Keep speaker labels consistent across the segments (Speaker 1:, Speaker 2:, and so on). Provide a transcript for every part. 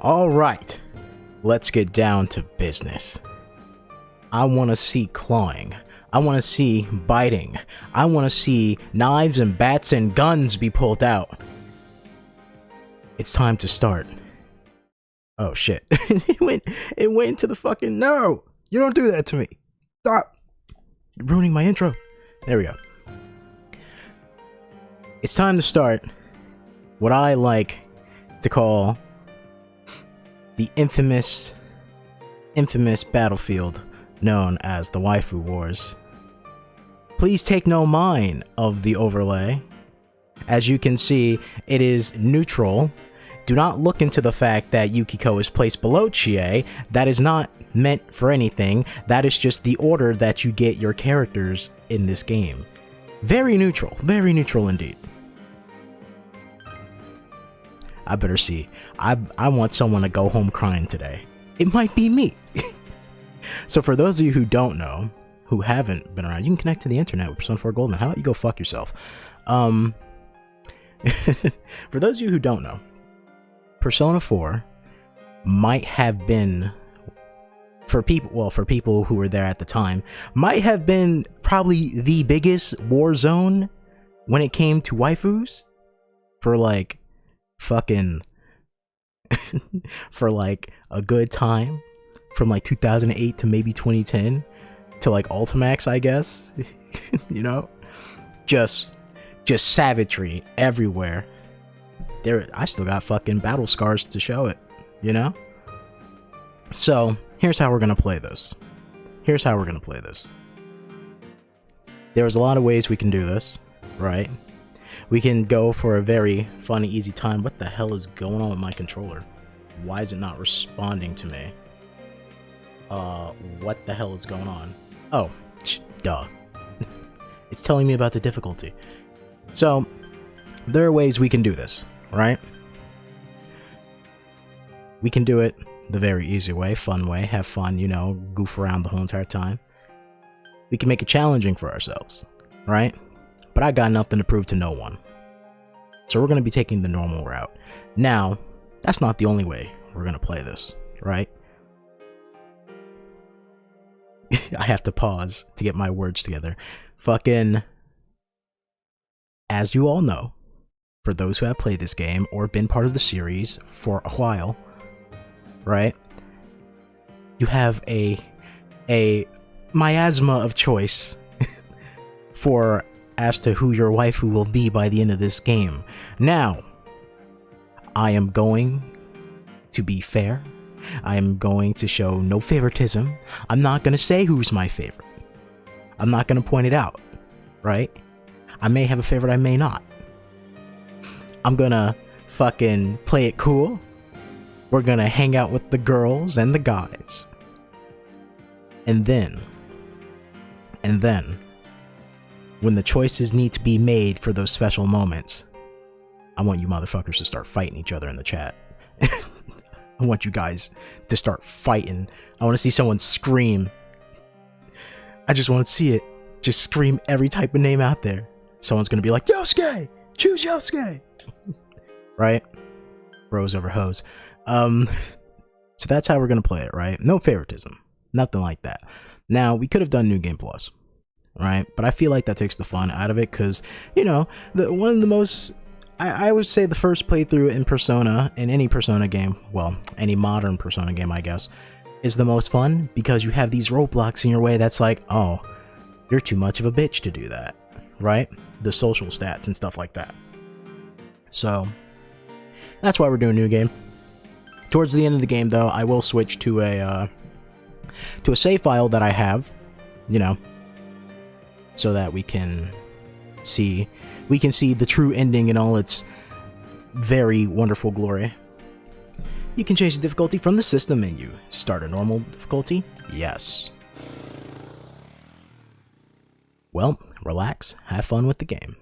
Speaker 1: Alright, let's get down to business. I want to see clawing. I want to see biting. I want to see knives and bats and guns be pulled out. It's time to start. Oh shit. it went into the fucking... No! You don't do that to me. Stop! You're ruining my intro. There we go. It's time to start what I like to call the infamous battlefield known as the Waifu Wars. Please take no mind of the overlay. As you can see, it is neutral. Do not look into the fact that Yukiko is placed below Chie. That is not meant for anything. That is just the order that you get your characters in this game. Very neutral indeed. I better see. I want someone to go home crying today. It might be me. So for those of you who don't know, who haven't been around, you can connect to the internet with Persona 4 Golden. How about you go fuck yourself? For those of you who don't know, Persona 4 might have been, for people who were there at the time, might have been probably the biggest war zone when it came to waifus for like fucking for like a good time, from like 2008 to maybe 2010 to like Ultimax, I guess. You know, just savagery everywhere. There, I still got fucking battle scars to show it, you know? So here's how we're gonna play this. There's a lot of ways we can do this, right? We can go for a very fun, easy time. What the hell is going on with my controller? Why is it not responding to me? What the hell is going on? Oh, duh. It's telling me about the difficulty. So, there are ways we can do this, right? We can do it the very easy way, fun way, have fun, you know, goof around the whole entire time. We can make it challenging for ourselves, right? But I got nothing to prove to no one. So we're going to be taking the normal route. Now, that's not the only way we're going to play this, right? I have to pause to get my words together. Fucking, as you all know, for those who have played this game or been part of the series for a while, right? You have a miasma of choice for as to who your waifu will be by the end of this game. Now, I am going to be fair. I am going to show no favoritism. I'm not going to say who's my favorite. I'm not going to point it out, right? I may have a favorite, I may not. I'm going to fucking play it cool. We're going to hang out with the girls and the guys. And then, when the choices need to be made for those special moments, I want you motherfuckers to start fighting each other in the chat. I want you guys to start fighting. I want to see someone scream. I just want to see it. Just scream every type of name out there. Someone's going to be like, Yosuke! Choose Yosuke! Right? Bros over hoes. So that's how we're going to play it, right? No favoritism. Nothing like that. Now, we could have done New Game Plus, right? But I feel like that takes the fun out of it because, you know, one of the most... I would say the first playthrough in Persona, in any Persona game, well, any modern Persona game, I guess, is the most fun because you have these roadblocks in your way that's like, oh, you're too much of a bitch to do that, right? The social stats and stuff like that. So, that's why we're doing New Game. Towards the end of the game, though, I will switch to a save file that I have, you know, so that we can see the true ending in all its very wonderful glory. You can change the difficulty from the system menu. Start a normal difficulty? Yes. Well, relax, have fun with the game.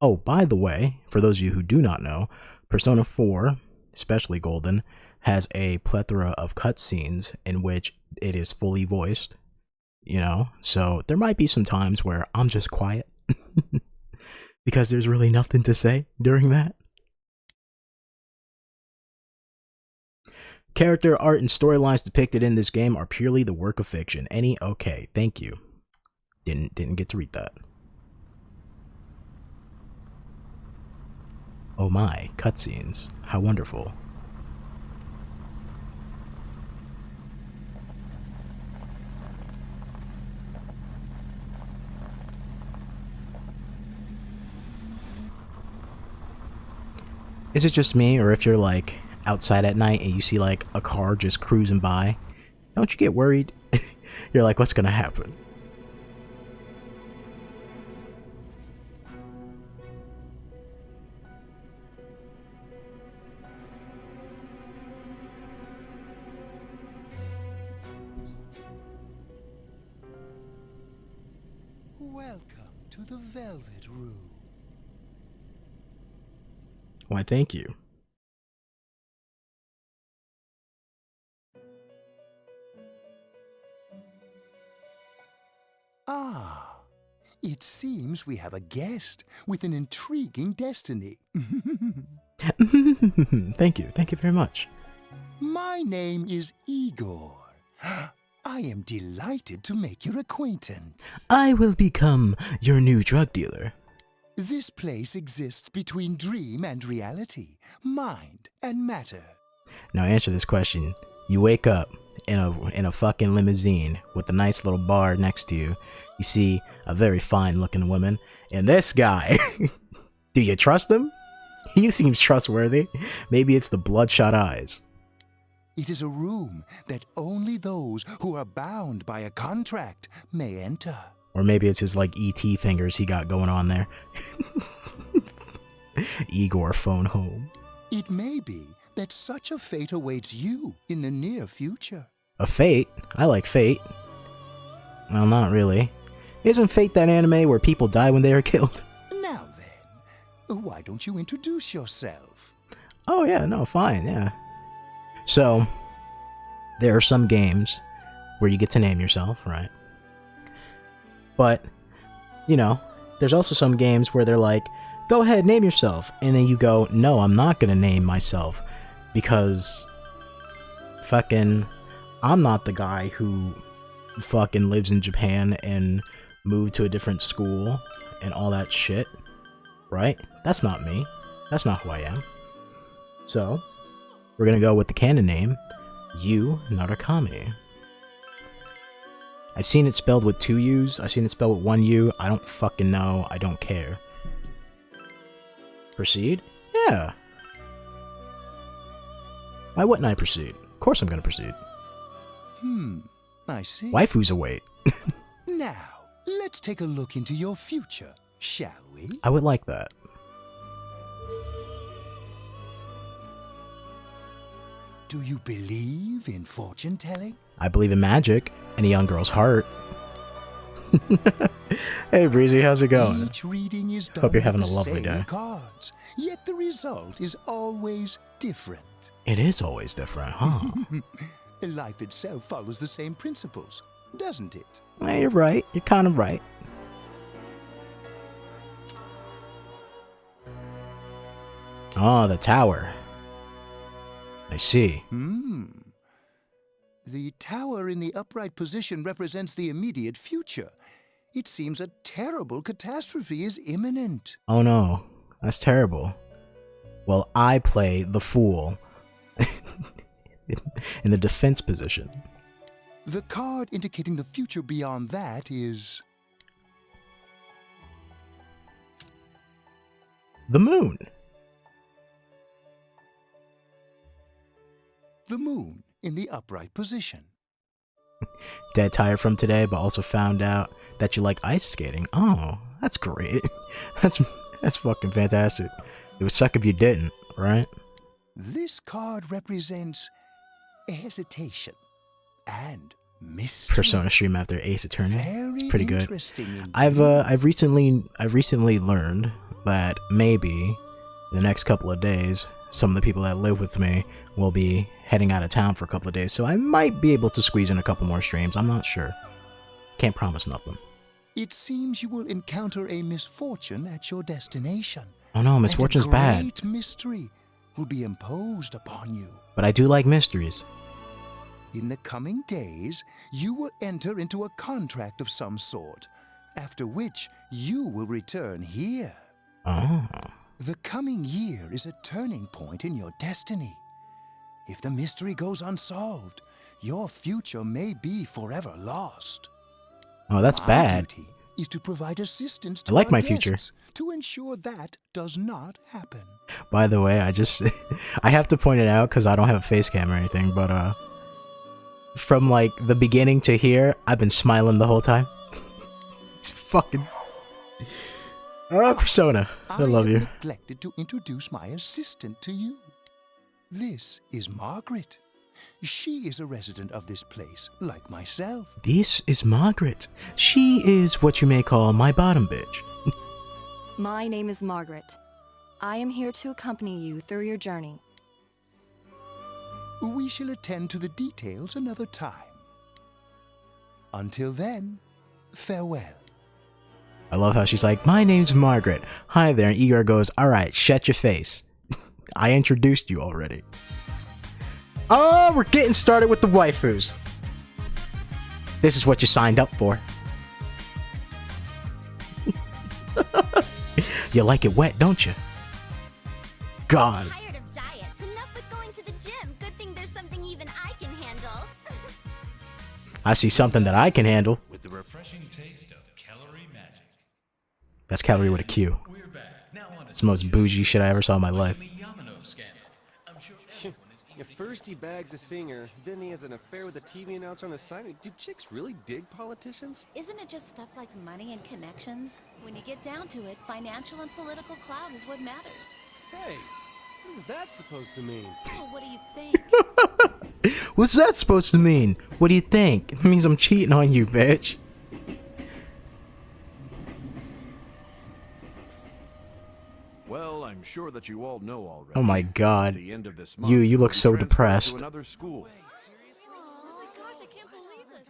Speaker 1: Oh, by the way, for those of you who do not know, Persona 4, especially Golden, has a plethora of cutscenes in which it is fully voiced, you know? So there might be some times where I'm just quiet. Because there's really nothing to say during that. Character art and storylines depicted in this game are purely the work of fiction. Okay, thank you. Didn't get to read that. Oh my, cutscenes. How wonderful. Is it just me, or if you're like outside at night and you see like a car just cruising by, don't you get worried? You're like, what's gonna happen?
Speaker 2: Welcome to the Velvet Room.
Speaker 1: Why, thank you.
Speaker 2: Ah, it seems we have a guest with an intriguing destiny.
Speaker 1: Thank you very much.
Speaker 2: My name is Igor. I am delighted to make your acquaintance.
Speaker 1: I will become your new drug dealer.
Speaker 2: This place exists between dream and reality, mind and matter.
Speaker 1: Now answer this question. You wake up in a fucking limousine with a nice little bar next to you. You see a very fine looking woman, and this guy, do you trust him? He seems trustworthy. Maybe it's the bloodshot eyes.
Speaker 2: It is a room that only those who are bound by a contract may enter.
Speaker 1: Or maybe it's his like ET fingers he got going on there. Igor, phone home.
Speaker 2: It may be that such a fate awaits you in the near future.
Speaker 1: A fate? I like Fate. Well, not really. Isn't Fate that anime where people die when they are killed?
Speaker 2: Now then, why don't you introduce yourself?
Speaker 1: Oh yeah, no, fine, yeah. So, there are some games where you get to name yourself, right? But, you know, there's also some games where they're like, go ahead, name yourself. And then you go, no, I'm not gonna name myself. Because, fucking, I'm not the guy who fucking lives in Japan and moved to a different school and all that shit. Right? That's not me. That's not who I am. So, we're gonna go with the canon name, Yu Narakami. I've seen it spelled with 2 U's, I've seen it spelled with 1 U, I don't fucking know, I don't care. Proceed? Yeah. Why wouldn't I proceed? Of course I'm gonna proceed.
Speaker 2: I see.
Speaker 1: Waifu's a wait.
Speaker 2: Now, let's take a look into your future, shall we?
Speaker 1: I would like that.
Speaker 2: Do you believe in fortune-telling?
Speaker 1: I believe in magic and a young girl's heart. Hey Breezy, how's it going?
Speaker 2: Each reading is done
Speaker 1: Hope you're having
Speaker 2: with
Speaker 1: a
Speaker 2: the
Speaker 1: lovely
Speaker 2: same
Speaker 1: day.
Speaker 2: cards, yet the result is always different.
Speaker 1: It is always different, huh?
Speaker 2: Life itself follows the same principles, doesn't it?
Speaker 1: Hey, you're right. You're kind of right. Oh, the tower. I see.
Speaker 2: The tower in the upright position represents the immediate future. It seems a terrible catastrophe is imminent.
Speaker 1: Oh no, that's terrible. Well, I play the fool in the defense position.
Speaker 2: The card indicating the future beyond that is...
Speaker 1: the moon.
Speaker 2: the moon in the upright position.
Speaker 1: Dead tired from today, but also found out that you like ice skating. Oh, that's great. That's fucking fantastic. It would suck if you didn't, right?
Speaker 2: This card represents hesitation and mystery.
Speaker 1: Persona stream after Ace Attorney. It's pretty good.
Speaker 2: Interesting
Speaker 1: I've recently learned that maybe in the next couple of days, some of the people that live with me will be heading out of town for a couple of days, so I might be able to squeeze in a couple more streams. I'm not sure. Can't promise nothing.
Speaker 2: It seems you will encounter a misfortune at your destination.
Speaker 1: Oh no, misfortune's bad.
Speaker 2: And a great mystery will be imposed upon you.
Speaker 1: But I do like mysteries.
Speaker 2: In the coming days, you will enter into a contract of some sort, after which you will return here.
Speaker 1: Oh.
Speaker 2: The coming year is a turning point in your destiny. If the mystery goes unsolved, your future may be forever lost.
Speaker 1: Oh, that's
Speaker 2: My
Speaker 1: bad.
Speaker 2: duty is to provide assistance
Speaker 1: I
Speaker 2: to
Speaker 1: like
Speaker 2: our
Speaker 1: my future.
Speaker 2: guests to ensure that does not happen.
Speaker 1: By the way, I just I have to point it out because I don't have a face cam or anything, but from like the beginning to here, I've been smiling the whole time. It's fucking Persona. I love you.
Speaker 2: Neglected to introduce my assistant to you. This is Margaret. She is a resident of this place, like myself.
Speaker 1: This is Margaret. She is what you may call my bottom bitch.
Speaker 3: My name is Margaret. I am here to accompany you through your journey.
Speaker 2: We shall attend to the details another time. Until then, farewell.
Speaker 1: I love how she's like, my name's Margaret. Hi there. And Igor goes, alright, shut your face. I introduced you already. Oh, we're getting started with the waifus. This is what you signed up for. You like it wet, don't you? God.
Speaker 4: I'm tired of diets. Enough with going to the gym. Good thing there's something even I can handle.
Speaker 1: I see something that I can handle.
Speaker 5: With the refreshing taste of calorie magic.
Speaker 1: That's calorie with a Q.
Speaker 5: We're back. Now on
Speaker 1: It's the most bougie shit I ever saw in my life.
Speaker 6: At first he bags a singer, then he has an affair with a TV announcer on the side. Do chicks really dig politicians?
Speaker 4: Isn't it just stuff like money and connections? When you get down to it, financial and political clout is what matters.
Speaker 6: Hey, what is that supposed to mean?
Speaker 4: Well, what do you think?
Speaker 1: What's that supposed to mean? What do you think? It means I'm cheating on you, bitch.
Speaker 7: Well, I'm sure that you all know already.
Speaker 1: Oh my god.
Speaker 7: At the end of this month,
Speaker 1: You look
Speaker 7: we
Speaker 1: so
Speaker 7: transfer
Speaker 1: depressed.
Speaker 7: To another school.
Speaker 4: Oh, gosh, I can't believe this.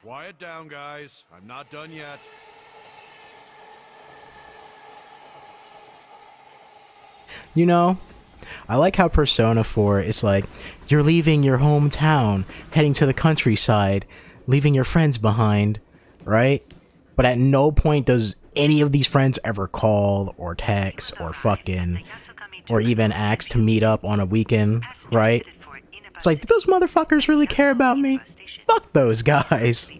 Speaker 7: Quiet down, guys. I'm not done yet.
Speaker 1: You know, I like how Persona 4 is like, you're leaving your hometown, heading to the countryside, leaving your friends behind, right? But at no point does any of these friends ever call or text or fucking or even ask to meet up on a weekend, right? It's like, do those motherfuckers really care about me? Fuck those guys.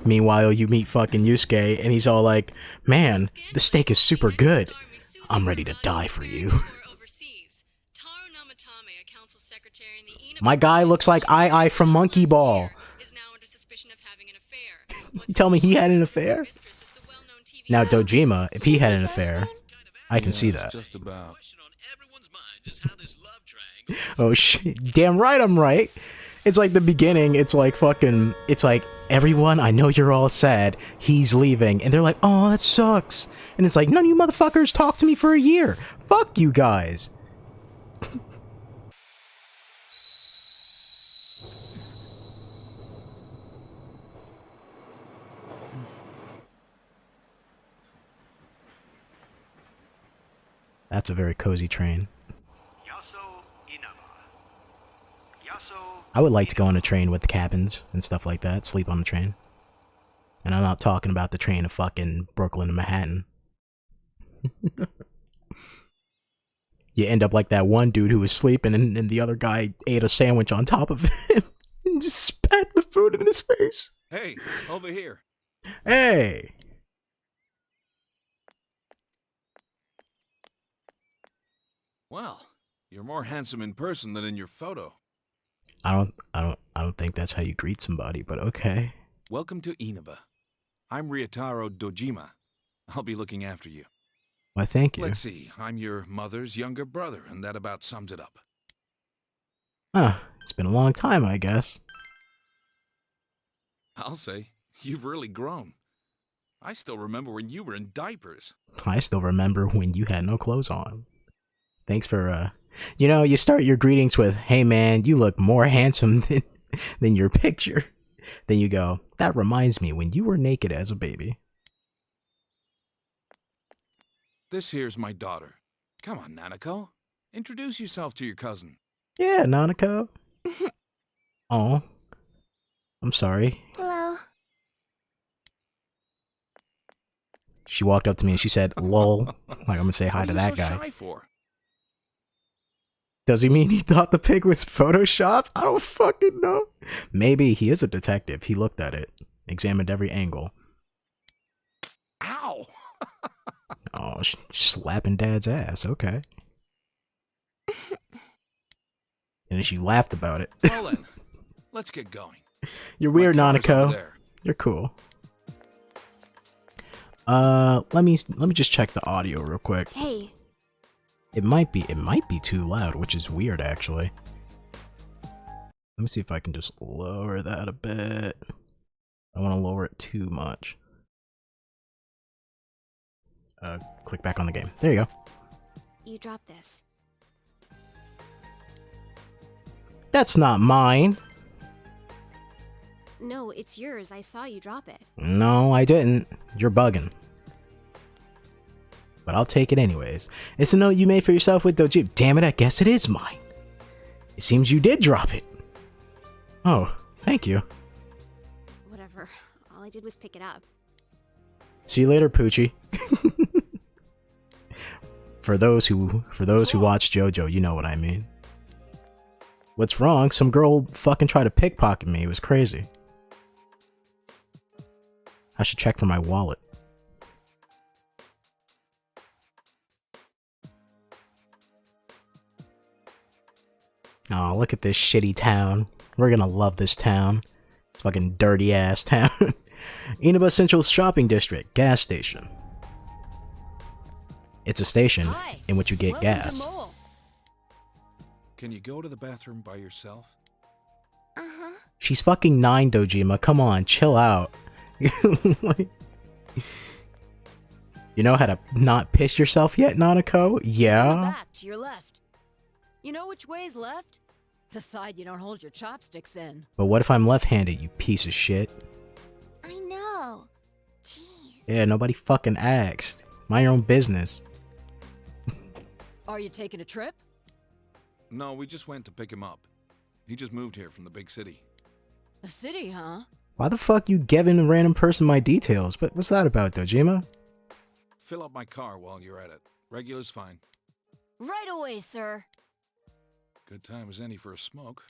Speaker 1: Meanwhile, you meet fucking Yusuke and he's all like, man, the steak is super good. I'm ready to die for you. My guy looks like I from Monkey Ball. You tell me he had an affair? Now Dojima, if he had an affair, I can see that.
Speaker 6: Just about.
Speaker 1: Oh shit, damn right I'm right. It's like the beginning, it's like fucking, it's like, everyone, I know you're all sad, he's leaving, and they're like, oh, that sucks. And it's like, none of you motherfuckers talked to me for a year. Fuck you guys. That's a very cozy train. I would like to go on a train with cabins and stuff like that, sleep on the train. And I'm not talking about the train of fucking Brooklyn to Manhattan. You end up like that one dude who was sleeping and the other guy ate a sandwich on top of him and just spat the food in his face.
Speaker 7: Hey, over here.
Speaker 1: Hey!
Speaker 7: Well, you're more handsome in person than in your photo.
Speaker 1: I don't think that's how you greet somebody, but okay.
Speaker 7: Welcome to Inaba. I'm Ryotaro Dojima. I'll be looking after you.
Speaker 1: Why, thank you.
Speaker 7: Let's see, I'm your mother's younger brother, and that about sums it up.
Speaker 1: Huh, it's been a long time, I guess.
Speaker 7: I'll say, you've really grown. I still remember when you were in diapers.
Speaker 1: I still remember when you had no clothes on. Thanks for, you know, you start your greetings with, hey man, you look more handsome than your picture. Then you go, that reminds me when you were naked as a baby.
Speaker 7: This here's my daughter. Come on, Nanako. Introduce yourself to your cousin.
Speaker 1: Yeah, Nanako. Oh, I'm sorry.
Speaker 4: Hello.
Speaker 1: She walked up to me and she said, "Lol." Like, I'm gonna say hi
Speaker 7: What
Speaker 1: to
Speaker 7: are you
Speaker 1: that
Speaker 7: so
Speaker 1: guy.
Speaker 7: shy for?
Speaker 1: Does he mean he thought the pig was photoshopped? I don't fucking know. Maybe he is a detective. He looked at it, examined every angle.
Speaker 7: Ow!
Speaker 1: Oh, slapping dad's ass. Okay. And then she laughed about it.
Speaker 7: Well then, let's get going.
Speaker 1: You're weird,
Speaker 7: My car's over
Speaker 1: Nanako.
Speaker 7: there.
Speaker 1: You're cool. Let me just check the audio real quick.
Speaker 4: Hey.
Speaker 1: It might be too loud, which is weird actually. Let me see if I can just lower that a bit. I don't want to lower it too much. Click back on the game. There you go.
Speaker 4: You dropped this.
Speaker 1: That's not mine.
Speaker 4: No, it's yours. I saw you drop it.
Speaker 1: No, I didn't. You're bugging. But I'll take it anyways. It's a note you made for yourself with Dojima. Damn it, I guess it is mine. It seems you did drop it. Oh, thank you.
Speaker 4: Whatever. All I did was pick it up.
Speaker 1: See you later, Poochie. For those who watch JoJo, you know what I mean. What's wrong? Some girl fucking tried to pickpocket me. It was crazy. I should check for my wallet. Oh, look at this shitty town. We're gonna love this town. It's fucking dirty ass town. Inaba Central Shopping District, gas station. It's a station in which you get gas.
Speaker 7: Can you go to the bathroom by yourself?
Speaker 4: Uh-huh.
Speaker 1: She's fucking 9, Dojima. Come on, chill out. Like, you know how to not piss yourself yet, Nanako? Yeah.
Speaker 8: Back to your left. You know which way's left? The side you don't hold your chopsticks in.
Speaker 1: But what if I'm left-handed, you piece of shit?
Speaker 4: I know. Jeez.
Speaker 1: Yeah, nobody fucking asked. Mind your own business.
Speaker 8: Are you taking a trip?
Speaker 7: No, we just went to pick him up. He just moved here from the big city.
Speaker 8: A city, huh?
Speaker 1: Why the fuck you giving a random person my details? But what's that about, Dojima?
Speaker 7: Fill up my car while you're at it. Regular's fine.
Speaker 8: Right away, sir.
Speaker 7: Good time as any for a smoke.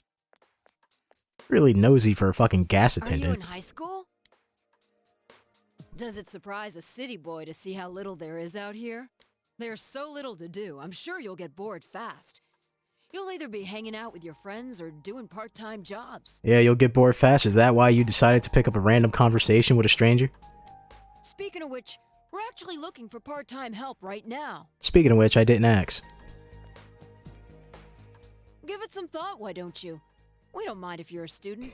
Speaker 1: Really nosy for a fucking gas
Speaker 8: Are you
Speaker 1: attendant.
Speaker 8: in high school? Does it surprise a city boy to see how little there is out here? There's so little to do, I'm sure you'll get bored fast. You'll either be hanging out with your friends or doing part-time jobs.
Speaker 1: Yeah, you'll get bored fast. Is that why you decided to pick up a random conversation with a stranger?
Speaker 8: Speaking of which, we're actually looking for part-time help right now.
Speaker 1: Speaking of which, I didn't ask.
Speaker 8: Give it some thought, why don't you? We don't mind if you're a student.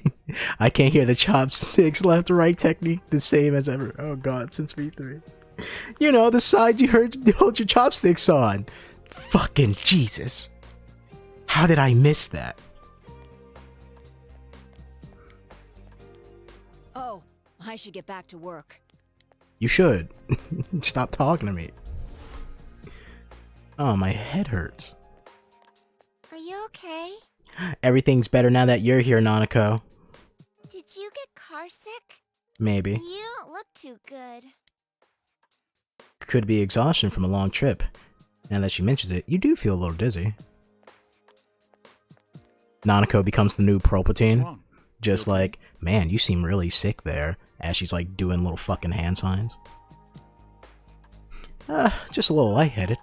Speaker 1: I can't hear the chopsticks left-right technique the same as ever. Oh god, since V3. You know, the side you hold your chopsticks on. Fucking Jesus. How did I miss that?
Speaker 8: Oh, I should get back to work.
Speaker 1: You should. Stop talking to me. Oh, my head hurts.
Speaker 4: Are you okay?
Speaker 1: Everything's better now that you're here, Nanako.
Speaker 4: Did you get carsick?
Speaker 1: Maybe.
Speaker 4: You don't look too good.
Speaker 1: Could be exhaustion from a long trip. Now that she mentions it, you do feel a little dizzy. Nanako becomes the new Palpatine. Just like, man, you seem really sick there. As she's like doing little fucking hand signs. Just a little lightheaded.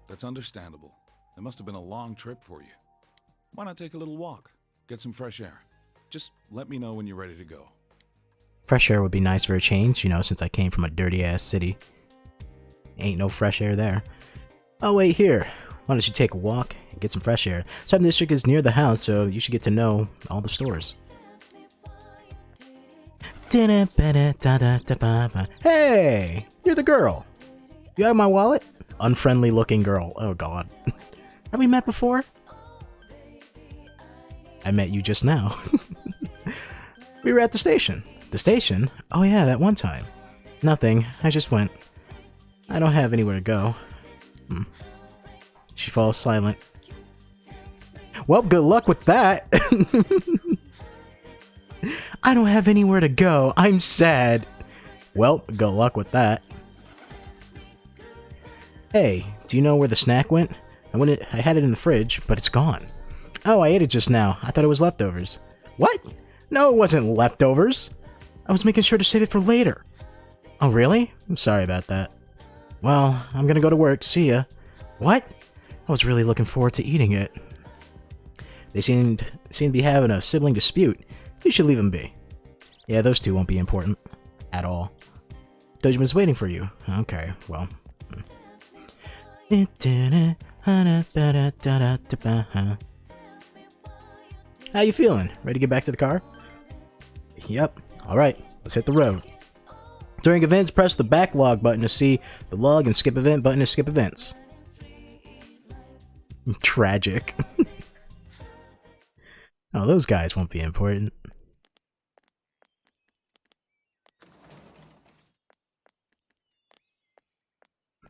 Speaker 7: That's understandable. It must have been a long trip for you. Why not take a little walk? Get some fresh air. Just let me know when you're ready to go.
Speaker 1: Fresh air would be nice for a change, you know, since I came from a dirty ass city. Ain't no fresh air there. Oh wait, here. Why don't you take a walk and get some fresh air? Shopping district is near the house, so you should get to know all the stores. Hey! You're the girl! You have my wallet? Unfriendly looking girl. Oh god. Have we met before? I met you just now. We were at the station. The station? Oh yeah, that one time. Nothing. I just went I don't have anywhere to go. She falls silent. Well, good luck with that. I don't have anywhere to go. I'm sad. Well, good luck with that. Hey, do you know where the snack went? I had it in the fridge, but it's gone. Oh, I ate it just now. I thought it was leftovers. What? No, it wasn't leftovers. I was making sure to save it for later. Oh, really? I'm sorry about that. Well, I'm gonna go to work. See ya. What? I was really looking forward to eating it. They seem to be having a sibling dispute. You should leave them be. Yeah, those two won't be important. At all. Dojima's waiting for you. Okay, well. How you feeling? Ready to get back to the car? Yep. Alright, let's hit the road. During events, press the backlog button to see the log and skip event button to skip events. Tragic. Oh, those guys won't be important.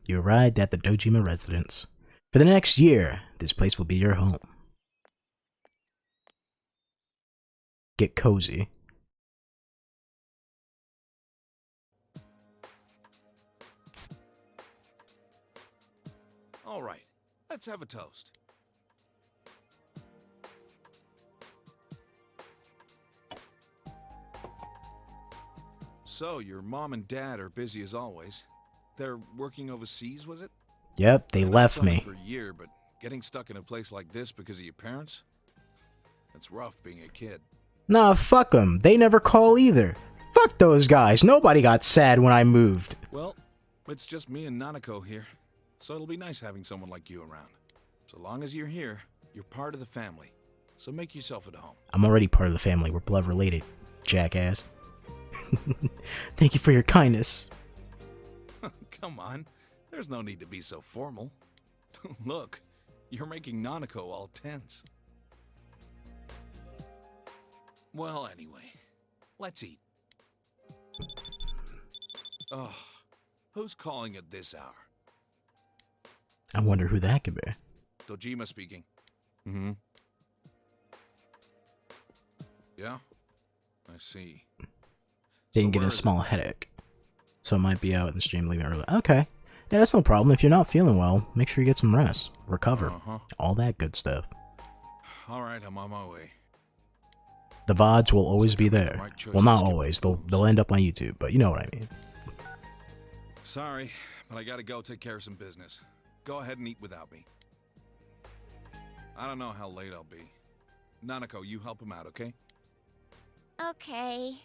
Speaker 1: You arrived at the Dojima residence. For the next year, this place will be your home. Get cozy.
Speaker 7: All right, let's have a toast. So, your mom and dad are busy as always. They're working overseas, was it?
Speaker 1: Yep, they left me.
Speaker 7: For a year, but getting stuck in a place like this because of your parents? That's rough being a kid.
Speaker 1: Nah, fuck them. They never call either. Fuck those guys. Nobody got sad when I moved.
Speaker 7: Well, it's just me and Nanako here, so it'll be nice having someone like you around. So long as you're here, you're part of the family. So make yourself at home.
Speaker 1: I'm already part of the family. We're blood related, jackass. Thank you for your kindness.
Speaker 7: Come on, there's no need to be so formal. Look, you're making Nanako all tense. Well, anyway, let's eat. Oh, who's calling at this hour?
Speaker 1: I wonder who that could be.
Speaker 7: Dojima speaking. Mm-hmm. Yeah, I see.
Speaker 1: Didn't get a small headache, so I might be out in the stream leaving early. Okay, yeah, that's no problem. If you're not feeling well, make sure you get some rest, recover, all that good stuff.
Speaker 7: All right, I'm on my way.
Speaker 1: The VODs will always be there. Well, not always. They'll end up on YouTube, but you know what I mean.
Speaker 7: Sorry, but I gotta go take care of some business. Go ahead and eat without me. I don't know how late I'll be. Nanako, you help him out, okay?
Speaker 4: Okay.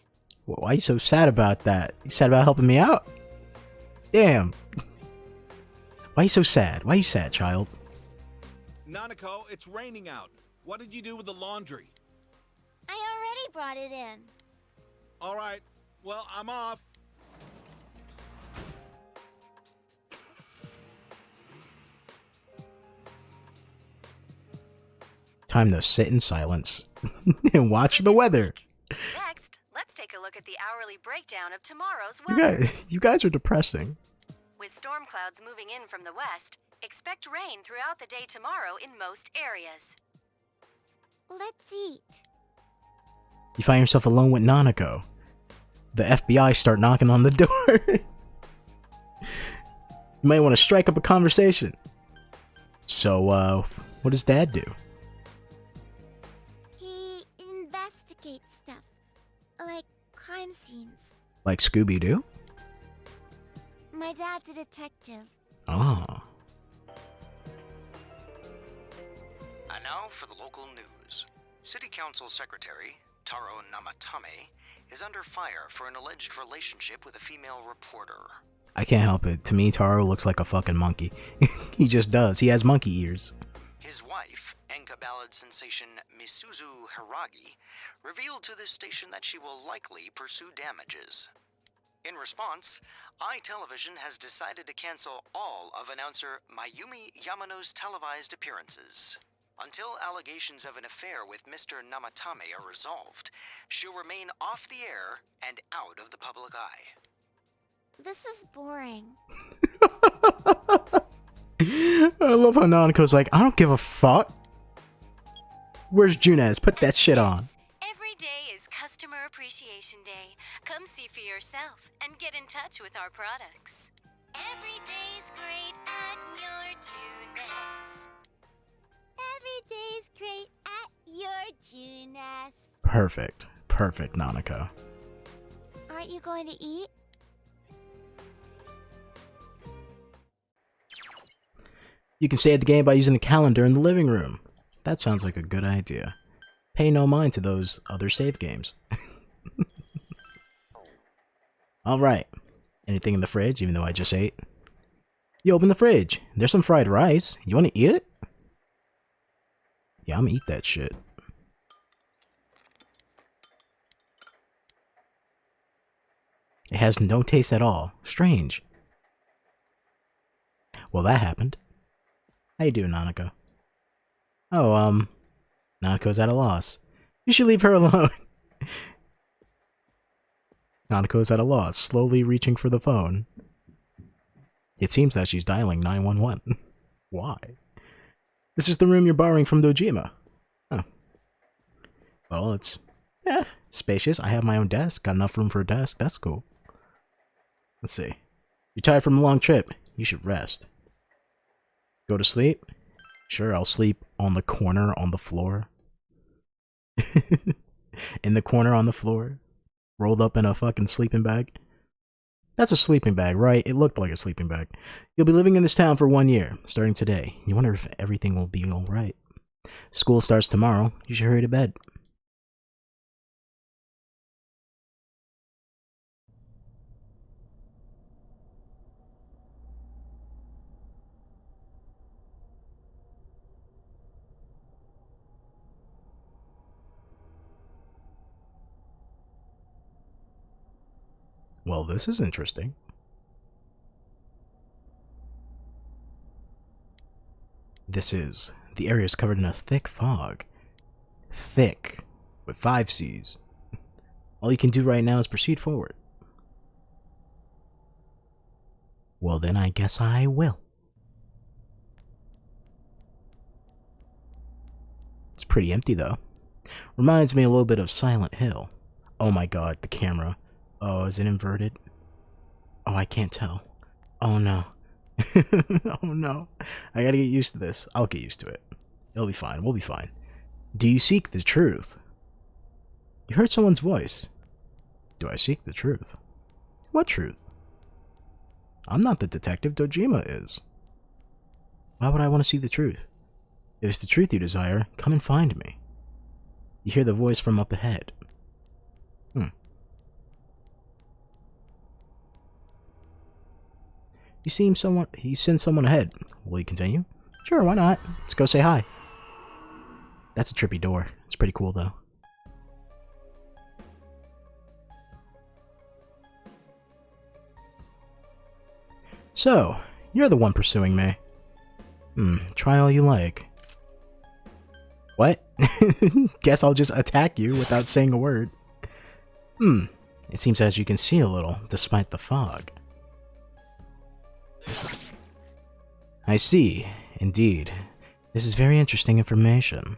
Speaker 1: Well, why are you so sad about that? You sad about helping me out? Damn. Why are you so sad? Why are you sad, child?
Speaker 7: Nanako, it's raining out. What did you do with the laundry?
Speaker 4: I already brought it in.
Speaker 7: All right. Well, I'm off.
Speaker 1: Time to sit in silence and watch the weather.
Speaker 3: Next, let's take a look at the hourly breakdown of tomorrow's weather.
Speaker 1: You guys are depressing.
Speaker 3: With storm clouds moving in from the west, expect rain throughout the day tomorrow in most areas.
Speaker 4: Let's eat.
Speaker 1: You find yourself alone with Nanako. The FBI start knocking on the door. You might want to strike up a conversation. So, what does Dad do?
Speaker 4: He investigates stuff. Like crime scenes.
Speaker 1: Like Scooby-Doo?
Speaker 4: My dad's a detective.
Speaker 1: Oh.
Speaker 9: And now for the local news. City Council Secretary Taro Namatame is under fire for an alleged relationship with a female reporter.
Speaker 1: I can't help it. To me, Taro looks like a fucking monkey. He just does. He has monkey ears.
Speaker 9: His wife, Enka ballad sensation Misuzu Hiragi, revealed to this station that she will likely pursue damages. In response, iTelevision has decided to cancel all of announcer Mayumi Yamano's televised appearances. Until allegations of an affair with Mr. Namatame are resolved, she'll remain off the air and out of the public eye.
Speaker 4: This is boring.
Speaker 1: I love how Nanako's like, I don't give a fuck. Where's Junez? Put that shit on.
Speaker 3: Every day is Customer Appreciation Day. Come see for yourself and get in touch with our products. Every day's great at your Junez.
Speaker 10: Every day's great at your Junez.
Speaker 1: Perfect. Perfect, Nanako.
Speaker 10: Aren't you going to eat?
Speaker 1: You can save the game by using the calendar in the living room. That sounds like a good idea. Pay no mind to those other save games. Alright. Anything in the fridge, even though I just ate? You open the fridge. There's some fried rice. You want to eat it? Yeah, I'm gonna eat that shit. It has no taste at all. Strange. Well, that happened. How you doing, Nanako? Oh, Nanako's at a loss. You should leave her alone. Nanako's at a loss, slowly reaching for the phone. It seems that she's dialing 911. Why? This is the room you're borrowing from Dojima. Oh. Well, it's spacious. I have my own desk. Got enough room for a desk. That's cool. Let's see. You're tired from a long trip. You should rest. Go to sleep? Sure, I'll sleep on the corner on the floor. In the corner on the floor. Rolled up in a fucking sleeping bag. That's a sleeping bag, right? It looked like a sleeping bag. You'll be living in this town for 1 year, starting today. You wonder if everything will be alright. School starts tomorrow. You should hurry to bed. Well, this is interesting. The area is covered in a thick fog. Thick, with 5 C's. All you can do right now is proceed forward. Well, then I guess I will. It's pretty empty, though. Reminds me a little bit of Silent Hill. Oh my god, the camera. Oh, is it inverted? Oh, I can't tell. Oh no. Oh no. I gotta get used to this. I'll get used to it. It'll be fine. We'll be fine. Do you seek the truth? You heard someone's voice. Do I seek the truth? What truth? I'm not the detective. Dojima is. Why would I want to see the truth? If it's the truth you desire, come and find me. You hear the voice from up ahead. He sends someone ahead. Will you continue? Sure, why not? Let's go say hi. That's a trippy door. It's pretty cool, though. So, you're the one pursuing me. Try all you like. What? Guess I'll just attack you without saying a word. It seems as you can see a little, despite the fog. I see. Indeed. This is very interesting information.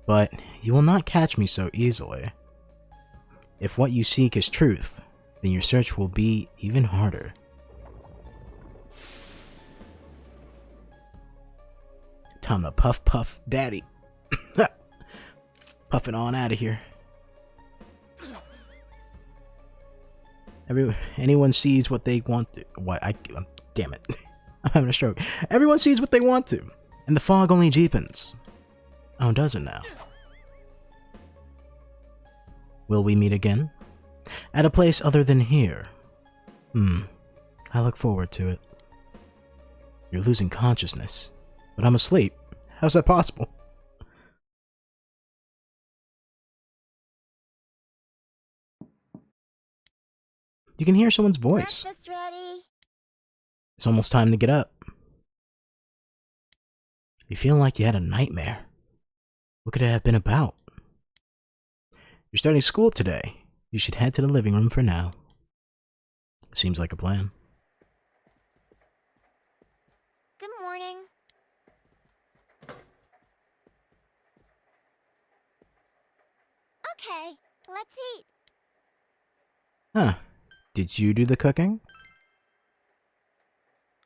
Speaker 1: But you will not catch me so easily. If what you seek is truth, then your search will be even harder. Time to puff puff daddy. Puffing on out of here. Anyone sees what they want to. Damn it. I'm having a stroke. Everyone sees what they want to. And the fog only deepens. Oh, does it now? Will we meet again? At a place other than here? I look forward to it. You're losing consciousness. But I'm asleep. How's that possible? You can hear someone's voice.
Speaker 10: Breakfast ready.
Speaker 1: It's almost time to get up. You feel like you had a nightmare. What could it have been about? You're starting school today. You should head to the living room for now. Seems like a plan.
Speaker 10: Good morning. Okay, let's eat.
Speaker 1: Huh. Did you do the cooking?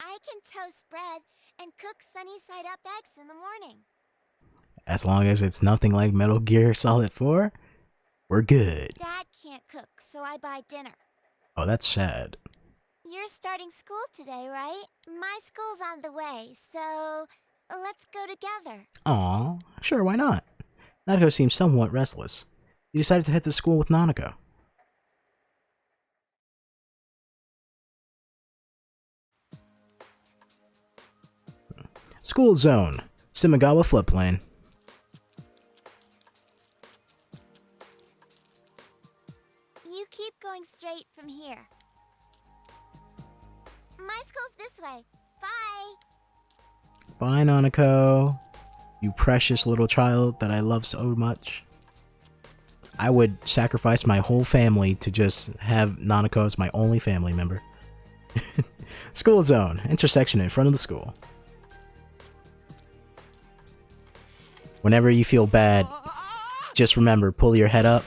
Speaker 10: I can toast bread and cook sunny side up eggs in the morning.
Speaker 1: As long as it's nothing like Metal Gear Solid 4, we're good.
Speaker 10: Dad can't cook, so I buy dinner.
Speaker 1: Oh, that's sad.
Speaker 10: You're starting school today, right? My school's on the way, so let's go together.
Speaker 1: Aw, sure, why not? Nanako seems somewhat restless. You decided to head to school with Nanako. School zone, Shimagawa floodplain.
Speaker 10: You keep going straight from here. My school's this way. Bye.
Speaker 1: Bye, Nanako. You precious little child that I love so much. I would sacrifice my whole family to just have Nanako as my only family member. School zone, intersection in front of the school. Whenever you feel bad, just remember, pull your head up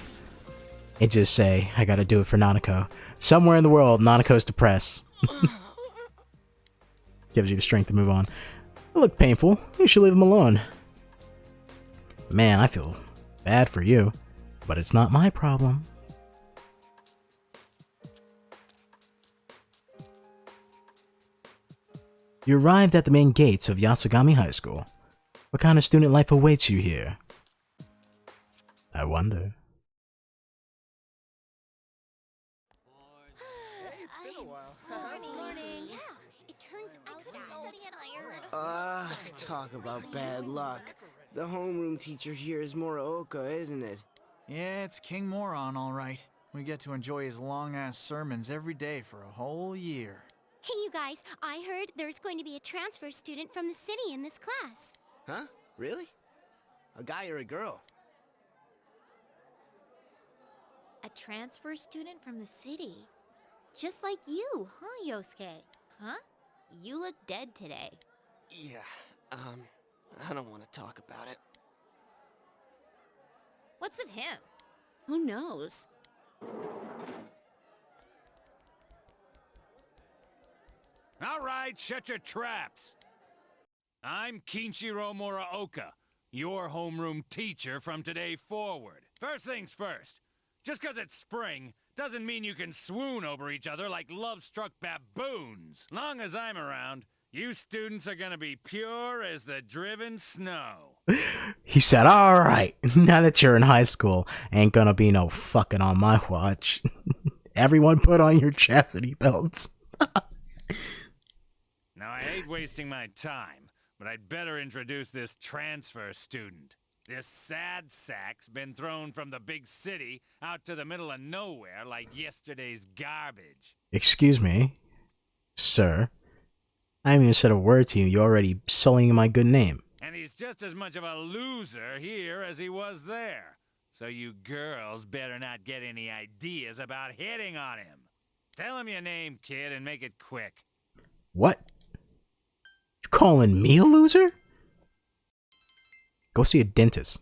Speaker 1: and just say, I gotta do it for Nanako. Somewhere in the world, Nanako's depressed. Gives you the strength to move on. It looked painful. You should leave him alone. Man, I feel bad for you, but it's not my problem. You arrived at the main gates of Yasugami High School. What kind of student life awaits you here? I wonder.
Speaker 11: Talk about bad luck. The homeroom teacher here is Muraoka, isn't it?
Speaker 12: Yeah, it's King Moron, all right. We get to enjoy his long-ass sermons every day for a whole year.
Speaker 10: Hey, you guys, I heard there's going to be a transfer student from the city in this class.
Speaker 11: Huh? Really? A guy or a girl?
Speaker 13: A transfer student from the city? Just like you, huh, Yosuke? Huh? You look dead today.
Speaker 11: Yeah, I don't want to talk about it.
Speaker 13: What's with him? Who knows?
Speaker 5: All right, shut your traps. I'm Kinshiro Muraoka, your homeroom teacher from today forward. First things first, just 'cause it's spring doesn't mean you can swoon over each other like love-struck baboons. Long as I'm around, you students are gonna be pure as the driven snow.
Speaker 1: He said, alright, now that you're in high school, ain't gonna be no fucking on my watch. Everyone put on your chastity belts.
Speaker 5: Now, I hate wasting my time, but I'd better introduce this transfer student. This sad sack's been thrown from the big city out to the middle of nowhere like yesterday's garbage.
Speaker 1: Excuse me, sir. I haven't even said a word to you. You're already sullying my good name.
Speaker 5: And he's just as much of a loser here as he was there. So you girls better not get any ideas about hitting on him. Tell him your name, kid, and make it quick.
Speaker 1: What? You calling me a loser? Go see a dentist.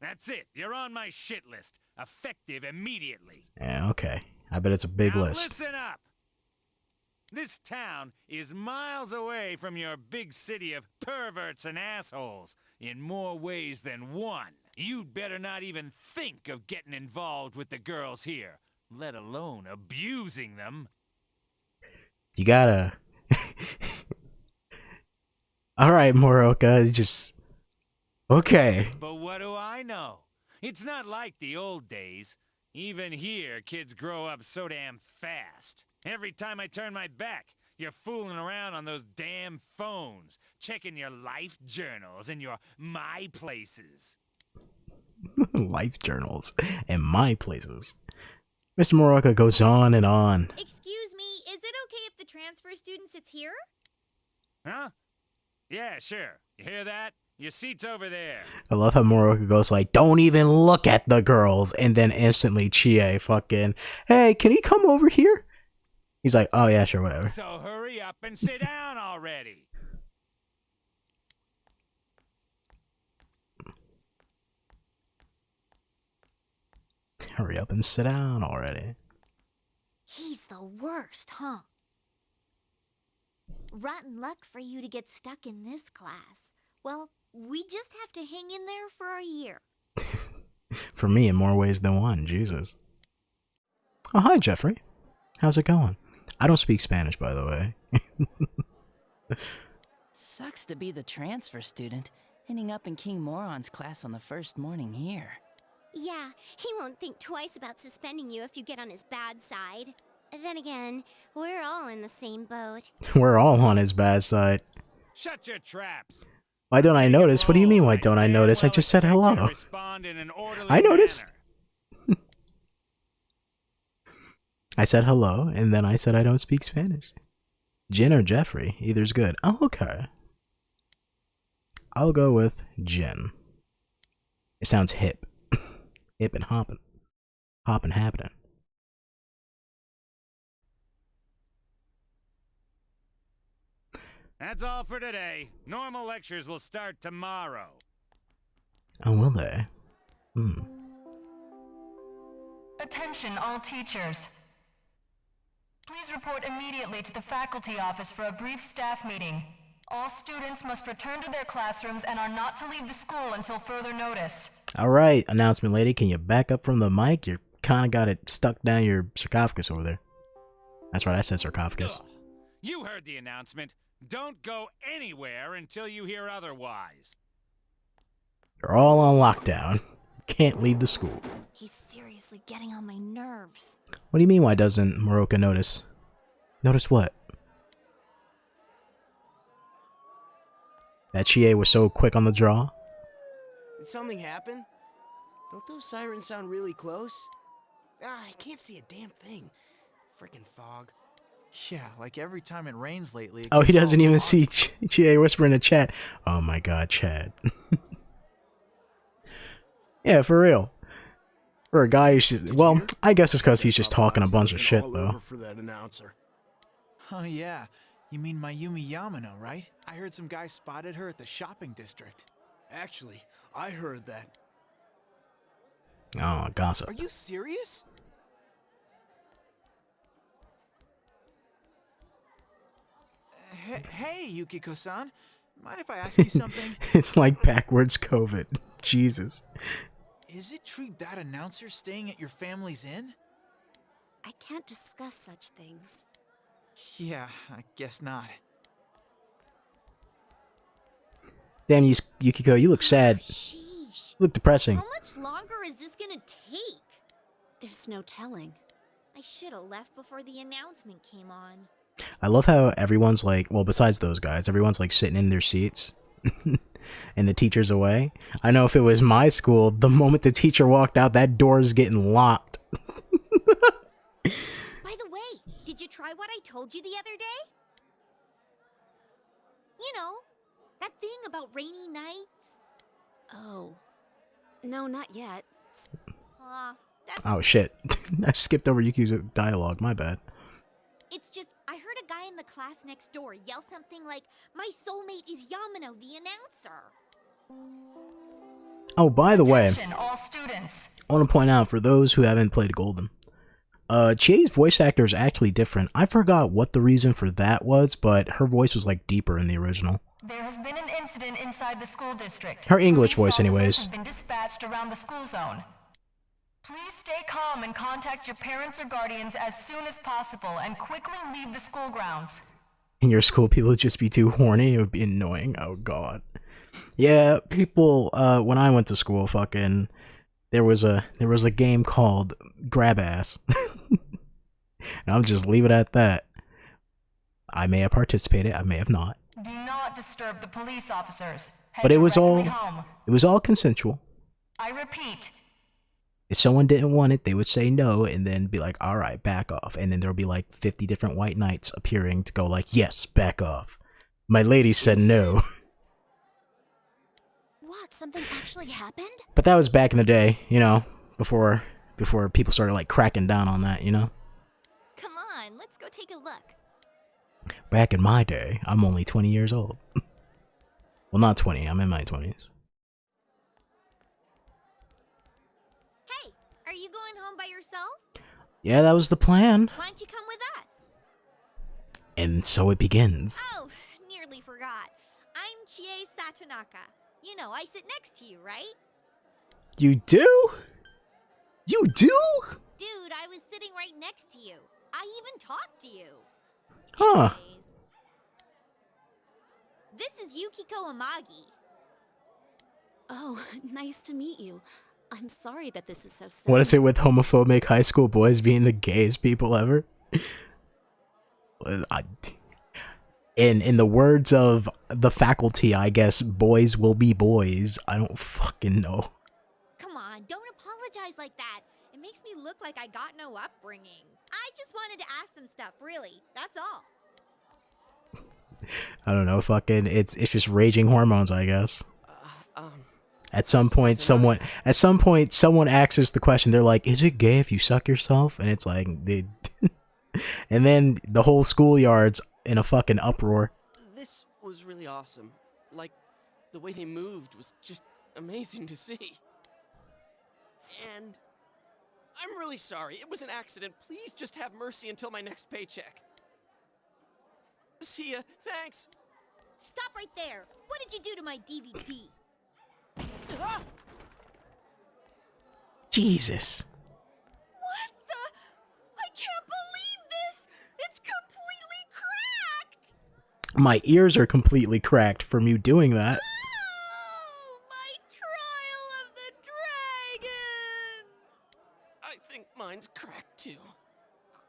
Speaker 5: That's it. You're on my shit list. Effective immediately.
Speaker 1: Yeah, okay. I bet it's a big
Speaker 5: now
Speaker 1: list.
Speaker 5: Listen up. This town is miles away from your big city of perverts and assholes in more ways than one. You'd better not even think of getting involved with the girls here, let alone abusing them.
Speaker 1: You gotta... Alright, Moroka, just... Okay.
Speaker 5: But what do I know? It's not like the old days. Even here, kids grow up so damn fast. Every time I turn my back, you're fooling around on those damn phones, checking your life journals and your my places.
Speaker 1: Life journals and my places. Mr. Moroka goes on and on.
Speaker 13: Excuse me, is it okay if the transfer student sits here?
Speaker 5: Huh? Yeah, sure. You hear that? Your seat's over there.
Speaker 1: I love how Moroka goes like, don't even look at the girls, and then instantly Chie fucking, hey, can he come over here? He's like, oh yeah, sure, whatever.
Speaker 5: So hurry up and sit down already.
Speaker 1: Hurry up and sit down already.
Speaker 13: He's the worst, huh? Rotten luck for you to get stuck in this class. Well, we just have to hang in there for a year.
Speaker 1: For me, in more ways than one, Jesus. Oh, hi, Jeffrey. How's it going? I don't speak Spanish, by the way.
Speaker 14: Sucks to be the transfer student, ending up in King Moron's class on the first morning here.
Speaker 10: Yeah, he won't think twice about suspending you if you get on his bad side. Then again, we're all in the same boat.
Speaker 1: We're all on his bad side.
Speaker 5: Shut your traps.
Speaker 1: Why don't I notice? What do you mean, why don't I notice? I just said hello. I noticed. I said hello, and then I said I don't speak Spanish. Jin or Jeffrey, either's good. Oh, okay. I'll go with Jin. It sounds hip. Hip and hoppin'. Hoppin' happening.
Speaker 5: That's all for today. Normal lectures will start tomorrow.
Speaker 1: Oh, will they?
Speaker 15: Attention all teachers. Please report immediately to the faculty office for a brief staff meeting. All students must return to their classrooms and are not to leave the school until further notice.
Speaker 1: Alright, announcement lady, can you back up from the mic? You kinda got it stuck down your sarcophagus over there. That's right, I said sarcophagus.
Speaker 5: Ugh. You heard the announcement. Don't go anywhere until you hear otherwise.
Speaker 1: You're all on lockdown. Can't leave the school.
Speaker 4: He's seriously getting on my nerves.
Speaker 1: What do you mean, why doesn't Moroka notice? Notice what? That Chie was so quick on the draw?
Speaker 11: Did something happen? Don't those sirens sound really close? I can't see a damn thing. Frickin' fog.
Speaker 12: Yeah, like every time it rains lately.
Speaker 1: Oh, he doesn't even see Chie whisper in the chat. Oh my god, Chad. Yeah, for real. For a guy who's just, well, I guess it's because he's just talking a bunch of shit, though.
Speaker 11: For that announcer.
Speaker 12: Oh yeah, you mean Mayumi Yamano, right? I heard some guy spotted her at the shopping district.
Speaker 11: Actually, I heard that.
Speaker 1: Oh, gossip.
Speaker 12: Are you serious? Hey, Yukiko-san. Mind if I ask you something?
Speaker 1: It's like backwards COVID. Jesus.
Speaker 12: Is it true that announcer's staying at your family's inn?
Speaker 4: I can't discuss such things.
Speaker 12: Yeah, I guess not.
Speaker 1: Damn, Yukiko, you look sad.
Speaker 13: Sheesh.
Speaker 1: You look depressing.
Speaker 13: How much longer is this gonna take?
Speaker 4: There's no telling.
Speaker 13: I should have left before the announcement came on.
Speaker 1: I love how everyone's like, well, besides those guys, everyone's like sitting in their seats. And the teacher's away. I know if it was my school, the moment the teacher walked out, that door is getting locked.
Speaker 13: By the way, did you try what I told you the other day? You know, that thing about rainy nights?
Speaker 4: Oh. No, not yet.
Speaker 13: That's...
Speaker 1: Oh shit. I skipped over Yuki's dialogue, my bad.
Speaker 13: It's just, I heard a guy in the class next door yell something like, "My soulmate is Yamano, the announcer."
Speaker 1: Oh, by the way,
Speaker 15: all students.
Speaker 1: I want to point out, for those who haven't played Golden, Chie's voice actor is actually different. I forgot what the reason for that was, but her voice was like deeper in the original.
Speaker 15: There has been an incident inside the school district.
Speaker 1: Her English
Speaker 15: Police
Speaker 1: voice, anyways.
Speaker 15: officers have been dispatched around the school zone. Please stay calm and contact your parents or guardians as soon as possible and quickly leave the school grounds.
Speaker 1: In your school, people would just be too horny. It would be annoying. Oh god. Yeah, people. When I went to school, fucking, there was a game called Grab Ass. And I'll just leave it at that. I may have participated. I may have not.
Speaker 15: Do not disturb the police officers. Head
Speaker 1: But it was all
Speaker 15: directly home.
Speaker 1: consensual.
Speaker 15: I repeat.
Speaker 1: If someone didn't want it, they would say no and then be like, all right, back off. And then there'll be like 50 different white knights appearing to go like, yes, back off. My lady said no.
Speaker 4: What, something actually happened?
Speaker 1: But that was back in the day, you know, before people started like cracking down on that, you know?
Speaker 4: Come on, let's go take a look.
Speaker 1: Back in my day, I'm only 20 years old. Well, not 20, I'm in my 20s.
Speaker 13: Hey, are you going home by yourself?
Speaker 1: Yeah, that was the plan.
Speaker 13: Why don't you come with us?
Speaker 1: And so it begins.
Speaker 13: Oh, nearly forgot. I'm Chie Satonaka. You know, I sit next to you, right?
Speaker 1: You do? You do?
Speaker 13: Dude, I was sitting right next to you. I even talked to you.
Speaker 1: Huh.
Speaker 13: Anyways, this is Yukiko Amagi.
Speaker 4: Oh, nice to meet you. I'm sorry that this is so sad.
Speaker 1: What is it with homophobic high school boys being the gayest people ever? In the words of the faculty, I guess boys will be boys. I don't fucking know.
Speaker 13: Come on, don't apologize like that. It makes me look like I got no upbringing. I just wanted to ask some stuff, really. That's all.
Speaker 1: I don't know, fucking it's just raging hormones, I guess. At some point someone asks us the question, they're like, is it gay if you suck yourself? And it's like and then the whole schoolyard's in a fucking uproar.
Speaker 16: This was really awesome. Like, the way they moved was just amazing to see. And I'm really sorry. It was an accident. Please just have mercy until my next paycheck. See ya. Thanks.
Speaker 13: Stop right there. What did you do to my DVD?
Speaker 1: Jesus.
Speaker 13: What the? I can't believe this! It's completely cracked!
Speaker 1: My ears are completely cracked from you doing that.
Speaker 13: Oh, my trial of the dragon!
Speaker 16: I think mine's cracked too.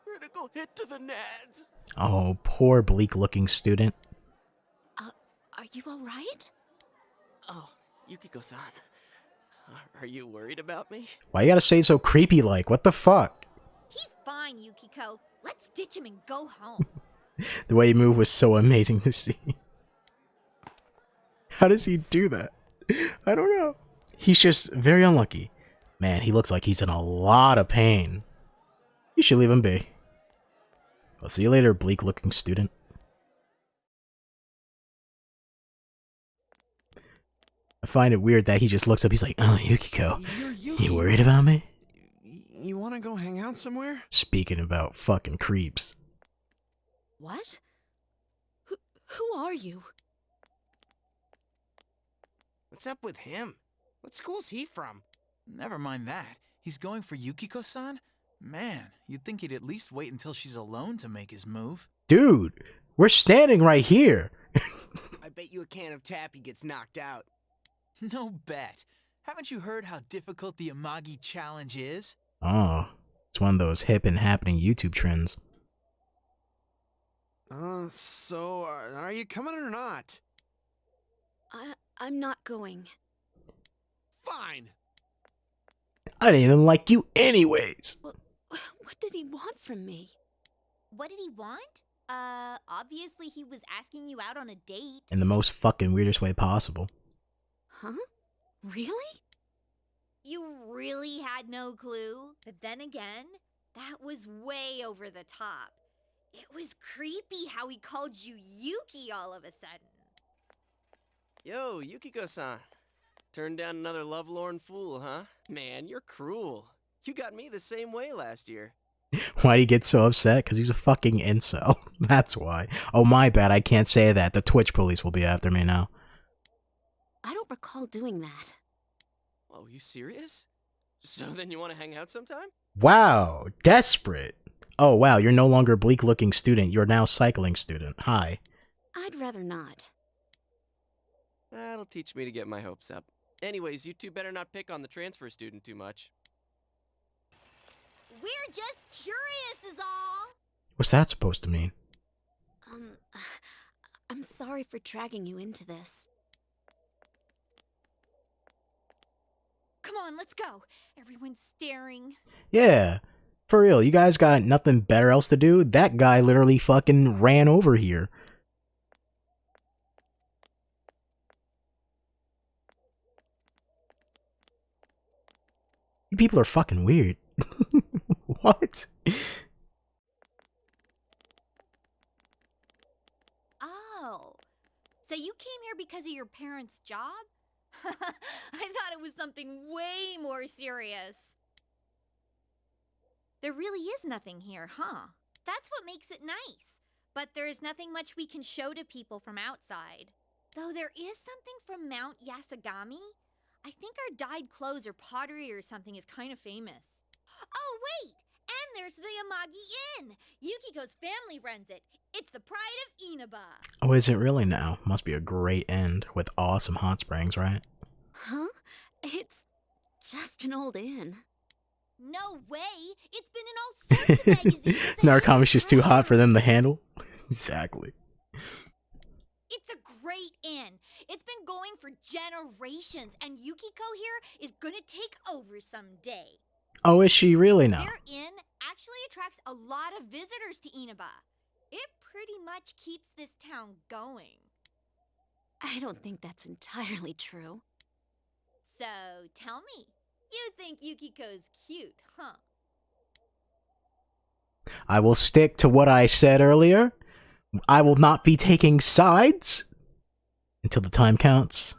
Speaker 16: Critical hit to the nads.
Speaker 1: Oh, poor bleak-looking student.
Speaker 4: Are you alright?
Speaker 16: Oh, Yukiko-san. Are you worried about me?
Speaker 1: Why you gotta say it so creepy-like? What the fuck?
Speaker 13: He's fine, Yukiko. Let's ditch him and go home.
Speaker 1: The way he moved was so amazing to see. How does he do that? I don't know. He's just very unlucky. Man, he looks like he's in a lot of pain. You should leave him be. I'll see you later, bleak-looking student. I find it weird that he just looks up, he's like, oh, Yukiko, you worried about me?
Speaker 6: You want to go hang out somewhere?
Speaker 1: Speaking about fucking creeps.
Speaker 4: What? Who are you?
Speaker 11: What's up with him? What school's he from?
Speaker 12: Never mind that. He's going for Yukiko-san? Man, you'd think he'd at least wait until she's alone to make his move.
Speaker 1: Dude, we're standing right here.
Speaker 11: I bet you a can of Tappy gets knocked out.
Speaker 12: No bet. Haven't you heard how difficult the Amagi challenge is?
Speaker 1: Oh, it's one of those hip and happening YouTube trends.
Speaker 6: So are you coming or not?
Speaker 4: I'm not going.
Speaker 6: Fine.
Speaker 1: I didn't even like you anyways.
Speaker 4: What did he want from me?
Speaker 13: What did he want? Obviously he was asking you out on a date.
Speaker 1: In the most fucking weirdest way possible.
Speaker 4: Huh? Really?
Speaker 13: You really had no clue? But then again, that was way over the top. It was creepy how he called you Yuki all of a sudden.
Speaker 16: Yo, Yukiko-san. Turned down another lovelorn fool, huh? Man, you're cruel. You got me the same way last year.
Speaker 1: Why'd he get so upset? Because he's a fucking incel. That's why. Oh, my bad. I can't say that. The Twitch police will be after me now.
Speaker 4: I don't recall doing that.
Speaker 16: Oh, you serious? So then you want to hang out sometime?
Speaker 1: Wow. Desperate. Oh, wow. You're no longer bleak-looking student. You're now cycling student. Hi.
Speaker 4: I'd rather not.
Speaker 16: That'll teach me to get my hopes up. Anyways, you two better not pick on the transfer student too much.
Speaker 13: We're just curious is all.
Speaker 1: What's that supposed to mean?
Speaker 4: I'm sorry for dragging you into this.
Speaker 13: Come on, let's go. Everyone's staring.
Speaker 1: Yeah. For real, you guys got nothing better else to do? That guy literally fucking ran over here. people are fucking weird. What?
Speaker 13: Oh, so you came here because of your parents' job? I thought it was something way more serious. There really is nothing here, huh? That's what makes it nice. But there is nothing much we can show to people from outside. Though there is something from Mount Yasagami. I think our dyed clothes or pottery or something is kind of famous. Oh, wait! And there's the Amagi Inn! Yukiko's family runs it. It's the pride of Inaba.
Speaker 1: Oh, is it really now? Must be a great end with awesome hot springs, right?
Speaker 4: Huh? It's just an old inn.
Speaker 13: No way! It's been in all sorts of magazines.
Speaker 1: Narukami's just too hot for them to handle. Exactly.
Speaker 13: It's a great inn. It's been going for generations, and Yukiko here is gonna take over someday.
Speaker 1: Oh, is she really now?
Speaker 13: Their inn actually attracts a lot of visitors to Inaba. It pretty much keeps this town going.
Speaker 4: I don't think that's entirely true.
Speaker 13: So, tell me, you think Yukiko's cute, huh?
Speaker 1: I will stick to what I said earlier. I will not be taking sides until the time counts.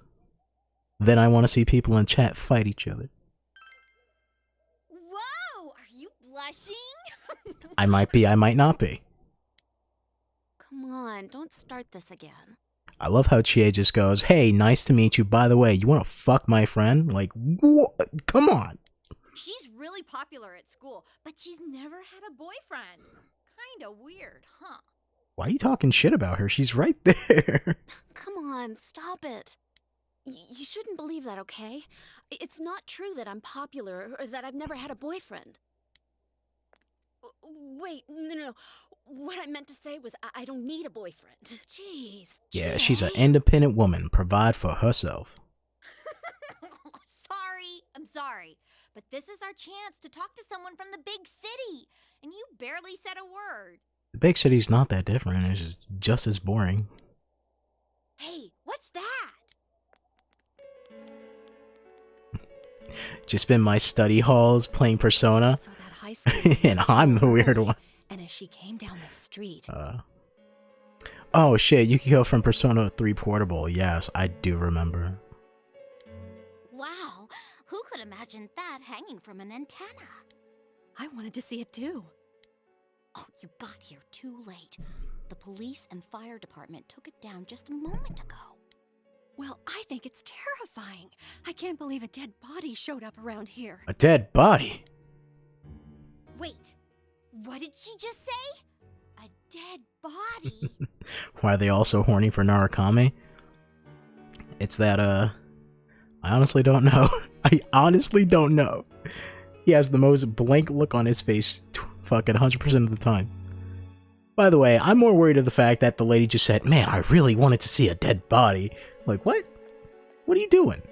Speaker 1: Then I want to see people in chat fight each other.
Speaker 13: Whoa! Are you blushing?
Speaker 1: I might be, I might not be.
Speaker 4: Come on, don't start this again.
Speaker 1: I love how Chie just goes, hey, nice to meet you. By the way, you want to fuck my friend? Like, what? Come on.
Speaker 13: She's really popular at school, but she's never had a boyfriend. Kinda weird, huh?
Speaker 1: Why are you talking shit about her? She's right there.
Speaker 4: Come on, stop it. You shouldn't believe that, okay? It's not true that I'm popular or that I've never had a boyfriend. Wait, no. What I meant to say was I don't need a boyfriend. Jeez.
Speaker 1: Yeah, she's an independent woman. Provide for herself.
Speaker 13: I'm sorry. But this is our chance to talk to someone from the big city. And you barely said a word.
Speaker 1: The big city's not that different. It's just as boring.
Speaker 13: Hey, what's that?
Speaker 1: Just been my study halls playing Persona.
Speaker 4: So that high school
Speaker 1: and I'm the weird one.
Speaker 4: And as she came down the street.
Speaker 1: Oh shit, Yukiko from Persona 3 Portable. Yes, I do remember.
Speaker 10: Wow, who could imagine that hanging from an antenna?
Speaker 4: I wanted to see it too.
Speaker 10: Oh, you got here too late. The police and fire department took it down just a moment ago.
Speaker 4: Well, I think it's terrifying. I can't believe a dead body showed up around here.
Speaker 1: A dead body?
Speaker 13: Wait, what did she just say? A dead body?
Speaker 1: Why are they all so horny for Narukami? It's that, I honestly don't know. I honestly don't know. He has the most blank look on his face fucking 100% of the time. By the way, I'm more worried of the fact that the lady just said, man, I really wanted to see a dead body. Like, what? What are you doing?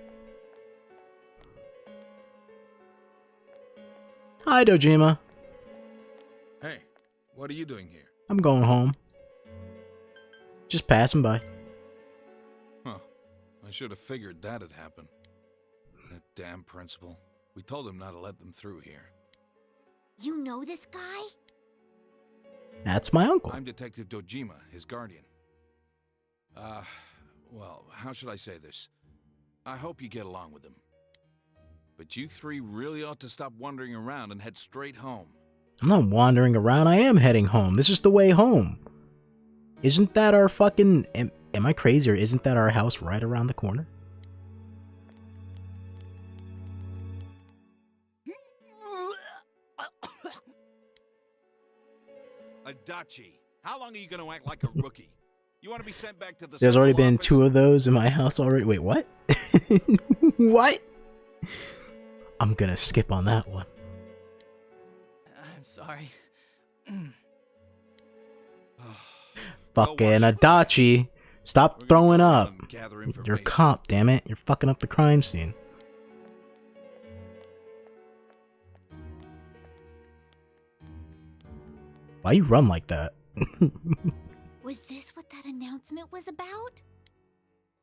Speaker 1: Hi, Dojima.
Speaker 7: Hey, what are you doing here?
Speaker 1: I'm going home. Just passing by.
Speaker 7: Huh. I should have figured that'd happen. That damn principal. We told him not to let them through here.
Speaker 10: You know this guy?
Speaker 1: That's my uncle.
Speaker 7: I'm Detective Dojima, his guardian. Well, how should I say this? I hope you get along with him. But you three really ought to stop wandering around and head straight home.
Speaker 1: I'm not wandering around. I am heading home. This is the way home. Isn't that our fucking... Am I crazy or isn't that our house right around the corner?
Speaker 7: Adachi, how long are you going to act like a rookie? You want to be sent back to the
Speaker 1: There's already been
Speaker 7: office?
Speaker 1: 2 of those in my house already. Wait, what? What? I'm gonna skip on that one.
Speaker 14: I'm sorry.
Speaker 1: Fucking Adachi. Stop throwing up. You're a cop, damn it. You're fucking up the crime scene. Why you run like that?
Speaker 10: Was this what that announcement was about?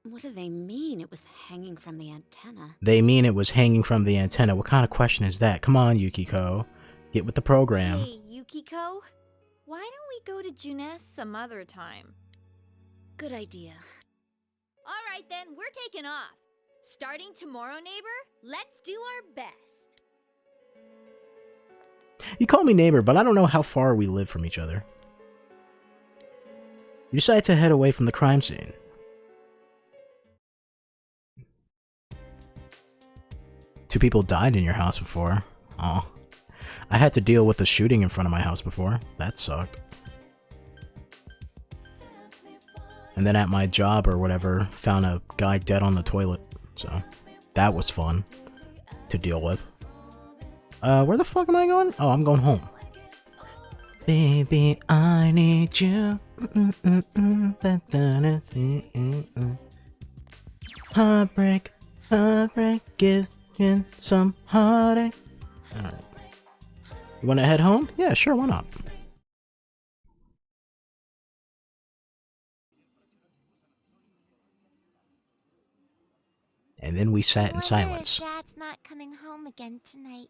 Speaker 4: What do they mean it was hanging from the antenna?
Speaker 1: They mean it was hanging from the antenna. What kind of question is that? Come on, Yukiko. Get with the program.
Speaker 13: Hey, Yukiko. Why don't we go to Junes some other time?
Speaker 4: Good idea.
Speaker 13: Alright then, we're taking off. Starting tomorrow, neighbor, let's do our best.
Speaker 1: You call me neighbor, but I don't know how far we live from each other. You decide to head away from the crime scene. Two people died in your house before. Aw. I had to deal with the shooting in front of my house before. That sucked. And then at my job or whatever, found a guy dead on the toilet. So, that was fun to deal with. Where the fuck am I going? Oh, I'm going home. Baby, I need you. Heartbreak, heartbreak, give in some heartache. Alright. You wanna head home? Yeah, sure, why not? And then we sat in silence.
Speaker 10: Dad's not coming home again tonight.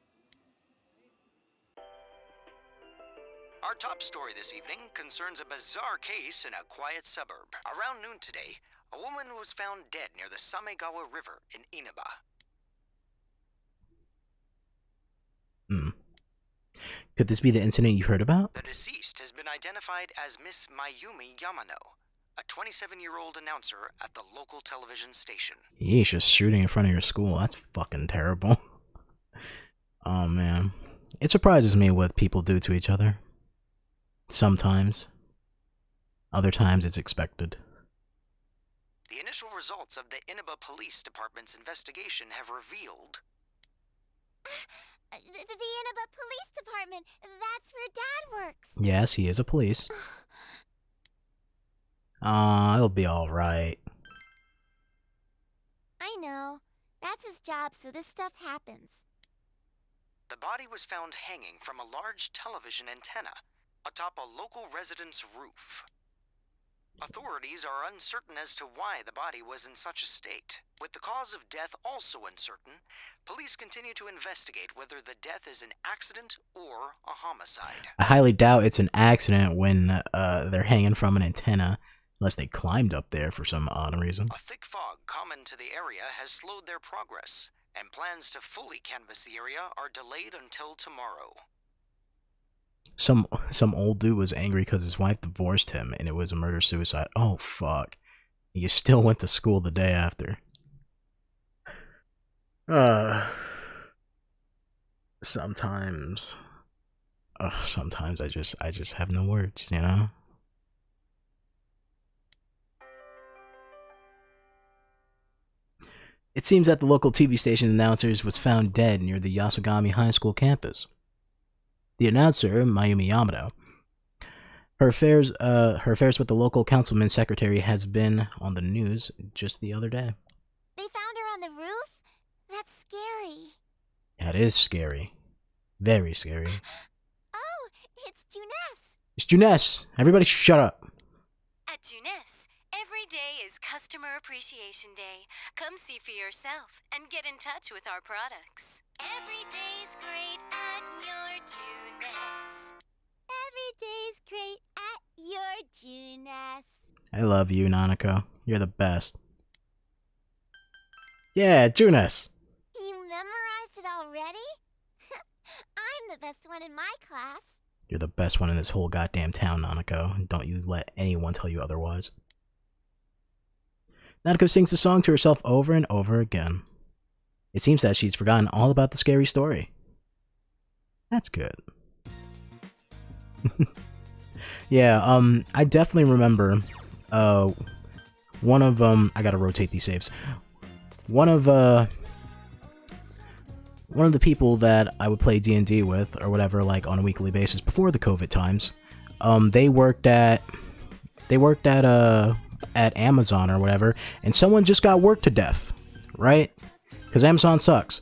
Speaker 9: Our top story this evening concerns a bizarre case in a quiet suburb. Around noon today, a woman was found dead near the Samegawa River in Inaba.
Speaker 1: Could this be the incident you heard about?
Speaker 9: The deceased has been identified as Miss Mayumi Yamano, a 27-year-old announcer at the local television station.
Speaker 1: Yeesh, just shooting in front of your school. That's fucking terrible. Oh man. It surprises me what people do to each other. Sometimes. Other times it's expected.
Speaker 9: The initial results of the Inaba Police Department's investigation have revealed...
Speaker 10: The Inaba Police Department! That's where Dad works!
Speaker 1: Yes, he is a police. It'll be alright.
Speaker 10: I know. That's his job, so this stuff happens.
Speaker 9: The body was found hanging from a large television antenna atop a local resident's roof. Authorities are uncertain as to why the body was in such a state. With the cause of death also uncertain, police continue to investigate whether the death is an accident or a homicide.
Speaker 1: I highly doubt it's an accident when they're hanging from an antenna, unless they climbed up there for some odd reason.
Speaker 9: A thick fog common to the area has slowed their progress, and plans to fully canvass the area are delayed until tomorrow.
Speaker 1: Some old dude was angry because his wife divorced him and it was a murder-suicide. Oh, fuck. He still went to school the day after. Sometimes I just have no words, you know? It seems that the local TV station announcer was found dead near the Yasugami High School campus. The announcer, Mayumi Yamada, her affairs with the local councilman's secretary has been on the news just the other day.
Speaker 10: They found her on the roof? That's scary.
Speaker 1: That is scary. Very scary.
Speaker 10: Oh, it's Junes.
Speaker 1: It's Junes! Everybody shut up!
Speaker 3: At Junes, every day is Customer Appreciation Day. Come see for yourself and get in touch with our products. Every day's great at your Junes.
Speaker 10: Every day's great at your Junes.
Speaker 1: I love you, Nanako. You're the best. Yeah, Junes!
Speaker 10: You memorized it already? I'm the best one in my class.
Speaker 1: You're the best one in this whole goddamn town, Nanako. Don't you let anyone tell you otherwise. Nanako sings the song to herself over and over again. It seems that she's forgotten all about the scary story. That's good. Yeah, I definitely remember, one of, I gotta rotate these saves. One of the people that I would play D&D with, or whatever, like, on a weekly basis before the COVID times, they worked at Amazon or whatever, and someone just got worked to death, right? Because Amazon sucks.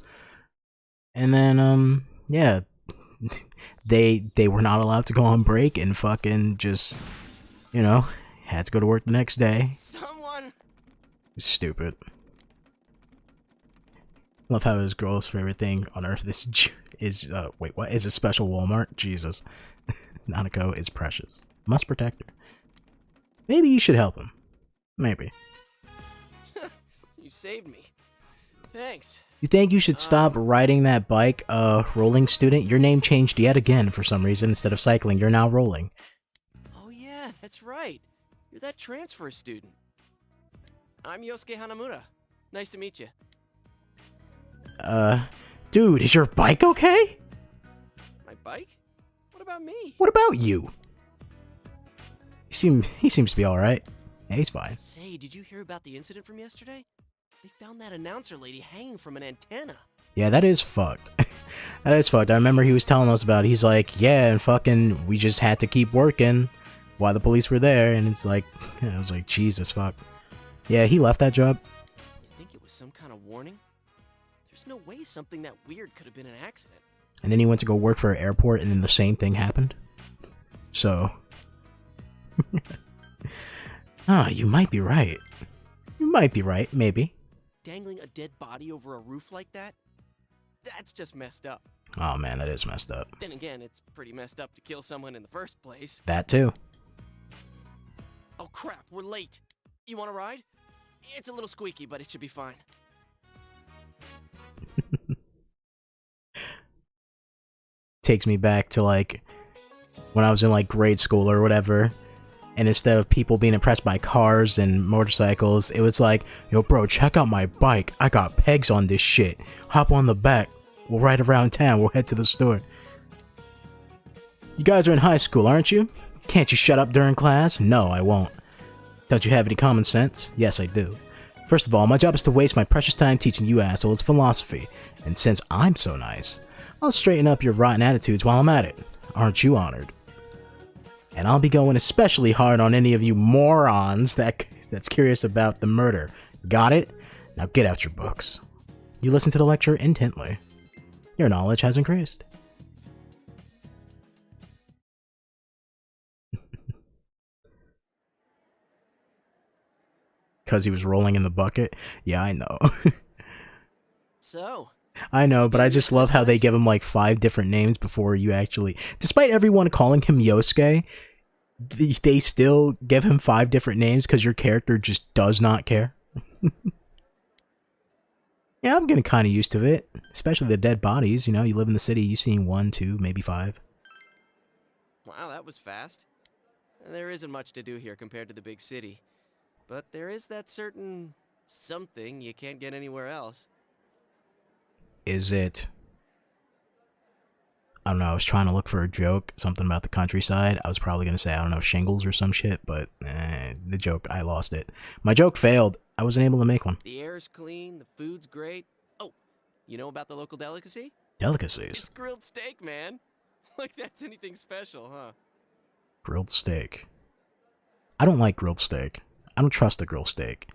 Speaker 1: And then, yeah, they were not allowed to go on break and fucking just, you know, had to go to work the next day.
Speaker 11: Someone
Speaker 1: Stupid. Love how his girl's favorite thing on earth is wait, what? Is a special Walmart? Jesus. Nanako is precious. Must protect her. Maybe you should help him. Maybe.
Speaker 16: You saved me. Thanks.
Speaker 1: You think you should stop riding that bike, rolling student? Your name changed yet again for some reason. Instead of cycling, you're now rolling.
Speaker 16: Oh yeah, that's right. You're that transfer student. I'm Yosuke Hanamura. Nice to meet you.
Speaker 1: Dude, is your bike okay?
Speaker 16: My bike? What about me?
Speaker 1: What about you? He seems to be alright. Yeah, he's fine.
Speaker 16: Say, did you hear about the incident from yesterday? They found that announcer lady hanging from an antenna.
Speaker 1: Yeah, that is fucked. That is fucked. I remember he was telling us about it. He's like, yeah, and fucking, we just had to keep working while the police were there. And it's like, I was like, Jesus, fuck. Yeah, he left that job.
Speaker 16: You think it was some kind of warning? There's no way something that weird could have been an accident.
Speaker 1: And then he went to go work for an airport, and then the same thing happened. So. You might be right. You might be right, maybe.
Speaker 16: Dangling a dead body over a roof like that? That's just messed up.
Speaker 1: Oh man, that is messed up.
Speaker 16: Then again, it's pretty messed up to kill someone in the first place.
Speaker 1: That too.
Speaker 16: Oh crap, we're late. You want to ride? It's a little squeaky, but it should be fine.
Speaker 1: Takes me back to like when I was in like grade school or whatever, and instead of people being impressed by cars and motorcycles, it was like, yo bro, check out my bike, I got pegs on this shit, hop on the back, we'll ride around town, we'll head to the store. You guys are in high school, aren't you? Can't you shut up during class? No, I won't. Don't you have any common sense? Yes, I do. First of all, my job is to waste my precious time teaching you assholes philosophy, and since I'm so nice, I'll straighten up your rotten attitudes while I'm at it. Aren't you honored? And I'll be going especially hard on any of you morons that's curious about the murder. Got it? Now get out your books. You listen to the lecture intently. Your knowledge has increased. Because he was rolling in the bucket? Yeah, I know.
Speaker 16: So?
Speaker 1: I know, but I just love how they give him like 5 different names before you actually... Despite everyone calling him Yosuke, they still give him 5 different names because your character just does not care. Yeah, I'm getting kind of used to it. Especially the dead bodies, you know, you live in the city, you've seen 1, 2, maybe 5.
Speaker 16: Wow, that was fast. There isn't much to do here compared to the big city. But there is that certain something you can't get anywhere else.
Speaker 1: Is it... I don't know, I was trying to look for a joke, something about the countryside. I was probably going to say, I don't know, shingles or some shit, but the joke, I lost it. My joke failed. I wasn't able to make one.
Speaker 16: The air's clean, the food's great. Oh, you know about the local delicacy?
Speaker 1: Delicacies?
Speaker 16: It's grilled steak, man. Like that's anything special, huh?
Speaker 1: Grilled steak. I don't like grilled steak. I don't trust the grilled steak.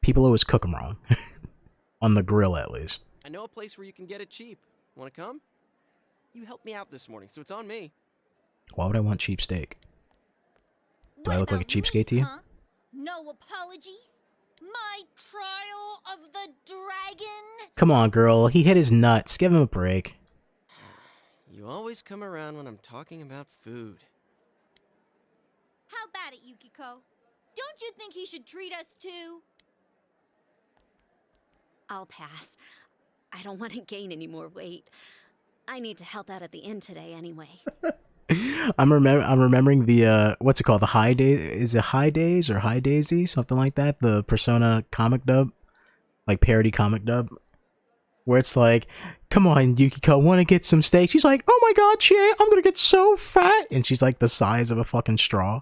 Speaker 1: People always cook them wrong. On the grill, at least.
Speaker 16: I know a place where you can get it cheap. Want to come? You helped me out this morning, so it's on me.
Speaker 1: Why would I want cheap steak? Do I look like a cheapskate to you?
Speaker 13: Huh? No apologies? My trial of the dragon?
Speaker 1: Come on, girl. He hit his nuts. Give him a break.
Speaker 16: You always come around when I'm talking about food.
Speaker 13: How about it, Yukiko? Don't you think he should treat us too?
Speaker 4: I'll pass. I don't want to gain any more weight. I need to help out at the inn today anyway.
Speaker 1: I'm remembering the what's it called? The High Days? Is it High Days or High Daisy? Something like that. The Persona comic dub, like parody comic dub, where it's like, "Come on, Yukiko, want to get some steak?" She's like, "Oh my god, Chie, I'm gonna get so fat," and she's like the size of a fucking straw.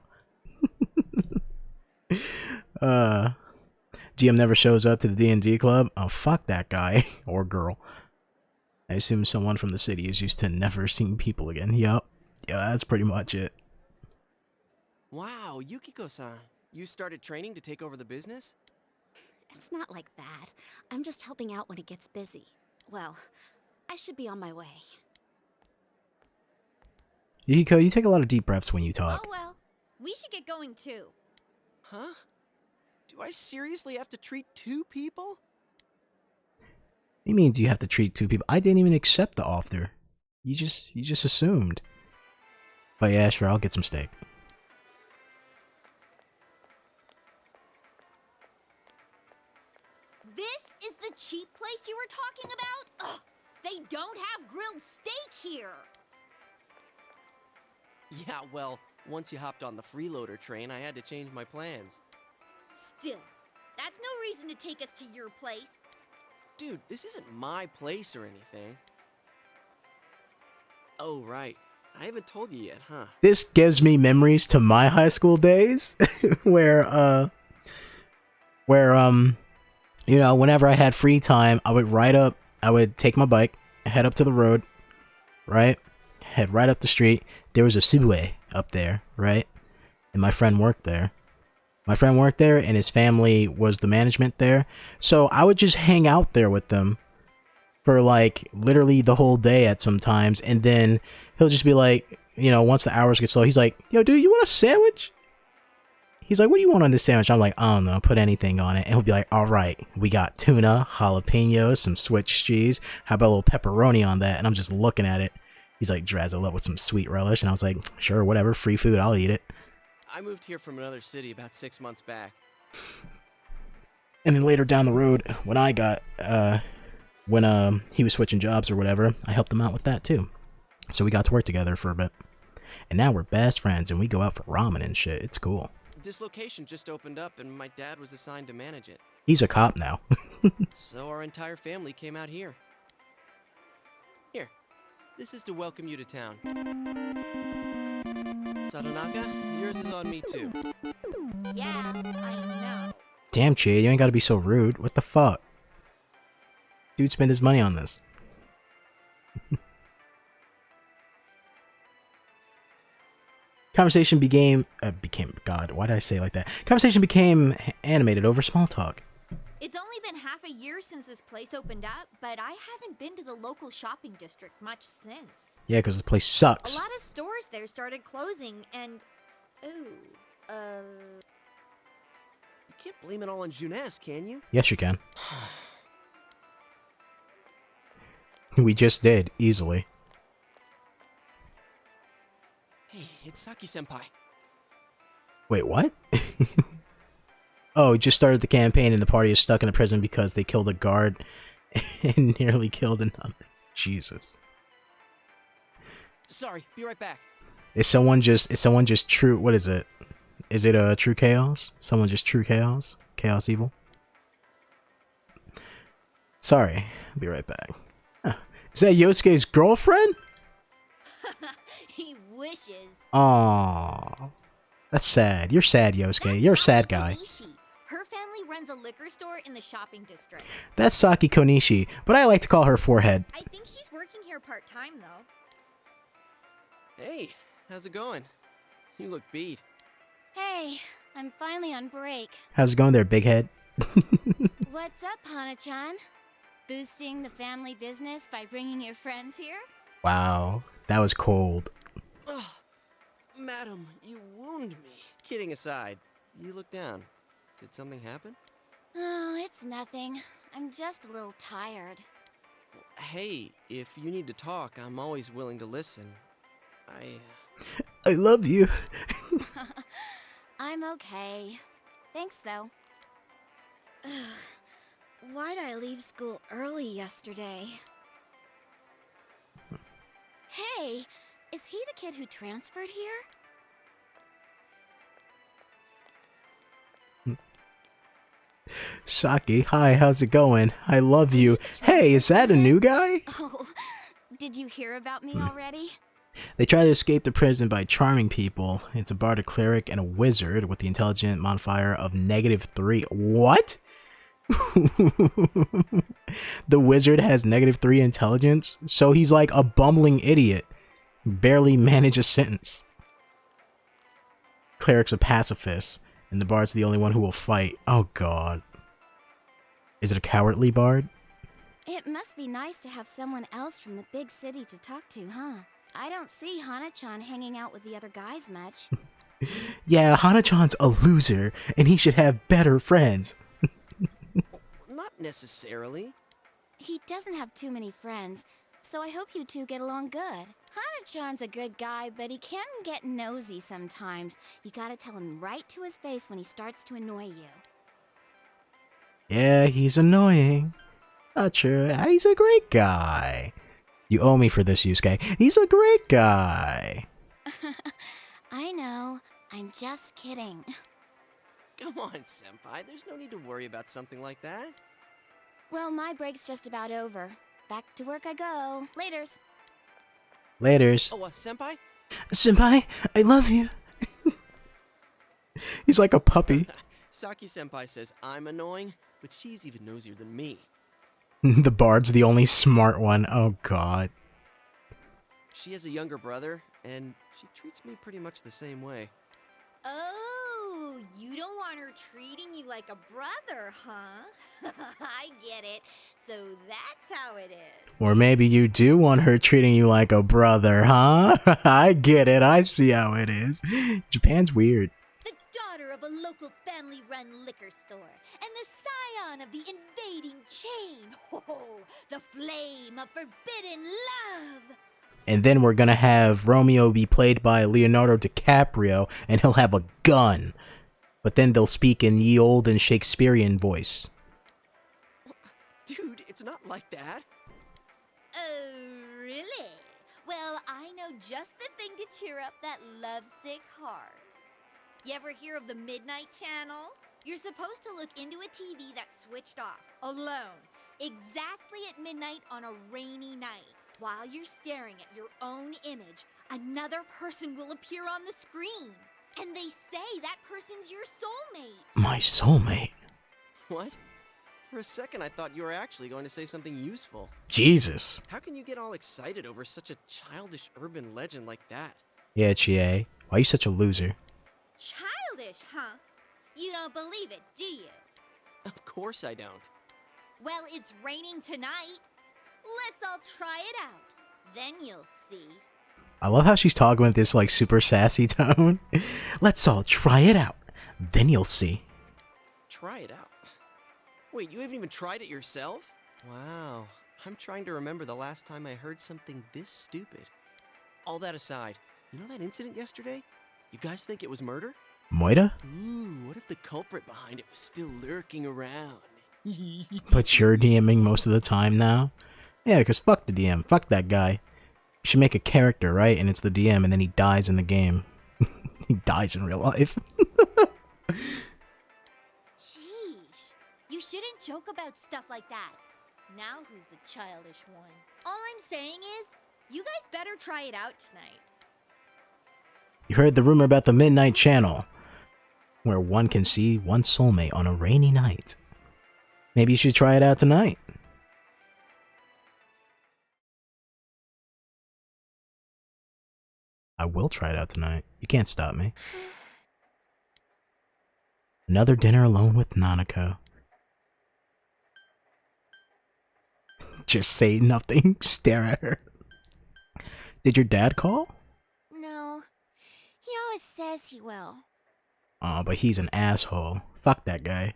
Speaker 1: GM never shows up to the D&D club. Oh, fuck that guy or girl. I assume someone from the city is used to never seeing people again. Yup. Yeah, that's pretty much it.
Speaker 16: Wow, Yukiko-san. You started training to take over the business?
Speaker 4: It's not like that. I'm just helping out when it gets busy. Well, I should be on my way.
Speaker 1: Yukiko, you take a lot of deep breaths when you talk.
Speaker 13: Oh well, we should get going too.
Speaker 16: Huh? Do I seriously have to treat 2 people?
Speaker 1: What do you mean, do you have to treat 2 people? I didn't even accept the offer. You just assumed. But yeah, sure, I'll get some steak.
Speaker 4: This is the cheap place you were talking about? Ugh, they don't have grilled steak here.
Speaker 16: Yeah, well, once you hopped on the freeloader train, I had to change my plans.
Speaker 4: Still, that's no reason to take us to your place.
Speaker 16: Dude, this isn't my place or anything. Oh, right. I haven't told you yet, huh?
Speaker 1: This gives me memories to my high school days where you know, whenever I had free time, I would take my bike, head up to the road, right? Head right up the street. There was a subway up there, right? And my friend worked there. And his family was the management there. So I would just hang out there with them for like literally the whole day at some times. And then he'll just be like, you know, once the hours get slow, he's like, yo, dude, you want a sandwich? He's like, what do you want on this sandwich? I'm like, I don't know, put anything on it. And he'll be like, all right, we got tuna, jalapenos, some Swiss cheese. How about a little pepperoni on that? And I'm just looking at it. He's like, drazzle up with some sweet relish. And I was like, sure, whatever, free food, I'll eat it.
Speaker 16: I moved here from another city about 6 months back.
Speaker 1: And then later down the road, when I got, when he was switching jobs or whatever, I helped him out with that too. So we got to work together for a bit. And now we're best friends and we go out for ramen and shit. It's cool.
Speaker 16: This location just opened up and my dad was assigned to manage it.
Speaker 1: He's a cop now.
Speaker 16: So our entire family came out here. Here, this is to welcome you to town. Satonaka, yours is on me too.
Speaker 4: Yeah, I know.
Speaker 1: Damn, Chia, you ain't gotta be so rude. What the fuck? Dude spent his money on this. Conversation became God, why did I say it like that? Conversation became animated over small talk.
Speaker 4: It's only been half a year since this place opened up, but I haven't been to the local shopping district much since.
Speaker 1: Yeah, because this place sucks.
Speaker 4: A lot of stores there started closing, and you
Speaker 16: can't blame it all on Junes, can you?
Speaker 1: Yes, you can. We just did, easily.
Speaker 16: Hey, it's Saki-senpai.
Speaker 1: Wait, what? Oh, just started the campaign and the party is stuck in a prison because they killed a guard and nearly killed another. Jesus.
Speaker 16: Sorry, be right back.
Speaker 1: Is someone just true, what is it? Is it true chaos? Someone just true chaos? Chaos evil? Sorry, I'll be right back. Huh. Is that Yosuke's girlfriend?
Speaker 4: He wishes.
Speaker 1: Aww. That's sad. You're sad, Yosuke. You're a sad guy.
Speaker 4: Her family runs a liquor store in the shopping district.
Speaker 1: That's Saki Konishi, but I like to call her Forehead.
Speaker 4: I think she's working here part-time, though.
Speaker 16: Hey, how's it going? You look beat.
Speaker 10: Hey, I'm finally on break.
Speaker 1: How's it going there, big head?
Speaker 10: What's up, Hana-chan? Boosting the family business by bringing your friends here?
Speaker 1: Wow, that was cold.
Speaker 16: Ugh, madam, you wound me. Kidding aside, you look down. Did something happen?
Speaker 10: Oh, it's nothing. I'm just a little tired.
Speaker 16: Hey, if you need to talk, I'm always willing to listen.
Speaker 1: I love you.
Speaker 10: I'm okay. Thanks, though. Why'd I leave school early yesterday? Hey, is he the kid who transferred here?
Speaker 1: Saki, hi, how's it going? I love you. Hey, is that a new guy?
Speaker 10: Oh, did you hear about me already?
Speaker 1: They try to escape the prison by charming people. It's a bard, a cleric, and a wizard with the intelligence modifier of -3. What? The wizard has -3 intelligence, so he's like a bumbling idiot. Barely manage a sentence. Cleric's a pacifist, and the bard's the only one who will fight. Oh god. Is it a cowardly bard?
Speaker 10: It must be nice to have someone else from the big city to talk to, huh? I don't see Hana-chan hanging out with the other guys much.
Speaker 1: Yeah, Hana-chan's a loser, and he should have better friends.
Speaker 16: Not necessarily.
Speaker 4: He doesn't have too many friends, so I hope you two get along good. Hana-chan's a good guy, but he can get nosy sometimes. You gotta tell him right to his face when he starts to annoy you.
Speaker 1: Yeah, he's annoying. Not sure. He's a great guy. You owe me for this, Yusuke. He's a great guy.
Speaker 4: I know. I'm just kidding.
Speaker 16: Come on, Senpai. There's no need to worry about something like that.
Speaker 4: Well, my break's just about over. Back to work I go. Laters.
Speaker 1: Laters.
Speaker 16: Oh, Senpai?
Speaker 1: Senpai, I love you. He's like a puppy.
Speaker 16: Saki Senpai says I'm annoying, but she's even nosier than me.
Speaker 1: The bard's the only smart one. Oh, God.
Speaker 16: She has a younger brother, and she treats me pretty much the same way.
Speaker 13: Oh, you don't want her treating you like a brother, huh? I get it. So that's how it is.
Speaker 1: Or maybe you do want her treating you like a brother, huh? I get it. I see how it is. Japan's weird.
Speaker 13: The daughter of a local family-run liquor store, and the scion of the invading chain. Oh, the flame of forbidden love.
Speaker 1: And then we're gonna have Romeo be played by Leonardo DiCaprio, and he'll have a gun. But then they'll speak in ye olden Shakespearean voice.
Speaker 16: Dude, it's not like that.
Speaker 13: Oh, really? Well, I know just the thing to cheer up that lovesick heart. You ever hear of the Midnight Channel? You're supposed to look into a TV that's switched off, alone, exactly at midnight on a rainy night. While you're staring at your own image, another person will appear on the screen. And they say that person's your soulmate.
Speaker 1: My soulmate?
Speaker 16: What? For a second, I thought you were actually going to say something useful.
Speaker 1: Jesus.
Speaker 16: How can you get all excited over such a childish urban legend like that?
Speaker 1: Yeah, Chie. Why are you such a loser?
Speaker 13: Childish, huh? You don't believe it, do you?
Speaker 16: Of course I don't.
Speaker 13: Well, it's raining tonight. Let's all try it out. Then you'll see.
Speaker 1: I love how she's talking with this, like, super sassy tone. Let's all try it out. Then you'll see.
Speaker 16: Try it out? Wait, you haven't even tried it yourself? Wow. I'm trying to remember the last time I heard something this stupid. All that aside, you know that incident yesterday? You guys think it was murder?
Speaker 1: Moida?
Speaker 16: Ooh, what if the culprit behind it was still lurking around?
Speaker 1: But you're DMing most of the time now? Yeah, because fuck the DM. Fuck that guy. You should make a character, right? And it's the DM, and then he dies in the game. He dies in real life.
Speaker 13: Jeez. You shouldn't joke about stuff like that. Now who's the childish one? All I'm saying is, you guys better try it out tonight.
Speaker 1: You heard the rumor about the Midnight Channel, where one can see one's soulmate on a rainy night. Maybe you should try it out tonight. I will try it out tonight. You can't stop me. Another dinner alone with Nanako. Just say nothing. Stare at her. Did your dad call?
Speaker 4: No. He always says he will.
Speaker 1: Aw, but he's an asshole. Fuck that guy.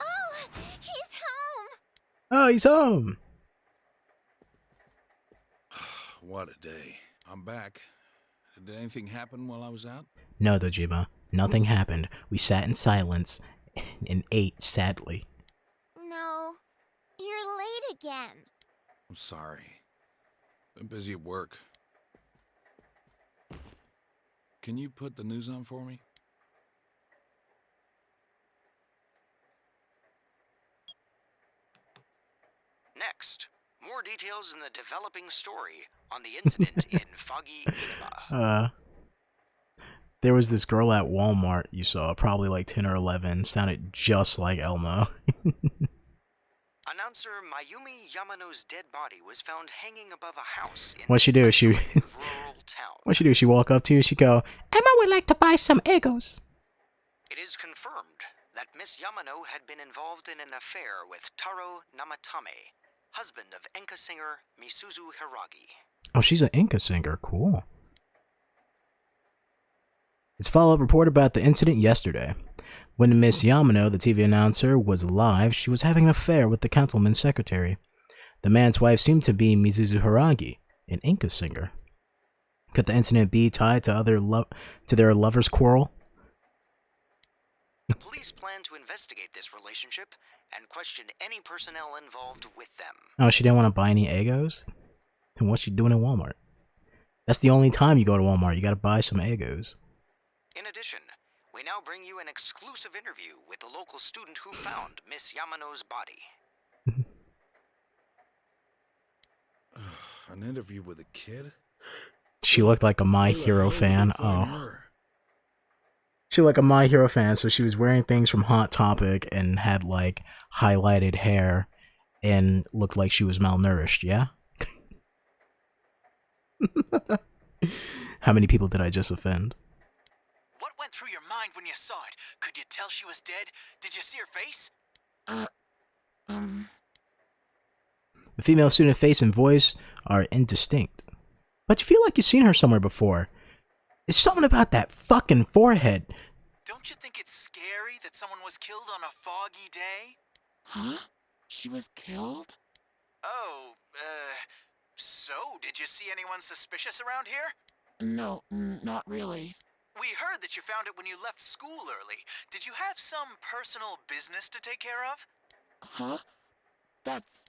Speaker 4: Oh, he's home!
Speaker 1: Oh, he's home!
Speaker 7: What a day. I'm back. Did anything happen while I was out?
Speaker 1: No, Dojima. Nothing happened. We sat in silence and ate sadly.
Speaker 10: No, you're late again.
Speaker 7: I'm sorry. Been busy at work. Can you put the news on for me?
Speaker 9: Next, more details in the developing story on the incident in foggy Inaba.
Speaker 1: There was this girl at Walmart you saw, probably like 10 or 11, sounded just like Elmo.
Speaker 9: Announcer Mayumi Yamano's dead body was found hanging above a house in
Speaker 1: What'd she do? She What'd she do? She walk up to you, she go, Emma would like to buy some egos.
Speaker 9: It is confirmed that Miss Yamano had been involved in an affair with Taro Namatame, husband of Enka singer Misuzu Hiragi.
Speaker 1: Oh, she's an Inca singer. Cool. It's a follow-up report about the incident yesterday. When Miss Yamano, the TV announcer, was alive, she was having an affair with the councilman's secretary. The man's wife seemed to be Mizuzu Haragi, an Inca singer. Could the incident be tied to their lovers' quarrel?
Speaker 9: The police plan to investigate this relationship and question any personnel involved with them.
Speaker 1: Oh, she didn't want to buy any Eggos? And what's she doing in Walmart? That's the only time you go to Walmart. You gotta buy some Eggos.
Speaker 9: In addition, we now bring you an exclusive interview with the local student who found Miss Yamano's body.
Speaker 7: An interview with a kid?
Speaker 1: She looked like a My Hero fan. Oh. She looked like a My Hero fan, so she was wearing things from Hot Topic and had like highlighted hair and looked like she was malnourished, yeah? How many people did I just offend?
Speaker 12: What went through your mind when you saw it? Could you tell she was dead? Did you see her face?
Speaker 1: The female student's face and voice are indistinct. But you feel like you've seen her somewhere before. It's something about that fucking forehead.
Speaker 12: Don't you think it's scary that someone was killed on a foggy day?
Speaker 17: Huh? She was killed?
Speaker 12: Oh, so did you see anyone suspicious around here?
Speaker 17: No, not really.
Speaker 12: We heard that you found it when you left school early. Did you have some personal business to take care of?
Speaker 17: Huh? That's...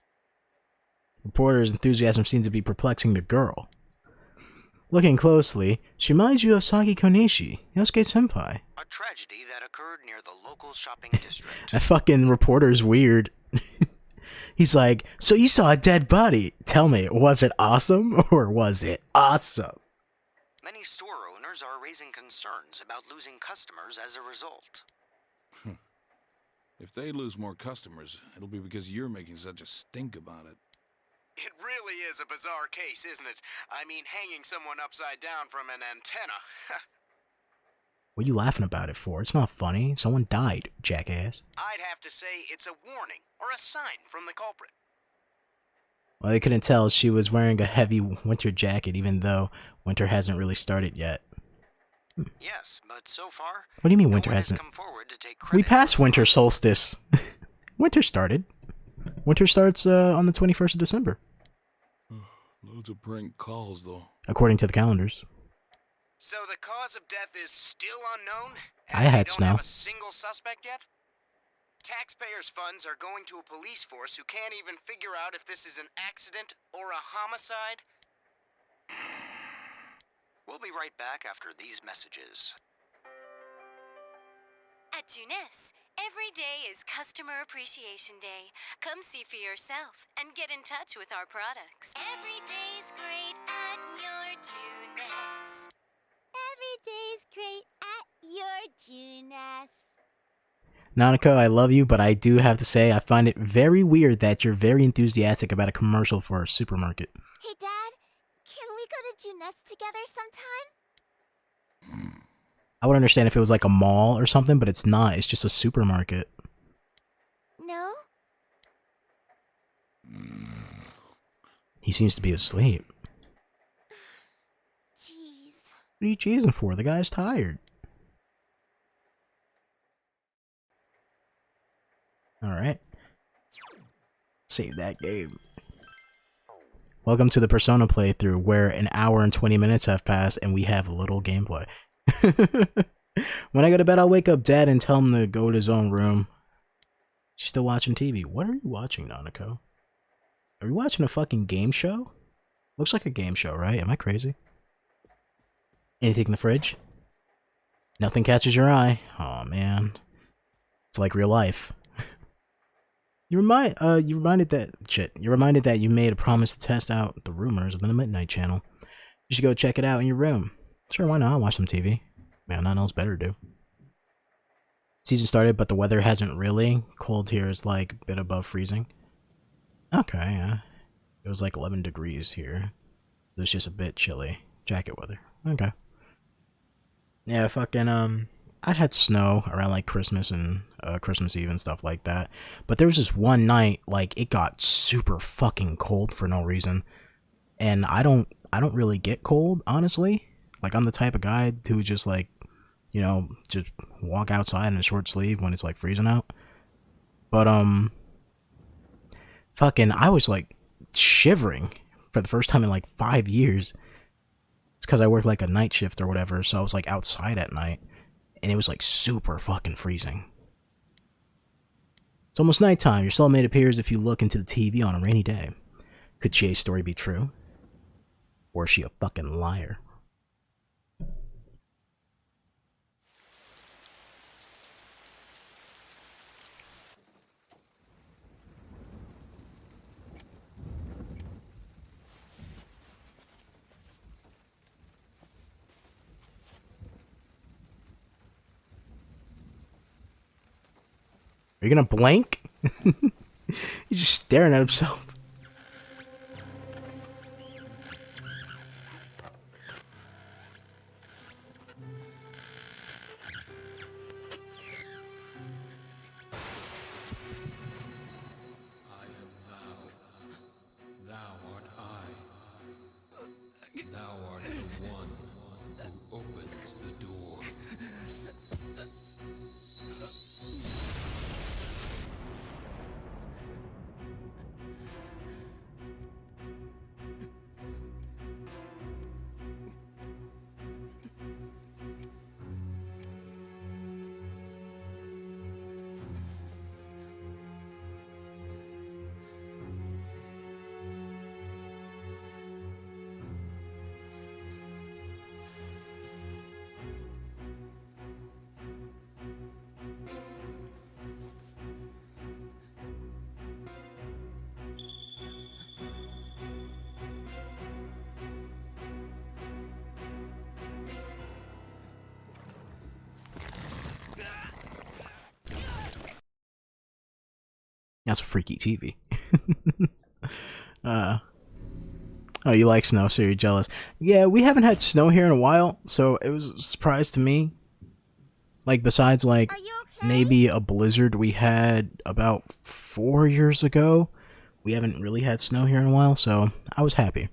Speaker 1: Reporter's enthusiasm seemed to be perplexing the girl. Looking closely, she reminds you of Saki Konishi, Yosuke-senpai.
Speaker 9: A tragedy that occurred near the local shopping district.
Speaker 1: That fucking reporter's weird. He's like, so you saw a dead body. Tell me, was it awesome or was it awesome?
Speaker 9: Many store owners are raising concerns about losing customers as a result.
Speaker 7: If they lose more customers, it'll be because you're making such a stink about it.
Speaker 11: It really is a bizarre case, isn't it? I mean, hanging someone upside down from an antenna.
Speaker 1: What are you laughing about it for? It's not funny. Someone died, jackass.
Speaker 11: I'd have to say it's a warning or a sign from the culprit.
Speaker 1: Well, they couldn't tell she was wearing a heavy winter jacket, even though winter hasn't really started yet.
Speaker 9: Yes, but so far,
Speaker 1: what do you mean winter hasn't? We passed winter solstice. Winter started. Winter starts on the 21st of December.
Speaker 7: Loads of prank calls, though.
Speaker 1: According to the calendars.
Speaker 11: So the cause of death is still unknown?
Speaker 1: I had
Speaker 11: don't
Speaker 1: snow.
Speaker 11: Have a single suspect yet? Taxpayers' funds are going to a police force who can't even figure out if this is an accident or a homicide?
Speaker 9: We'll be right back after these messages.
Speaker 3: At Junes, every day is Customer Appreciation Day. Come see for yourself and get in touch with our products. Every day's great at your Junes.
Speaker 10: Every day's great at your Junes.
Speaker 1: Nanako, I love you, but I do have to say I find it very weird that you're very enthusiastic about a commercial for a supermarket.
Speaker 10: Hey, Dad, can we go to Junes together sometime?
Speaker 1: I would understand if it was like a mall or something, but it's not. It's just a supermarket.
Speaker 10: No?
Speaker 1: He seems to be asleep.
Speaker 10: Jeez.
Speaker 1: What are you cheesing for? The guy's tired. Alright. Save that game. Welcome to the Persona playthrough, where an hour and 20 minutes have passed and we have little gameplay. When I go to bed, I'll wake up Dad and tell him to go to his own room. She's still watching TV. What are you watching, Nanako? Are you watching a fucking game show? Looks like a game show, right? Am I crazy? Anything in the fridge? Nothing catches your eye. Oh man. It's like real life. You're reminded that you made a promise to test out the rumors of the Midnight Channel. You should go check it out in your room. Sure, why not? I'll watch some TV. Man, nothing else better to do. Season started, but the weather hasn't really. Cold here is like a bit above freezing. Okay, yeah. It was like 11 degrees here. It was just a bit chilly. Jacket weather. Okay. Yeah, fucking, I'd had snow around like Christmas and Christmas Eve and stuff like that. But there was this one night, like, it got super fucking cold for no reason. And I don't really get cold, honestly. Like, I'm the type of guy who just, like, You know, just walk outside in a short sleeve when it's like freezing out. But fucking, I was like shivering for the first time in like 5 years. It's because I worked like a night shift or whatever, so I was like outside at night, and it was like super fucking freezing. It's almost nighttime. Your soulmate appears if you look into the TV on a rainy day. Could Chie's story be true? Or is she a fucking liar? Are you gonna blink? He's just staring at himself. That's a freaky TV. Oh, you like snow, so you're jealous. Yeah, we haven't had snow here in a while, so it was a surprise to me. Like, besides, like, maybe a blizzard we had about 4 years ago, we haven't really had snow here in a while, so I was happy.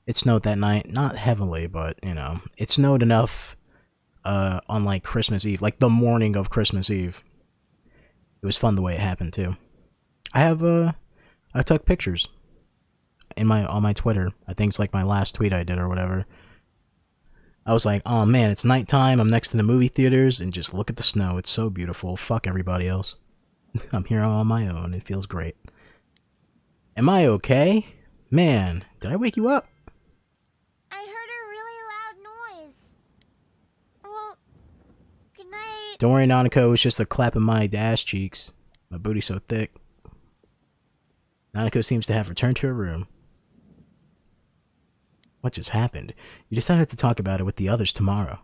Speaker 1: It snowed that night, not heavily, but, you know, it snowed enough on, like, Christmas Eve, like, the morning of Christmas Eve. It was fun the way it happened, too. I took pictures on my Twitter. I think it's like my last tweet I did or whatever. I was like, oh man, it's nighttime, I'm next to the movie theaters, and just look at the snow, it's so beautiful, fuck everybody else. I'm here on my own, it feels great. Am I okay? Man, did I wake you up?
Speaker 10: I heard a really loud noise. Well, good night.
Speaker 1: Don't worry, Nanako, it's just a clap in my ass cheeks. My booty's so thick. Nanako seems to have returned to her room. What just happened? You decided to talk about it with the others tomorrow.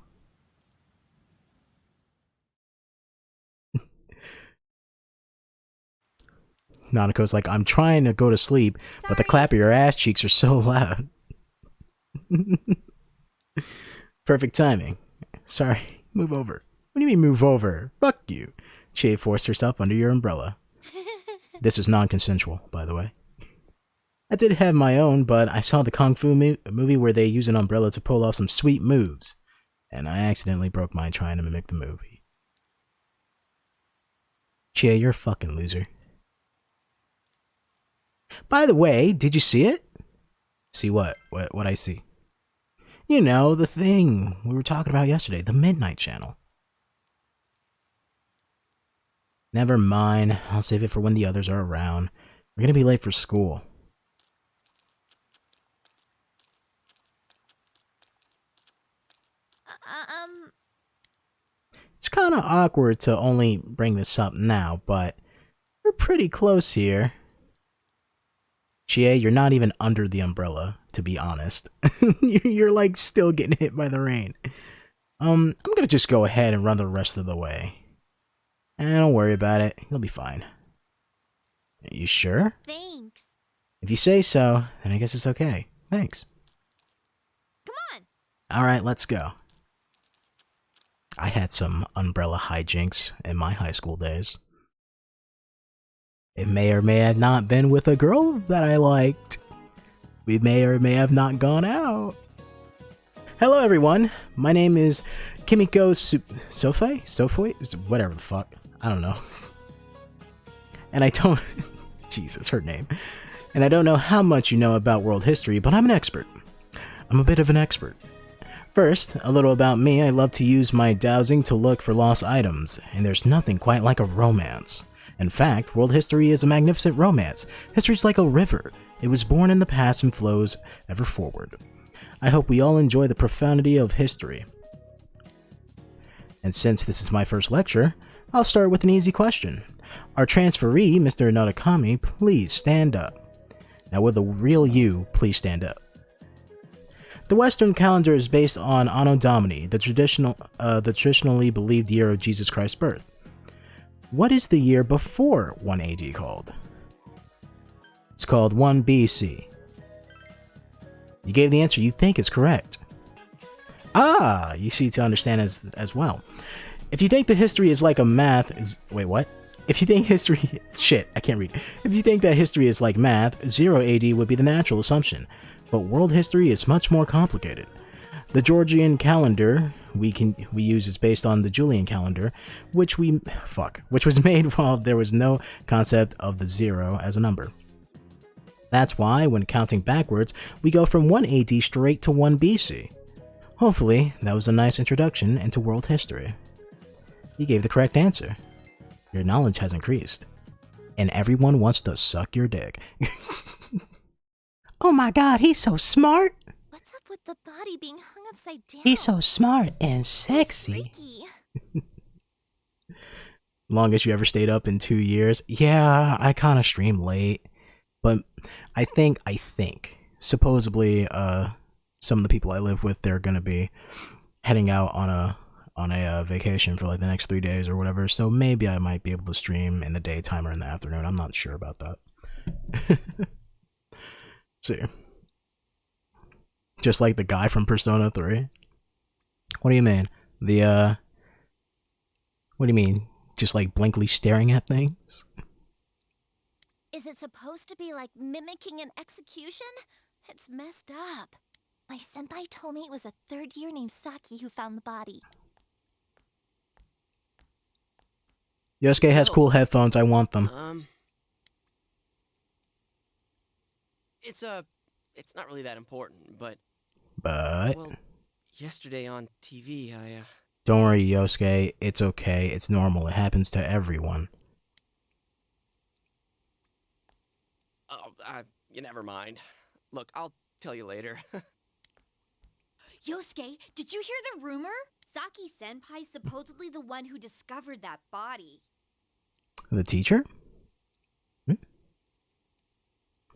Speaker 1: Nanako's like, I'm trying to go to sleep, but the clap of your ass cheeks are so loud. Perfect timing. Sorry, move over. What do you mean move over? Fuck you. Chie forced herself under your umbrella. This is non-consensual, by the way. I did have my own, but I saw the Kung Fu movie where they use an umbrella to pull off some sweet moves, and I accidentally broke mine trying to mimic the movie. Chie, you're a fucking loser. By the way, did you see it? See what? What I see? You know, the thing we were talking about yesterday, the Midnight Channel. Never mind, I'll save it for when the others are around. We're gonna be late for school. It's kind of awkward to only bring this up now, but we're pretty close here. Chie, you're not even under the umbrella, to be honest. You're like still getting hit by the rain. I'm gonna just go ahead and run the rest of the way. Don't worry about it, you'll be fine. Are you sure?
Speaker 10: Thanks.
Speaker 1: If you say so, then I guess it's okay. Thanks.
Speaker 10: Come on.
Speaker 1: Alright, let's go. I had some umbrella hijinks in my high school days. It may or may have not been with a girl that I liked. We may or may have not gone out. Hello everyone, my name is Kimiko Sofoi? Whatever the fuck. I don't know. And I don't... Jesus, her name. And I don't know how much you know about world history, but I'm an expert. I'm a bit of an expert. First, a little about me. I love to use my dowsing to look for lost items, and there's nothing quite like a romance. In fact, world history is a magnificent romance. History's like a river. It was born in the past and flows ever forward. I hope we all enjoy the profundity of history. And since this is my first lecture, I'll start with an easy question. Our transferee, Mr. Notakami, please stand up. Now with a real you, please stand up. The Western calendar is based on Anno Domini, the traditionally believed year of Jesus Christ's birth. What is the year before 1 AD called? It's called 1 BC. You gave the answer you think is correct. Ah, you see to understand as well. If you think the history is like a math... Wait, what? If you think history... Shit, I can't read. If you think that history is like math, 0 AD would be the natural assumption. But world history is much more complicated. The Georgian calendar we use is based on the Julian calendar, which was made while there was no concept of the 0 as a number. That's why, when counting backwards, we go from 1 AD straight to 1 BC. Hopefully, that was a nice introduction into world history. You gave the correct answer. Your knowledge has increased. And everyone wants to suck your dick. Oh my god, he's so smart!
Speaker 4: What's up with the body being hung upside down?
Speaker 1: He's so smart and sexy. Longest you ever stayed up in 2 years? Yeah, I kinda stream late. But I think, supposedly, some of the people I live with, they're gonna be heading out on a vacation for like the next 3 days or whatever, so maybe I might be able to stream in the daytime or in the afternoon. I'm not sure about that. See. Just like the guy from Persona 3. What do you mean? What do you mean? Just like blankly staring at things?
Speaker 4: Is it supposed to be like mimicking an execution? It's messed up. My senpai told me it was a third year named Saki who found the body.
Speaker 1: Yosuke has cool headphones, I want them.
Speaker 16: It's not really that important, but...
Speaker 1: Well,
Speaker 16: yesterday on TV,
Speaker 1: don't worry, Yosuke. It's okay. It's normal. It happens to everyone.
Speaker 16: Oh, you never mind. Look, I'll tell you later.
Speaker 13: Yosuke, did you hear the rumor? Saki-senpai's supposedly the one who discovered that body.
Speaker 1: The teacher?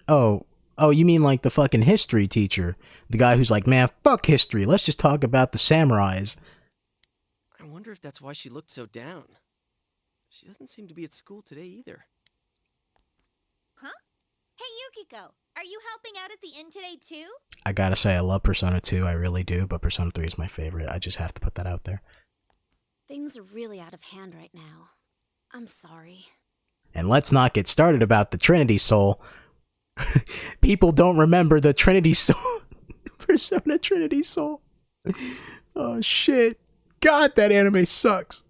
Speaker 1: Oh, you mean like the fucking history teacher? The guy who's like, man, fuck history. Let's just talk about the samurais.
Speaker 16: I wonder if that's why she looked so down. She doesn't seem to be at school today either.
Speaker 13: Huh? Hey, Yukiko, are you helping out at the inn today too?
Speaker 1: I gotta say, I love Persona 2, I really do, but Persona 3 is my favorite. I just have to put that out there.
Speaker 4: Things are really out of hand right now. I'm sorry.
Speaker 1: And let's not get started about the Trinity Soul. People don't remember the Trinity Soul. Persona Trinity Soul. Oh shit. God, that anime sucks.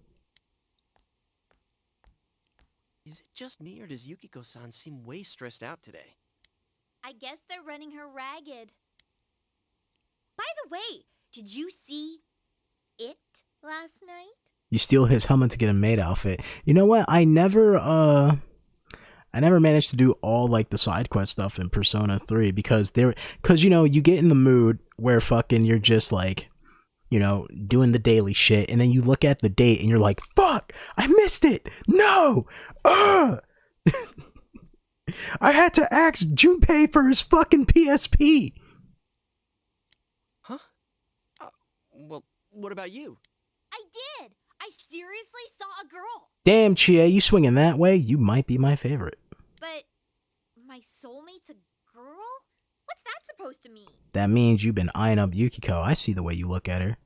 Speaker 16: Is it just me, or does Yukiko-san seem way stressed out today?
Speaker 13: I guess they're running her ragged. By the way, did you see it last night?
Speaker 1: You steal his helmet to get a maid outfit. You know what? I never managed to do all like the side quest stuff in Persona 3 because you know, you get in the mood where fucking you're just like, you know, doing the daily shit, and then you look at the date and you're like, fuck, I missed it. No. I had to ask Junpei for his fucking PSP.
Speaker 16: Huh? Well, what about you?
Speaker 13: I did. I seriously saw a girl.
Speaker 1: Damn, Chie, you swinging that way? You might be my favorite.
Speaker 13: But my soulmate's a girl? What's that supposed to mean?
Speaker 1: That means you've been eyeing up Yukiko. I see the way you look at her.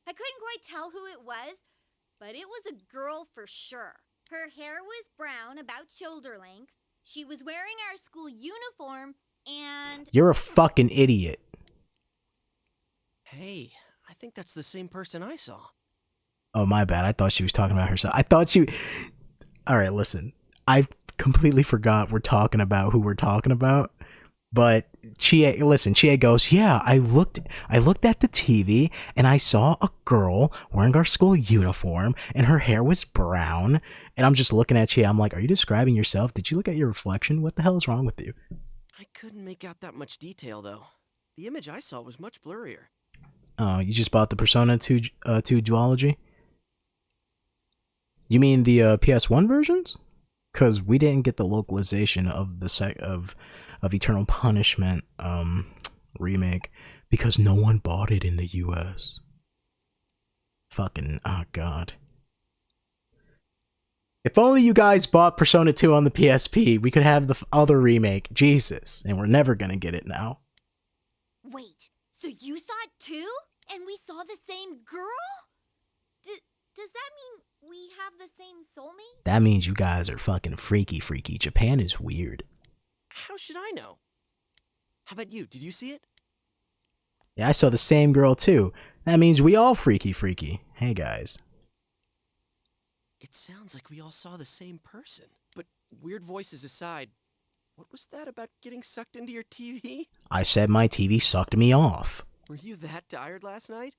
Speaker 13: I couldn't quite tell who it was, but it was a girl for sure. Her hair was brown, about shoulder length. She was wearing our school uniform, and...
Speaker 1: You're a fucking idiot.
Speaker 16: Hey, I think that's the same person I saw.
Speaker 1: Oh, my bad. I thought she was talking about herself. I thought she... Alright, listen. I completely forgot we're talking about who we're talking about. But Chie goes, yeah, I looked at the TV and I saw a girl wearing our school uniform and her hair was brown. And I'm just looking at Chie. I'm like, are you describing yourself? Did you look at your reflection? What the hell is wrong with you?
Speaker 16: I couldn't make out that much detail, though. The image I saw was much blurrier.
Speaker 1: Oh, you just bought the Persona 2 duology? You mean the PS1 versions? Because we didn't get the localization of the of Eternal Punishment remake because no one bought it in the US. Fucking, oh god. If only you guys bought Persona 2 on the PSP, we could have the other remake. Jesus. And we're never gonna get it now.
Speaker 13: Wait, so you saw it too? And we saw the same girl? Does that mean we have the same soulmate?
Speaker 1: That means you guys are fucking freaky. Japan is weird.
Speaker 16: How should I know? How about you? Did you see it?
Speaker 1: Yeah, I saw the same girl too. That means we all freaky. Hey guys.
Speaker 16: It sounds like we all saw the same person. But weird voices aside, what was that about getting sucked into your TV?
Speaker 1: I said my TV sucked me off.
Speaker 16: Were you that tired last night?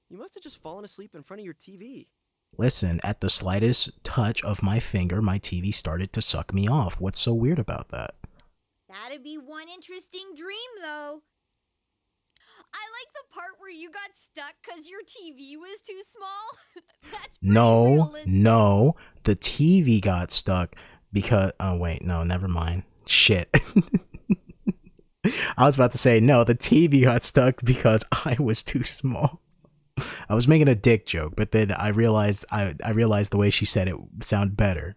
Speaker 16: You must have just fallen asleep in front of your TV.
Speaker 1: Listen, at the slightest touch of my finger, my TV started to suck me off. What's so weird about that?
Speaker 13: That'd be one interesting dream, though. I like the part where you got stuck because your TV was too small. That's
Speaker 1: No, the TV got stuck because... Oh, wait, no, never mind. Shit. I was about to say, no, the TV got stuck because I was too small. I was making a dick joke, but then I realized the way she said it sounded better.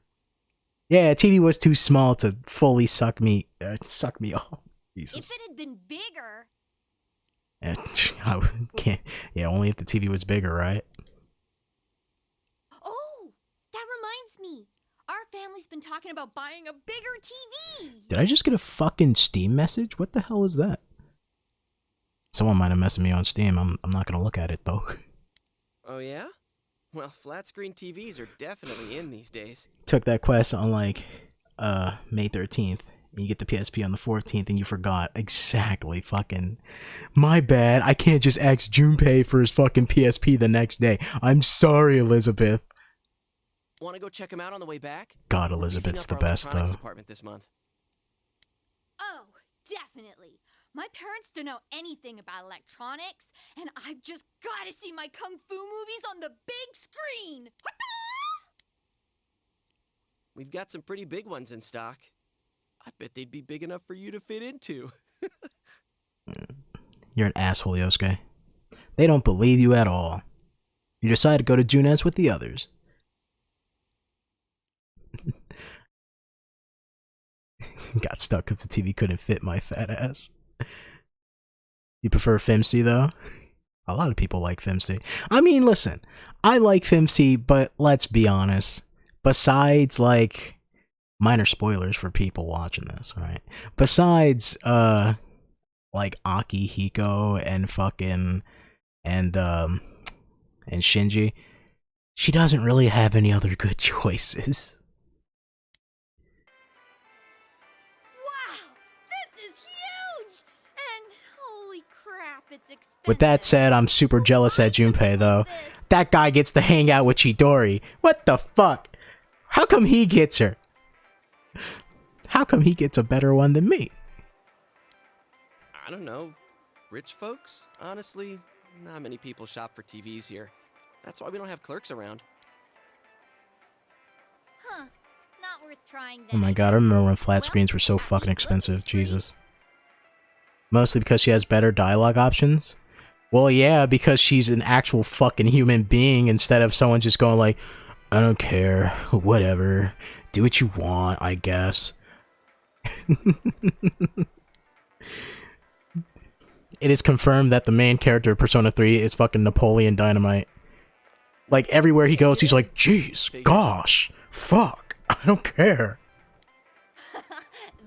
Speaker 1: Yeah, TV was too small to fully suck me off. Jesus.
Speaker 13: If it had been bigger.
Speaker 1: I can't. Yeah, only if the TV was bigger, right?
Speaker 13: Oh, that reminds me. Our family's been talking about buying a bigger TV.
Speaker 1: Did I just get a fucking Steam message? What the hell is that? Someone might have messaged me on Steam. I'm not gonna look at it though.
Speaker 16: Oh yeah? Well, flat screen TVs are definitely in these days.
Speaker 1: Took that quest on like May 13th. And you get the PSP on the 14th and you forgot. Exactly. Fucking my bad. I can't just ask Junpei for his fucking PSP the next day. I'm sorry, Elizabeth.
Speaker 16: Want to go check him out on the way back?
Speaker 1: God, Elizabeth's the best though.
Speaker 16: Department this month.
Speaker 13: Oh, definitely. My parents don't know anything about electronics, and I've just got to see my kung fu movies on the big screen.
Speaker 16: We've got some pretty big ones in stock. I bet they'd be big enough for you to fit into.
Speaker 1: You're an asshole, Yosuke. They don't believe you at all. You decide to go to Junes with the others. Got stuck because the TV couldn't fit my fat ass. You prefer FMC though? A lot of people like FMC. I mean, listen, I like FMC, but let's be honest. Besides, like, minor spoilers for people watching this, right? Besides, like Akihiko and fucking and Shinji, she doesn't really have any other good choices. With that said, I'm super jealous at Junpei though. That guy gets to hang out with Chidori. What the fuck? How come he gets her? How come he gets a better one than me?
Speaker 16: I don't know. Rich folks? Honestly, not many people shop for TVs here. That's why we don't have clerks around.
Speaker 13: Huh. Not worth trying then.
Speaker 1: Oh my god, I remember when flat screens were so fucking expensive. Jesus. Mostly because she has better dialogue options? Well, yeah, because she's an actual fucking human being instead of someone just going like, I don't care, whatever, do what you want, I guess. It is confirmed that the main character of Persona 3 is fucking Napoleon Dynamite. Like, everywhere he goes, he's like, jeez, gosh, fuck, I don't care.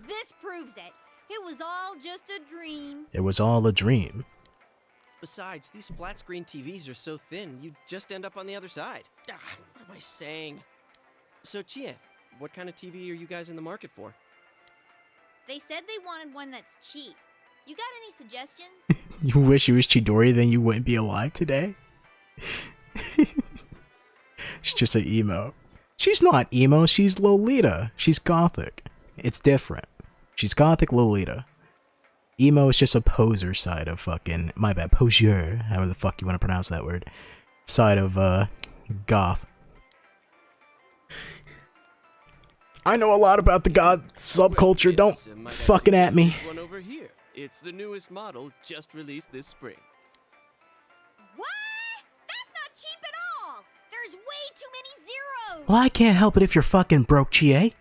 Speaker 13: This proves it. It was all just a dream.
Speaker 1: It was all a dream.
Speaker 16: Besides, these flat screen TVs are so thin, you'd just end up on the other side. What am I saying? So, Chia, what kind of TV are you guys in the market for?
Speaker 13: They said they wanted one that's cheap. You got any suggestions?
Speaker 1: You wish you was Chidori, then you wouldn't be alive today? She's just an emo. She's not emo, she's Lolita. She's gothic. It's different. She's gothic Lolita. Emo is just a poser side of fucking, my bad, poseur, however the fuck you want to pronounce that word, side of goth. I know a lot about the goth subculture, don't fucking at me.
Speaker 6: This one over here. It's the newest model, just released this spring.
Speaker 13: What? That's not cheap at all! There's way too many zeros!
Speaker 1: Well, I can't help it if you're fucking broke, Chie.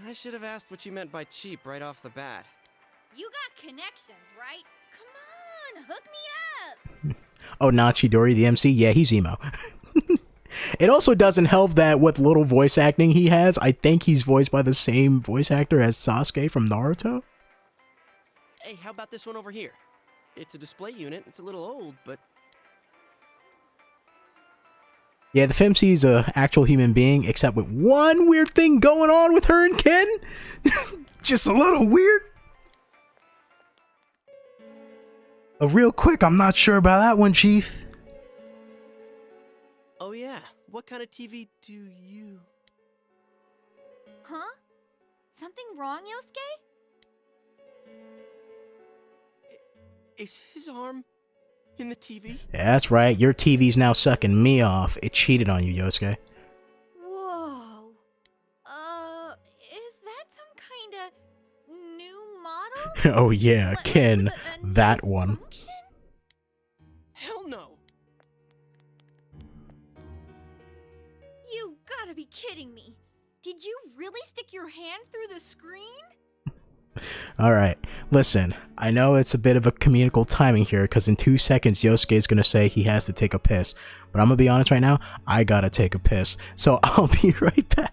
Speaker 16: I should have asked what you meant by cheap right off the bat.
Speaker 13: You got connections, right? Come on, hook me up!
Speaker 1: Oh, not Chidori, the MC? Yeah, he's emo. It also doesn't help that with little voice acting he has, I think he's voiced by the same voice actor as Sasuke from Naruto.
Speaker 16: Hey, how about this one over here? It's a display unit, it's a little old, but...
Speaker 1: Yeah, the FemC's a actual human being, except with one weird thing going on with her and Ken. Just a little weird. Real quick, I'm not sure about that one, Chief.
Speaker 16: Oh yeah, what kind of TV do you...
Speaker 13: Huh? Something wrong, Yosuke?
Speaker 16: Is his arm in the TV?
Speaker 1: Yeah, that's right, your TV's now sucking me off. It cheated on you, Yosuke.
Speaker 13: Whoa. Is that some kind of new model?
Speaker 1: Oh yeah, Ken, that one.
Speaker 16: Hell no!
Speaker 13: You gotta be kidding me. Did you really stick your hand through the screen?
Speaker 1: Alright, listen, I know it's a bit of a comedical timing here, because in 2 seconds Yosuke's gonna say he has to take a piss. But I'm gonna be honest right now, I gotta take a piss. So I'll be right back.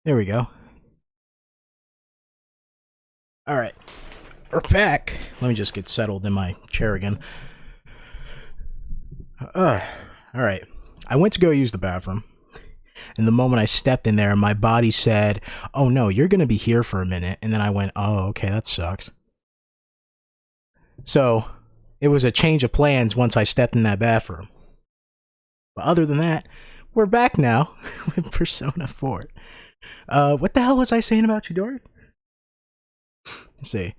Speaker 1: There we go. Alright. We're back. Let me just get settled in my chair again. Alright. I went to go use the bathroom. And the moment I stepped in there, my body said, oh no, you're gonna be here for a minute. And then I went, oh, okay, that sucks. So, it was a change of plans once I stepped in that bathroom. But other than that, we're back now with Persona 4. What the hell was I saying about Chidori? Let's see.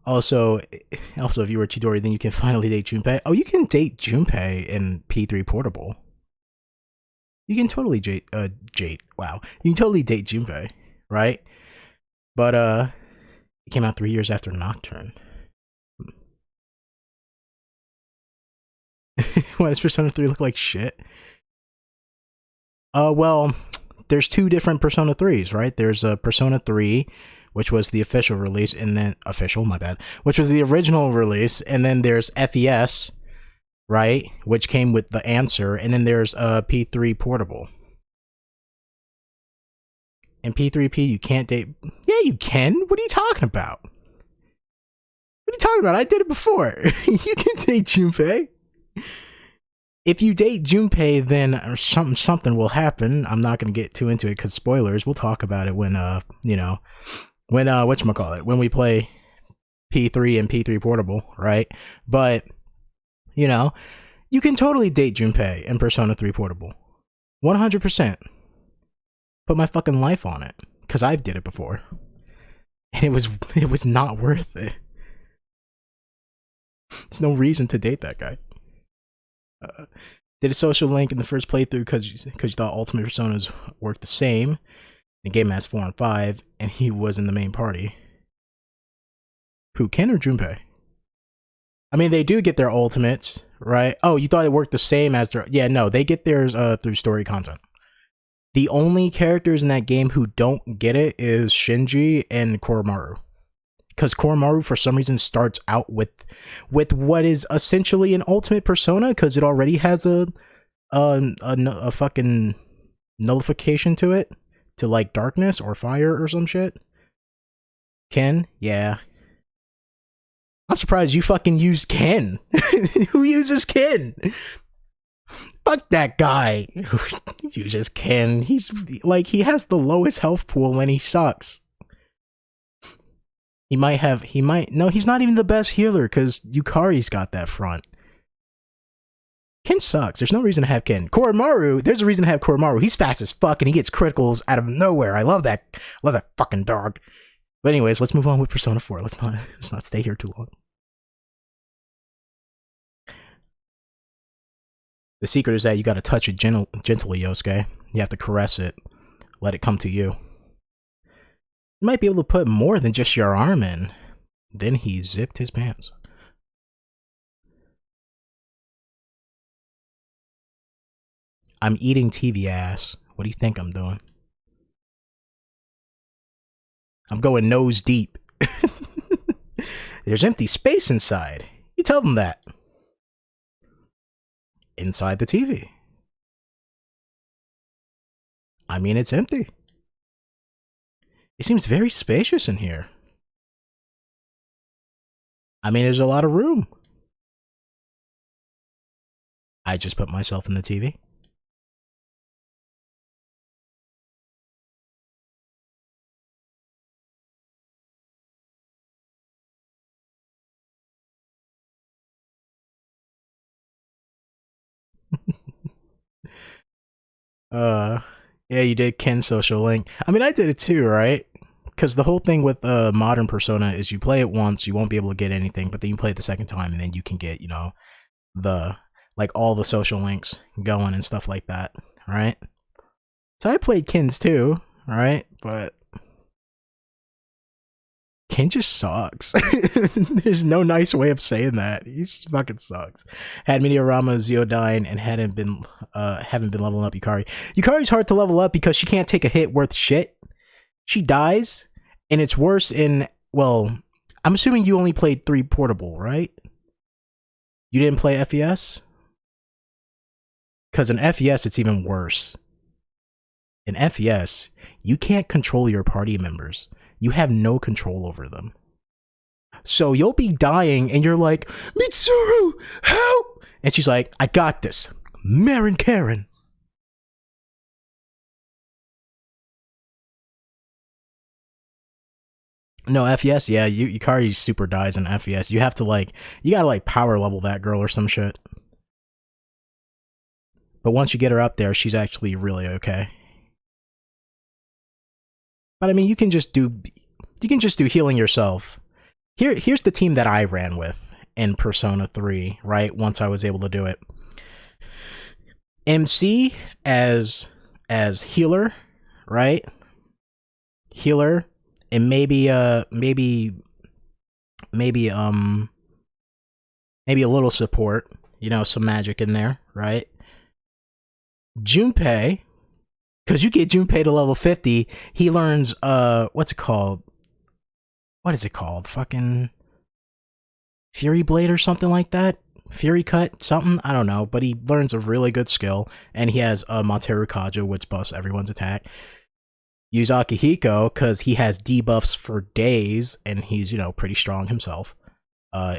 Speaker 1: Also, if you were Chidori, then you can finally date Junpei. Oh, you can date Junpei in P3 Portable. You can totally wow. You can totally date Junpei, right? But, it came out 3 years after Nocturne. Why does Persona 3 look like shit? Well, there's two different Persona 3s, right? There's a Persona 3, which was the official release, and then which was the original release, and then there's FES, right, which came with the answer, and then there's P3 Portable. And P3P, you can't date. Yeah, you can. What are you talking about? What are you talking about? I did it before. You can date Junpei. If you date Junpei, then something will happen. I'm not gonna get too into it because spoilers. We'll talk about it when when whatchamacallit, when we play P3 and P3 Portable, right? But you know, you can totally date Junpei in Persona 3 Portable. 100%. Put my fucking life on it. Cause I've did it before. And it was not worth it. There's no reason to date that guy. Did a social link in the first playthrough because you thought Ultimate Personas worked the same. The game has 4 and 5, and he was in the main party. Who, Ken or Junpei? I mean, they do get their ultimates, right? Oh, you thought it worked the same as their... Yeah, no, they get theirs through story content. The only characters in that game who don't get it is Shinji and Koromaru. Because Koromaru, for some reason, starts out with what is essentially an ultimate persona, because it already has a fucking nullification to it, to like darkness or fire or some shit. Ken, yeah. I'm surprised you fucking used Ken. Who uses Ken? Fuck that guy who uses Ken. He's like, he has the lowest health pool and he sucks. No, he's not even the best healer because Yukari's got that front. Ken sucks. There's no reason to have Ken. Koromaru, there's a reason to have Koromaru. He's fast as fuck and he gets criticals out of nowhere. I love that. I love that fucking dog. But anyways, let's move on with Persona 4. Let's not stay here too long. The secret is that you gotta touch it gently, Yosuke. You have to caress it. Let it come to you. You might be able to put more than just your arm in. Then he zipped his pants. I'm eating TV ass. What do you think I'm doing? I'm going nose deep. There's empty space inside. You tell them that. Inside the TV. I mean, it's empty. It seems very spacious in here. I mean, there's a lot of room. I just put myself in the TV. Yeah, you did Ken social link. I mean, I did it too, right? Because the whole thing with modern Persona is you play it once, you won't be able to get anything, but then you play it the second time, and then you can get, you know, like all the social links going and stuff like that, right? So I played Ken's too, right? But Ken just sucks. There's no nice way of saying that. He fucking sucks. Had Meteorama, Zeodyne, and haven't been leveling up Yukari. Yukari's hard to level up because she can't take a hit worth shit. She dies, and it's worse in, well, I'm assuming you only played 3 Portable, right? You didn't play FES? Because in FES, it's even worse. In FES, you can't control your party members. You have no control over them. So you'll be dying and you're like, Mitsuru, help! And she's like, I got this. Marin Karen. No, FES, yeah, Yukari super dies in FES. You have to like, you gotta like power level that girl or some shit. But once you get her up there, she's actually really okay. But I mean, you can just do healing yourself. Here's the team that I ran with in Persona 3, right? Once I was able to do it. MC as healer, right? Healer, and maybe a little support, you know, some magic in there, right? Junpei, because you get Junpei to level 50, he learns what's it called? What is it called? Fucking Fury Blade or something like that? Fury Cut, something? I don't know, but he learns a really good skill, and he has a Monteru Kajo, which buffs everyone's attack. Use Akihiko, because he has debuffs for days, and he's, you know, pretty strong himself,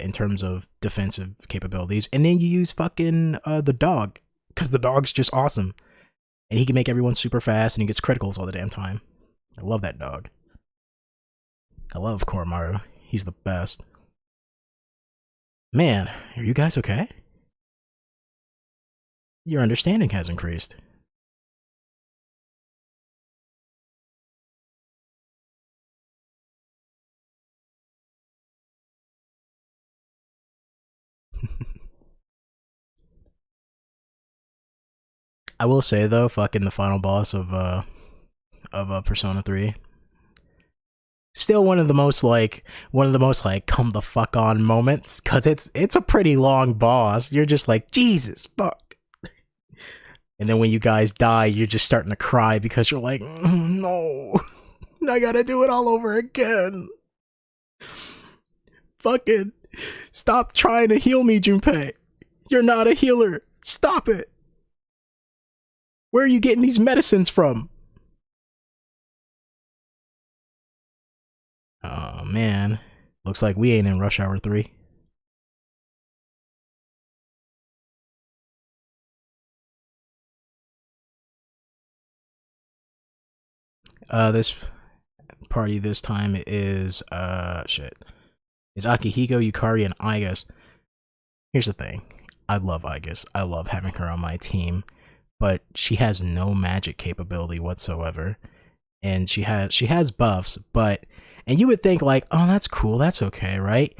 Speaker 1: in terms of defensive capabilities. And then you use fucking, the dog, because the dog's just awesome. And he can make everyone super fast, and he gets criticals all the damn time. I love that dog. I love Koromaru. He's the best. Man, are you guys okay? Your understanding has increased. I will say though, fucking the final boss of Persona 3, still one of the most like come the fuck on moments, cause it's a pretty long boss. You're just like, Jesus fuck. And then when you guys die, you're just starting to cry because you're like, no, I gotta do it all over again. Fucking stop trying to heal me, Junpei. You're not a healer. Stop it. Where are you getting these medicines from? Oh man, looks like we ain't in Rush Hour 3. This party this time is shit. It's Akihiko, Yukari, and Igus. Here's the thing. I love Igus. I love having her on my team. But she has no magic capability whatsoever. And she has buffs, but, and you would think like, oh, that's cool, that's okay, right?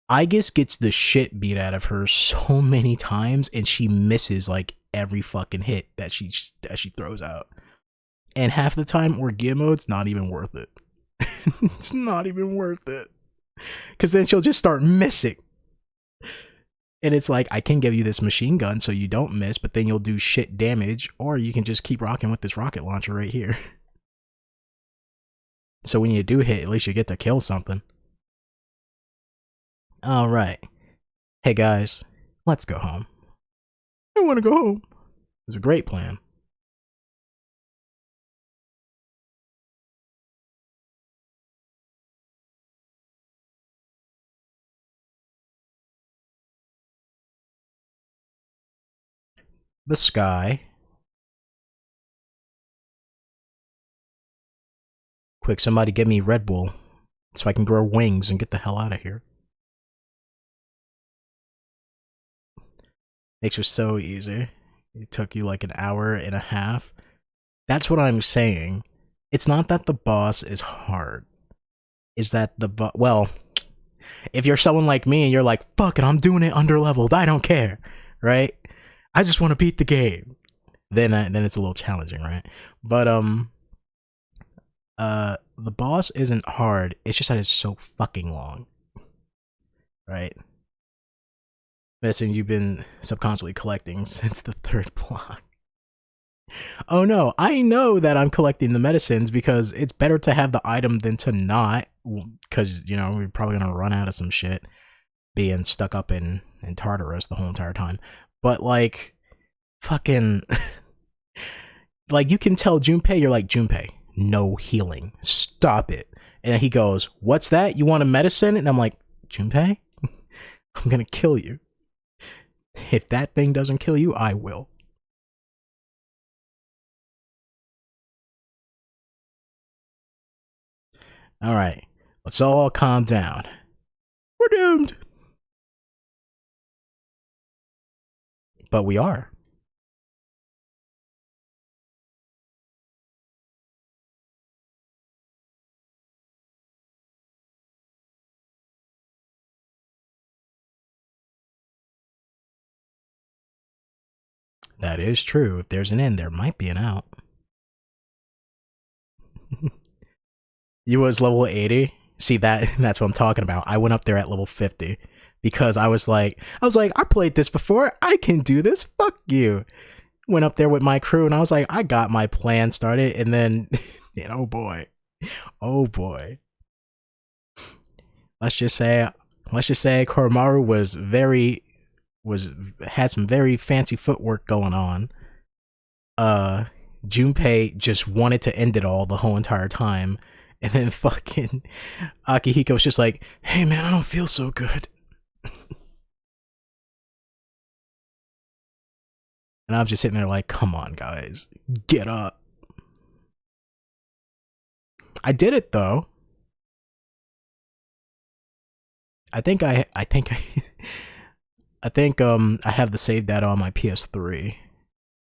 Speaker 1: Igus gets the shit beat out of her so many times, and she misses like every fucking hit that she throws out. And half the time, Orgia mode's not even worth it. It's not even worth it. Because then she'll just start missing. And it's like, I can give you this machine gun so you don't miss, but then you'll do shit damage, or you can just keep rocking with this rocket launcher right here. So when you do hit, at least you get to kill something. Alright. Hey guys, let's go home. I want to go home. It's a great plan. The sky. Quick, somebody get me Red Bull so I can grow wings and get the hell out of here. Makes it so easy. It took you like an hour and a half. That's what I'm saying. It's not that the boss is hard. It's that well, if you're someone like me and you're like, fuck it, I'm doing it underleveled, I don't care, right? I just want to beat the game. Then it's a little challenging, right? But the boss isn't hard. It's just that it's so fucking long, right? Medicine you've been subconsciously collecting since the third block. Oh no, I know that I'm collecting the medicines because it's better to have the item than to not. Because you know we're probably gonna run out of some shit being stuck up in Tartarus the whole entire time. But like, fucking, like you can tell Junpei, you're like, Junpei, no healing. Stop it. And he goes, what's that? You want a medicine? And I'm like, Junpei, I'm gonna kill you. If that thing doesn't kill you, I will. Alright, let's all calm down. We're doomed. But we are. That is true. If there's an in, there might be an out. You was level 80? See, that's what I'm talking about. I went up there at level 50 because I was like, I played this before. I can do this. Fuck you. Went up there with my crew and I was like, I got my plan started, and then oh boy. Oh boy. Let's just say Koromaru had some very fancy footwork going on. Junpei just wanted to end it all the whole entire time. And then fucking Akihiko was just like, hey man, I don't feel so good. And I was just sitting there like, come on guys, get up. I did it though. I think I have the save data on my PS3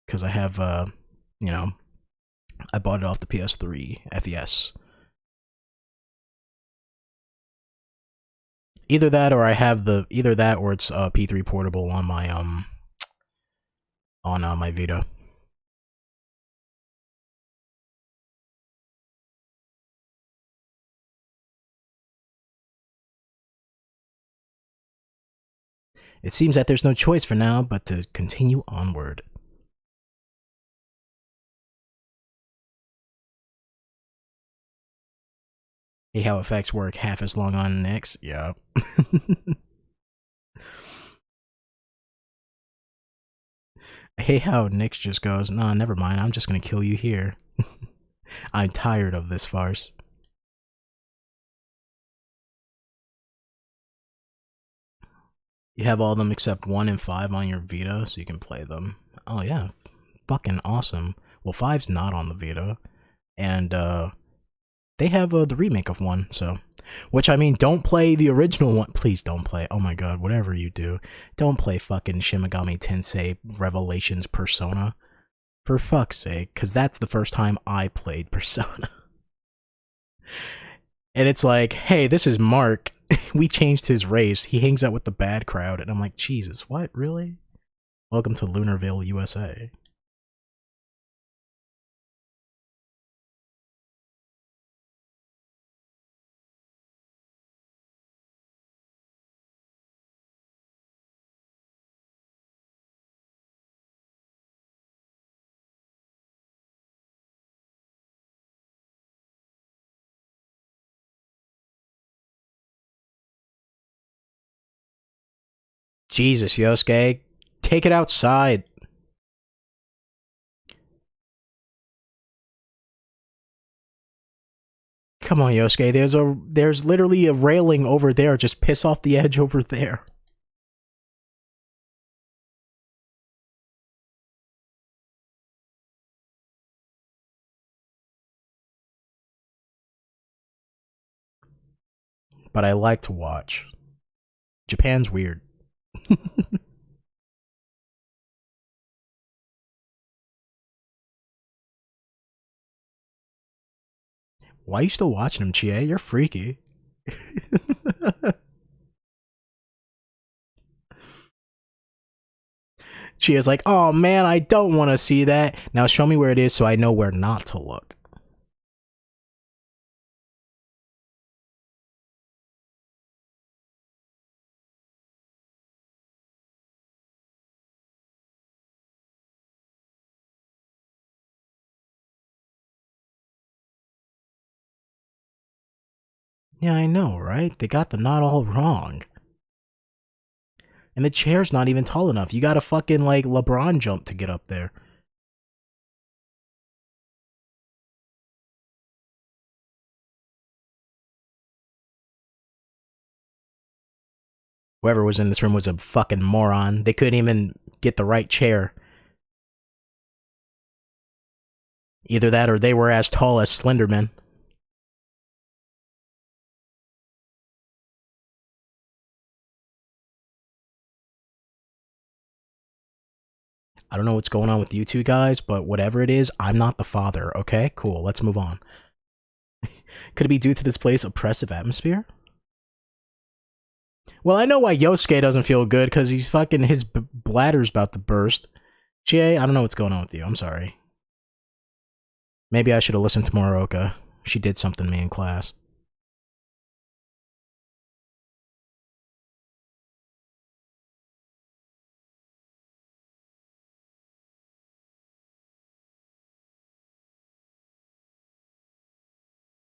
Speaker 1: because I have you know, I bought it off the PS3 FES. Either that or I have either that or it's P3 portable on my my Vita. It seems that there's no choice for now but to continue onward. Hey, how effects work half as long on Nyx? Yeah. Hey, how Nyx just goes, nah, never mind, I'm just gonna kill you here. I'm tired of this farce. You have all of them except 1 and 5 on your Vita, so you can play them. Oh yeah, fucking awesome. Well, 5's not on the Vita, and they have the remake of 1, so. Which, I mean, don't play the original one. Please don't play. Oh my god, whatever you do. Don't play fucking Shin Megami Tensei Revelations Persona. For fuck's sake, because that's the first time I played Persona. And it's like, hey, this is Mark. We changed his race. He hangs out with the bad crowd. And I'm like, Jesus, what? Really? Welcome to Lunarville, USA. Jesus, Yosuke, take it outside. Come on, Yosuke, there's literally a railing over there. Just piss off the edge over there. But I like to watch. Japan's weird. Why are you still watching him, Chie? You're freaky. Chie's like, oh man, I don't want to see that. Now show me where it is so I know where not to look. Yeah, I know, right? They got the knot all wrong. And the chair's not even tall enough. You gotta fucking, like, LeBron jump to get up there. Whoever was in this room was a fucking moron. They couldn't even get the right chair. Either that or they were as tall as Slenderman. I don't know what's going on with you two guys, but whatever it is, I'm not the father, okay? Cool, let's move on. Could it be due to this place's oppressive atmosphere? Well, I know why Yosuke doesn't feel good, because he's fucking, his bladder's about to burst. Jay, I don't know what's going on with you, I'm sorry. Maybe I should have listened to Moroka. She did something to me in class.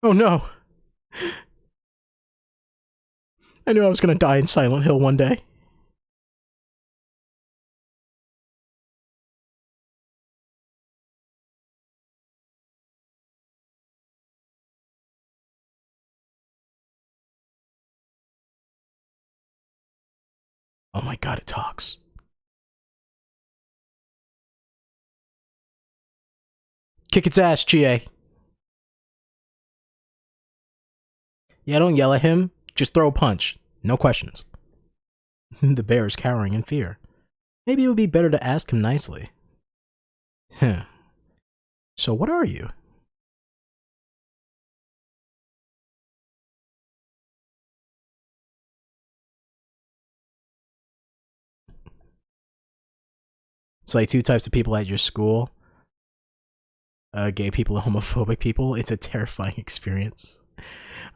Speaker 1: Oh no! I knew I was gonna die in Silent Hill one day. Oh my god, it talks. Kick its ass, Chie. Yeah, don't yell at him. Just throw a punch. No questions. The bear is cowering in fear. Maybe it would be better to ask him nicely. Huh. So what are you? It's like two types of people at your school. Gay people and homophobic people. It's a terrifying experience.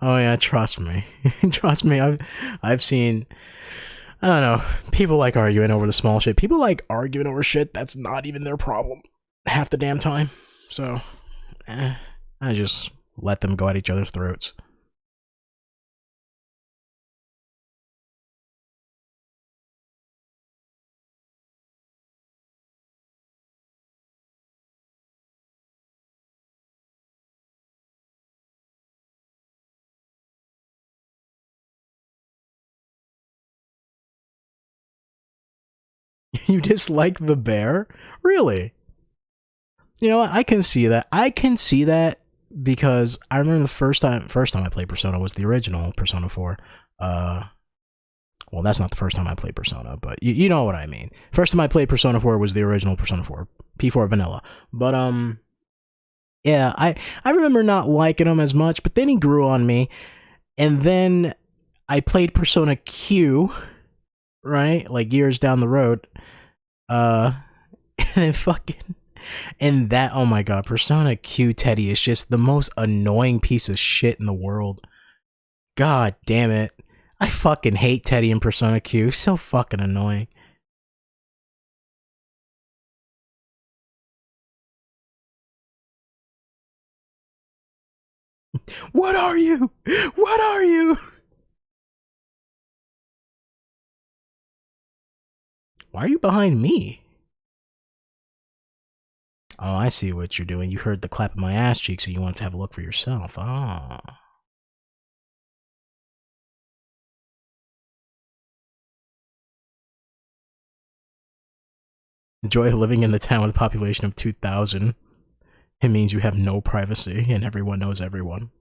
Speaker 1: Oh yeah, trust me. Trust me, I've seen, I don't know, people like arguing over the small shit. People like arguing over shit that's not even their problem half the damn time. So, I just let them go at each other's throats. You dislike the bear? Really? You know what? I can see that. I can see that because I remember the first time I played Persona was the original Persona 4. Well, that's not the first time I played Persona, but you know what I mean. First time I played Persona 4 was the original Persona 4, P4 Vanilla. But yeah, I remember not liking him as much, but then he grew on me, and then I played Persona Q, right? Like years down the road. And then fucking, and that, oh my god, Persona Q Teddy is just the most annoying piece of shit in the world. God damn it. I fucking hate Teddy in Persona Q. So fucking annoying. What are you? What are you? Why are you behind me? Oh, I see what you're doing. You heard the clap of my ass cheeks and you wanted to have a look for yourself. Ah. Oh. Enjoy living in the town with a population of 2,000. It means you have no privacy and everyone knows everyone.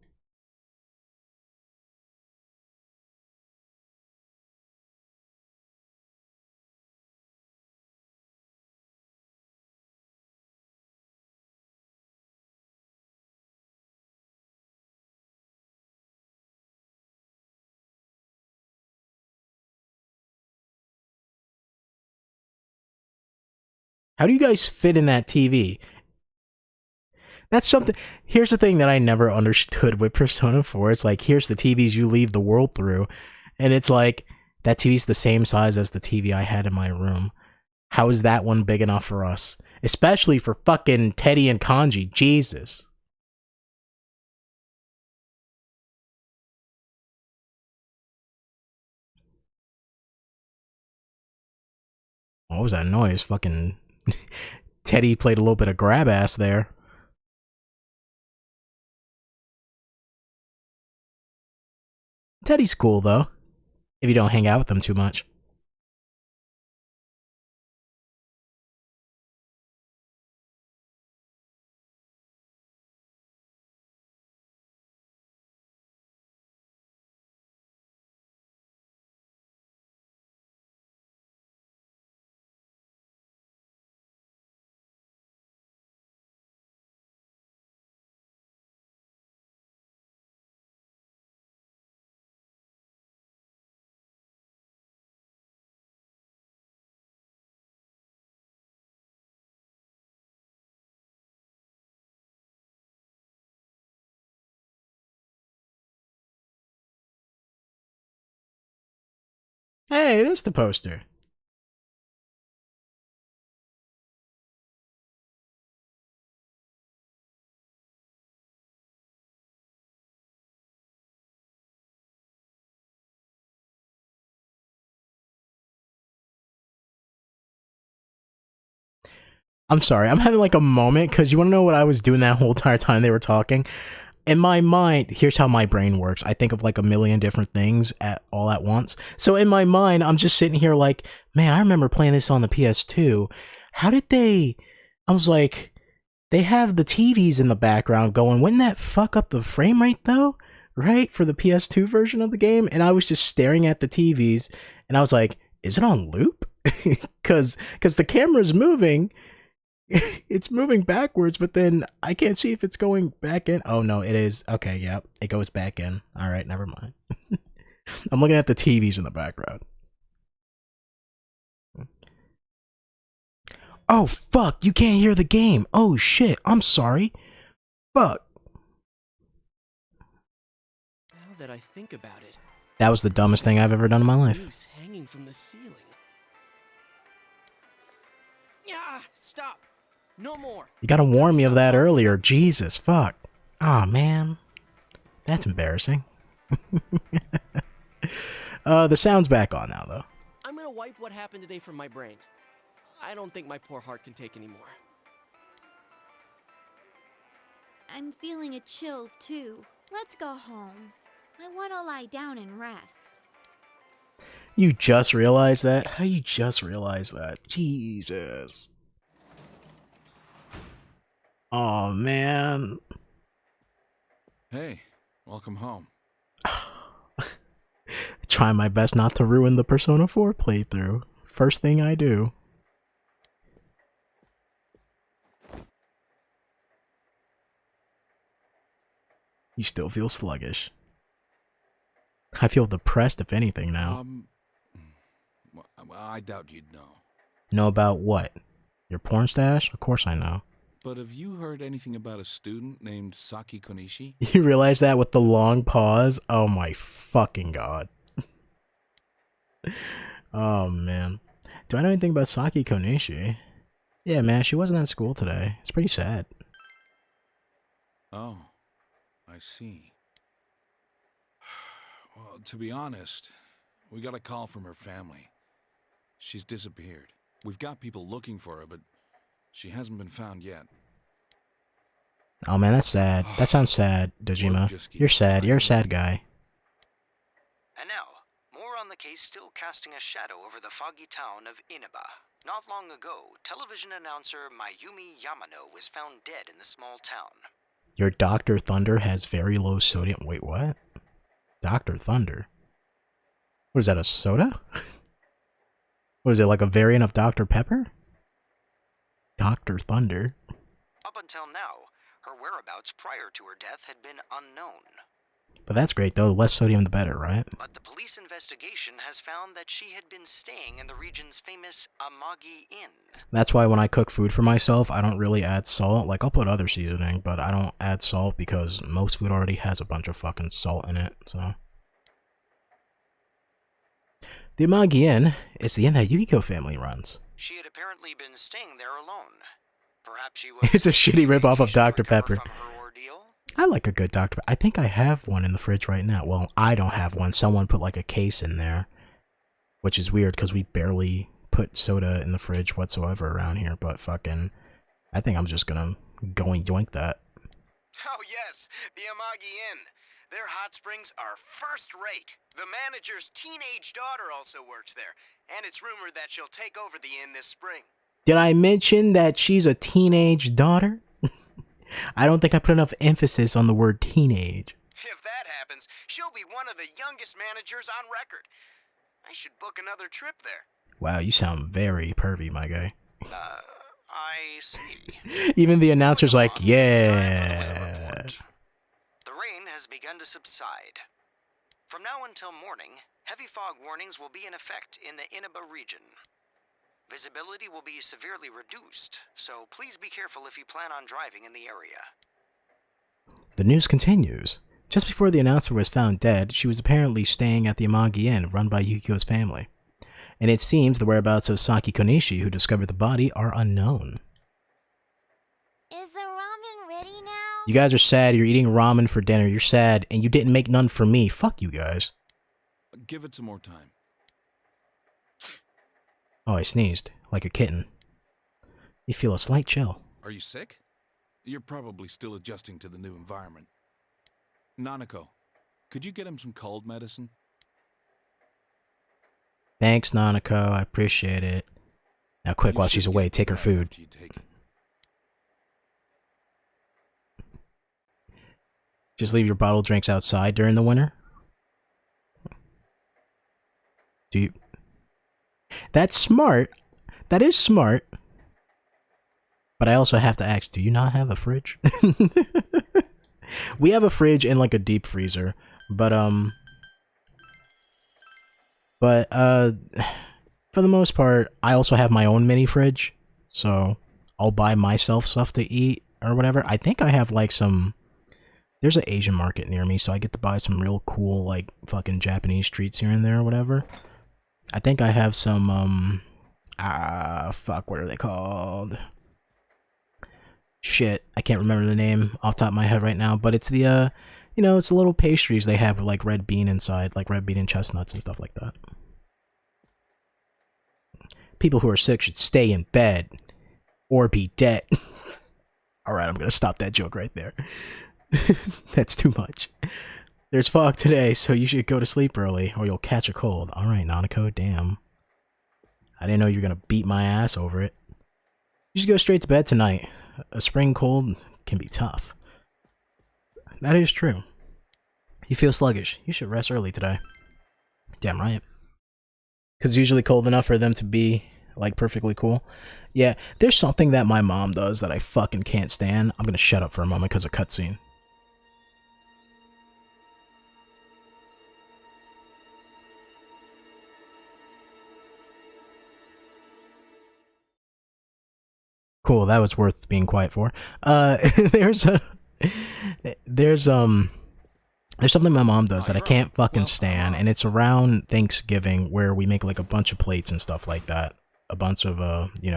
Speaker 1: How do you guys fit in that TV? That's something. Here's the thing that I never understood with Persona 4. It's like, here's the TVs you leave the world through. And it's like, that TV's the same size as the TV I had in my room. How is that one big enough for us? Especially for fucking Teddy and Kanji. Jesus. What was that noise? Fucking Teddy played a little bit of grab ass there. Teddy's cool though. If you don't hang out with them too much. Hey, it is the poster. I'm sorry, I'm having like a moment because you want to know what I was doing that whole entire time they were talking? In my mind, here's how my brain works. I think of like a million different things all at once. So in my mind, I'm just sitting here like, man, I remember playing this on the PS2. How did they... I was like, they have the TVs in the background going, wouldn't that fuck up the frame rate though? Right? For the PS2 version of the game? And I was just staring at the TVs and I was like, is it on loop? Because the camera's moving. It's moving backwards, but then I can't see if it's going back in. Oh no, it is. Okay, yeah, it goes back in. All right, never mind. I'm looking at the TVs in the background. Oh fuck, you can't hear the game. Oh shit, I'm sorry. Fuck.
Speaker 16: Now that I think about it,
Speaker 1: That was the dumbest thing I've ever done in my life.
Speaker 16: noose hanging from the ceiling. Yeah, stop. No more.
Speaker 1: You gotta warn me of that earlier. Jesus, fuck. Aw, man. That's embarrassing. The sound's back on now, though.
Speaker 16: I'm gonna wipe what happened today from my brain. I don't think my poor heart can take anymore.
Speaker 13: I'm feeling a chill too. Let's go home. I want to lie down and rest.
Speaker 1: You just realized that? How you just realized that? Jesus. Oh man.
Speaker 7: Hey, welcome home.
Speaker 1: Trying my best not to ruin the Persona 4 playthrough. First thing I do. You still feel sluggish. I feel depressed, if anything, now.
Speaker 7: I doubt you'd know.
Speaker 1: Know about what? Your porn stash? Of course I know.
Speaker 7: But have you heard anything about a student named Saki Konishi?
Speaker 1: You realize that with the long pause? Oh my fucking god. Oh man. Do I know anything about Saki Konishi? Yeah man, she wasn't at school today. It's pretty sad.
Speaker 7: Oh, I see. Well, to be honest, we got a call from her family. She's disappeared. We've got people looking for her, but she hasn't been found yet.
Speaker 1: Oh man, that's sad. That sounds sad, Dojima. You're sad. You're a sad guy.
Speaker 9: And now, more on the case still casting a shadow over the foggy town of Inaba. Not long ago, television announcer Mayumi Yamano was found dead in the small town.
Speaker 1: Your Dr. Thunder has very low sodium. Wait, what? Dr. Thunder? What is that, a soda? What is it, like a variant of Dr. Pepper? Dr. Thunder?
Speaker 9: Up until now, her whereabouts prior to her death had been unknown.
Speaker 1: But that's great though, the less sodium the better, right?
Speaker 9: But the police investigation has found that she had been staying in the region's famous Amagi Inn.
Speaker 1: That's why when I cook food for myself, I don't really add salt. Like, I'll put other seasoning, but I don't add salt because most food already has a bunch of fucking salt in it, so. The Amagi Inn is the inn that Yukiko family runs.
Speaker 9: She had apparently been staying there alone. Perhaps she was...
Speaker 1: It's a shitty ripoff of Dr. Pepper. I like a good Dr. Pepper. I think I have one in the fridge right now. Well, I don't have one. Someone put like a case in there. Which is weird because we barely put soda in the fridge whatsoever around here. But fucking, I think I'm just gonna go and yoink that.
Speaker 11: Oh yes, the Amagi Inn.
Speaker 9: Their hot springs are first rate. The manager's teenage daughter also works there, and it's rumored that she'll take over the inn this spring.
Speaker 1: Did I mention that she's a teenage daughter? I don't think I put enough emphasis on the word teenage.
Speaker 9: If that happens, she'll be one of the youngest managers on record. I should book another trip there.
Speaker 1: Wow, you sound very pervy, my guy.
Speaker 9: I see.
Speaker 1: Even the announcer's like, yeah.
Speaker 9: The rain has begun to subside. From now until morning, heavy fog warnings will be in effect in the Inaba region. Visibility will be severely reduced, so please be careful if you plan on driving in the area.
Speaker 1: The news continues. Just before the announcer was found dead, she was apparently staying at the Amagi Inn run by Yukiko's family. And it seems the whereabouts of Saki Konishi, who discovered the body, are unknown.
Speaker 10: Is the ramen ready now?
Speaker 1: You guys are sad. You're eating ramen for dinner. You're sad, and you didn't make none for me. Fuck you guys.
Speaker 7: Give it some more time.
Speaker 1: Oh, I sneezed. Like a kitten. You feel a slight chill.
Speaker 7: Are you sick? You're probably still adjusting to the new environment. Nanako, could you get him some cold medicine?
Speaker 1: Thanks, Nanako. I appreciate it. Now quick, while she's away, take her food. Just leave your bottled drinks outside during the winter? Do you... That's smart. That is smart. But I also have to ask, do you not have a fridge? We have a fridge and like a deep freezer, but for the most part, I also have my own mini fridge, so I'll buy myself stuff to eat or whatever. I think I have like some, there's an Asian market near me, so I get to buy some real cool like fucking Japanese treats here and there or whatever. I think I have some fuck, what are they called? Shit, I can't remember the name off the top of my head right now, but it's the, you know, it's the little pastries they have with like red bean inside, like red bean and chestnuts and stuff like that. People who are sick should stay in bed or be dead. Alright, I'm gonna stop that joke right there. That's too much. There's fog today, so you should go to sleep early or you'll catch a cold. Alright, Nanako, damn. I didn't know you were gonna beat my ass over it. You should go straight to bed tonight. A spring cold can be tough. That is true. You feel sluggish. You should rest early today. Damn right. Because it's usually cold enough for them to be, like, perfectly cool. Yeah, there's something that my mom does that I fucking can't stand. I'm gonna shut up for a moment because of cutscene. Cool, that was worth being quiet for. There's something my mom does that I can't fucking stand, and it's around Thanksgiving where we make like a bunch of plates and stuff like that. A bunch of you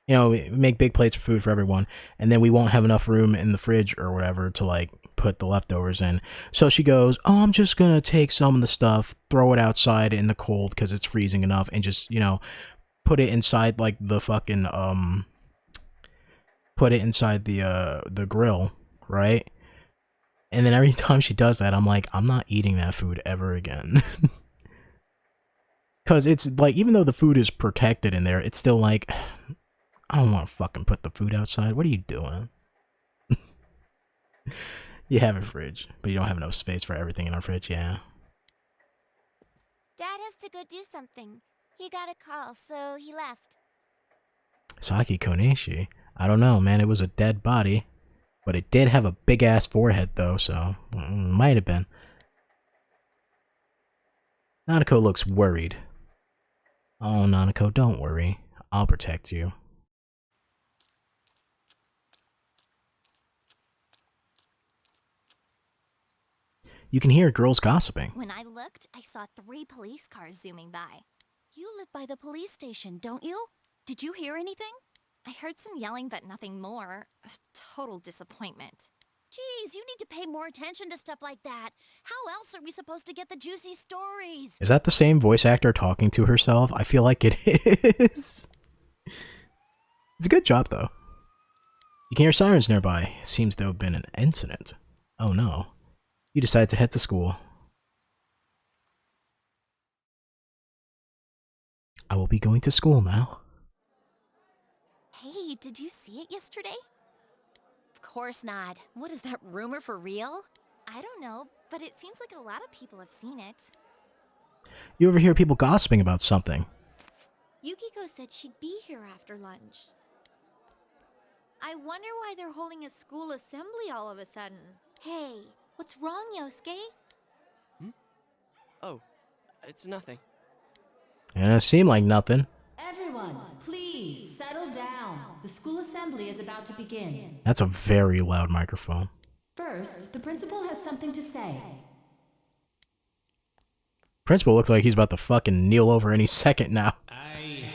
Speaker 1: know, we make big plates of food for everyone, and then we won't have enough room in the fridge or whatever to like put the leftovers in. So she goes, "Oh, I'm just gonna take some of the stuff, throw it outside in the cold because it's freezing enough, and just, you know, put it inside like the fucking put it inside the grill, right?" And then every time she does that, I'm like, I'm not eating that food ever again. Because it's like, even though the food is protected in there, it's still like, I don't want to fucking put the food outside. What are you doing? You have a fridge, but you don't have enough space for everything in our fridge, yeah.
Speaker 10: Dad has to go do something. He got a call, so he left.
Speaker 1: Saki Konishi. I don't know, man. It was a dead body. But it did have a big-ass forehead, though, so might have been. Nanako looks worried. Oh, Nanako, don't worry. I'll protect you. You can hear girls gossiping.
Speaker 4: When I looked, I saw 3 police cars zooming by. You live by the police station, don't you? Did you hear anything? I heard some yelling, but nothing more. A total disappointment. Geez, you need to pay more attention to stuff like that. How else are we supposed to get the juicy stories?
Speaker 1: Is that the same voice actor talking to herself? I feel like it is. It's a good job, though. You can hear sirens nearby. Seems there have been an incident. Oh no. You decide to head to school. I will be going to school now.
Speaker 4: Hey, did you see it yesterday? Of course not. What is that rumor for real? I don't know, but it seems like a lot of people have seen it.
Speaker 1: You ever hear people gossiping about something?
Speaker 13: Yukiko said she'd be here after lunch. I wonder why they're holding a school assembly all of a sudden. Hey, what's wrong, Yosuke?
Speaker 16: Oh, it's nothing.
Speaker 1: And it seemed like nothing.
Speaker 18: Everyone, please settle down. The school assembly is about to begin.
Speaker 1: That's a very loud microphone.
Speaker 18: First, the principal has something to say.
Speaker 1: Principal looks like he's about to fucking kneel over any second now.
Speaker 19: I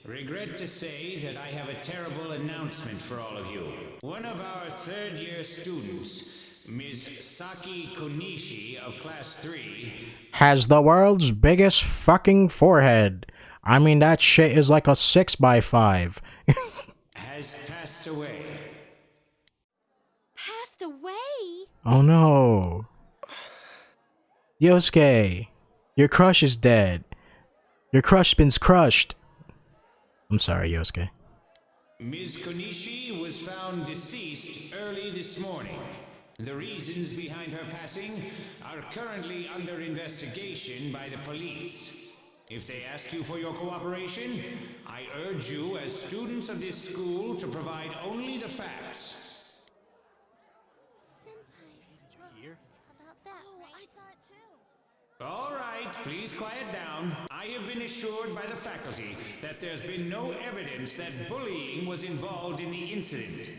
Speaker 19: regret to say that I have a terrible announcement for all of you. One of our third-year students, Ms. Saki Konishi of Class 3...
Speaker 1: has the world's biggest fucking forehead. I mean, that shit is like a 6x5.
Speaker 19: has passed away.
Speaker 13: Passed away?
Speaker 1: Oh no. Yosuke, your crush is dead. Your crush been crushed. I'm sorry, Yosuke.
Speaker 19: Ms. Konishi was found deceased early this morning. The reasons behind her passing are currently under investigation by the police. If they ask you for your cooperation, I urge you as students of this school to provide only the facts. All right, please quiet down. I have been assured by the faculty that there's been no evidence that bullying was involved in the incident.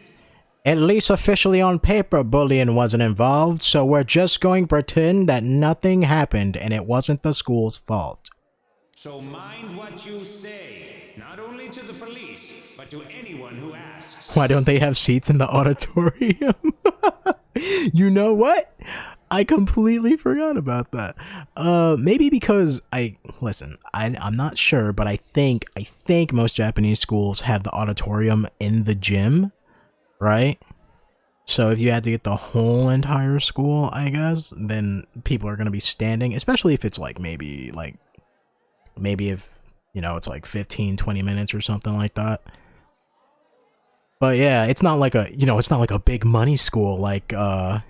Speaker 1: At least officially on paper, bullying wasn't involved, so we're just going to pretend that nothing happened and it wasn't the school's fault.
Speaker 19: So mind what you say, not only to the police, but to anyone who asks.
Speaker 1: Why don't they have seats in the auditorium? You know what? I completely forgot about that. Maybe because I'm not sure, but I think most Japanese schools have the auditorium in the gym, right? So if you had to get the whole entire school, I guess, then people are gonna be standing, especially if it's like maybe if, you know, it's like 15-20 minutes or something like that. But yeah, it's not like a big money school like Gekugan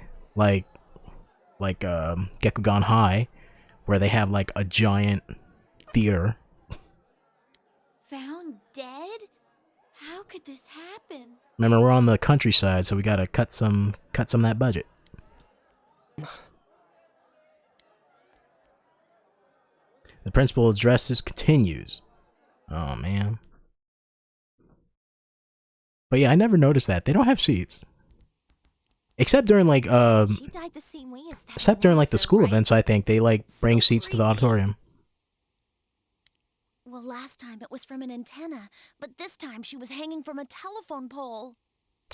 Speaker 1: High, where they have like a giant theater.
Speaker 13: Found dead? How could this happen?
Speaker 1: Remember, we're on the countryside, so we gotta cut some of that budget. The principal addresses continues. Oh man. But yeah, I never noticed that. They don't have seats. Except during like
Speaker 4: She died the same way as that
Speaker 1: except during like the
Speaker 4: monster,
Speaker 1: school
Speaker 4: right?
Speaker 1: events, I think they like bring seats to the auditorium.
Speaker 4: Well, last time it was from an antenna, but this time she was hanging from a telephone pole.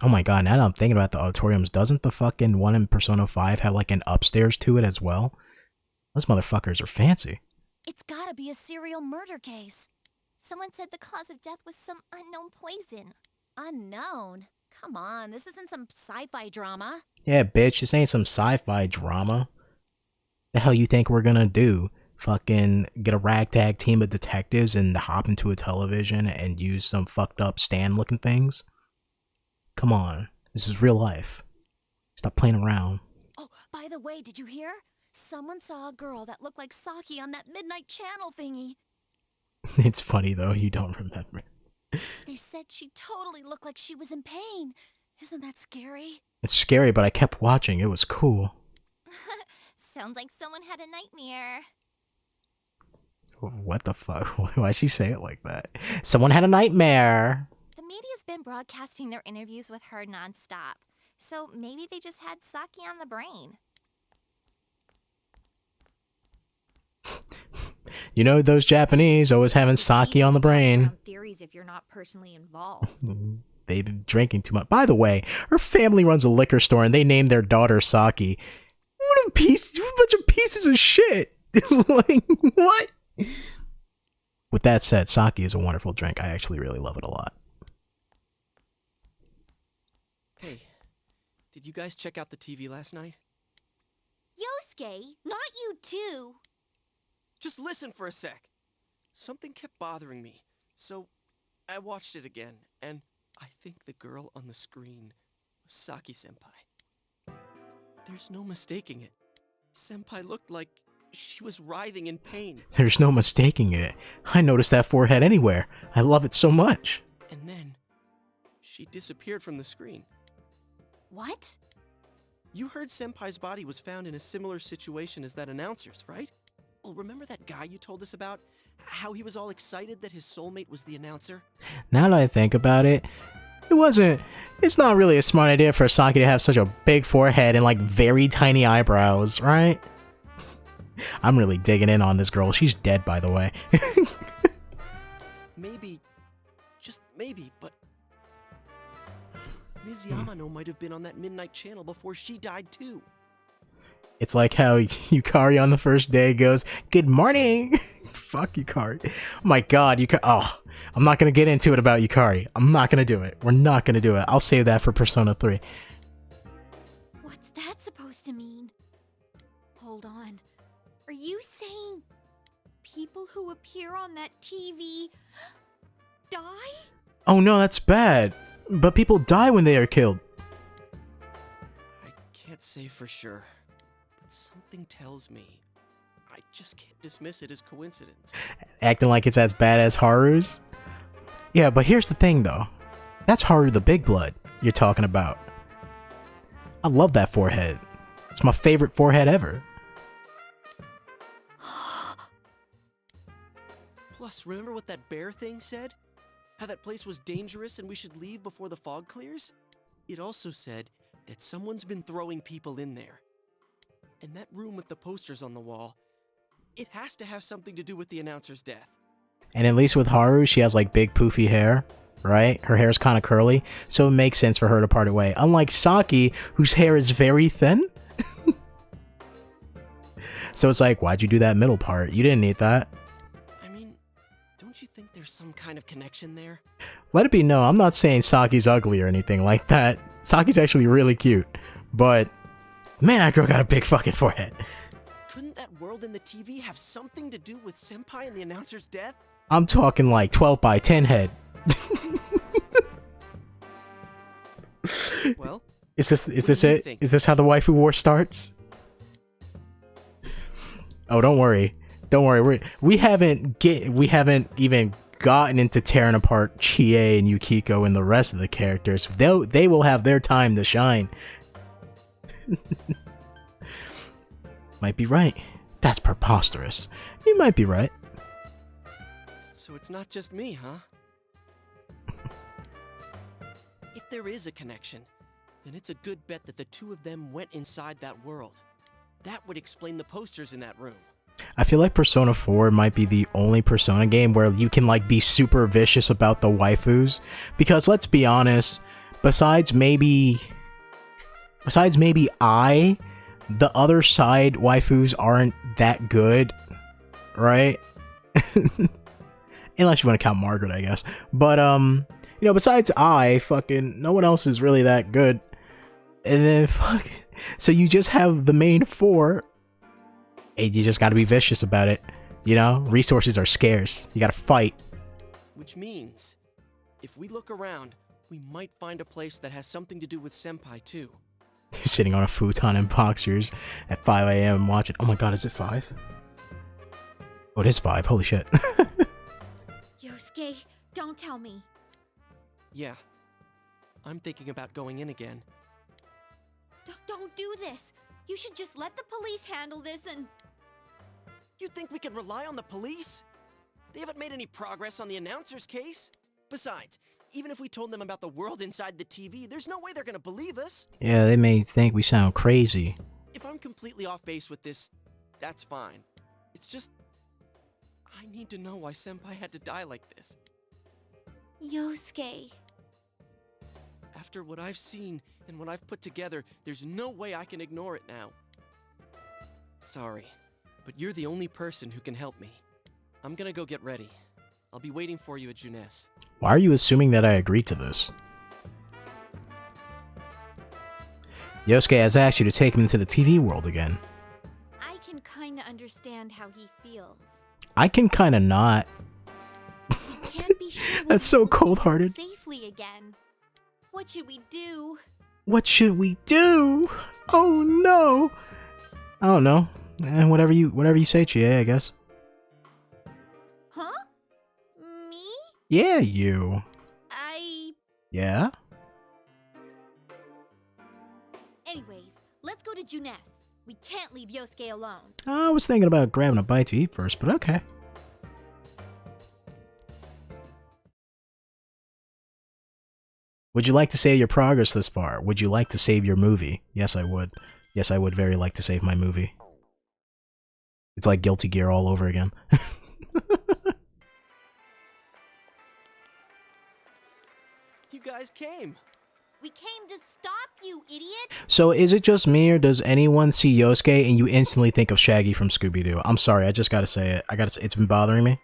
Speaker 1: Oh my god, now that I'm thinking about the auditoriums, doesn't the fucking one in Persona 5 have like an upstairs to it as well? Those motherfuckers are fancy.
Speaker 4: It's gotta be a serial murder case. Someone said the cause of death was some unknown poison. Unknown? Come on, this isn't some sci-fi drama.
Speaker 1: Yeah, bitch, this ain't some sci-fi drama. The hell you think we're gonna do? Fucking get a ragtag team of detectives and hop into a television and use some fucked up stand-looking things? Come on, this is real life. Stop playing around.
Speaker 4: Oh, by the way, did you hear? Someone saw a girl that looked like Saki on that midnight channel thingy.
Speaker 1: It's funny though, you don't remember.
Speaker 4: They said she totally looked like she was in pain. Isn't that scary?
Speaker 1: It's scary, but I kept watching. It was cool.
Speaker 4: Sounds like someone had a nightmare.
Speaker 1: What the fuck? Why'd she say it like that? Someone had a nightmare.
Speaker 4: The media's been broadcasting their interviews with her nonstop, so maybe they just had Saki on the brain.
Speaker 1: You know, those Japanese always having sake on the brain.
Speaker 13: Theories if you're not personally involved.
Speaker 1: They've been drinking too much. By the way, her family runs a liquor store and they named their daughter Saki. What a bunch of pieces of shit. Like, what? With that said, sake is a wonderful drink. I actually really love it a lot.
Speaker 16: Hey, did you guys check out the TV last night?
Speaker 13: Yosuke, not you too.
Speaker 16: Just listen for a sec. Something kept bothering me, so I watched it again, and I think the girl on the screen was Saki-senpai. There's no mistaking it. Senpai looked like she was writhing in pain.
Speaker 1: There's no mistaking it. I noticed that forehead anywhere. I love it so much.
Speaker 16: And then, she disappeared from the screen.
Speaker 13: What?
Speaker 16: You heard Senpai's body was found in a similar situation as that announcer's, right? Well, remember that guy you told us about? How he was all excited that his soulmate was the announcer?
Speaker 1: Now that I think about it, it's not really a smart idea for Saki to have such a big forehead and like very tiny eyebrows, right? I'm really digging in on this girl. She's dead, by the way.
Speaker 16: Maybe, just maybe, but Ms. Yamano might have been on that midnight channel before she died too.
Speaker 1: It's like how Yukari on the first day goes, "Good morning." Fuck Yukari. Oh my god, Yukari. Oh, I'm not gonna get into it about Yukari. I'm not gonna do it. We're not gonna do it. I'll save that for Persona 3.
Speaker 13: What's that supposed to mean? Hold on. Are you saying people who appear on that TV die?
Speaker 1: Oh no, that's bad. But people die when they are killed.
Speaker 16: I can't say for sure, but something tells me I just can't dismiss it as coincidence.
Speaker 1: Acting like it's as bad as Haru's? Yeah, but here's the thing though. That's Haru the Big Blood you're talking about. I love that forehead. It's my favorite forehead ever.
Speaker 16: Plus, remember what that bear thing said? How that place was dangerous and we should leave before the fog clears? It also said that someone's been throwing people in there. And that room with the posters on the wall, it has to have something to do with the announcer's death.
Speaker 1: And at least with Haru, she has like big poofy hair, right? Her hair's kind of curly, so it makes sense for her to part away. Unlike Saki, whose hair is very thin. So it's like, why'd you do that middle part? You didn't need that.
Speaker 16: Don't you think there's some kind of connection there?
Speaker 1: Let it be known, I'm not saying Saki's ugly or anything like that. Saki's actually really cute. But, man, that girl got a big fucking forehead.
Speaker 16: Couldn't that world in the TV have something to do with Senpai and the announcer's death?
Speaker 1: I'm talking like 12 by 10 head.
Speaker 16: Well,
Speaker 1: is this it?
Speaker 16: Think?
Speaker 1: Is this how the waifu war starts? Oh, don't worry. Don't worry, we haven't even gotten into tearing apart Chie and Yukiko and the rest of the characters. They will have their time to shine. Might be right. That's preposterous. You might be right.
Speaker 16: So it's not just me, huh? If there is a connection, then it's a good bet that the two of them went inside that world. That would explain the posters in that room.
Speaker 1: I feel like Persona 4 might be the only Persona game where you can like be super vicious about the waifus, because let's be honest, besides maybe the other side waifus aren't that good, right? Unless you want to count Margaret, I guess. But besides fucking no one else is really that good. And then so you just have the main four. And you just gotta be vicious about it. You know, resources are scarce. You gotta fight.
Speaker 16: Which means, if we look around, we might find a place that has something to do with Senpai too.
Speaker 1: You're sitting on a futon in boxers at 5 a.m. watching. Oh my god, is it 5? Oh, it is 5. Holy shit.
Speaker 13: Yosuke, don't tell me.
Speaker 16: Yeah. I'm thinking about going in again.
Speaker 13: Don't do this. You should just let the police handle this and...
Speaker 16: You think we can rely on the police? They haven't made any progress on the announcer's case. Besides, even if we told them about the world inside the TV, there's no way they're gonna believe us.
Speaker 1: Yeah, they may think we sound crazy.
Speaker 16: If I'm completely off base with this, that's fine. It's just... I need to know why Senpai had to die like this.
Speaker 13: Yosuke.
Speaker 16: After what I've seen and what I've put together, there's no way I can ignore it now. Sorry, but you're the only person who can help me. I'm gonna go get ready. I'll be waiting for you at Junes.
Speaker 1: Why are you assuming that I agreed to this? Yosuke has asked you to take him into the TV world again.
Speaker 13: understand how he feels.
Speaker 1: I can kind of not.
Speaker 13: Can't be sure
Speaker 1: That's so cold-hearted.
Speaker 13: safely again. What should we do?
Speaker 1: What should we do? Oh no. I don't know. Whatever you say, Chie, I guess.
Speaker 13: Huh? Me?
Speaker 1: Yeah, you. Yeah?
Speaker 13: Anyways, let's go to Junes. We can't leave Yosuke alone.
Speaker 1: I was thinking about grabbing a bite to eat first, but okay. Would you like to save your progress this far? Would you like to save your movie? Yes, I would. Yes, I would very like to save my movie. It's like Guilty Gear all over again.
Speaker 16: You guys came.
Speaker 13: We came to stop you, idiot!
Speaker 1: So is it just me, or does anyone see Yosuke and you instantly think of Shaggy from Scooby-Doo? I'm sorry, I just gotta say it. It's been bothering me.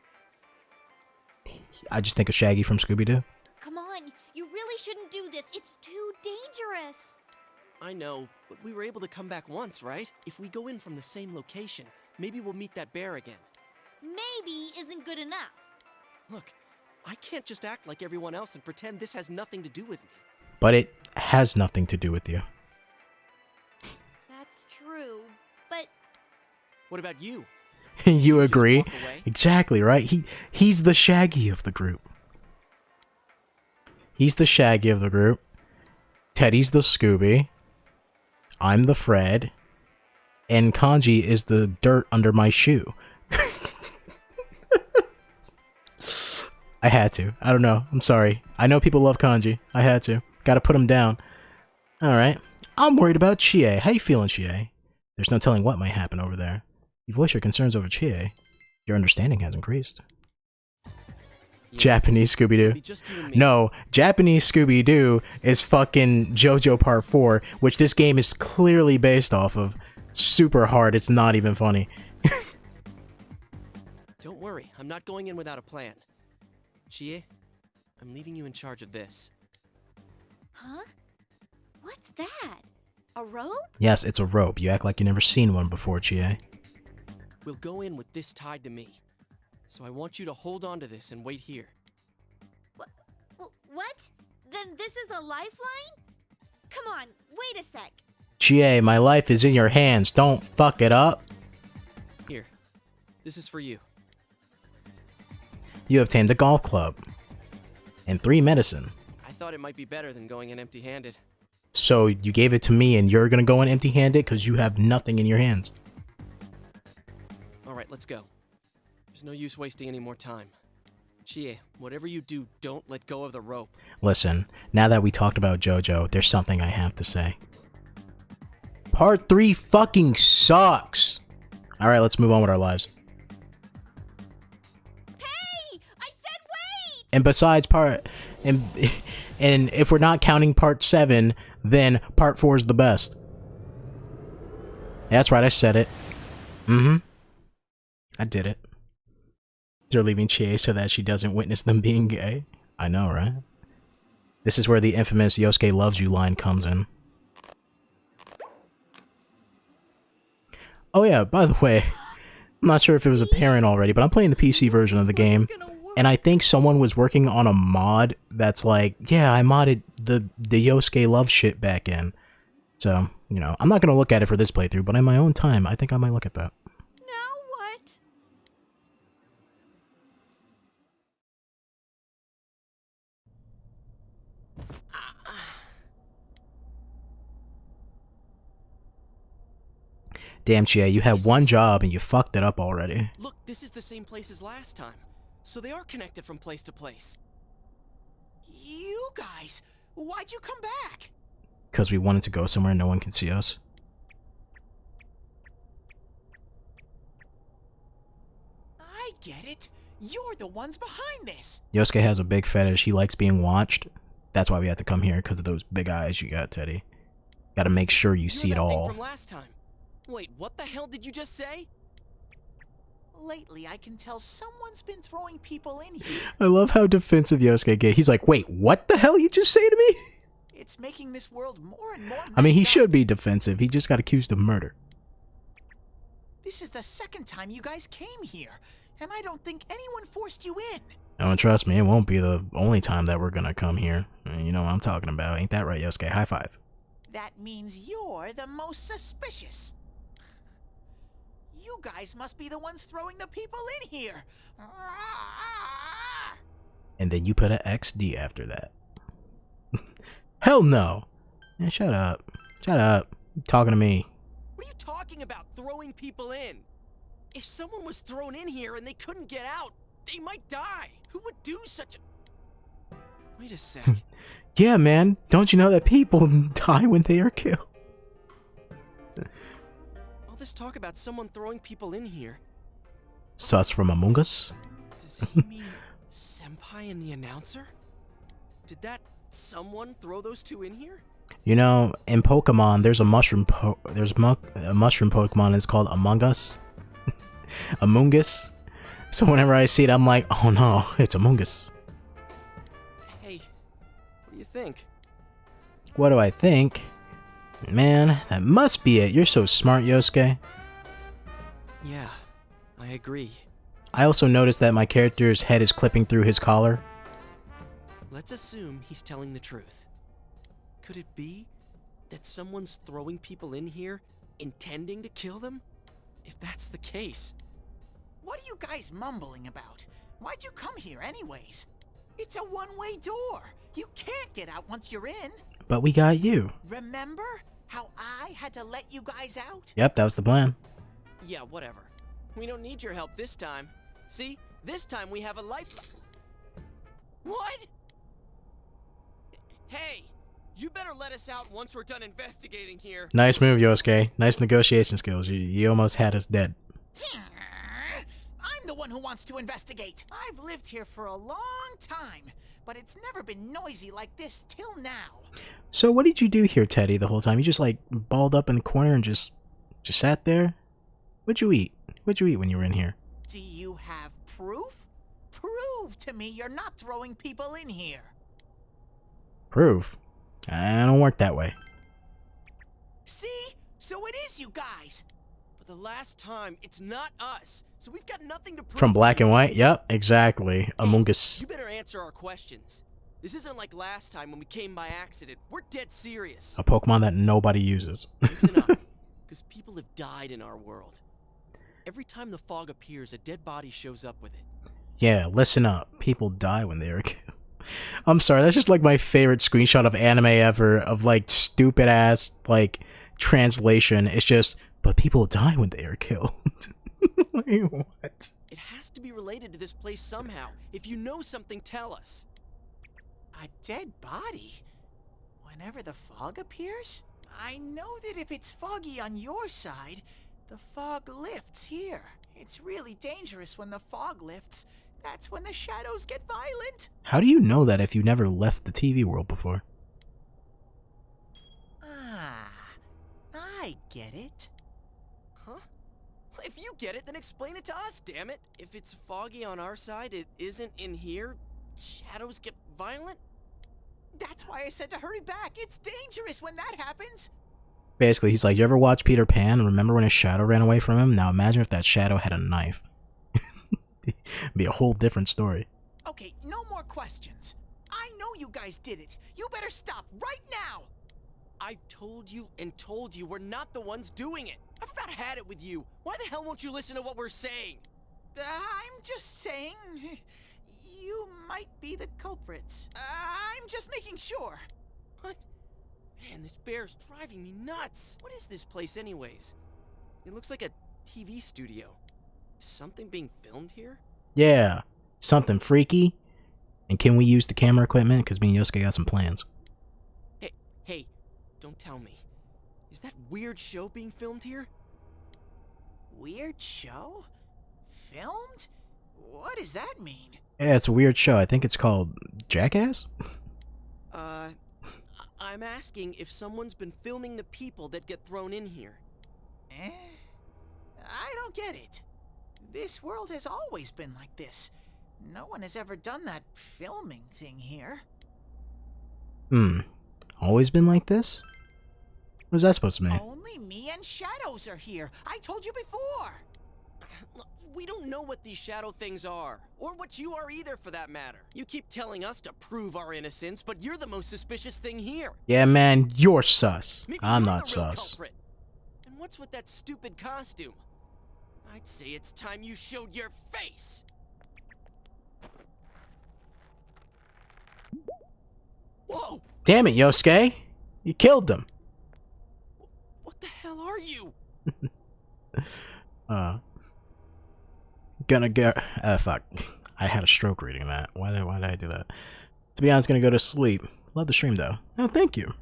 Speaker 1: I just think of Shaggy from Scooby-Doo.
Speaker 13: Come on, you really shouldn't do this. It's too dangerous.
Speaker 16: I know, but we were able to come back once, right? If we go in from the same location, maybe we'll meet that bear again.
Speaker 13: Maybe isn't good enough.
Speaker 16: Look, I can't just act like everyone else and pretend this has nothing to do with me.
Speaker 1: But it has nothing to do with you.
Speaker 13: That's true, but...
Speaker 16: What about you?
Speaker 1: You agree? Exactly, right? He's the Shaggy of the group. He's the Shaggy of the group. Teddy's the Scooby. I'm the Fred. And Kanji is the dirt under my shoe. I had to. I don't know. I'm sorry. I know people love Kanji. I had to. Gotta put him down. Alright. I'm worried about Chie. How you feeling, Chie? There's no telling what might happen over there. You voice your concerns over Chie. Your understanding has increased. Yeah. Japanese Scooby-Doo. No, Japanese Scooby-Doo is fucking JoJo Part 4, which this game is clearly based off of. Super hard. It's not even funny.
Speaker 16: Don't worry. I'm not going in without a plan. Chie, I'm leaving you in charge of this.
Speaker 13: Huh? What's that? A rope?
Speaker 1: Yes, it's a rope. You act like you never seen one before, Chie.
Speaker 16: We'll go in with this tied to me. So I want you to hold on to this and wait here.
Speaker 13: What? Then this is a lifeline? Come on, wait a sec.
Speaker 1: Chie, my life is in your hands. Don't fuck it up.
Speaker 16: Here. This is for you.
Speaker 1: You obtained a golf club. And 3 medicine.
Speaker 16: I thought it might be better than going in empty-handed.
Speaker 1: So you gave it to me and you're gonna go in empty-handed because you have nothing in your hands.
Speaker 16: Alright, let's go. There's no use wasting any more time. Chie, whatever you do, don't let go of the rope.
Speaker 1: Listen, now that we talked about JoJo, there's something I have to say. Part 3 fucking sucks! Alright, let's move on with our lives.
Speaker 13: Hey! I said wait!
Speaker 1: And besides and if we're not counting Part 7, then Part 4 is the best. That's right, I said it. I did it. They're leaving Chie so that she doesn't witness them being gay. I know, right? This is where the infamous Yosuke loves you line comes in. Oh yeah, by the way, I'm not sure if it was apparent already, but I'm playing the PC version of the game, and I think someone was working on a mod that's like, yeah, I modded the Yosuke love shit back in. So, you know, I'm not going to look at it for this playthrough, but in my own time, I think I might look at that.
Speaker 13: Now what?
Speaker 1: Damn, Chie, you had one job and you fucked it up already.
Speaker 16: Look, this is the same place as last time. So they are connected from place to place.
Speaker 11: You guys, why'd you come back?
Speaker 1: Because we wanted to go somewhere no one can see us.
Speaker 11: I get it. You're the ones behind this.
Speaker 1: Yosuke has a big fetish. He likes being watched. That's why we had to come here, because of those big eyes you got, Teddy. Gotta make sure you see it all.
Speaker 16: From last time. Wait, what the hell did you just say?
Speaker 11: Lately, I can tell someone's been throwing people in here.
Speaker 1: I love how defensive Yosuke gets. He's like, wait, what the hell you just say to me?
Speaker 11: It's making this world more and more
Speaker 1: I mean, he should be defensive. He just got accused of murder.
Speaker 12: This is the second time you guys came here, and I don't think anyone forced you in.
Speaker 1: Oh, trust me, it won't be the only time that we're gonna come here. You know what I'm talking about, ain't that right, Yosuke? High five.
Speaker 12: That means you're the most suspicious. You guys must be the ones throwing the people in here.
Speaker 1: And then you put a XD after that. Hell no. Man, shut up. Shut up. You're talking to me.
Speaker 16: What are you talking about, throwing people in? If someone was thrown in here and they couldn't get out, they might die. Who would do such a... Wait a sec.
Speaker 1: Yeah, man. Don't you know that people die when they are killed?
Speaker 16: All this talk about someone throwing people in here.
Speaker 1: Sus from Among Us?
Speaker 16: Does he mean Senpai and the announcer? Did that someone throw those two in here?
Speaker 1: You know, in Pokemon, there's a mushroom a mushroom Pokemon. It's called Among Us. Among Us. So whenever I see it, I'm like, oh no, it's Among Us.
Speaker 16: Hey, what do you think?
Speaker 1: What do I think? Man, that must be it. You're so smart, Yosuke.
Speaker 16: Yeah, I agree.
Speaker 1: I also noticed that my character's head is clipping through his collar.
Speaker 16: Let's assume he's telling the truth. Could it be that someone's throwing people in here intending to kill them? If that's the case...
Speaker 12: What are you guys mumbling about? Why'd you come here anyways? It's a one-way door. You can't get out once you're in.
Speaker 1: But we got you.
Speaker 12: Remember how I had to let you guys out?
Speaker 1: Yep, that was the plan.
Speaker 16: Yeah, whatever. We don't need your help this time. See? This time we have a life... What? Hey! You better let us out once we're done investigating here.
Speaker 1: Nice move, Yosuke. Nice negotiation skills. You almost had us dead.
Speaker 12: I'm the one who wants to investigate. I've lived here for a long time, but it's never been noisy like this till now.
Speaker 1: So what did you do here, Teddy, the whole time? You just like balled up in the corner and just sat there? What'd you eat? What'd you eat when you were in here?
Speaker 12: Do you have proof? Prove to me you're not throwing people in here.
Speaker 1: Proof? I don't work that way.
Speaker 12: See? So it is you guys.
Speaker 16: For the last time, it's not us. So we've got nothing to prove.
Speaker 1: From black and white? Yep, exactly. Among Us.
Speaker 16: You better answer our questions. This isn't like last time when we came by accident. We're dead serious.
Speaker 1: A Pokemon that nobody uses.
Speaker 16: Listen up, because people have died in our world. Every time the fog appears, a dead body shows up with it.
Speaker 1: Yeah, listen up. People die when they are killed. I'm sorry, that's just like my favorite screenshot of anime ever, of like stupid ass like translation. It's just, but people die when they are killed. Like, what?
Speaker 16: It has to be related to this place somehow. If you know something, tell us.
Speaker 12: A dead body? Whenever the fog appears? I know that if it's foggy on your side, the fog lifts here. It's really dangerous when the fog lifts. That's when the shadows get violent.
Speaker 1: How do you know that if you never left the TV world before?
Speaker 12: Ah, I get it.
Speaker 16: Huh? If you get it, then explain it to us, damn it. If it's foggy on our side, it isn't in here. Shadows get violent?
Speaker 12: That's why I said to hurry back. It's dangerous when that happens.
Speaker 1: Basically, he's like, you ever watch Peter Pan and remember when his shadow ran away from him? Now imagine if that shadow had a knife. It'd be a whole different story.
Speaker 12: Okay, no more questions. I know you guys did it. You better stop right now.
Speaker 16: I've told you and told you we're not the ones doing it. I've about had it with you. Why the hell won't you listen to what we're saying?
Speaker 12: I'm just saying, you might be the culprits. I'm just making sure.
Speaker 16: What? Man, this bear's driving me nuts. What is this place anyways? It looks like a TV studio. Is something being filmed here?
Speaker 1: Yeah, something freaky. And can we use the camera equipment? Because me and Yosuke got some plans.
Speaker 16: Hey, don't tell me. Is that weird show being filmed here?
Speaker 12: Weird show? Filmed? What does that mean?
Speaker 1: Yeah, it's a weird show. I think it's called Jackass?
Speaker 16: I'm asking if someone's been filming the people that get thrown in here.
Speaker 12: I don't get it. This world has always been like this. No one has ever done that filming thing here.
Speaker 1: Always been like this? What is that supposed to mean?
Speaker 12: Only me and Shadows are here. I told you before.
Speaker 16: Look, we don't know what these shadow things are, or what you are either for that matter. You keep telling us to prove our innocence, but you're the most suspicious thing here.
Speaker 1: Yeah, man, you're sus.
Speaker 16: Maybe
Speaker 1: I'm
Speaker 16: you're
Speaker 1: not
Speaker 16: the real
Speaker 1: sus.
Speaker 16: culprit. And what's with that stupid costume? I'd say it's time you showed your face. Whoa!
Speaker 1: Damn it, Yosuke. You killed them.
Speaker 16: What the hell are you?
Speaker 1: Gonna go. Fuck. I had a stroke reading that. Why did I do that? To be honest, gonna go to sleep. Love the stream though. Oh, thank you.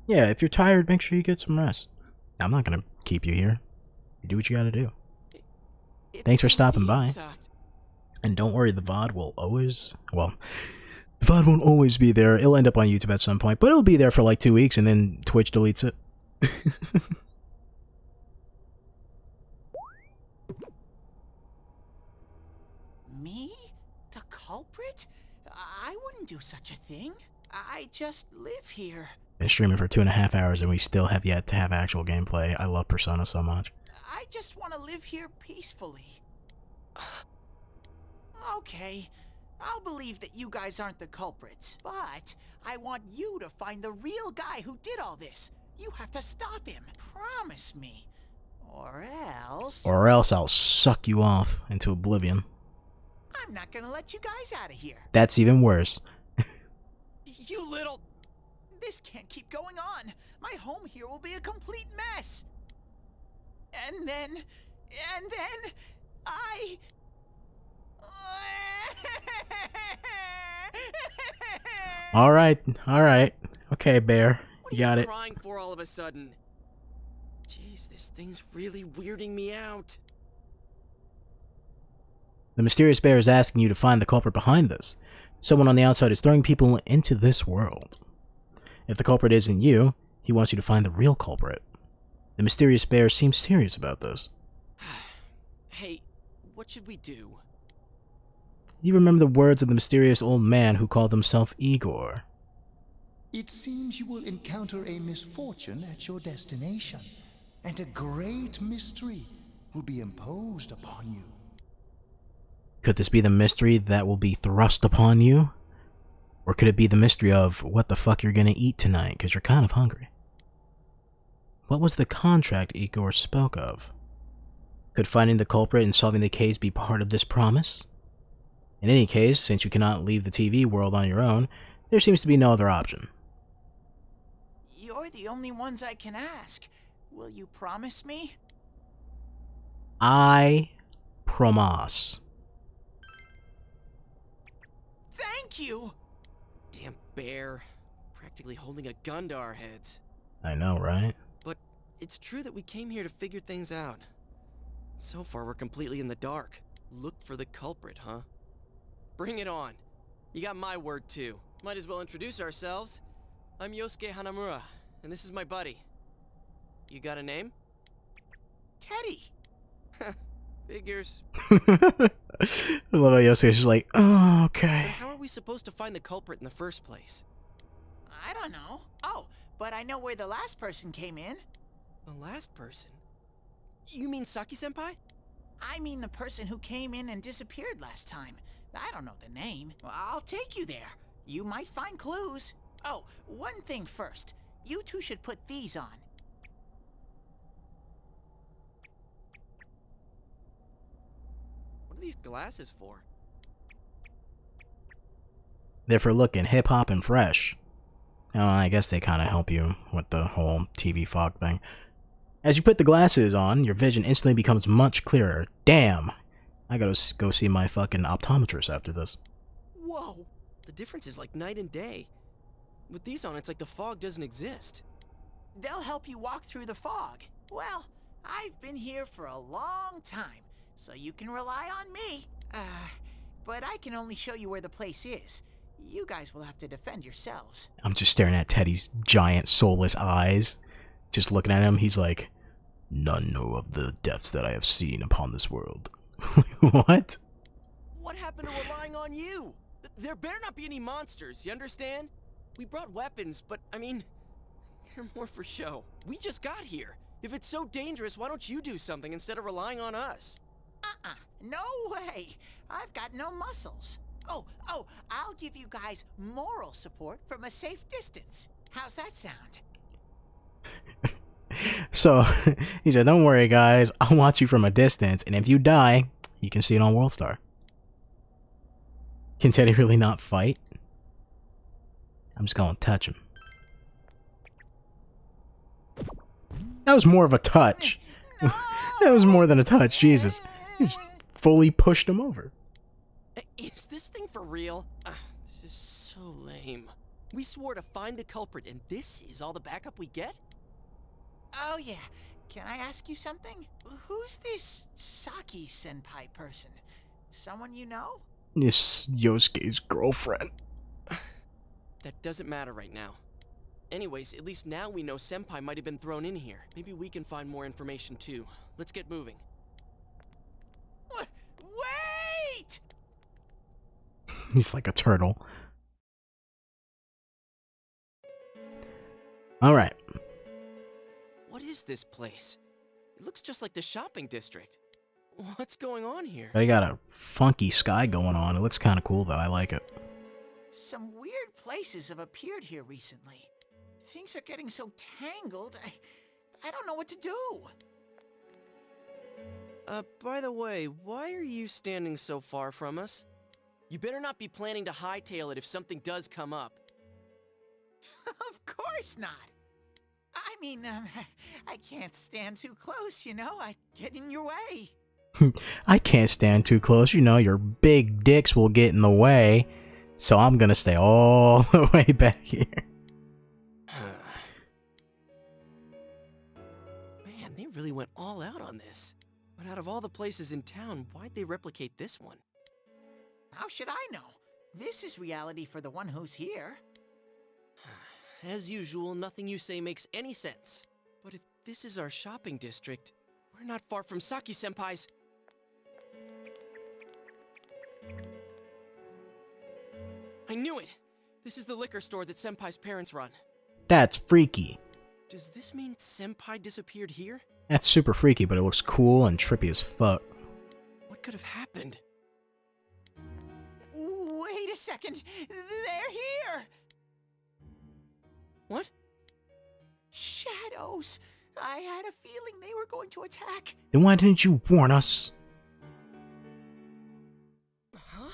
Speaker 1: Yeah, if you're tired, make sure you get some rest. I'm not gonna keep you here. You do what you gotta do. Thanks for stopping by. And don't worry, the VOD will always. Well, the VOD won't always be there. It'll end up on YouTube at some point, but it'll be there for like 2 weeks, and then Twitch deletes it.
Speaker 12: Me? The culprit? I wouldn't do such a thing. I just live here.
Speaker 1: Been streaming for 2.5 hours, and we still have yet to have actual gameplay. I love Persona so much.
Speaker 12: I just want to live here peacefully. Okay, I'll believe that you guys aren't the culprits, but I want you to find the real guy who did all this. You have to stop him. Promise me. Or else...
Speaker 1: Or else I'll suck you off into oblivion.
Speaker 12: I'm not gonna let you guys out of here.
Speaker 1: That's even worse.
Speaker 12: You little... This can't keep going on. My home here will be a complete mess. And then... I...
Speaker 1: Alright. Okay, Bear. You got it.
Speaker 16: What are you crying for all of a sudden? Jeez, this thing's really weirding me out.
Speaker 1: The mysterious bear is asking you to find the culprit behind this. Someone on the outside is throwing people into this world. If the culprit isn't you, he wants you to find the real culprit. The mysterious bear seems serious about this.
Speaker 16: Hey, what should we do?
Speaker 1: You remember the words of the mysterious old man who called himself Igor.
Speaker 2: It seems you will encounter a misfortune at your destination, and a great mystery will be imposed upon you.
Speaker 1: Could this be the mystery that will be thrust upon you? Or could it be the mystery of what the fuck you're gonna eat tonight because you're kind of hungry? What was the contract Igor spoke of? Could finding the culprit and solving the case be part of this promise? In any case, since you cannot leave the TV world on your own, there seems to be no other option.
Speaker 12: You're the only ones I can ask. Will you promise me?
Speaker 1: I promise.
Speaker 12: Thank you!
Speaker 16: Damn bear. Practically holding a gun to our heads.
Speaker 1: I know, right?
Speaker 16: But it's true that we came here to figure things out. So far, we're completely in the dark. Look for the culprit, huh? Bring it on. You got my word, too. Might as well introduce ourselves. I'm Yosuke Hanamura, and this is my buddy. You got a name?
Speaker 12: Teddy.
Speaker 16: Figures.
Speaker 1: I love how Yosuke's just like, oh, okay.
Speaker 16: But how are we supposed to find the culprit in the first place?
Speaker 12: I don't know. Oh, but I know where the last person came in.
Speaker 16: The last person? You mean Saki-senpai?
Speaker 12: I mean the person who came in and disappeared last time. I don't know the name. Well, I'll take you there. You might find clues. Oh, one thing first. You two should put these on.
Speaker 16: What are these glasses for?
Speaker 1: They're for looking hip-hop and fresh. Oh, I guess they kind of help you with the whole TV fog thing. As you put the glasses on, your vision instantly becomes much clearer. Damn! I gotta go see my fucking optometrist after this.
Speaker 16: Whoa! The difference is like night and day. With these on, it's like the fog doesn't exist.
Speaker 12: They'll help you walk through the fog. Well, I've been here for a long time, so you can rely on me. But I can only show you where the place is. You guys will have to defend yourselves.
Speaker 1: I'm just staring at Teddy's giant soulless eyes. Just looking at him, he's like, none know of the deaths that I have seen upon this world. What?
Speaker 16: What happened to relying on you? There better not be any monsters, you understand? We brought weapons, but, I mean, They're more for show. We just got here. If it's so dangerous, why don't you do something instead of relying on us?
Speaker 12: No way. I've got no muscles. Oh, I'll give you guys moral support from a safe distance. How's that sound?
Speaker 1: So he said, "Don't worry, guys. I'll watch you from a distance, and if you die, you can see it on WorldStar." Can Teddy really not fight? I'm just gonna touch him. That was more of a touch. That was more than a touch. Jesus, you just fully pushed him over.
Speaker 16: Is this thing for real? This is so lame. We swore to find the culprit, and this is all the backup we get?
Speaker 12: Oh yeah, can I ask you something? Who's this Saki senpai person? Someone you know?
Speaker 1: This Yosuke's girlfriend.
Speaker 16: That doesn't matter right now. Anyways, at least now we know Senpai might have been thrown in here. Maybe we can find more information too. Let's get moving.
Speaker 12: Wait!
Speaker 1: He's like a turtle. Alright.
Speaker 16: What is this place? It looks just like the shopping district. What's going on here?
Speaker 1: They got a funky sky going on. It looks kind of cool though. I like it.
Speaker 12: Some weird places have appeared here recently. Things are getting so tangled, I don't know what to do.
Speaker 16: By the way, why are you standing so far from us? You better not be planning to hightail it if something does come up.
Speaker 12: Of course not. I mean, I can't stand too close, you know? I get in your way.
Speaker 1: I can't stand too close. You know, your big dicks will get in the way. So I'm gonna stay all the way back here.
Speaker 16: Man, they really went all out on this. But out of all the places in town, why'd they replicate this one?
Speaker 12: How should I know? This is reality for the one who's here.
Speaker 16: As usual, nothing you say makes any sense. But if this is our shopping district, we're not far from Saki-senpai's. I knew it! This is the liquor store that Senpai's parents run.
Speaker 1: That's freaky.
Speaker 16: Does this mean Senpai disappeared here?
Speaker 1: That's super freaky, but it looks cool and trippy as fuck.
Speaker 16: What could have happened?
Speaker 12: Wait a second! They're here!
Speaker 16: What?
Speaker 12: Shadows! I had a feeling they were going to attack.
Speaker 1: Then why didn't you warn us?
Speaker 16: Huh?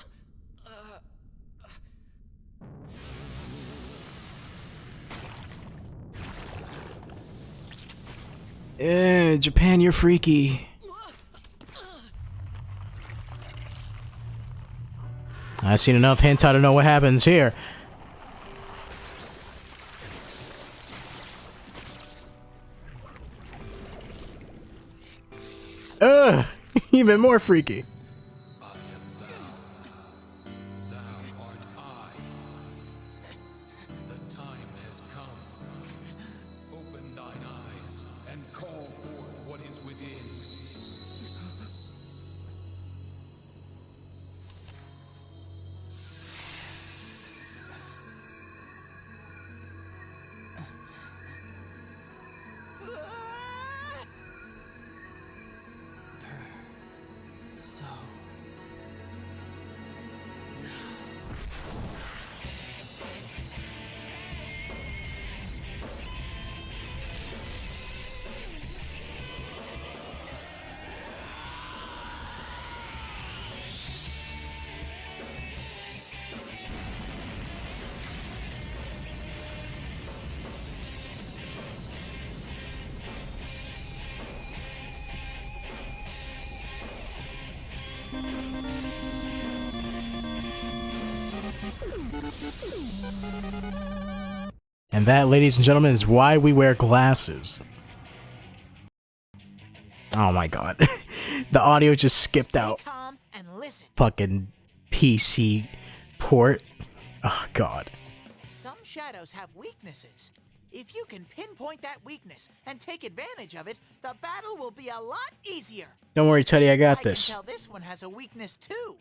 Speaker 1: Japan, you're freaky. I've seen enough hentai to know what happens here. Even more freaky. And that, ladies and gentlemen, is why we wear glasses. Oh my god. The audio just skipped out. Fucking PC port. Oh god.
Speaker 12: Some shadows have weaknesses. If you can pinpoint that weakness and take advantage of it, the battle will be a lot easier.
Speaker 1: Don't worry, Teddy, I got this.
Speaker 12: I can tell this one has a weakness too.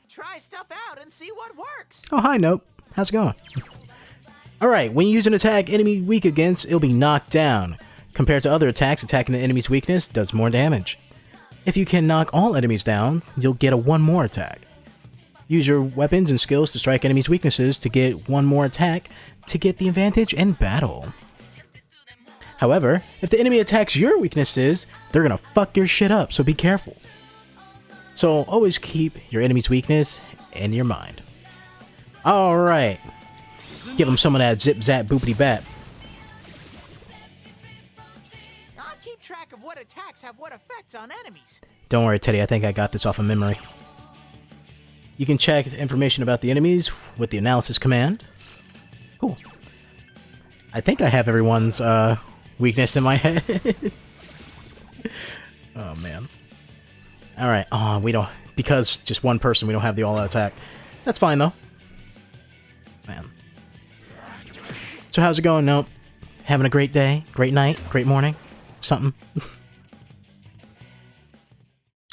Speaker 12: Try stuff out and see what works.
Speaker 1: Oh, hi, Nope. How's it going? Alright, when you use an attack enemy weak against, it'll be knocked down. Compared to other attacks, attacking the enemy's weakness does more damage. If you can knock all enemies down, you'll get a one more attack. Use your weapons and skills to strike enemies' weaknesses to get one more attack to get the advantage in battle. However, if the enemy attacks your weaknesses, they're gonna fuck your shit up, so be careful. So always keep your enemy's weakness in your mind. Alright. Give them some of that zip zap boopity bap.
Speaker 12: I'll keep track of what attacks have what effects on enemies.
Speaker 1: Don't worry, Teddy, I think I got this off of memory. You can check information about the enemies with the analysis command. Cool. I think I have everyone's weakness in my head. Oh, man. Alright, we don't... Because just one person, we don't have the all-out attack. That's fine, though. Man. So how's it going? Nope. Having a great day? Great night? Great morning? Something?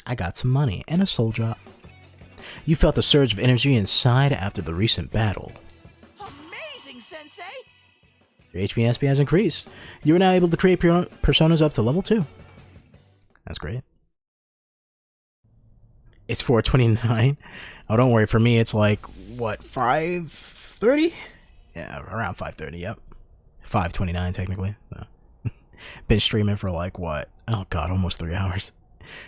Speaker 1: I got some money and a soul drop. You felt a surge of energy inside after the recent battle.
Speaker 12: Amazing, Sensei!
Speaker 1: Your HP and SP has increased. You are now able to create personas up to level 2. That's great. It's 4:29. Oh, don't worry. For me, it's like, what, 5:30? Yeah, around 5:30, yep. 5:29, technically. So. Been streaming for like, what? Oh, God, almost 3 hours.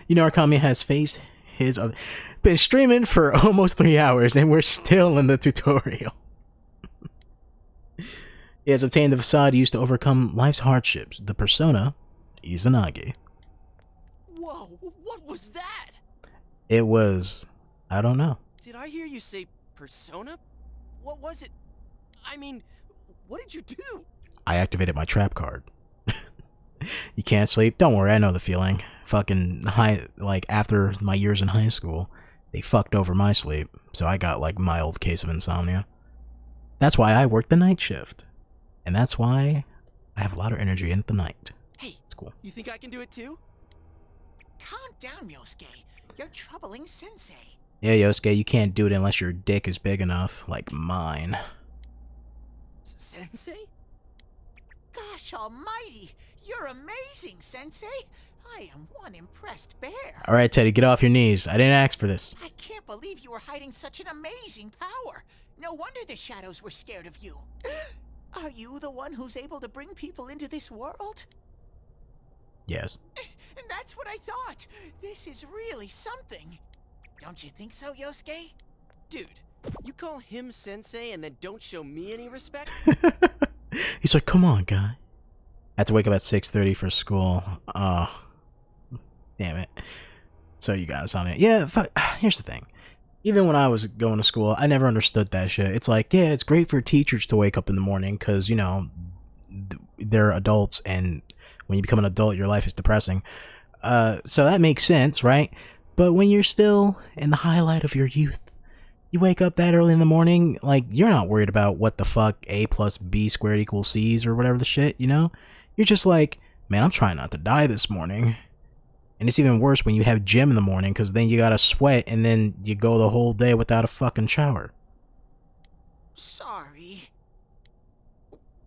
Speaker 1: You know, Arkami has faced his other... Been streaming for almost 3 hours, and we're still in the tutorial. He has obtained the facade used to overcome life's hardships. The persona, Izanagi.
Speaker 16: Whoa, what was that?
Speaker 1: It was... I don't know.
Speaker 16: Did I hear you say persona? What was it? I mean, what did you do?
Speaker 1: I activated my trap card. You can't sleep? Don't worry, I know the feeling. Fucking after my years in high school, they fucked over my sleep, so I got like mild case of insomnia. That's why I work the night shift. And that's why I have a lot of energy in the night.
Speaker 16: Hey,
Speaker 1: it's cool.
Speaker 16: You think I can do it too?
Speaker 12: Calm down, Yosuke. You're troubling Sensei.
Speaker 1: Yeah, Yosuke, you can't do it unless your dick is big enough, like mine.
Speaker 16: Sensei?
Speaker 12: Gosh almighty, you're amazing, Sensei. I am one impressed bear.
Speaker 1: Alright, Teddy, get off your knees. I didn't ask for this.
Speaker 12: I can't believe you were hiding such an amazing power. No wonder the shadows were scared of you. Are you the one who's able to bring people into this world?
Speaker 1: Yes.
Speaker 12: And that's what I thought. This is really something. Don't you think so, Yosuke?
Speaker 16: Dude, you call him Sensei and then don't show me any respect?
Speaker 1: He's like, come on, guy. I had to wake up at 6:30 for school. Oh, damn it. So you got insomnia. Yeah, fuck. Here's the thing. Even when I was going to school, I never understood that shit. It's like, yeah, it's great for teachers to wake up in the morning because, you know, they're adults and when you become an adult, your life is depressing. So that makes sense, right? But when you're still in the highlight of your youth, you wake up that early in the morning, like, you're not worried about what the fuck A plus B squared equals C's or whatever the shit, you know? You're just like, man, I'm trying not to die this morning. And it's even worse when you have gym in the morning, because then you gotta sweat, and then you go the whole day without a fucking shower.
Speaker 16: Sorry.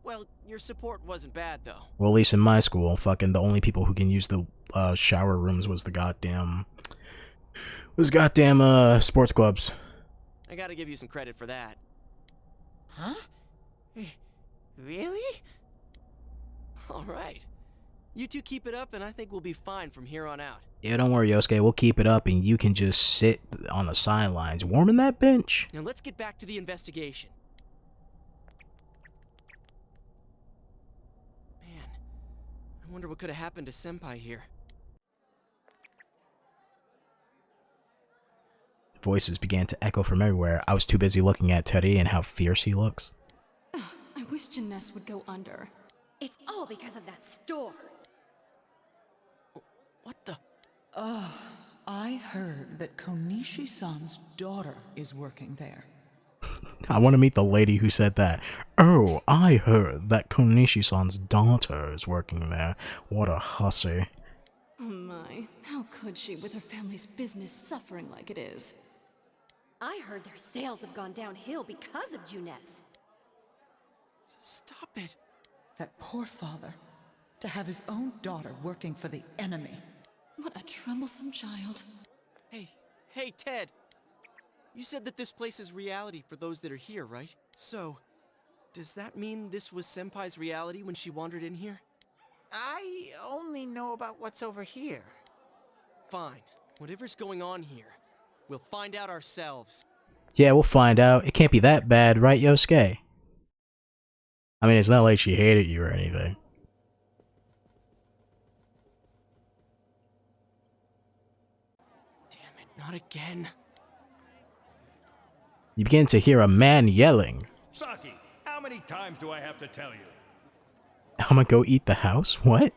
Speaker 16: Well, your support wasn't bad, though.
Speaker 1: Well, at least in my school, fucking the only people who can use the shower rooms was the goddamn... sports clubs.
Speaker 16: I gotta give you some credit for that.
Speaker 12: Huh? Really?
Speaker 16: Alright. You two keep it up and I think we'll be fine from here on out.
Speaker 1: Yeah, don't worry, Yosuke. We'll keep it up and you can just sit on the sidelines warming that bench.
Speaker 16: Now let's get back to the investigation. Man, I wonder what could have happened to Senpai here.
Speaker 1: Voices began to echo from everywhere. I was too busy looking at Teddy and how fierce he looks.
Speaker 20: Ugh, I wish Jeunesse would go under.
Speaker 13: It's all because of that store.
Speaker 16: What the?
Speaker 21: I heard that Konishi-san's daughter is working there.
Speaker 1: I want to meet the lady who said that. Oh, I heard that Konishi-san's daughter is working there. What a hussy.
Speaker 20: Oh my, how could she with her family's business suffering like it is?
Speaker 13: I heard their sales have gone downhill because of Jeunesse.
Speaker 16: Stop it.
Speaker 21: That poor father. To have his own daughter working for the enemy.
Speaker 20: What a troublesome child.
Speaker 16: Hey, Ted. You said that this place is reality for those that are here, right? So, does that mean this was Senpai's reality when she wandered in here?
Speaker 12: I only know about what's over here.
Speaker 16: Fine. Whatever's going on here, we'll find out ourselves.
Speaker 1: Yeah, we'll find out. It can't be that bad, right, Yosuke? I mean, it's not like she hated you or anything.
Speaker 16: Damn it, not again.
Speaker 1: You begin to hear a man yelling.
Speaker 5: Saki, how many times do I have to tell you?
Speaker 1: I'm gonna go eat the house? What?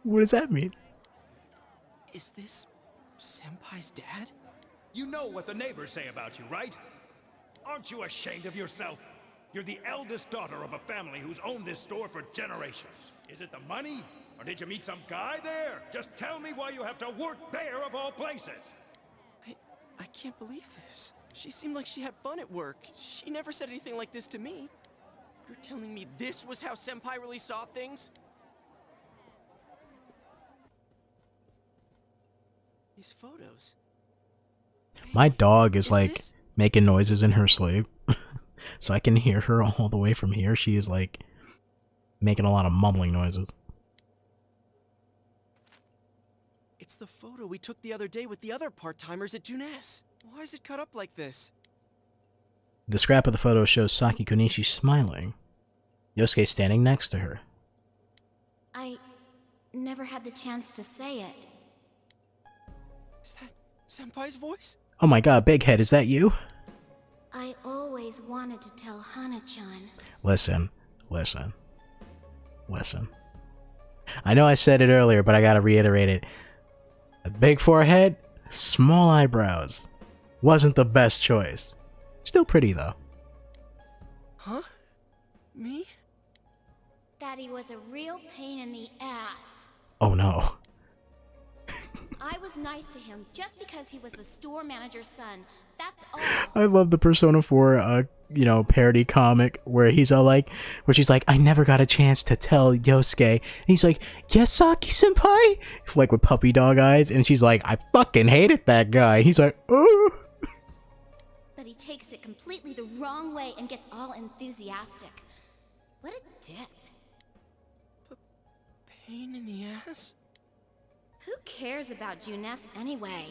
Speaker 1: What does that mean?
Speaker 16: Is this Senpai's dad?
Speaker 5: You know what the neighbors say about you, right? Aren't you ashamed of yourself? You're the eldest daughter of a family who's owned this store for generations. Is it the money? Or did you meet some guy there? Just tell me why you have to work there of all places.
Speaker 16: I can't believe this. She seemed like she had fun at work. She never said anything like this to me. You're telling me this was how Senpai really saw things? These photos.
Speaker 1: My dog is like making noises in her sleep. So I can hear her all the way from here. She is like making a lot of mumbling noises.
Speaker 16: It's the photo we took the other day with the other part-timers at Junes. Why is it cut up like this?
Speaker 1: The scrap of the photo shows Saki Konishi smiling. Yosuke standing next to her.
Speaker 4: I never had the chance to say it.
Speaker 16: Is that Senpai's voice?
Speaker 1: Oh my god, Big Head, is that you?
Speaker 4: I always wanted to tell Hana-chan.
Speaker 1: Listen. I know I said it earlier, but I gotta reiterate it. A big forehead, small eyebrows. Wasn't the best choice. Still pretty, though.
Speaker 16: Huh? Me?
Speaker 4: Daddy was a real pain in the ass.
Speaker 1: Oh no.
Speaker 4: I was nice to him just because he was the store manager's son. That's all.
Speaker 1: I love the Persona 4, parody comic where he's all like, where she's like, I never got a chance to tell Yosuke. And he's like, yes, Saki-senpai? Like with puppy dog eyes. And she's like, I fucking hated that guy. And he's like, oh.
Speaker 4: But he takes it completely the wrong way and gets all enthusiastic. What a dick.
Speaker 16: Pain in the ass?
Speaker 4: Who cares about Junes anyway?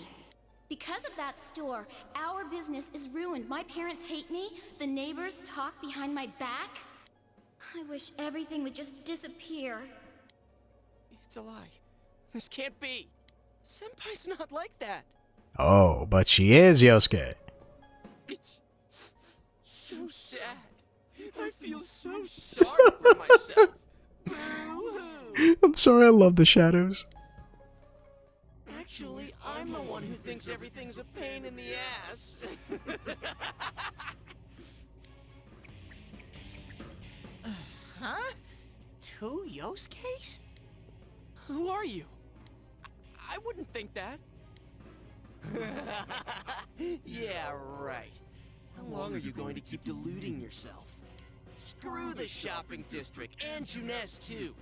Speaker 4: Because of that store, our business is ruined. My parents hate me. The neighbors talk behind my back. I wish everything would just disappear.
Speaker 16: It's a lie. This can't be. Senpai's not like that.
Speaker 1: Oh, but she is, Yosuke.
Speaker 16: It's so sad. I feel so sorry for myself. Boo-hoo.
Speaker 1: I'm sorry, I love the shadows.
Speaker 16: Actually, I'm the one who thinks everything's a pain in the ass.
Speaker 12: Huh? 2 Yosuke's?
Speaker 16: Who are you? I wouldn't think that. Yeah, right. How long are you going to keep deluding yourself? Screw the shopping district and Junes too.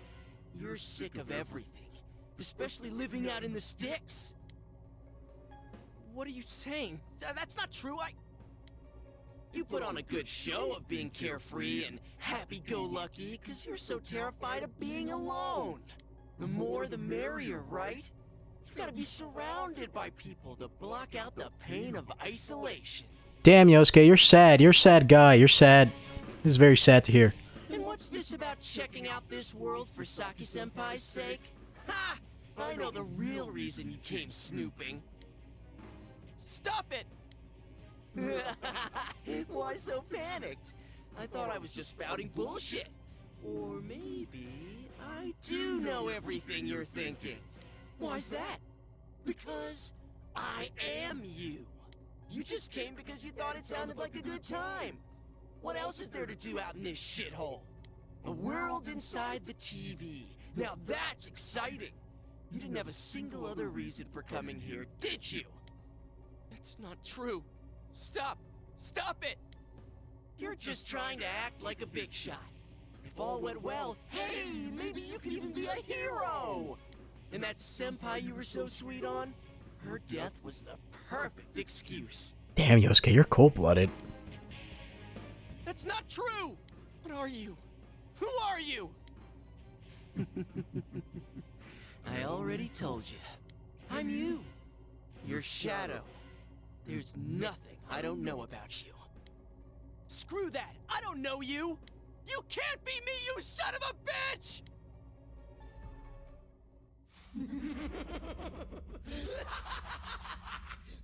Speaker 16: You're sick of everything. Especially living out in the sticks. What are you saying? That's not true. You put on a good show of being carefree and happy-go-lucky because you're so terrified of being alone. The more the merrier, right? You've got to be surrounded by people to block out the pain of isolation.
Speaker 1: Damn, Yosuke, you're sad. You're a sad guy. You're sad. This is very sad to hear.
Speaker 16: And what's this about checking out this world for Saki-senpai's sake? Ha! I know the real reason you came snooping. Stop it! Why so panicked? I thought I was just spouting bullshit. Or maybe I do know everything you're thinking. Why's that? Because I am you. You just came because you thought it sounded like a good time. What else is there to do out in this shithole? The world inside the TV. Now that's exciting. You didn't have a single other reason for coming here, did you? It's not true. Stop! Stop it! You're just trying to act like a big shot. If all went well, hey, maybe you could even be a hero! And that senpai you were so sweet on, her death was the perfect excuse.
Speaker 1: Damn, Yosuke, you're cold-blooded.
Speaker 16: That's not true! What are you? Who are you? I already told you. I'm you. Your shadow. There's nothing I don't know about you. Screw that! I don't know you! You can't be me, you son of a bitch!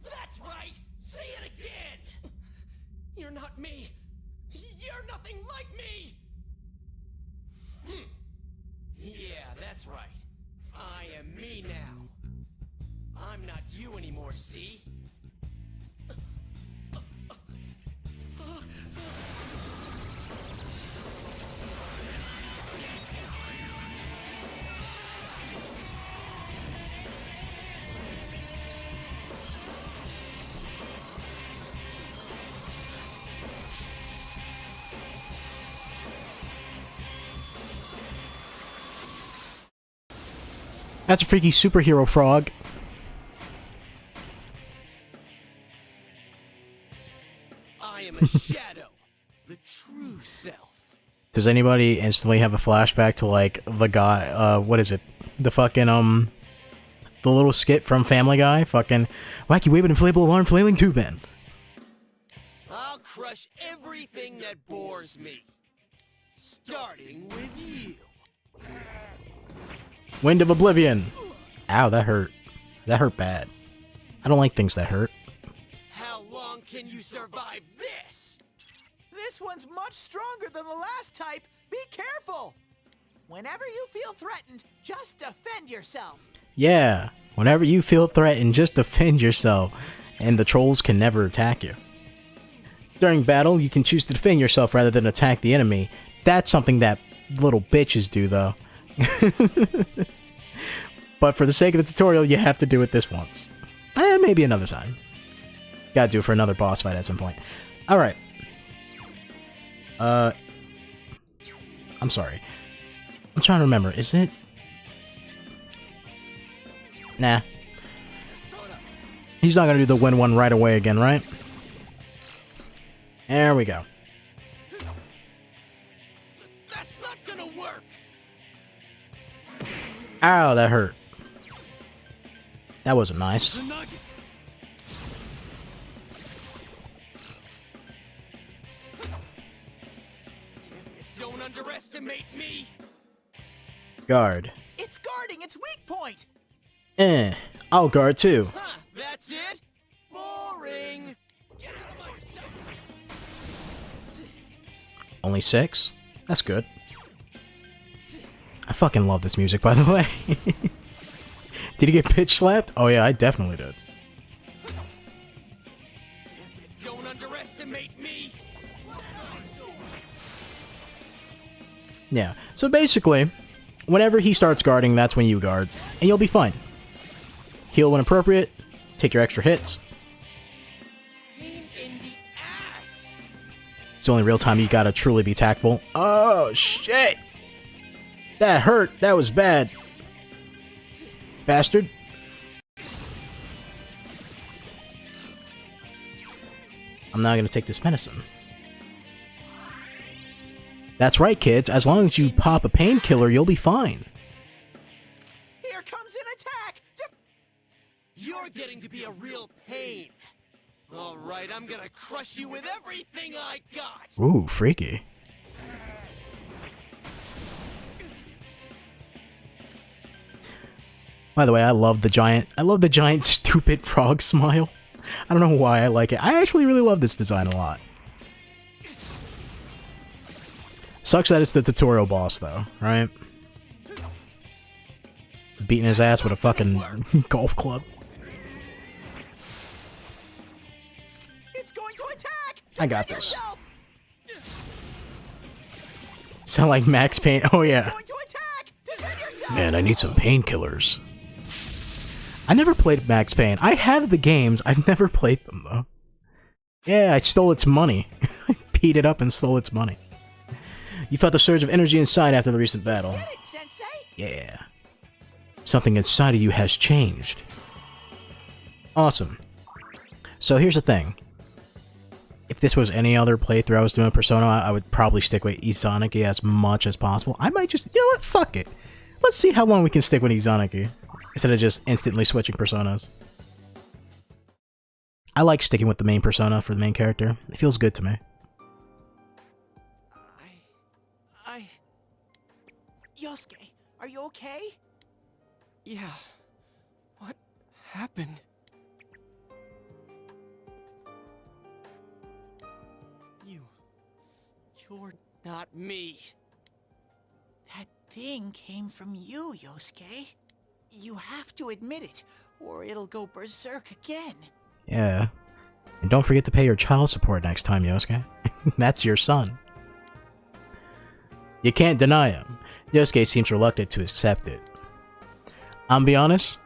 Speaker 16: That's right! Say it again! You're not me! You're nothing like me! Yeah, that's right. I am me now. I'm not you anymore, see?
Speaker 1: That's a freaky superhero frog.
Speaker 16: I am a shadow, the true self.
Speaker 1: Does anybody instantly have a flashback to, like, the guy, what is it? The fucking, the little skit from Family Guy? Fucking, wacky waving inflatable arm flailing tube man.
Speaker 16: I'll crush everything that bores me. Starting with you.
Speaker 1: Wind of Oblivion. Ow, that hurt. That hurt bad. I don't like things that hurt.
Speaker 16: How long can you survive this?
Speaker 12: This one's much stronger than the last type. Be careful. Whenever you feel threatened, just defend yourself.
Speaker 1: Yeah, whenever you feel threatened, just defend yourself, and the trolls can never attack you. During battle, you can choose to defend yourself rather than attack the enemy. That's something that little bitches do, though. But for the sake of the tutorial, you have to do it this once. And maybe another time. Gotta do it for another boss fight at some point. Alright. I'm sorry. I'm trying to remember. Is it... Nah. He's not gonna do the win one right away again, right? There we go.
Speaker 16: That's not gonna work.
Speaker 1: Ow, that hurt. That wasn't nice.
Speaker 16: Don't underestimate me.
Speaker 1: Guard.
Speaker 12: It's guarding its weak point.
Speaker 1: I'll guard too.
Speaker 16: Huh, that's it? Boring. Get out of my sight.
Speaker 1: Only 6? That's good. I fucking love this music, by the way. Did he get pitch slapped? Oh yeah, I definitely did.
Speaker 16: Don't underestimate me.
Speaker 1: Yeah, so basically, whenever he starts guarding, that's when you guard, and you'll be fine. Heal when appropriate, take your extra hits. It's the only real time you gotta truly be tactful. Oh, shit! That hurt, that was bad. Bastard. I'm not gonna take this medicine. That's right, kids. As long as you pop a painkiller, you'll be fine.
Speaker 12: Here comes an attack!
Speaker 16: You're getting to be a real pain. Alright, I'm gonna crush you with everything I got.
Speaker 1: Ooh, freaky. By the way, I love the giant stupid frog smile. I don't know why I like it. I actually really love this design a lot. Sucks that it's the tutorial boss, though, right? Beating his ass with a fucking golf club.
Speaker 12: It's going to attack!
Speaker 1: I got this. Sound like Max Payne. Oh, yeah. Man, I need some painkillers. I never played Max Payne. I have the games. I've never played them, though. Yeah, I stole its money. I beat it up and stole its money. You felt the surge of energy inside after the recent battle.
Speaker 12: Did it, Sensei?
Speaker 1: Yeah. Something inside of you has changed. Awesome. So here's the thing. If this was any other playthrough I was doing Persona, I would probably stick with Izanagi as much as possible. I might just, you know what, fuck it. Let's see how long we can stick with Izanagi, instead of just instantly switching personas. I like sticking with the main persona for the main character. It feels good to me.
Speaker 11: Yosuke, are you okay? Yeah. What happened? You're not me.
Speaker 12: That thing came from you, Yosuke. You have to admit it, or it'll go berserk again.
Speaker 1: Yeah. And don't forget to pay your child support next time, Yosuke. That's your son. You can't deny him. Yosuke seems reluctant to accept it. I'll be honest,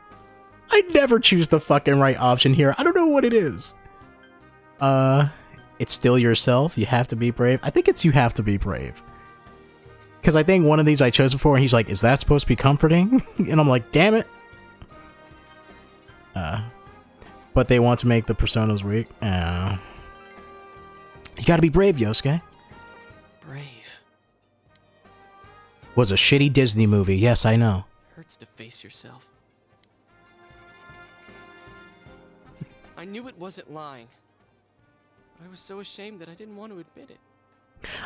Speaker 1: I never choose the fucking right option here. I don't know what it is. It's still yourself. You have to be brave. I think it's you have to be brave. Because I think one of these I chose before, and he's like, is that supposed to be comforting? And I'm like, damn it. But they want to make the personas weak. You gotta be brave, Yosuke.
Speaker 11: Brave.
Speaker 1: Was a shitty Disney movie. Yes, I know.
Speaker 11: Hurts to face yourself. I knew it wasn't lying. But I was so ashamed that I didn't want to admit it.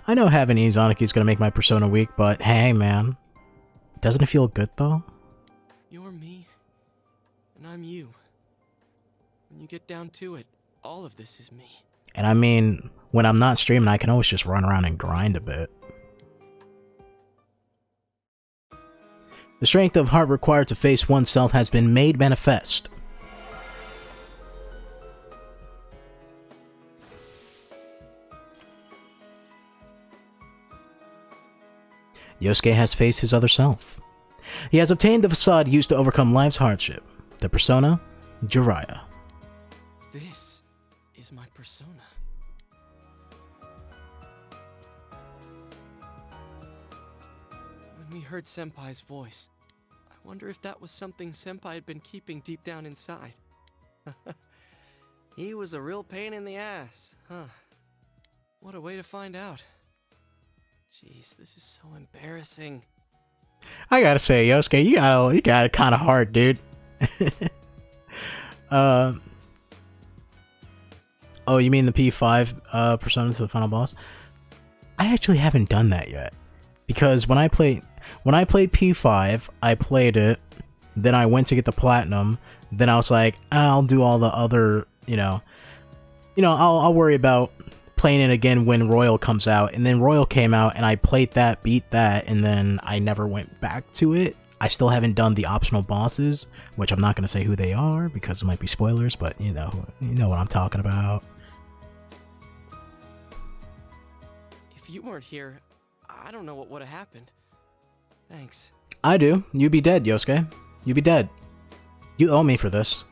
Speaker 1: I know having Izanagi is gonna make my persona weak, but hey, man. Doesn't it feel good, though?
Speaker 11: You're me, and I'm you. When you get down to it, all of this is me.
Speaker 1: And I mean, when I'm not streaming, I can always just run around and grind a bit. The strength of heart required to face oneself has been made manifest. Yosuke has faced his other self. He has obtained the facade used to overcome life's hardship, the persona Jiraiya.
Speaker 11: This is my persona. When we heard Senpai's voice, I wonder if that was something Senpai had been keeping deep down inside. He was a real pain in the ass, huh? What a way to find out. Jeez, this is so embarrassing.
Speaker 1: I gotta say, Yosuke, you got it kind of hard, dude. Oh, you mean the P5 persona to the final boss? I actually haven't done that yet, because when I played P5, I played it, then I went to get the platinum, then I was like, I'll do all the other, I'll worry about playing it again when Royal comes out, and then Royal came out and I played that, beat that, and then I never went back to it. I still haven't done the optional bosses, which I'm not going to say who they are because it might be spoilers, but you know what I'm talking about.
Speaker 11: If you weren't here, I don't know what would have happened. Thanks.
Speaker 1: I do. You be dead, Yosuke. You be dead. You owe me for this.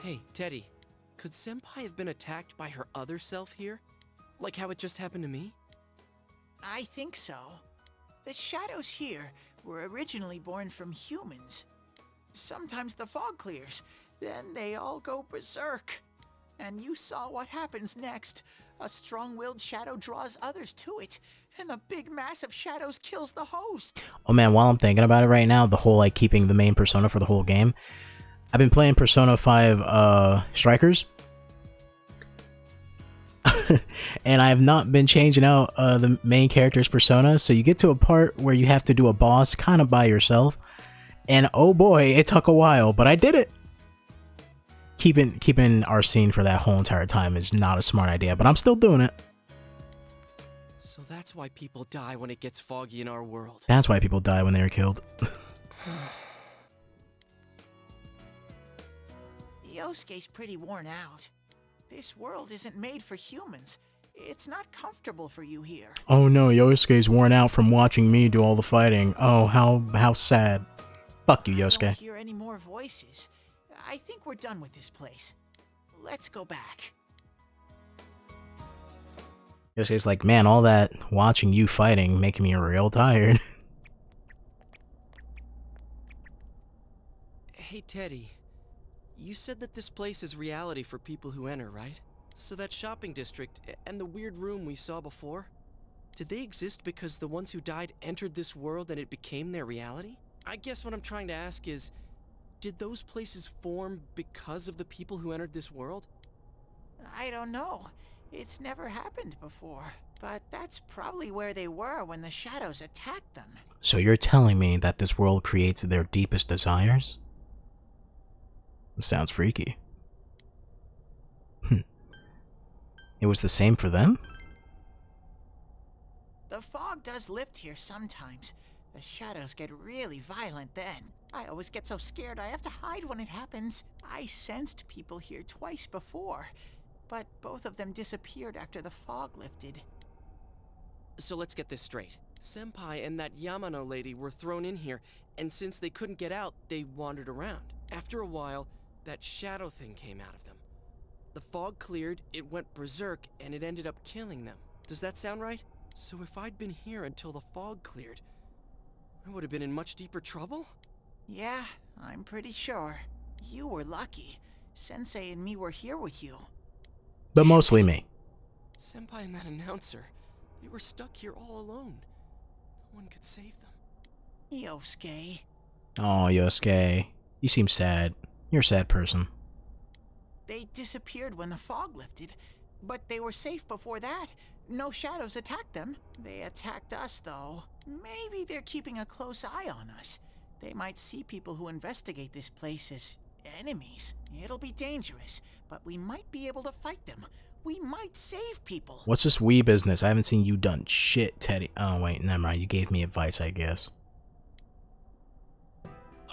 Speaker 11: Hey, Teddy, could Senpai have been attacked by her other self here? Like how it just happened to me?
Speaker 12: I think so. The shadows here were originally born from humans. Sometimes the fog clears, then they all go berserk. And you saw what happens next. A strong-willed shadow draws others to it, and the big mass of shadows kills the host.
Speaker 1: Oh man, while I'm thinking about it right now, the whole keeping the main persona for the whole game, I've been playing Persona 5 Strikers. And I have not been changing out the main character's persona, so you get to a part where you have to do a boss kind of by yourself, and oh boy, it took a while, but I did it. Keeping our scene for that whole entire time is not a smart idea, but I'm still doing it.
Speaker 11: So that's why people die when it gets foggy in our world.
Speaker 1: That's why people die when they are killed.
Speaker 12: Yosuke's pretty worn out. This world isn't made for humans. It's not comfortable for you here.
Speaker 1: Oh no, Yosuke's worn out from watching me do all the fighting. Oh, how sad. Fuck you, Yosuke.
Speaker 12: I don't hear any more voices. I think we're done with this place. Let's go back.
Speaker 1: Yosuke's like, man, all that watching you fighting making me real tired.
Speaker 16: Hey, Teddy. You said that this place is reality for people who enter, right? So that shopping district and the weird room we saw before, did they exist because the ones who died entered this world and it became their reality? I guess what I'm trying to ask is, did those places form because of the people who entered this world?
Speaker 12: I don't know. It's never happened before. But that's probably where they were when the shadows attacked them.
Speaker 1: So you're telling me that this world creates their deepest desires? Sounds freaky. It was the same for them?
Speaker 12: The fog does lift here sometimes. The shadows get really violent then. I always get so scared I have to hide when it happens. I sensed people here twice before, but both of them disappeared after the fog lifted.
Speaker 16: So let's get this straight. Senpai and that Yamano lady were thrown in here, and since they couldn't get out, they wandered around. After a while, that shadow thing came out of them. The fog cleared, it went berserk, and it ended up killing them. Does that sound right? So if I'd been here until the fog cleared, I would have been in much deeper trouble?
Speaker 12: Yeah, I'm pretty sure. You were lucky. Sensei and me were here with you.
Speaker 1: But mostly me.
Speaker 16: Senpai and that announcer, they were stuck here all alone. No one could save them.
Speaker 12: Yosuke.
Speaker 1: Oh, Yosuke. You seem sad. You're a sad person.
Speaker 12: They disappeared when the fog lifted, but they were safe before that. No shadows attacked them. They attacked us, though. Maybe they're keeping a close eye on us. They might see people who investigate this place as enemies. It'll be dangerous, but we might be able to fight them. We might save people.
Speaker 1: What's this wee business? I haven't seen you done shit, Teddy. Oh, wait, never mind. You gave me advice, I guess.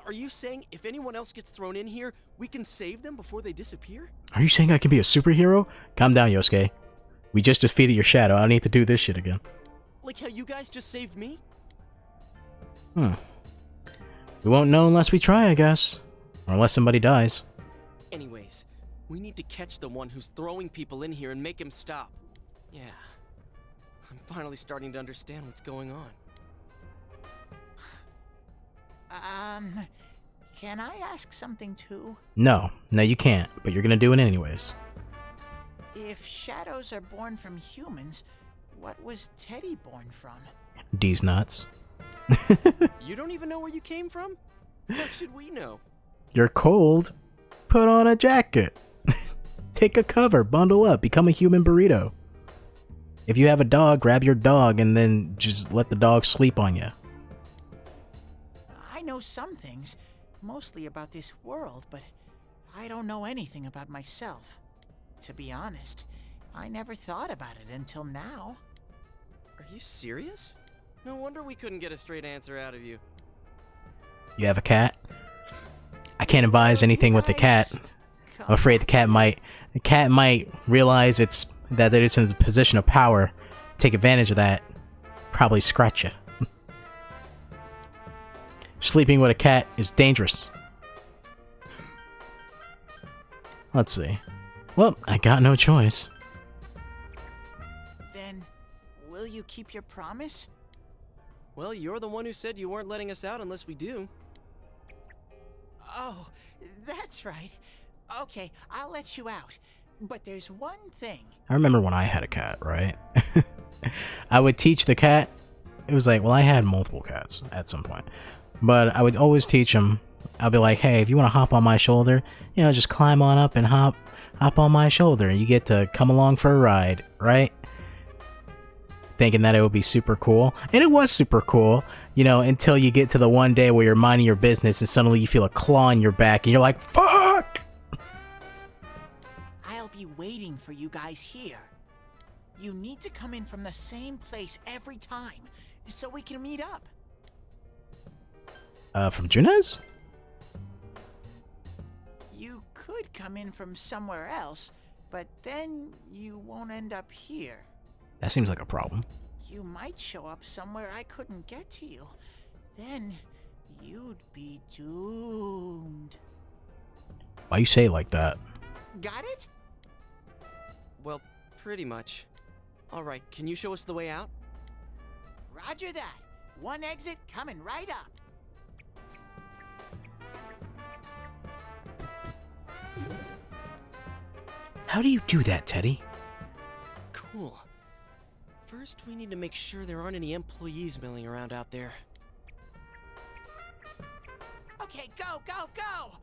Speaker 16: Are you saying if anyone else gets thrown in here, we can save them before they disappear?
Speaker 1: Are you saying I can be a superhero? Calm down, Yosuke. We just defeated your shadow. I don't need to do this shit again.
Speaker 16: Like how you guys just saved me?
Speaker 1: We won't know unless we try, I guess. Or unless somebody dies.
Speaker 16: Anyways, we need to catch the one who's throwing people in here and make him stop. Yeah. I'm finally starting to understand what's going on.
Speaker 12: Can I ask something too?
Speaker 1: No, you can't, but you're gonna do it anyways.
Speaker 12: If shadows are born from humans, what was Teddy born from?
Speaker 1: D's nuts.
Speaker 16: You don't even know where you came from? How should we know?
Speaker 1: You're cold. Put on a jacket. Take a cover, bundle up, become a human burrito. If you have a dog, grab your dog and then just let the dog sleep on you.
Speaker 12: I know some things, mostly about this world, but I don't know anything about myself. To be honest, I never thought about it until now.
Speaker 16: Are you serious? No wonder we couldn't get a straight answer out of you.
Speaker 1: You have a cat? I can't advise anything with the cat. I'm afraid the cat might realize that it's in a position of power, take advantage of that, probably scratch you. Sleeping with a cat is dangerous. Let's see. Well, I got no choice.
Speaker 12: Then, will you keep your promise?
Speaker 16: Well, you're the one who said you weren't letting us out unless we do.
Speaker 12: Oh, that's right. Okay, I'll let you out. But there's one thing.
Speaker 1: I remember when I had a cat, right? I would teach the cat. It was like, well, I had multiple cats at some point. But I would always teach him. I'll be like, hey, if you want to hop on my shoulder, just climb on up and hop on my shoulder. You get to come along for a ride, right? Thinking that it would be super cool. And it was super cool, until you get to the one day where you're minding your business and suddenly you feel a claw in your back and you're like, fuck!
Speaker 12: I'll be waiting for you guys here. You need to come in from the same place every time, so we can meet up.
Speaker 1: From Junez?
Speaker 12: You could come in from somewhere else, but then you won't end up here.
Speaker 1: That seems like a problem.
Speaker 12: You might show up somewhere I couldn't get to you. Then you'd be doomed.
Speaker 1: Why you say it like that?
Speaker 12: Got it?
Speaker 16: Well, pretty much. Alright, can you show us the way out?
Speaker 12: Roger that. One exit coming right up.
Speaker 1: How do you do that, Teddy?
Speaker 16: Cool. First, we need to make sure there aren't any employees milling around out there.
Speaker 12: Okay, go, go, go!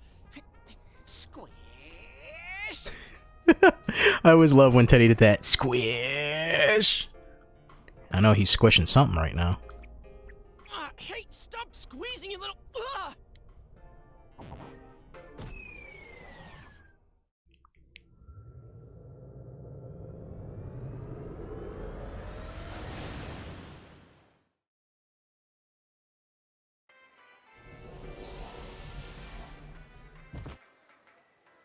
Speaker 12: Squish!
Speaker 1: I always love when Teddy did that. Squish! I know he's squishing something right now.
Speaker 16: Hey, stop squeezing, you little...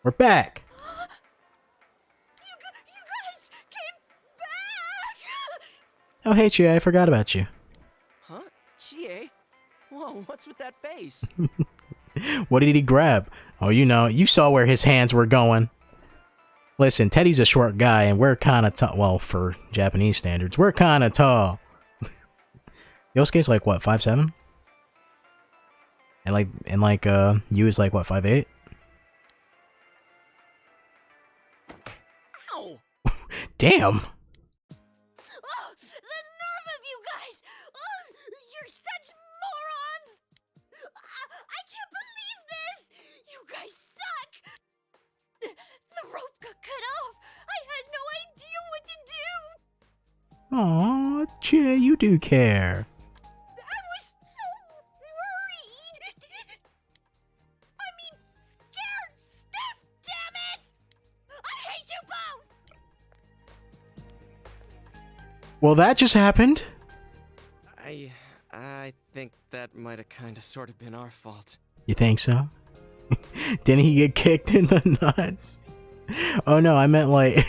Speaker 1: We're back.
Speaker 10: You guys came back!
Speaker 1: Oh, hey, Chie, I forgot about you.
Speaker 16: Huh? Chie? Whoa, what's with that face?
Speaker 1: What did he grab? Oh, you know, you saw where his hands were going. Listen, Teddy's a short guy, and we're kind of tall. Well, for Japanese standards, we're kind of tall. Yosuke's like, what, 5'7"? And you is like, what, 5'8"?
Speaker 16: Ow!
Speaker 1: Damn!
Speaker 10: Oh, the nerve of you guys! Oh, you're such morons! I can't believe this! You guys suck! The rope got cut off! I had no idea what to do!
Speaker 1: Aw, Chie, you do care.
Speaker 10: I was so worried! I mean, scared stiff, damn it! I hate you both!
Speaker 1: Well, that just happened.
Speaker 16: I think that might have kind of sort of been our fault.
Speaker 1: You think so? Didn't he get kicked in the nuts? Oh no, I meant like,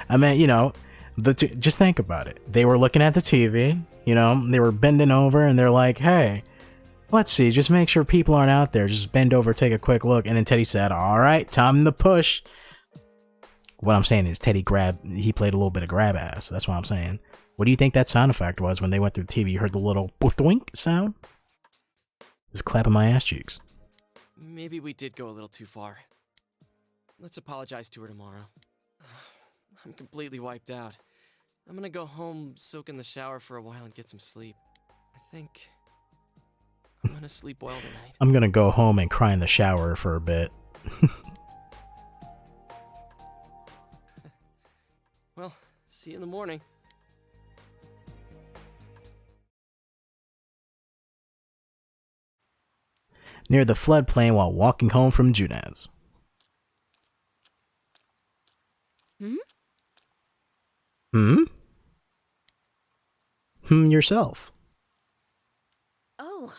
Speaker 1: you know, just think about it. They were looking at the TV, you know, they were bending over and they're like, hey, let's see, just make sure people aren't out there. Just bend over, take a quick look. And then Teddy said, all right, time to push. What I'm saying is he played a little bit of grab ass. That's what I'm saying. What do you think that sound effect was when they went through the TV? You heard the little boink sound? Just clapping my ass cheeks.
Speaker 16: Maybe we did go a little too far. Let's apologize to her tomorrow. I'm completely wiped out. I'm gonna go home, soak in the shower for a while, and get some sleep. I think I'm gonna sleep well tonight.
Speaker 1: I'm gonna go home and cry in the shower for a bit.
Speaker 16: Well, see you in the morning.
Speaker 1: Near the floodplain while walking home from Junaz. Yourself.
Speaker 8: Oh,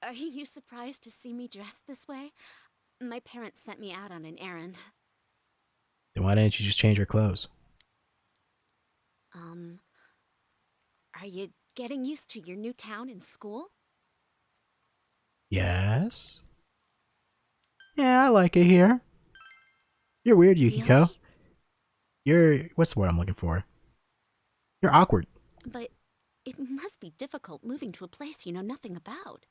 Speaker 8: are you surprised to see me dressed this way? My parents sent me out on an errand.
Speaker 1: Then why didn't you just change your clothes?
Speaker 8: Are you getting used to your new town and school?
Speaker 1: Yes. Yeah, I like it here. You're weird, Yukiko.
Speaker 8: Really?
Speaker 1: You're... what's the word I'm looking for? You're awkward.
Speaker 8: But it must be difficult moving to a place you know nothing about.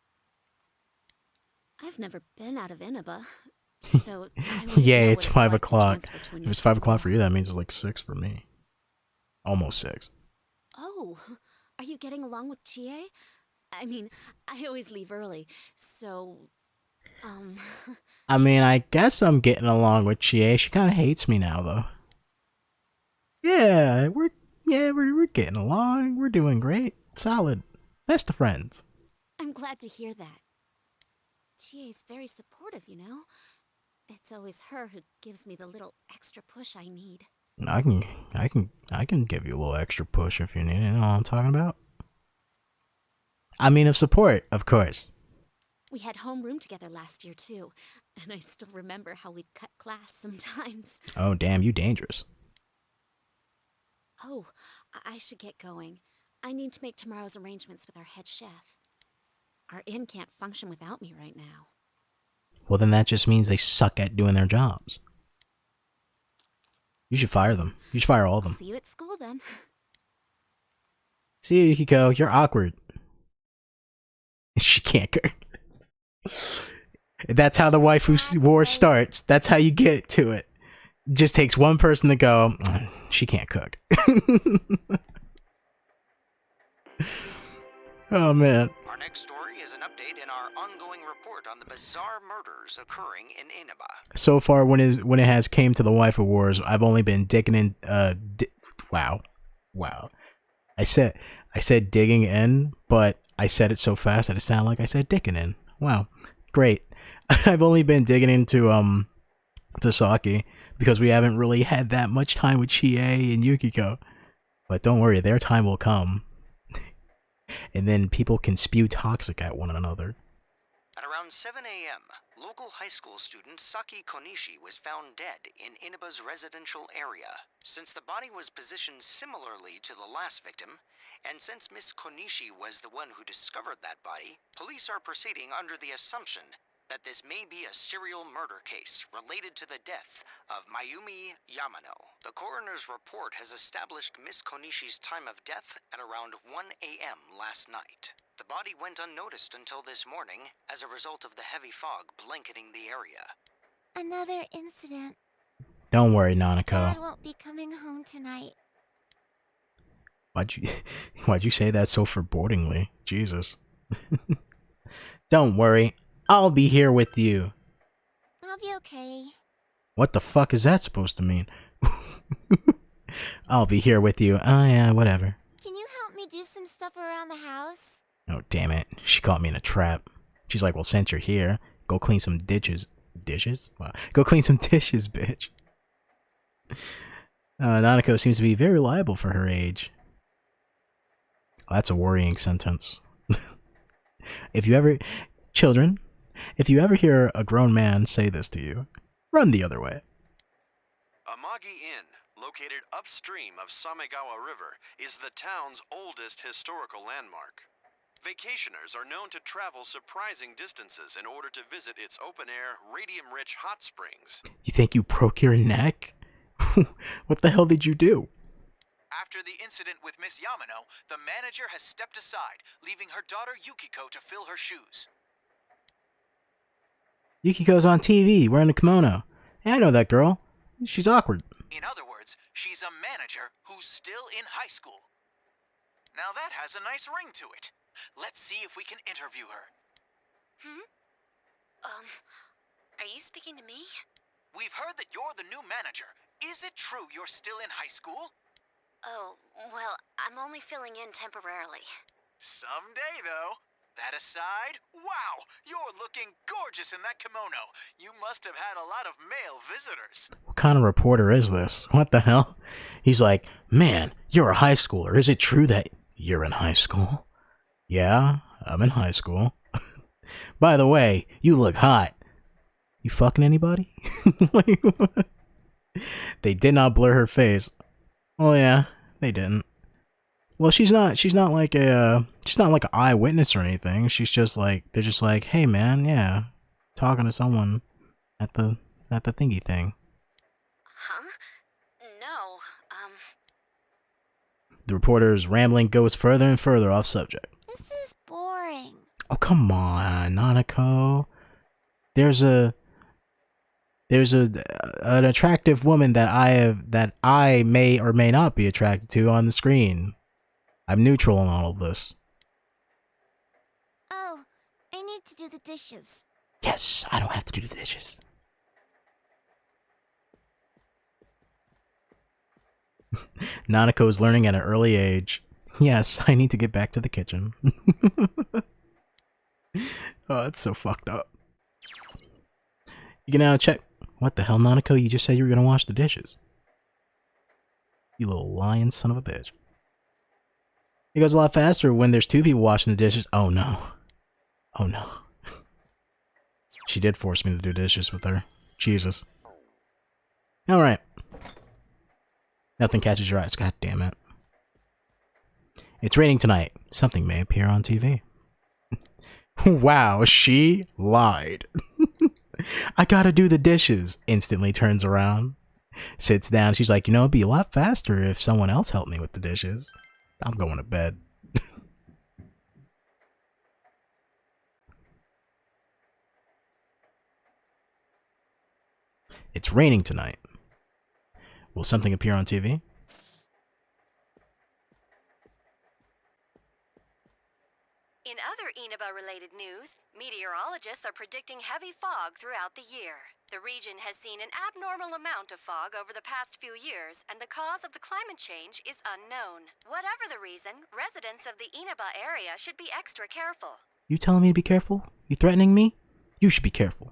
Speaker 8: I've never been out of Inaba, so I wouldn't
Speaker 1: Yeah,
Speaker 8: know
Speaker 1: it's
Speaker 8: what
Speaker 1: 5
Speaker 8: to
Speaker 1: o'clock.
Speaker 8: transfer to a
Speaker 1: If
Speaker 8: new
Speaker 1: it's 5 o'clock
Speaker 8: school.
Speaker 1: for you, that means it's like 6 for me. Almost 6.
Speaker 8: Oh, are you getting along with Chie? I mean, I always leave early, so...
Speaker 1: I mean, I guess I'm getting along with Chie. She kind of hates me now, though. Yeah, we're getting along. We're doing great. Solid. Best of friends.
Speaker 8: I'm glad to hear that. Chie's very supportive, you know? It's always her who gives me the little extra push I need.
Speaker 1: I can give you a little extra push if you need it. You know what I'm talking about? I mean, of support, of course.
Speaker 8: We had homeroom together last year, too, and I still remember how we'd cut class sometimes.
Speaker 1: Oh, damn, you dangerous.
Speaker 8: Oh, I should get going. I need to make tomorrow's arrangements with our head chef. Our inn can't function without me right now.
Speaker 1: Well, then that just means they suck at doing their jobs. You should fire them. You should fire all of them.
Speaker 8: See you at school, then.
Speaker 1: See, Yukiko, you're awkward. She can't cook. That's how the waifu war starts. That's how you get to it. Just takes one person to go, she can't cook. Oh man.
Speaker 9: Our next story is an update in our ongoing report on the bizarre murders occurring in Inaba.
Speaker 1: So far, when it has came to the waifu wars, I've only been digging in. Wow. I said digging in, but I said it so fast that it sounded like I said dicking in. Wow, great. I've only been digging into Tasaki because we haven't really had that much time with Chie and Yukiko. But don't worry, their time will come. And then people can spew toxic at one another.
Speaker 9: At around 7 a.m., local high school student Saki Konishi was found dead in Inaba's residential area. Since the body was positioned similarly to the last victim, and since Miss Konishi was the one who discovered that body, police are proceeding under the assumption that this may be a serial murder case related to the death of Mayumi Yamano. The coroner's report has established Miss Konishi's time of death at around 1 a.m. last night. The body went unnoticed until this morning as a result of the heavy fog blanketing the area.
Speaker 4: Another incident.
Speaker 1: Don't worry, Nanako.
Speaker 4: Dad won't be coming home tonight.
Speaker 1: Why'd you say that so forebodingly? Jesus. Don't worry. I'll be here with you.
Speaker 4: I'll be okay.
Speaker 1: What the fuck is that supposed to mean? I'll be here with you. Oh yeah, whatever.
Speaker 4: Can you help me do some stuff around the house?
Speaker 1: Oh damn it. She caught me in a trap. She's like, well, since you're here, go clean some dishes. Dishes? Wow. Go clean some dishes, bitch. Nanako seems to be very reliable for her age. Oh, that's a worrying sentence. Children, if you ever hear a grown man say this to you, run the other way.
Speaker 15: Amagi Inn, located upstream of Samegawa River, is the town's oldest historical landmark. Vacationers are known to travel surprising distances in order to visit its open-air, radium-rich hot springs.
Speaker 1: You think you broke your neck? What the hell did you do?
Speaker 22: After the incident with Miss Yamano, the manager has stepped aside, leaving her daughter Yukiko to fill her shoes.
Speaker 1: Yukiko's on TV, wearing a kimono. Hey, I know that girl. She's awkward.
Speaker 22: In other words, she's a manager who's still in high school. Now that has a nice ring to it. Let's see if we can interview her.
Speaker 3: Are you speaking to me?
Speaker 22: We've heard that you're the new manager. Is it true you're still in high school?
Speaker 3: Oh, well, I'm only filling in temporarily.
Speaker 22: Someday, though. That aside, wow, you're looking gorgeous in that kimono. You must have had a lot of male visitors.
Speaker 1: What kind of reporter is this? What the hell? He's like, man, you're a high schooler. Is it true that you're in high school? Yeah, I'm in high school. By the way, you look hot. You fucking anybody? They did not blur her face. Oh yeah, they didn't. Well, she's not like an eyewitness or anything. She's just like, they're just like, hey man, yeah, talking to someone at the thingy thing.
Speaker 3: Huh? No,
Speaker 1: The reporter's rambling goes further and further off subject.
Speaker 4: This is boring.
Speaker 1: Oh come on, Nanako. There's an attractive woman that I may or may not be attracted to on the screen. I'm neutral in all of this.
Speaker 4: Oh, I need to do the dishes.
Speaker 1: Yes, I don't have to do the dishes. Nanako is learning at an early age. Yes, I need to get back to the kitchen. Oh, that's so fucked up. You can now check. What the hell, Nanako? You just said you were gonna wash the dishes. You little lying son of a bitch. It goes a lot faster when there's two people washing the dishes. Oh no. Oh no. She did force me to do dishes with her. Jesus. Alright. Nothing catches your eyes. God damn it. It's raining tonight. Something may appear on TV. Wow, she lied. I gotta do the dishes. Instantly turns around. Sits down. She's like, you know, it'd be a lot faster if someone else helped me with the dishes. I'm going to bed. It's raining tonight. Will something appear on TV?
Speaker 3: In other Inaba-related news, meteorologists are predicting heavy fog throughout the year. The region has seen an abnormal amount of fog over the past few years, and the cause of the climate change is unknown. Whatever the reason, residents of the Inaba area should be extra careful.
Speaker 1: You telling me to be careful? You threatening me? You should be careful.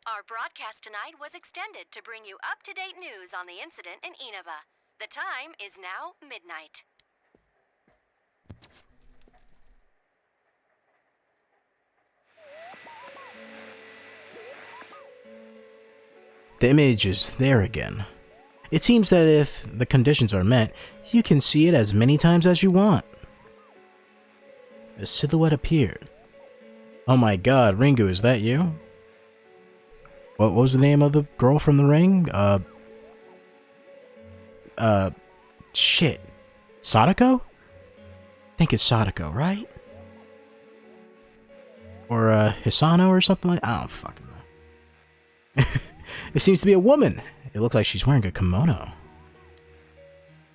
Speaker 3: Our broadcast tonight was extended to bring you up-to-date news on the incident in Inaba. The time is now midnight.
Speaker 1: The image is there again. It seems that if the conditions are met, you can see it as many times as you want. A silhouette appeared. Oh my god, Ringu, is that you? What was the name of the girl from the ring? Shit. Sadako? I think it's Sadako, right? Or, Hisano or something like that? I don't fucking know. It seems to be a woman. It looks like she's wearing a kimono.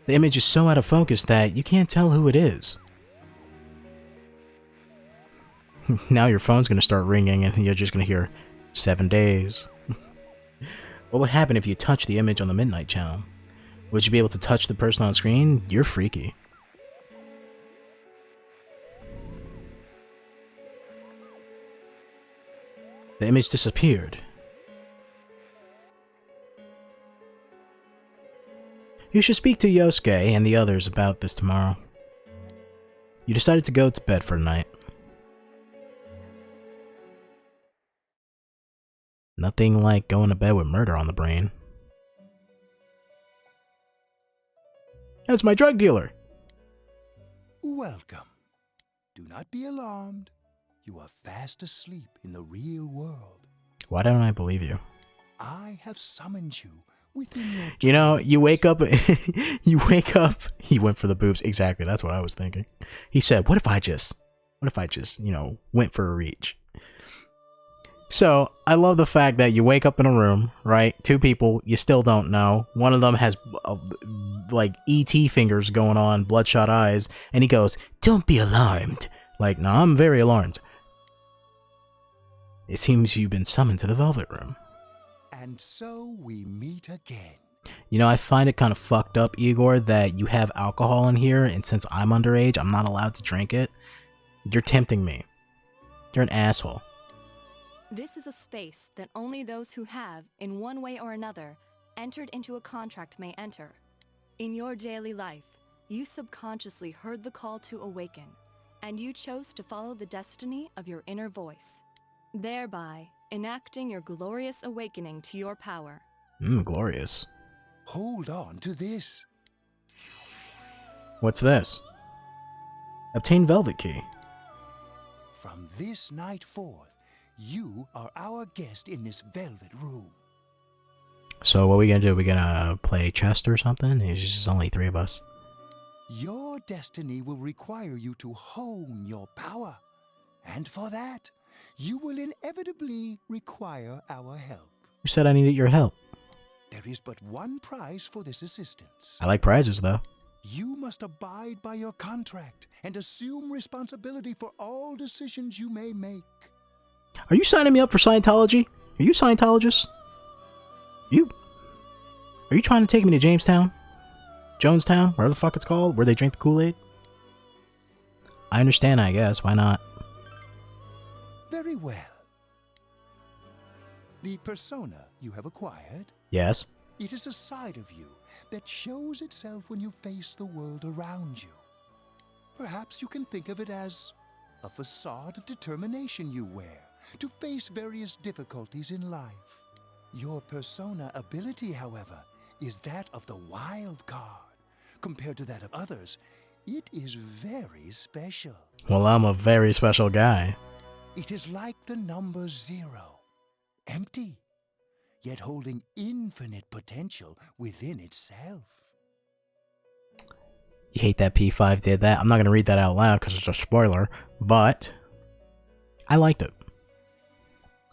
Speaker 1: The image is so out of focus that you can't tell who it is. Now your phone's gonna start ringing and you're just gonna hear 7 days. What would happen if you touch the image on the Midnight Channel? Would you be able to touch the person on screen? You're freaky. The image disappeared. You should speak to Yosuke and the others about this tomorrow. You decided to go to bed for the night. Nothing like going to bed with murder on the brain. That's my drug dealer.
Speaker 2: Welcome. Do not be alarmed. You are fast asleep in the real world.
Speaker 1: Why don't I believe you?
Speaker 2: I have summoned you within your dreams.
Speaker 1: You know, you wake up, he went for the boobs. Exactly, that's what I was thinking. He said, what if I just, you know, went for a reach? So, I love the fact that you wake up in a room, right? Two people, you still don't know. One of them has, like, E.T. fingers going on, bloodshot eyes, and he goes, don't be alarmed. Like, no, I'm very alarmed. It seems you've been summoned to the Velvet Room.
Speaker 2: And so we meet again.
Speaker 1: You know, I find it kind of fucked up, Igor, that you have alcohol in here, and since I'm underage, I'm not allowed to drink it. You're tempting me. You're an asshole.
Speaker 18: This is a space that only those who have, in one way or another, entered into a contract may enter. In your daily life, you subconsciously heard the call to awaken, and you chose to follow the destiny of your inner voice, thereby enacting your glorious awakening to your power.
Speaker 1: Glorious.
Speaker 2: Hold on to this.
Speaker 1: What's this? Obtain Velvet Key.
Speaker 2: From this night forth, you are our guest in this Velvet Room.
Speaker 1: So what are we gonna do? We gonna play chess or something? It's just only 3 of us.
Speaker 2: Your destiny will require you to hone your power. And for that, you will inevitably require our help.
Speaker 1: You said I needed your help.
Speaker 2: There is but one prize for this assistance.
Speaker 1: I like prizes, though.
Speaker 2: You must abide by your contract and assume responsibility for all decisions you may make.
Speaker 1: Are you signing me up for Scientology? Are you Scientologist? Are you trying to take me to Jamestown? Jonestown? Whatever the fuck it's called? Where they drink the Kool-Aid? I understand, I guess. Why not?
Speaker 2: Very well. The persona you have acquired?
Speaker 1: Yes.
Speaker 2: It is a side of you that shows itself when you face the world around you. Perhaps you can think of it as a facade of determination you wear to face various difficulties in life. Your persona ability, however, is that of the wild card. Compared to that of others, it is very special.
Speaker 1: Well, I'm a very special guy.
Speaker 2: It is like the number 0, empty, yet holding infinite potential within itself.
Speaker 1: You hate that P5 did that. I'm not going to read that out loud because it's a spoiler, but I liked it.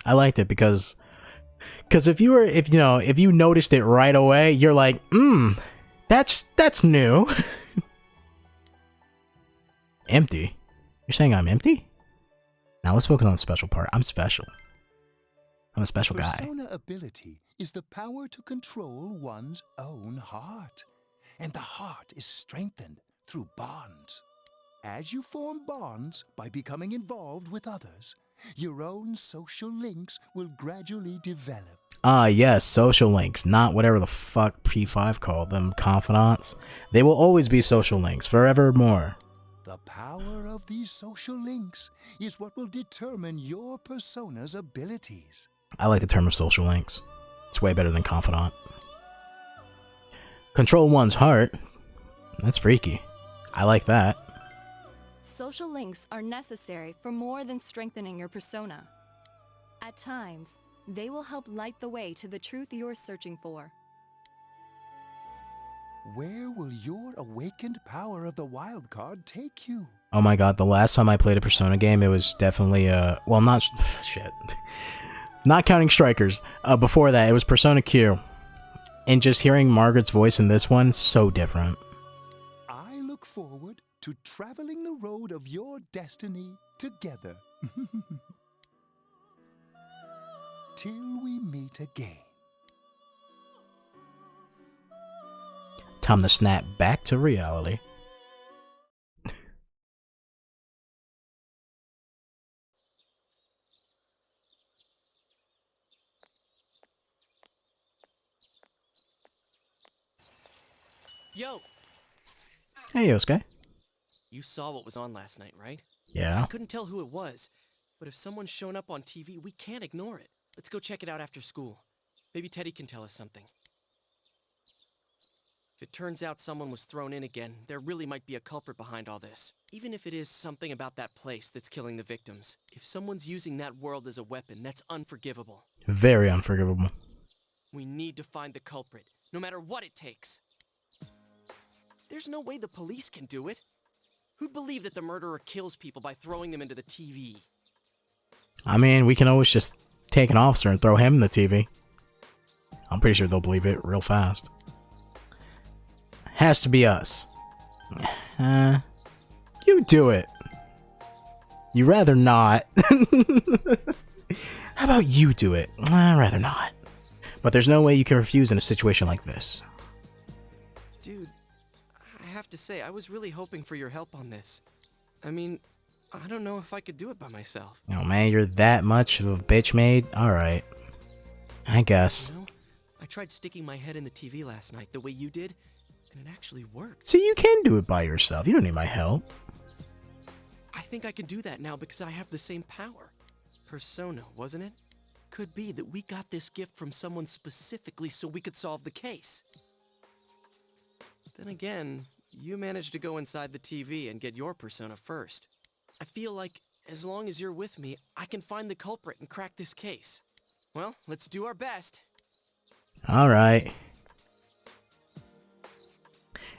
Speaker 1: I liked it because Because if you noticed it right away, you're like, that's new. Empty? You're saying I'm empty? Now let's focus on the special part. I'm special. I'm a special guy.
Speaker 2: Persona ability is the power to control one's own heart. And the heart is strengthened through bonds. As you form bonds by becoming involved with others, your own social links will gradually develop.
Speaker 1: Ah, yes, social links, not whatever the fuck P5 called them, confidants. They will always be social links, forevermore.
Speaker 2: The power of these social links is what will determine your persona's abilities.
Speaker 1: I like the term of social links. It's way better than confidant. Control one's heart. That's freaky. I like that.
Speaker 18: Social links are necessary for more than strengthening your persona. At times, they will help light the way to the truth you're searching for.
Speaker 2: Where will your awakened power of the wild card take you?
Speaker 1: Oh my god, the last time I played a Persona game, it was definitely, well, not, shit. Not counting Strikers. Before that, it was Persona Q. And just hearing Margaret's voice in this one, so different.
Speaker 2: I look forward to traveling the road of your destiny together. Till we meet again.
Speaker 1: Time to snap back to reality.
Speaker 16: Yo!
Speaker 1: Hey, Yosuke.
Speaker 16: You saw what was on last night, right?
Speaker 1: Yeah.
Speaker 16: I couldn't tell who it was, but if someone's shown up on TV, we can't ignore it. Let's go check it out after school. Maybe Teddy can tell us something. If it turns out someone was thrown in again, there really might be a culprit behind all this. Even if it is something about that place that's killing the victims. If someone's using that world as a weapon, that's unforgivable.
Speaker 1: Very unforgivable.
Speaker 16: We need to find the culprit, no matter what it takes. There's no way the police can do it. Who'd believe that the murderer kills people by throwing them into the TV?
Speaker 1: I mean, we can always just take an officer and throw him in the TV. I'm pretty sure they'll believe it real fast. Has to be us. You do it. You rather not. How about you do it? I'd rather not. But there's no way you can refuse in a situation like this.
Speaker 16: Dude, I have to say, I was really hoping for your help on this. I mean, I don't know if I could do it by myself.
Speaker 1: Oh man, you're that much of a bitch maid? Alright. I guess.
Speaker 16: You know, I tried sticking my head in the TV last night the way you did, and it actually worked.
Speaker 1: So you can do it by yourself. You don't need my help.
Speaker 16: I think I can do that now because I have the same power. Persona, wasn't it? Could be that we got this gift from someone specifically so we could solve the case. Then again, you managed to go inside the TV and get your persona first. I feel like, as long as you're with me, I can find the culprit and crack this case. Well, let's do our best.
Speaker 1: Alright.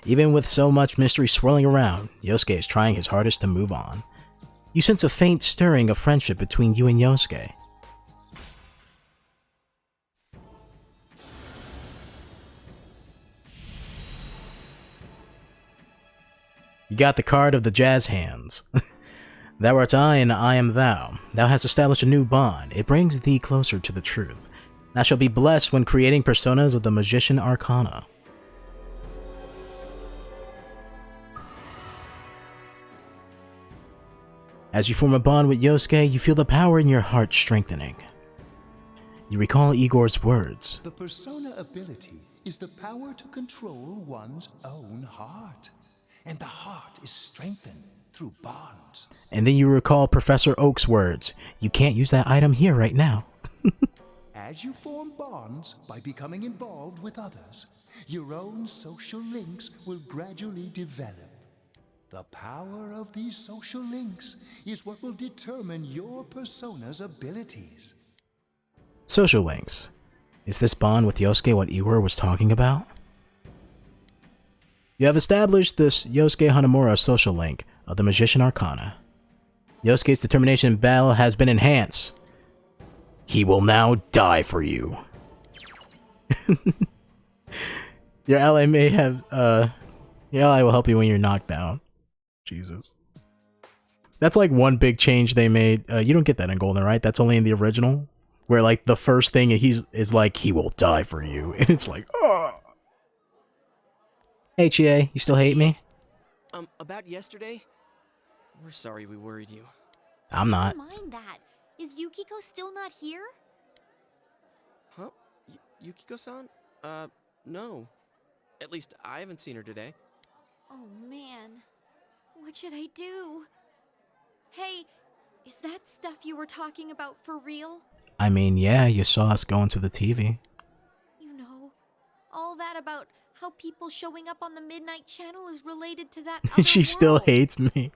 Speaker 1: Even with so much mystery swirling around, Yosuke is trying his hardest to move on. You sense a faint stirring of friendship between you and Yosuke. You got the card of the jazz hands. Thou art I, and I am thou. Thou hast established a new bond. It brings thee closer to the truth. Thou shalt be blessed when creating personas of the Magician Arcana. As you form a bond with Yosuke, you feel the power in your heart strengthening. You recall Igor's words.
Speaker 2: The persona ability is the power to control one's own heart. And the heart is strengthened through bonds.
Speaker 1: And then you recall Professor Oak's words. You can't use that item here right now.
Speaker 2: As you form bonds by becoming involved with others, your own social links will gradually develop. The power of these social links is what will determine your persona's abilities.
Speaker 1: Social links. Is this bond with Yosuke what Igor was talking about? You have established this Yosuke Hanamura social link of the Magician Arcana. Yosuke's determination in battle has been enhanced. He will now die for you. Your ally may have, your ally will help you when you're knocked down. Jesus. That's like one big change they made. You don't get that in Golden, right? That's only in the original. Where like the first thing is like, he will die for you. And it's like, oh. Hey, Chie, you still hate me?
Speaker 16: About yesterday? We're sorry we worried you.
Speaker 1: I'm not.
Speaker 13: Never mind that. Is Yukiko still not here?
Speaker 16: Huh? Yukiko-san? No. At least I haven't seen her today.
Speaker 13: Oh man. What should I do? Hey, is that stuff you were talking about for real?
Speaker 1: I mean, yeah, you saw us going to the TV.
Speaker 13: You know, all that about how people showing up on the Midnight Channel is related to that other
Speaker 1: She still
Speaker 13: world.
Speaker 1: hates me.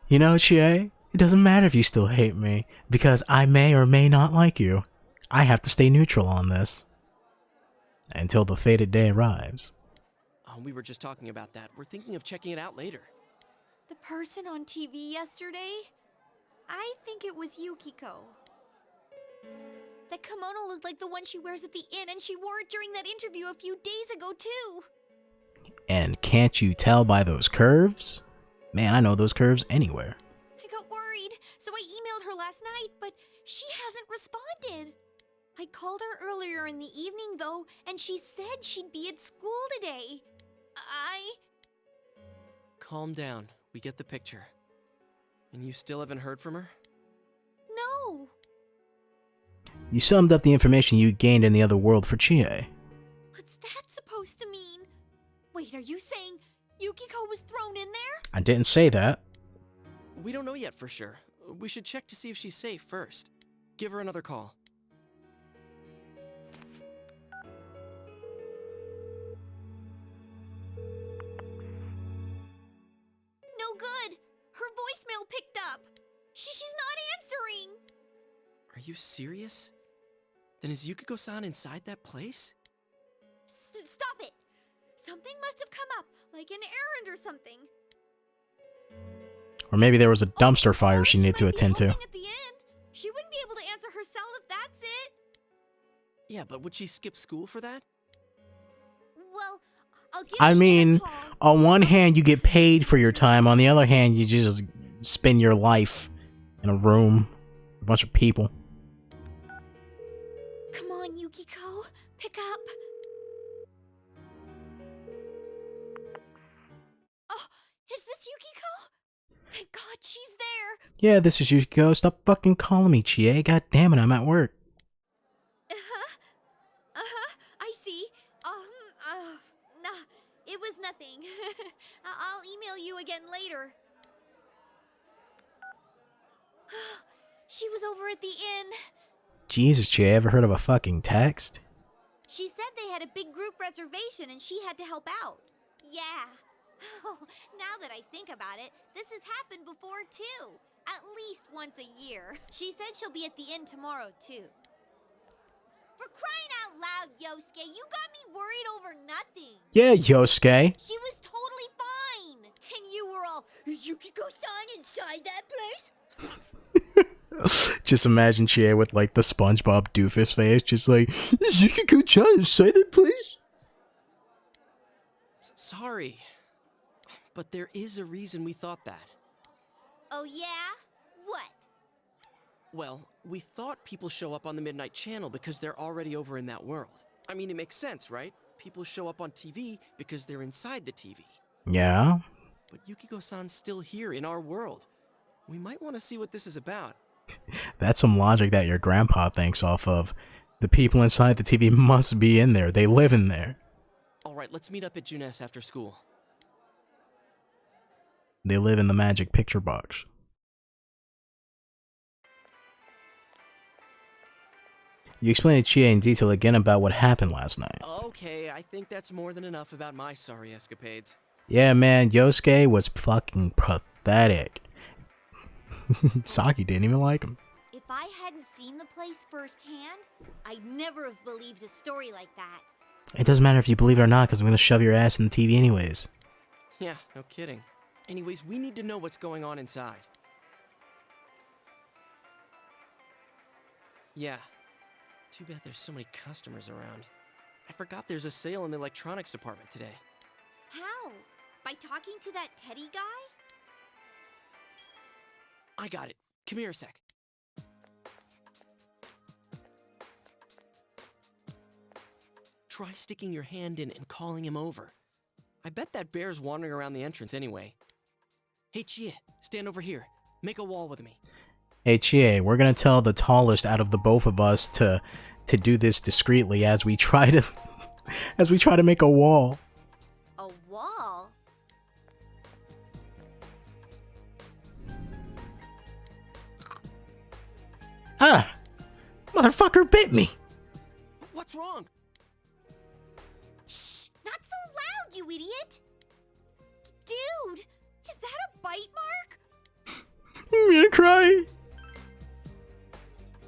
Speaker 1: You know, Chie, it doesn't matter if you still hate me, because I may or may not like you. I have to stay neutral on this. Until the fated day arrives.
Speaker 16: Oh, we were just talking about that. We're thinking of checking it out later.
Speaker 13: The person on TV yesterday? I think it was Yukiko. That kimono looked like the one she wears at the inn, and she wore it during that interview a few days ago, too.
Speaker 1: And can't you tell by those curves? Man, I know those curves anywhere.
Speaker 13: I got worried, so I emailed her last night, but she hasn't responded. I called her earlier in the evening, though, and she said she'd be at school today.
Speaker 16: Calm down. We get the picture. And you still haven't heard from her?
Speaker 13: No.
Speaker 1: You summed up the information you gained in the other world for Chie.
Speaker 13: What's that supposed to mean? Wait, are you saying Yukiko was thrown in there?
Speaker 1: I didn't say that.
Speaker 16: We don't know yet for sure. We should check to see if she's safe first. Give her another call.
Speaker 13: No good. Her voicemail picked up. She's not answering.
Speaker 16: Are you serious? Then is Yukiko-san inside that place?
Speaker 13: Stop it. Something must have come up, like an errand or something.
Speaker 1: Or maybe there was a dumpster fire she needed to attend to.
Speaker 13: At the end, she wouldn't be able to answer herself if that's it.
Speaker 16: Yeah, but would she skip school for that?
Speaker 13: Well, I'll give
Speaker 1: I mean, on one hand, you get paid for your time. On the other hand, you just spend your life in a room with a bunch of people.
Speaker 13: Come on, Yukiko. Pick up. Oh, is this Yukiko? Thank God she's there.
Speaker 1: Yeah, this is Yukiko. Stop fucking calling me, Chie. God damn it, I'm at work.
Speaker 13: I see. Nah, it was nothing. I'll email you again later. She was over at the inn.
Speaker 1: Jesus, Chie, ever heard of a fucking text?
Speaker 13: She said they had a big group reservation and she had to help out. Yeah. Oh, now that I think about it, this has happened before too. At least once a year. She said she'll be at the inn tomorrow too. For crying out loud, Yosuke, you got me worried over nothing.
Speaker 1: Yeah, Yosuke.
Speaker 13: She was totally fine. And you were all, is Yukiko-san inside that place?
Speaker 1: Just imagine Chie with like the SpongeBob doofus face, just like, is Yukiko-chan inside that place?
Speaker 16: Sorry. But there is a reason we thought that.
Speaker 13: Oh yeah? What?
Speaker 16: Well, we thought people show up on the Midnight Channel because they're already over in that world. I mean, it makes sense, right? People show up on TV because they're inside the TV.
Speaker 1: Yeah?
Speaker 16: But Yukiko-san's still here in our world. We might want to see what this is about.
Speaker 1: That's some logic that your grandpa thinks off of. The people inside the TV must be in there. They live in there.
Speaker 16: Alright, let's meet up at Junes after school.
Speaker 1: They live in the magic picture box. You explained to Chie in detail again about what happened last night.
Speaker 16: Okay, I think that's more than enough about my sorry escapades.
Speaker 1: Yeah, man, Yosuke was fucking pathetic. Saki didn't even like him.
Speaker 13: If I hadn't seen the place firsthand, I'd never have believed a story like that.
Speaker 1: It doesn't matter if you believe it or not, because I'm going to shove your ass in the TV anyways.
Speaker 16: Yeah, no kidding. Anyways, we need to know what's going on inside. Yeah. Too bad there's so many customers around. I forgot there's a sale in the electronics department today.
Speaker 13: How? By talking to that Teddy guy?
Speaker 16: I got it. Come here a sec. Try sticking your hand in and calling him over. I bet that bear's wandering around the entrance anyway. Hey, Chia, stand over here. Make a wall with me.
Speaker 1: Hey Chie, we're gonna tell the tallest out of the both of us to do this discreetly as we try to make a wall.
Speaker 13: A wall?
Speaker 1: Ah! Motherfucker bit me!
Speaker 16: What's wrong?
Speaker 13: Shh! Not so loud, you idiot! Dude! Is that a bite mark?
Speaker 1: I'm gonna cry.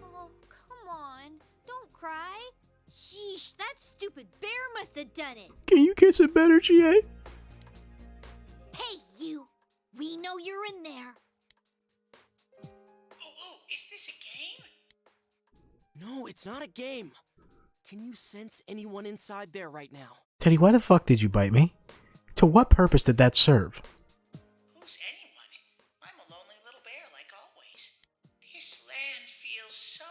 Speaker 13: Oh, come on. Don't cry. Sheesh, that stupid bear must have done it.
Speaker 1: Can you kiss it better, Chie?
Speaker 13: Hey, you! We know you're in there.
Speaker 12: Oh, is this a game?
Speaker 16: No, it's not a game. Can you sense anyone inside there right now?
Speaker 1: Teddy, why the fuck did you bite me? To what purpose did that serve?
Speaker 12: Who's anyone? I'm a lonely little bear like always. This land feels so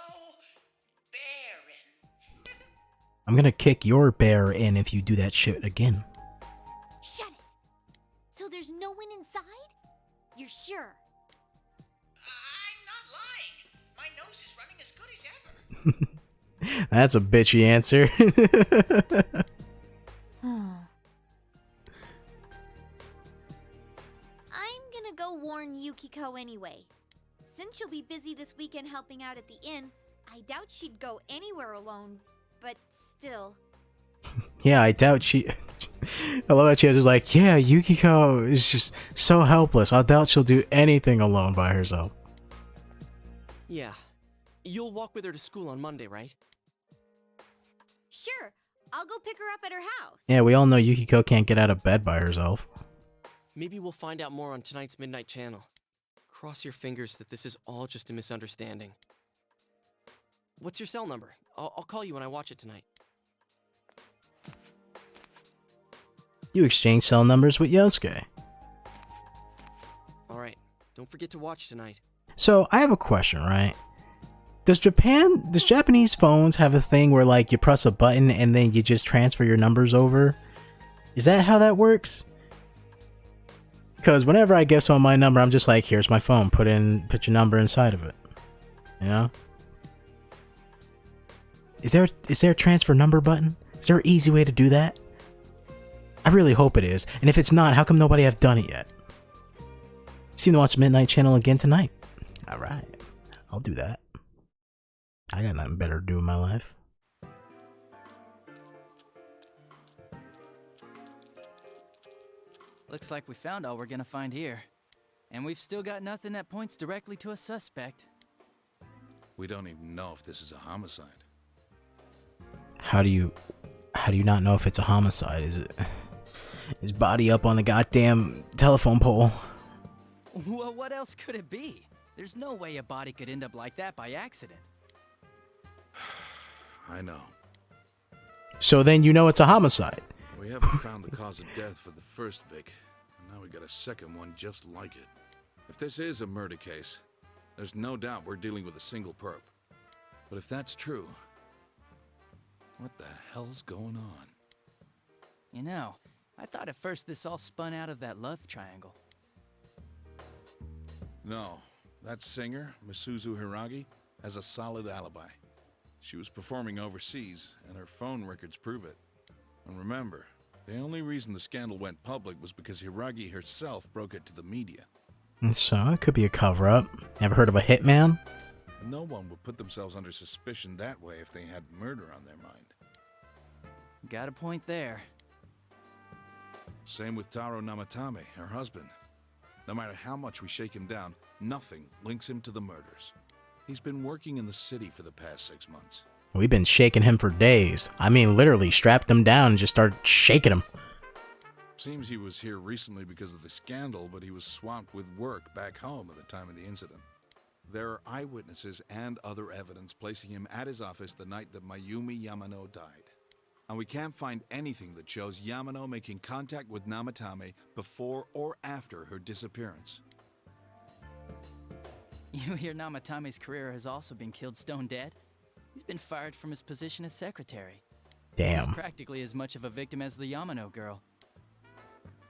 Speaker 12: barren.
Speaker 1: I'm gonna kick your bear in if you do that shit again.
Speaker 13: Shut it! So there's no one inside? You're sure?
Speaker 12: I'm not lying. My nose is running as good as ever.
Speaker 1: That's a bitchy answer.
Speaker 13: I'm gonna go warn Yukiko anyway. Since she'll be busy this weekend helping out at the inn, I doubt she'd go anywhere alone, but still.
Speaker 1: Yeah, I doubt she... I love that she was just like, yeah, Yukiko is just so helpless. I doubt she'll do anything alone by herself.
Speaker 16: Yeah. You'll walk with her to school on Monday, right?
Speaker 13: Sure, I'll go pick her up at her house.
Speaker 1: Yeah, we all know Yukiko can't get out of bed by herself.
Speaker 16: Maybe we'll find out more on tonight's Midnight Channel. Cross your fingers that this is all just a misunderstanding. What's your cell number? I'll call you when I watch it tonight.
Speaker 1: You exchange cell numbers with Yosuke.
Speaker 16: Alright, don't forget to watch tonight.
Speaker 1: So, I have a question, right? Does Japanese phones have a thing where, like, you press a button and then you just transfer your numbers over? Is that how that works? Because whenever I give someone my number, I'm just like, here's my phone, put your number inside of it. You know? Is there a transfer number button? Is there an easy way to do that? I really hope it is. And if it's not, how come nobody have done it yet? Seem to watch Midnight Channel again tonight. Alright. I'll do that. I got nothing better to do in my life.
Speaker 14: Looks like we found all we're gonna find here. And we've still got nothing that points directly to a suspect.
Speaker 7: We don't even know if this is a homicide.
Speaker 1: How do you not know if it's a homicide? Is it his body up on the goddamn telephone pole?
Speaker 14: Well, what else could it be? There's no way a body could end up like that by accident.
Speaker 7: I know.
Speaker 1: So then you know it's a homicide.
Speaker 7: We haven't found the cause of death for the first Vic, and now we got a second one just like it. If this is a murder case, there's no doubt we're dealing with a single perp. But if that's true, what the hell's going on?
Speaker 14: You know, I thought at first this all spun out of that love triangle.
Speaker 7: No, that singer, Misuzu Hiragi, has a solid alibi. She was performing overseas, and her phone records prove it. And remember, the only reason the scandal went public was because Hiragi herself broke it to the media.
Speaker 1: So, it could be a cover-up. Ever heard of a hitman?
Speaker 7: No one would put themselves under suspicion that way if they had murder on their mind.
Speaker 14: Got a point there.
Speaker 7: Same with Taro Namatame, her husband. No matter how much we shake him down, nothing links him to the murders. He's been working in the city for the past 6 months.
Speaker 1: We've been shaking him for days. I mean, literally strapped him down and just started shaking him.
Speaker 7: Seems he was here recently because of the scandal, but he was swamped with work back home at the time of the incident. There are eyewitnesses and other evidence placing him at his office the night that Mayumi Yamano died. And we can't find anything that shows Yamano making contact with Namatame before or after her disappearance.
Speaker 14: You hear Namatame's career has also been killed stone dead? He's been fired from his position as secretary.
Speaker 1: Damn.
Speaker 14: He's practically as much of a victim as the Yamano girl.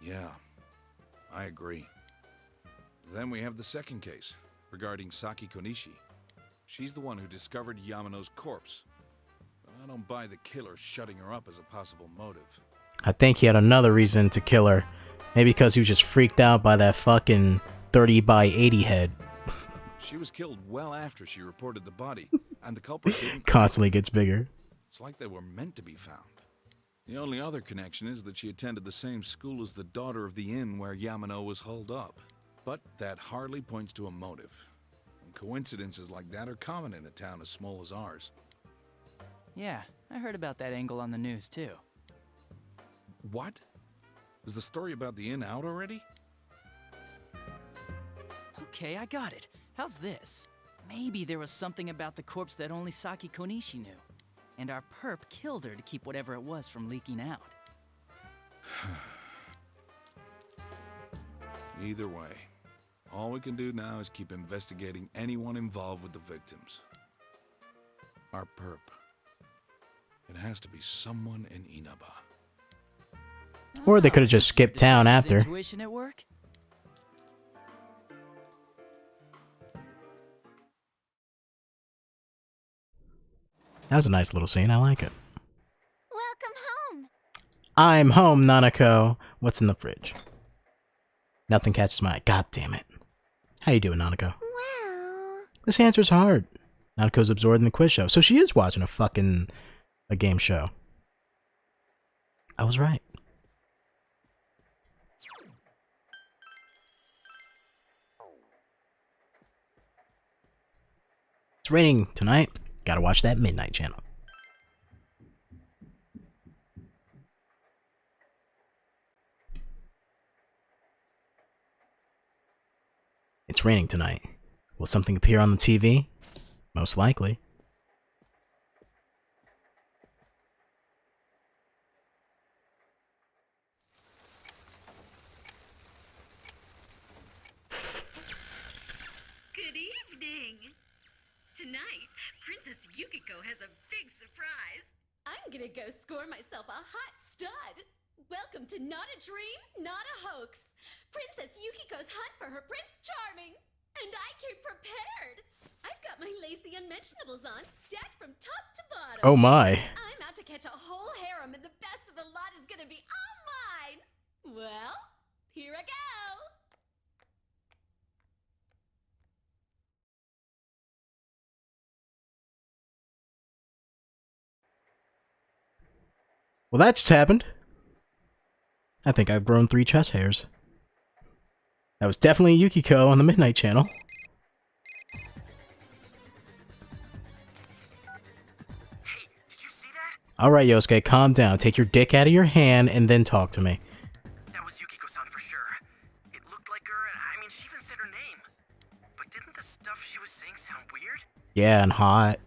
Speaker 7: Yeah, I agree. Then we have the second case, regarding Saki Konishi. She's the one who discovered Yamano's corpse. But I don't buy the killer shutting her up as a possible motive.
Speaker 1: I think he had another reason to kill her. Maybe because he was just freaked out by that fucking 30 by 80 head.
Speaker 7: She was killed well after she reported the body, and the culprit didn't
Speaker 1: Constantly gets bigger.
Speaker 7: It's like they were meant to be found. The only other connection is that she attended the same school as the daughter of the inn where Yamano was holed up. But that hardly points to a motive. And coincidences like that are common in a town as small as ours.
Speaker 14: Yeah, I heard about that angle on the news too.
Speaker 7: What? Is the story about the inn out already?
Speaker 14: Okay, I got it. How's this? Maybe there was something about the corpse that only Saki Konishi knew. And our perp killed her to keep whatever it was from leaking out.
Speaker 7: Either way, all we can do now is keep investigating anyone involved with the victims. Our perp. It has to be someone in Inaba.
Speaker 1: Or they could have just skipped town after.
Speaker 14: Intuition at work?
Speaker 1: That was a nice little scene. I like it.
Speaker 4: Welcome home.
Speaker 1: I'm home, Nanako. What's in the fridge? Nothing catches my eye. God damn it. How you doing, Nanako?
Speaker 4: Well...
Speaker 1: This answer's hard. Nanako's absorbed in the quiz show, so she is watching a game show. I was right. It's raining tonight. Gotta watch that Midnight Channel. It's raining tonight. Will something appear on the TV? Most likely.
Speaker 6: Good evening. Tonight, Princess Yukiko has a big surprise.
Speaker 20: I'm gonna go score myself a hot stud. Welcome to Not a Dream, Not a Hoax. Princess Yukiko's hunt for her Prince Charming. And I came prepared. I've got my lacy unmentionables on, stacked from top to bottom.
Speaker 1: Oh my.
Speaker 20: I'm out to catch a whole harem, and the best of the lot is gonna be all mine. Well, here I go.
Speaker 1: Well, that just happened. I think I've grown 3 chest hairs. That was definitely Yukiko on the Midnight Channel.
Speaker 11: Hey, did you see that?
Speaker 1: Alright, Yosuke, calm down. Take your dick out of your hand and then talk to me.
Speaker 11: That was Yukiko-san for sure. It looked like her, and I mean, she even said her name. But didn't the stuff she was saying sound weird?
Speaker 1: Yeah, and hot.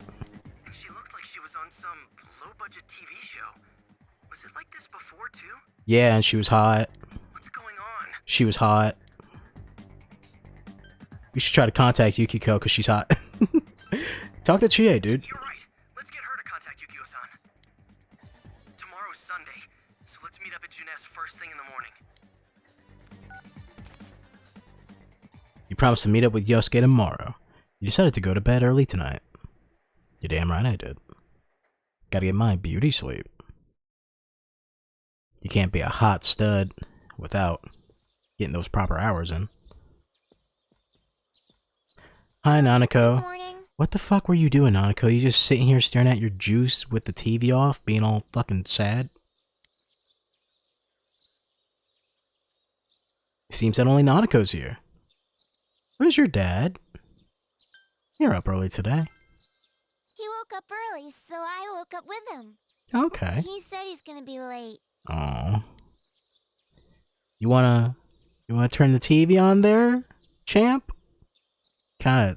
Speaker 11: And she looked like she was on some low-budget TV show. Was it like this before, too?
Speaker 1: Yeah, and she was hot.
Speaker 11: What's going on?
Speaker 1: She was hot. You should try to contact Yukiko because she's hot. Talk to Chie, dude.
Speaker 11: You're right. Let's get her to contact Yukio-san. Tomorrow's Sunday, so let's meet up at Junes first thing in the morning.
Speaker 1: You promised to meet up with Yosuke tomorrow. You decided to go to bed early tonight. You're damn right I did. Gotta get my beauty sleep. You can't be a hot stud without getting those proper hours in. Hi, Nanako.
Speaker 4: Good morning.
Speaker 1: What the fuck were you doing, Nanako? You just sitting here staring at your juice with the TV off, being all fucking sad? It seems that only Nanako's here. Where's your dad? You're up early today.
Speaker 4: He woke up early, so I woke up with him.
Speaker 1: Okay.
Speaker 4: He said he's gonna be late.
Speaker 1: Oh. You wanna turn the TV on there, champ? Kinda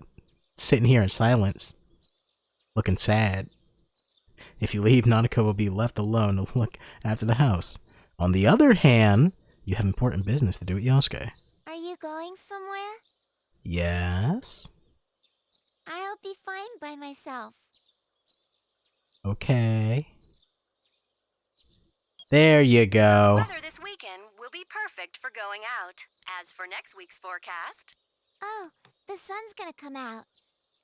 Speaker 1: sitting here in silence, looking sad. If you leave, Nanako will be left alone to look after the house. On the other hand, you have important business to do with Yosuke.
Speaker 4: Are you going somewhere?
Speaker 1: Yes?
Speaker 4: I'll be fine by myself.
Speaker 1: Okay. There you go.
Speaker 3: Weather this weekend will be perfect for going out. As for next week's forecast...
Speaker 4: Oh, the sun's gonna come out.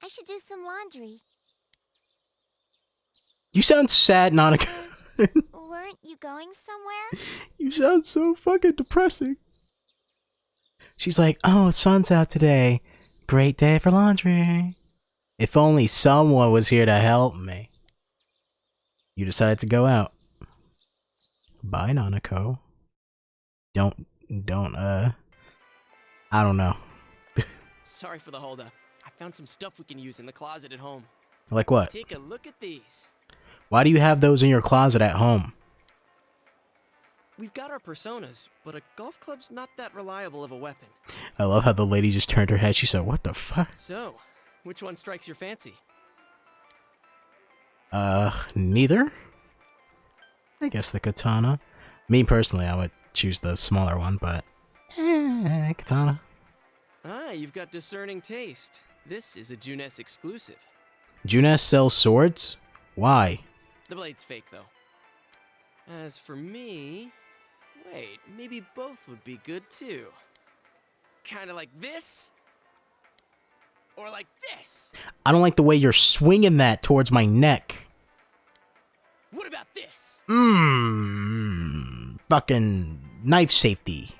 Speaker 4: I should do some laundry.
Speaker 1: You sound sad, Nanako.
Speaker 4: Weren't you going somewhere?
Speaker 1: You sound so fucking depressing. She's like, oh, sun's out today. Great day for laundry. If only someone was here to help me. You decided to go out. Bye, Nanako. Don't, I don't know.
Speaker 16: Sorry for the holdup. I found some stuff we can use in the closet at home.
Speaker 1: Like what?
Speaker 16: Take a look at these.
Speaker 1: Why do you have those in your closet at home?
Speaker 16: We've got our personas, but a golf club's not that reliable of a weapon.
Speaker 1: I love how the lady just turned her head. She said, what the fuck?
Speaker 16: So, which one strikes your fancy?
Speaker 1: Neither? I guess the katana. Me personally, I would choose the smaller one, but katana.
Speaker 16: Ah, you've got discerning taste. This is a Junes exclusive.
Speaker 1: Junes sells swords? Why?
Speaker 16: The blade's fake, though. As for me... Wait, maybe both would be good, too. Kinda like this? Or like this?
Speaker 1: I don't like the way you're swinging that towards my neck.
Speaker 16: What about this?
Speaker 1: Fucking knife safety.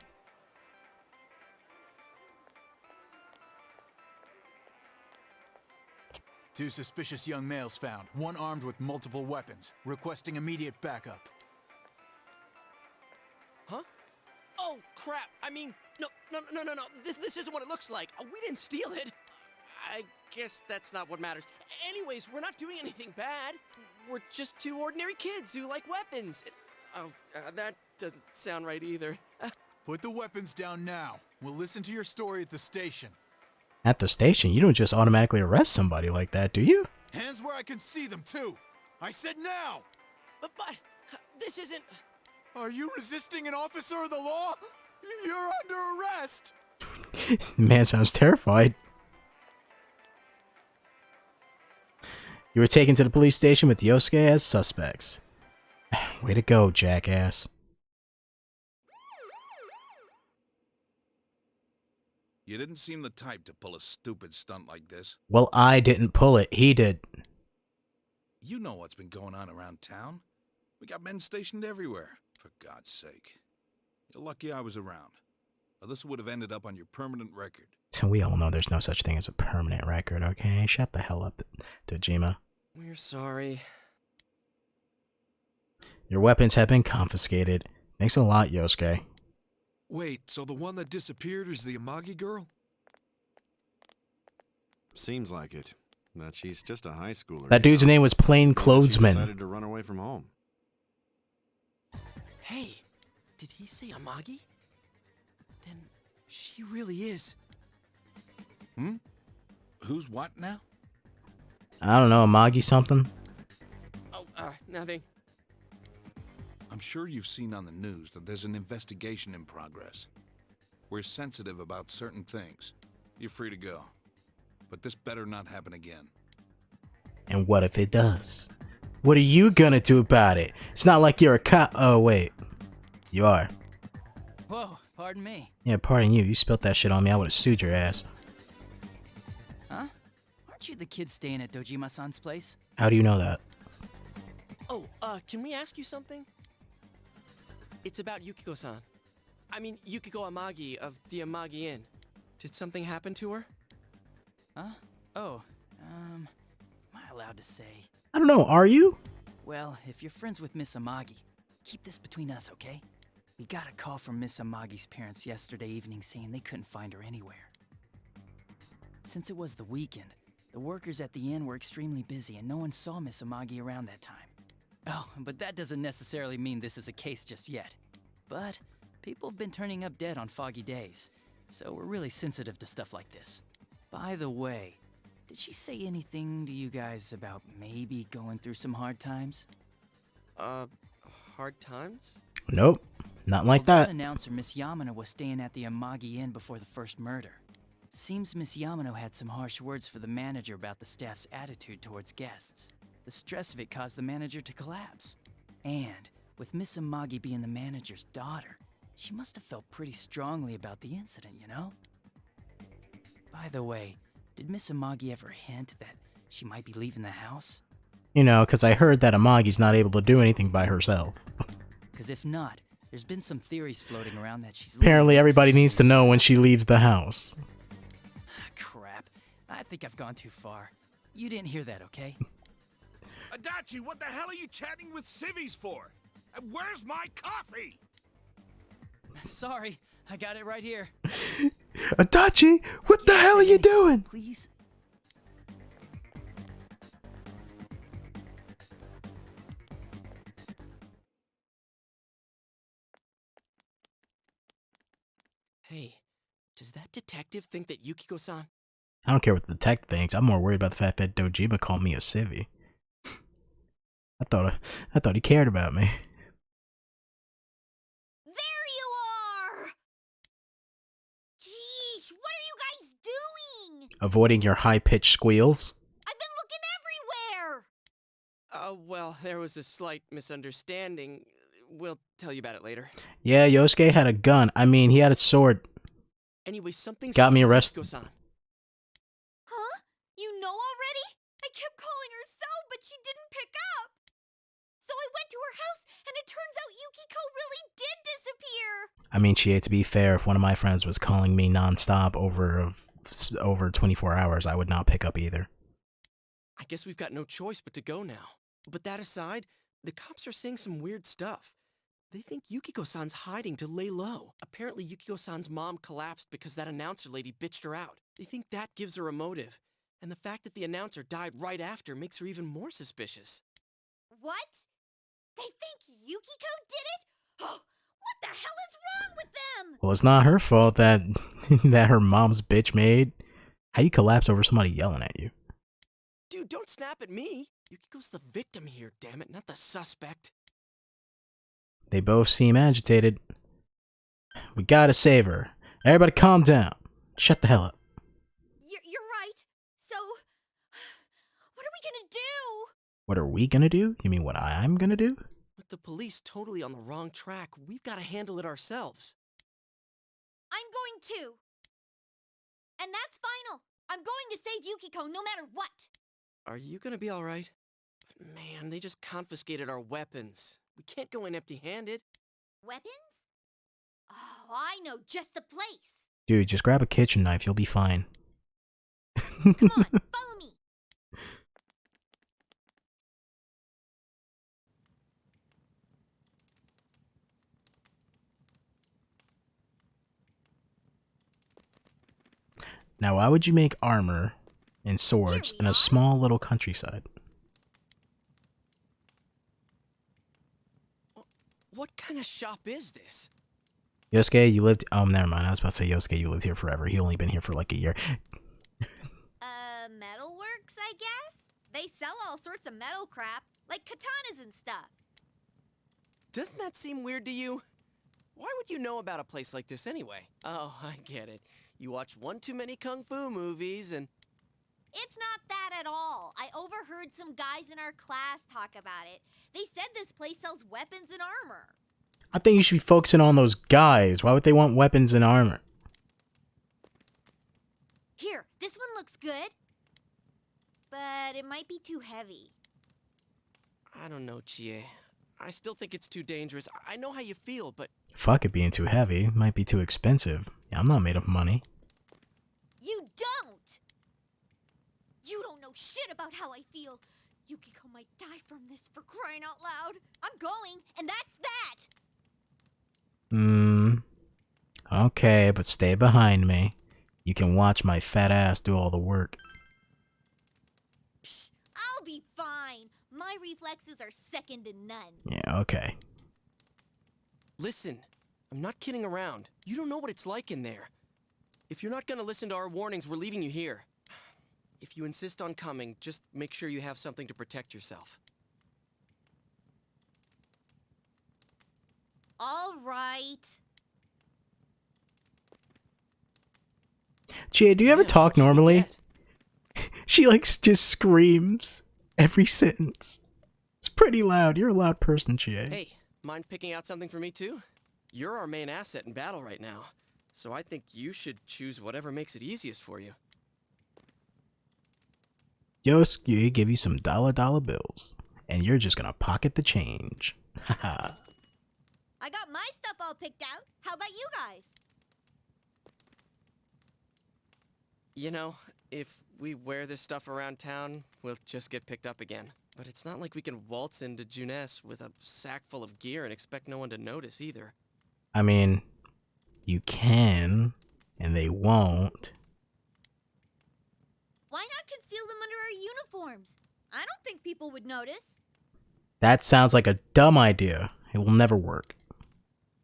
Speaker 22: Two suspicious young males found, one armed with multiple weapons, requesting immediate backup.
Speaker 16: Huh? Oh, crap. I mean, no. This isn't what it looks like. We didn't steal it. I guess that's not what matters. Anyways, we're not doing anything bad. We're just two ordinary kids who like weapons. That doesn't sound right either.
Speaker 22: Put the weapons down now. We'll listen to your story at the station.
Speaker 1: At the station, you don't just automatically arrest somebody like that, do you?
Speaker 22: Hands where I can see them, too. I said now.
Speaker 16: But this isn't...
Speaker 22: Are you resisting an officer of the law? You're under arrest.
Speaker 1: The man sounds terrified. You were taken to the police station with Yosuke as suspects. Way to go, jackass.
Speaker 7: You didn't seem the type to pull a stupid stunt like this.
Speaker 1: Well, I didn't pull it. He did.
Speaker 7: You know what's been going on around town. We got men stationed everywhere. For God's sake. You're lucky I was around. Or this would have ended up on your permanent record.
Speaker 1: So we all know there's no such thing as a permanent record, okay? Shut the hell up, Dojima.
Speaker 16: We're sorry.
Speaker 1: Your weapons have been confiscated. Thanks a lot, Yosuke.
Speaker 17: Wait, so the one that disappeared is the Amagi girl?
Speaker 19: Seems like it. But she's just a high schooler.
Speaker 1: That dude's name was Plain
Speaker 19: She
Speaker 1: Clothesman.
Speaker 19: decided to run away from home.
Speaker 16: Hey, did he say Amagi? Then she really is.
Speaker 7: Who's what now?
Speaker 1: I don't know, Amagi something?
Speaker 16: Oh, nothing.
Speaker 7: I'm sure you've seen on the news that there's an investigation in progress. We're sensitive about certain things. You're free to go. But this better not happen again.
Speaker 1: And what if it does? What are you gonna do about it? It's not like you're a cop. Oh, wait. You are.
Speaker 14: Whoa, pardon me.
Speaker 1: Yeah, pardon you. You spilt that shit on me. I would've sued your ass.
Speaker 14: Huh? Aren't you the kid staying at Dojima-san's place?
Speaker 1: How do you know that?
Speaker 16: Oh, can we ask you something? It's about Yukiko-san. I mean, Yukiko Amagi of the Amagi Inn. Did something happen to her?
Speaker 14: Huh? Oh, am I allowed to say?
Speaker 1: I don't know, are you?
Speaker 14: Well, if you're friends with Miss Amagi, keep this between us, okay? We got a call from Miss Amagi's parents yesterday evening saying they couldn't find her anywhere. Since it was the weekend, the workers at the inn were extremely busy and no one saw Miss Amagi around that time. Oh, but that doesn't necessarily mean this is a case just yet. But people have been turning up dead on foggy days, so we're really sensitive to stuff like this. By the way, Did she say anything to you guys about maybe going through some hard times?
Speaker 16: Hard times?
Speaker 1: Nope, not like
Speaker 14: Well,
Speaker 1: that.
Speaker 14: Announcer Miss Yamano was staying at the Amagi Inn before the first murder. Seems Miss Yamano had some harsh words for the manager about the staff's attitude towards guests. The stress of it caused the manager to collapse. And with Miss Amagi being the manager's daughter, she must have felt pretty strongly about the incident, you know? By the way, did Miss Amagi ever hint that she might be leaving the house?
Speaker 1: You know, because I heard that Amagi's not able to do anything by herself.
Speaker 14: Because if not, there's been some theories floating around that she's
Speaker 1: Apparently everybody needs to know when she leaves the house.
Speaker 14: Crap. I think I've gone too far. You didn't hear that, okay?
Speaker 17: Adachi, what the hell are you chatting with civvies for? And where's my coffee?
Speaker 14: Sorry, I got it right here.
Speaker 1: Adachi, what the hell are you doing?
Speaker 14: Please?
Speaker 16: Hey, does that detective think that Yukiko-san...
Speaker 1: I don't care what the detective thinks. I'm more worried about the fact that Dojima called me a civvy. I thought he cared about me.
Speaker 10: There you are! Jeez, what are you guys doing?
Speaker 1: Avoiding your high-pitched squeals.
Speaker 10: I've been looking everywhere!
Speaker 16: Well, there was a slight misunderstanding. We'll tell you about it later.
Speaker 1: Yeah, Yosuke had a gun. I mean, he had a sword.
Speaker 16: Anyway, something's
Speaker 1: got me
Speaker 16: happened to
Speaker 1: arrested.
Speaker 16: Yukiko-san.
Speaker 10: Huh? You know already? I kept calling her cell, but she didn't pick up. So I went to her house, and it turns out Yukiko really did disappear.
Speaker 1: I mean, Chie, to be fair, if one of my friends was calling me nonstop over 24 hours, I would not pick up either.
Speaker 16: I guess we've got no choice but to go now. But that aside, the cops are seeing some weird stuff. They think Yukiko-san's hiding to lay low. Apparently Yukiko-san's mom collapsed because that announcer lady bitched her out. They think that gives her a motive. And the fact that the announcer died right after makes her even more suspicious.
Speaker 10: What? They think Yukiko did it? Oh, what the hell is wrong with them?
Speaker 1: Well, it's not her fault that that her mom's bitch made. How you collapse over somebody yelling at you?
Speaker 16: Dude, don't snap at me. Yukiko's the victim here, damn it, not the suspect.
Speaker 1: They both seem agitated. We gotta save her. Everybody calm down. Shut the hell up.
Speaker 10: You're right. So, what are we gonna do?
Speaker 1: What are we gonna do? You mean what I'm gonna do?
Speaker 16: With the police totally on the wrong track, we've got to handle it ourselves.
Speaker 10: I'm going to. And that's final. I'm going to save Yukiko no matter what.
Speaker 16: Are you gonna be alright? Man, they just confiscated our weapons. We can't go in empty-handed.
Speaker 10: Weapons? Oh, I know just the place.
Speaker 1: Dude, just grab a kitchen knife. You'll be fine.
Speaker 10: Come on, follow me.
Speaker 1: Now, why would you make armor and swords in a small little countryside?
Speaker 16: What kind of shop is this?
Speaker 1: Yosuke, you lived... Oh, never mind. I was about to say, Yosuke, you lived here forever. He only been here for like a year.
Speaker 13: Metalworks, I guess? They sell all sorts of metal crap, like katanas and stuff.
Speaker 16: Doesn't that seem weird to you? Why would you know about a place like this anyway? Oh, I get it. You watch one too many kung fu movies and...
Speaker 13: It's not that at all. I overheard some guys in our class talk about it. They said this place sells weapons and armor.
Speaker 1: I think you should be focusing on those guys. Why would they want weapons and armor?
Speaker 13: Here, this one looks good. But it might be too heavy.
Speaker 16: I don't know, Chie. I still think it's too dangerous. I know how you feel, but...
Speaker 1: Fuck it being too heavy. Might be too expensive. Yeah, I'm not made of money.
Speaker 13: You don't! You don't know shit about how I feel. Yukiko might die from this, for crying out loud. I'm going, and that's that!
Speaker 1: Okay, but stay behind me. You can watch my fat ass do all the work.
Speaker 13: Psh, I'll be fine. My reflexes are second to none.
Speaker 1: Yeah, okay.
Speaker 16: Listen, I'm not kidding around. You don't know what it's like in there. If you're not gonna listen to our warnings, we're leaving you here. If you insist on coming, just make sure you have something to protect yourself.
Speaker 13: All right.
Speaker 1: Chie, do you ever talk normally? She like just screams every sentence. It's pretty loud. You're a loud person, Chie.
Speaker 16: Hey, mind picking out something for me too? You're our main asset in battle right now, so I think you should choose whatever makes it easiest for you.
Speaker 1: Yosuke give you some dollar bills, and you're just gonna pocket the change. Haha.
Speaker 13: I got my stuff all picked out. How about you guys?
Speaker 16: You know, if we wear this stuff around town, we'll just get picked up again. But it's not like we can waltz into Junes with a sack full of gear and expect no one to notice either.
Speaker 1: I mean, you can, and they won't.
Speaker 13: Why not conceal them under our uniforms? I don't think people would notice.
Speaker 1: That sounds like a dumb idea. It will never work.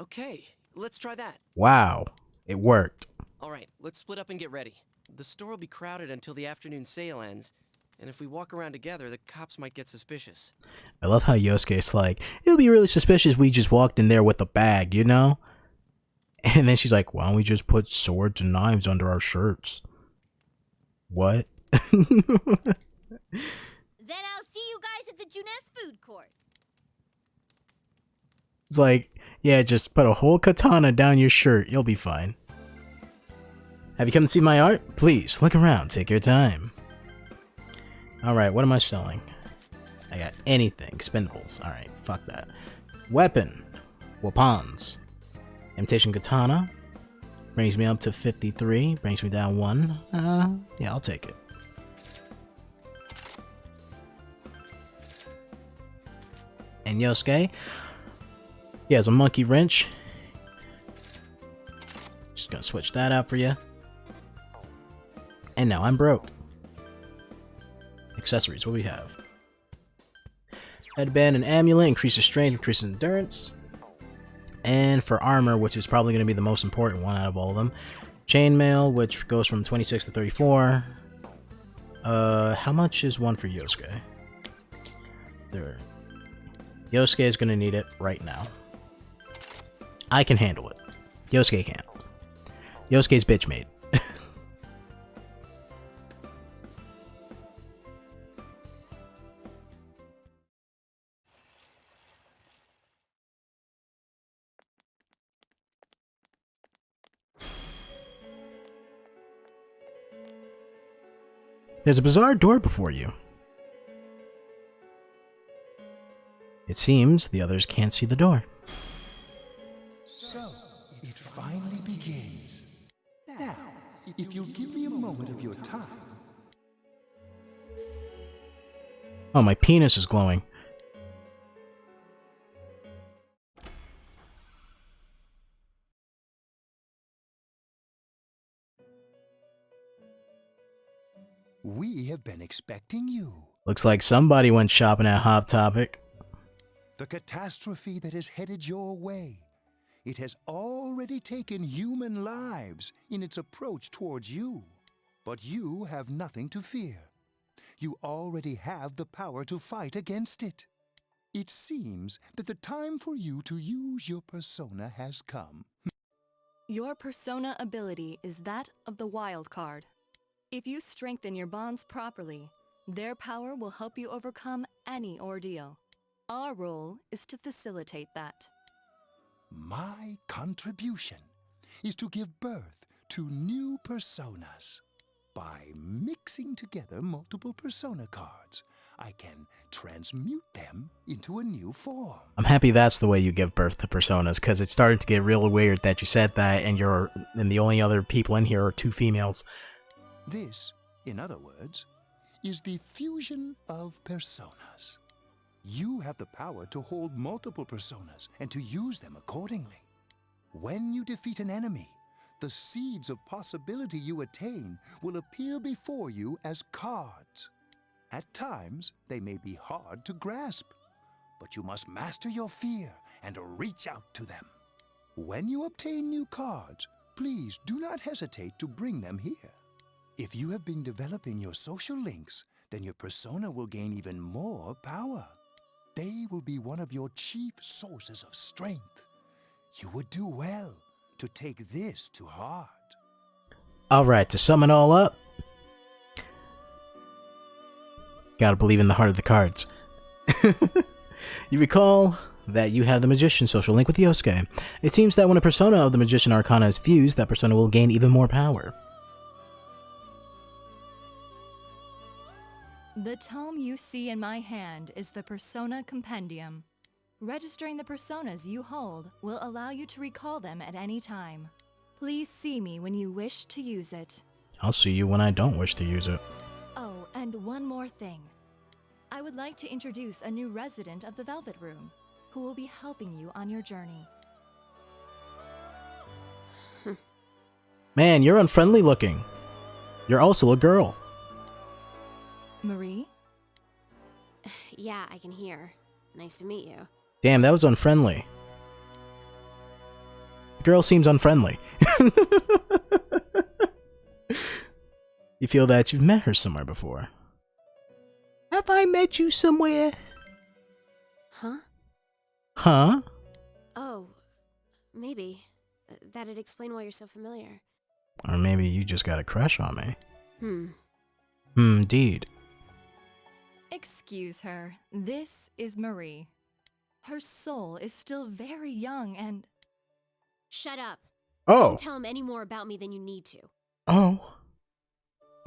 Speaker 16: Okay, let's try that.
Speaker 1: Wow, it worked.
Speaker 16: Alright, let's split up and get ready. The store will be crowded until the afternoon sale ends, and if we walk around together, the cops might get suspicious.
Speaker 1: I love how Yosuke's like, it would be really suspicious if we just walked in there with a bag, you know? And then she's like, why don't we just put swords and knives under our shirts? What?
Speaker 13: Then I'll see you guys at the Junes food court.
Speaker 1: It's like, yeah, just put a whole katana down your shirt. You'll be fine. Have you come to see my art? Please, look around. Take your time. Alright, what am I selling? I got anything. Expendables. Alright, fuck that. Weapon. Weapons. Imitation katana. Brings me up to 53. Brings me down 1. Yeah, I'll take it. And Yosuke. He has a monkey wrench. Just gonna switch that out for you. And now I'm broke. Accessories, what do we have? Headband and amulet, increases strength, increases endurance. And for armor, which is probably going to be the most important one out of all of them, chainmail, which goes from 26 to 34. How much is one for Yosuke? There. Yosuke is going to need it right now. I can handle it. Yosuke can't. Yosuke's bitch made. There's a bizarre door before you. It seems the others can't see the door.
Speaker 2: So, it finally begins. Now, if you'll give me a moment of your time.
Speaker 1: Oh, my penis is glowing.
Speaker 2: We have been expecting you.
Speaker 1: Looks like somebody went shopping at Hot Topic.
Speaker 2: The catastrophe that is headed your way. It has already taken human lives in its approach towards you. But you have nothing to fear. You already have the power to fight against it. It seems that the time for you to use your persona has come.
Speaker 18: Your persona ability is that of the wild card. If you strengthen your bonds properly, their power will help you overcome any ordeal. Our role is to facilitate that.
Speaker 2: My contribution is to give birth to new personas. By mixing together multiple persona cards, I can transmute them into a new form.
Speaker 1: I'm happy that's the way you give birth to personas, because it's starting to get real weird that you said that and the only other people in here are 2 females.
Speaker 2: This, in other words, is the fusion of personas. You have the power to hold multiple personas and to use them accordingly. When you defeat an enemy, the seeds of possibility you attain will appear before you as cards. At times, they may be hard to grasp, but you must master your fear and reach out to them. When you obtain new cards, please do not hesitate to bring them here. If you have been developing your social links, then your persona will gain even more power. They will be one of your chief sources of strength. You would do well to take this to heart.
Speaker 1: Alright, to sum it all up, gotta believe in the heart of the cards. You recall that you have the Magician social link with Yosuke. It seems that when a persona of the Magician Arcana is fused, that persona will gain even more power.
Speaker 18: The tome you see in my hand is the Persona Compendium. Registering the personas you hold will allow you to recall them at any time. Please see me when you wish to use it.
Speaker 1: I'll see you when I don't wish to use it.
Speaker 18: Oh, and one more thing. I would like to introduce a new resident of the Velvet Room, who will be helping you on your journey.
Speaker 1: Man, you're unfriendly looking. You're also a girl.
Speaker 18: Marie?
Speaker 5: Yeah, I can hear. Nice to meet you.
Speaker 1: Damn, that was unfriendly. The girl seems unfriendly. You feel that you've met her somewhere before. Have I met you somewhere?
Speaker 5: Huh?
Speaker 1: Huh?
Speaker 5: Oh, maybe. That'd explain why you're so familiar.
Speaker 1: Or maybe you just got a crush on me. Indeed.
Speaker 18: Excuse her. This is Marie. Her soul is still very young and...
Speaker 5: Shut up.
Speaker 1: Oh.
Speaker 5: Don't tell him any more about me than you need to.
Speaker 1: Oh.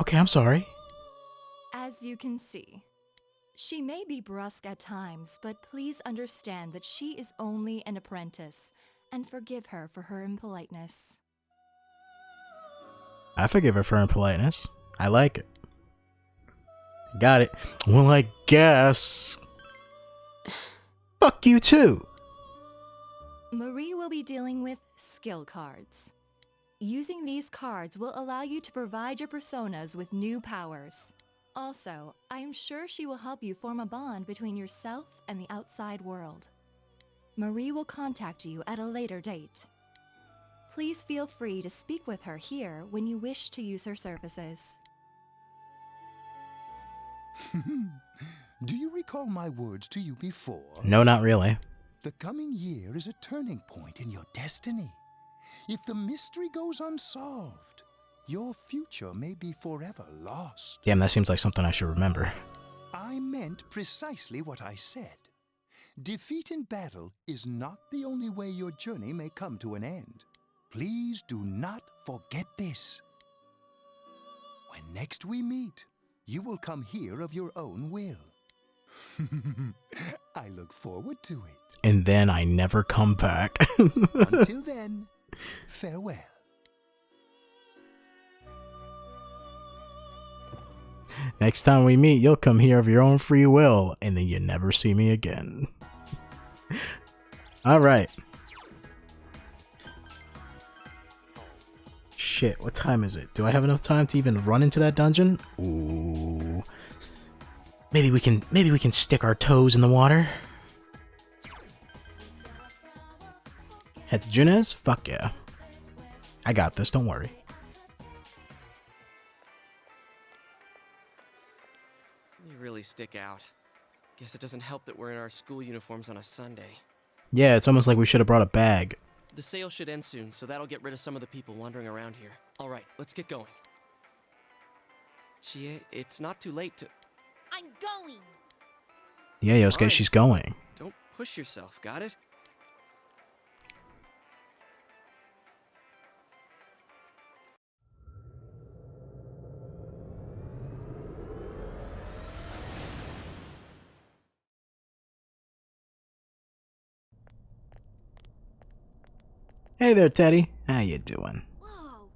Speaker 1: Okay, I'm sorry.
Speaker 18: As you can see, she may be brusque at times, but please understand that she is only an apprentice, and forgive her for her impoliteness.
Speaker 1: I forgive her for her impoliteness. I like it. Got it. Well, I guess. Fuck you too.
Speaker 18: Marie will be dealing with skill cards. Using these cards will allow you to provide your personas with new powers. Also, I am sure she will help you form a bond between yourself and the outside world. Marie will contact you at a later date. Please feel free to speak with her here when you wish to use her services.
Speaker 2: Do you recall my words to you before?
Speaker 1: No, not really.
Speaker 2: The coming year is a turning point in your destiny. If the mystery goes unsolved, your future may be forever lost.
Speaker 1: Damn, that seems like something I should remember.
Speaker 2: I meant precisely what I said. Defeat in battle is not the only way your journey may come to an end. Please do not forget this. When next we meet, you will come here of your own will. I look forward to it.
Speaker 1: And then I never come back.
Speaker 2: Until then, farewell.
Speaker 1: Next time we meet, you'll come here of your own free will, and then you never see me again. Alright. Shit, what time is it? Do I have enough time to even run into that dungeon? Ooh. Maybe we can stick our toes in the water. Head to Junes? Fuck yeah. I got this, don't worry.
Speaker 16: You really stick out. Guess it doesn't help that we're in our school uniforms on a Sunday.
Speaker 1: Yeah, it's almost like we should have brought a bag.
Speaker 16: The sale should end soon, so that'll get rid of some of the people wandering around here. Alright, let's get going. Chie, it's not too late to...
Speaker 13: I'm going!
Speaker 1: Yeah, Yosuke, she's going.
Speaker 16: Don't push yourself, got it?
Speaker 1: Hey there, Teddy. How you doing?
Speaker 13: Whoa!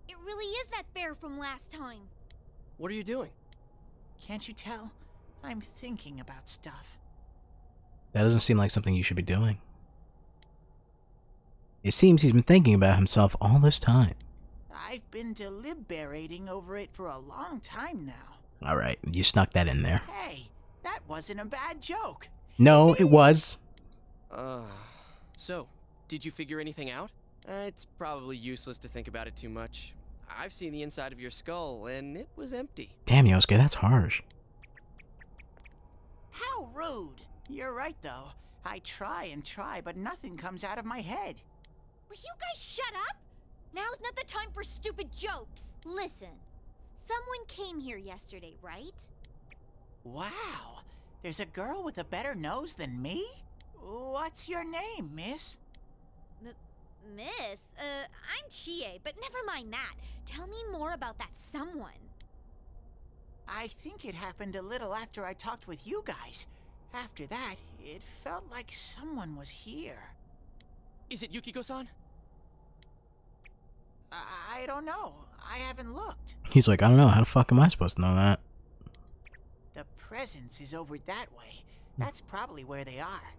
Speaker 13: It really is that bear from last time.
Speaker 16: What are you doing?
Speaker 12: Can't you tell? I'm thinking about stuff.
Speaker 1: That doesn't seem like something you should be doing. It seems he's been thinking about himself all this time.
Speaker 12: I've been deliberating over it for a long time now.
Speaker 1: Alright, you snuck that in there.
Speaker 12: Hey, that wasn't a bad joke.
Speaker 1: No, it was.
Speaker 16: So, did you figure anything out? It's probably useless to think about it too much. I've seen the inside of your skull, and it was empty.
Speaker 1: Damn, Yosuke, that's harsh.
Speaker 12: How rude. You're right, though. I try and try, but nothing comes out of my head.
Speaker 13: Will you guys shut up? Now's not the time for stupid jokes. Listen, someone came here yesterday, right?
Speaker 12: Wow. There's a girl with a better nose than me? What's your name, miss?
Speaker 13: Miss? I'm Chie, but never mind that. Tell me more about that someone.
Speaker 12: I think it happened a little after I talked with you guys. After that, it felt like someone was here.
Speaker 16: Is it Yukiko-san?
Speaker 12: I don't know. I haven't looked.
Speaker 1: He's like, I don't know. How the fuck am I supposed to know that?
Speaker 12: The presence is over that way. That's probably where they are.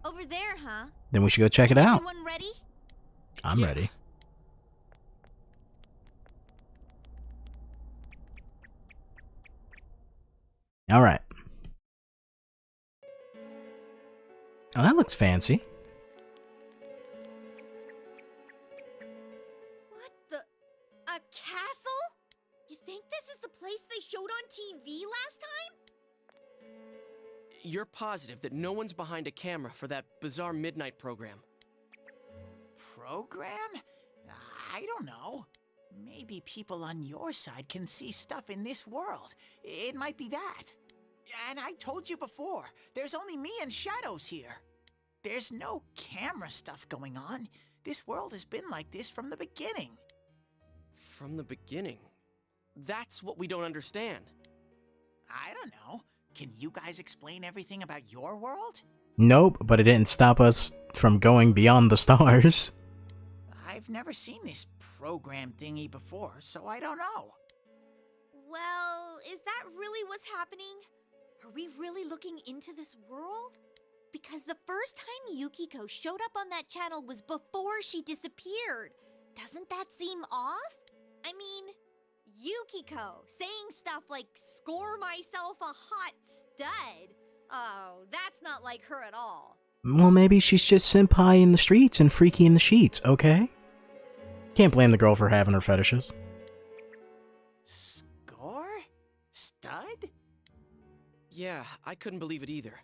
Speaker 13: Over there, huh?
Speaker 1: Then we should go check it out.
Speaker 13: Everyone ready?
Speaker 1: I'm ready. All right. Oh, that looks fancy.
Speaker 13: What the? A castle? You think this is the place they showed on TV last time?
Speaker 16: You're positive that no one's behind a camera for that bizarre midnight program?
Speaker 12: Program? I don't know. Maybe people on your side can see stuff in this world. It might be that. And I told you before, there's only me and Shadows here. There's no camera stuff going on. This world has been like this from the beginning.
Speaker 16: From the beginning? That's what we don't understand.
Speaker 12: I don't know. Can you guys explain everything about your world?
Speaker 1: Nope, but it didn't stop us from going beyond the stars.
Speaker 12: I've never seen this program thingy before, so I don't know.
Speaker 13: Well, is that really what's happening? Are we really looking into this world? Because the first time Yukiko showed up on that channel was before she disappeared. Doesn't that seem off? I mean, Yukiko saying stuff like, score myself a hot stud. Oh, that's not like her at all.
Speaker 1: Well, maybe she's just senpai in the streets and freaky in the sheets, okay? Can't blame the girl for having her fetishes.
Speaker 12: Score? Stud?
Speaker 16: Yeah, I couldn't believe it either.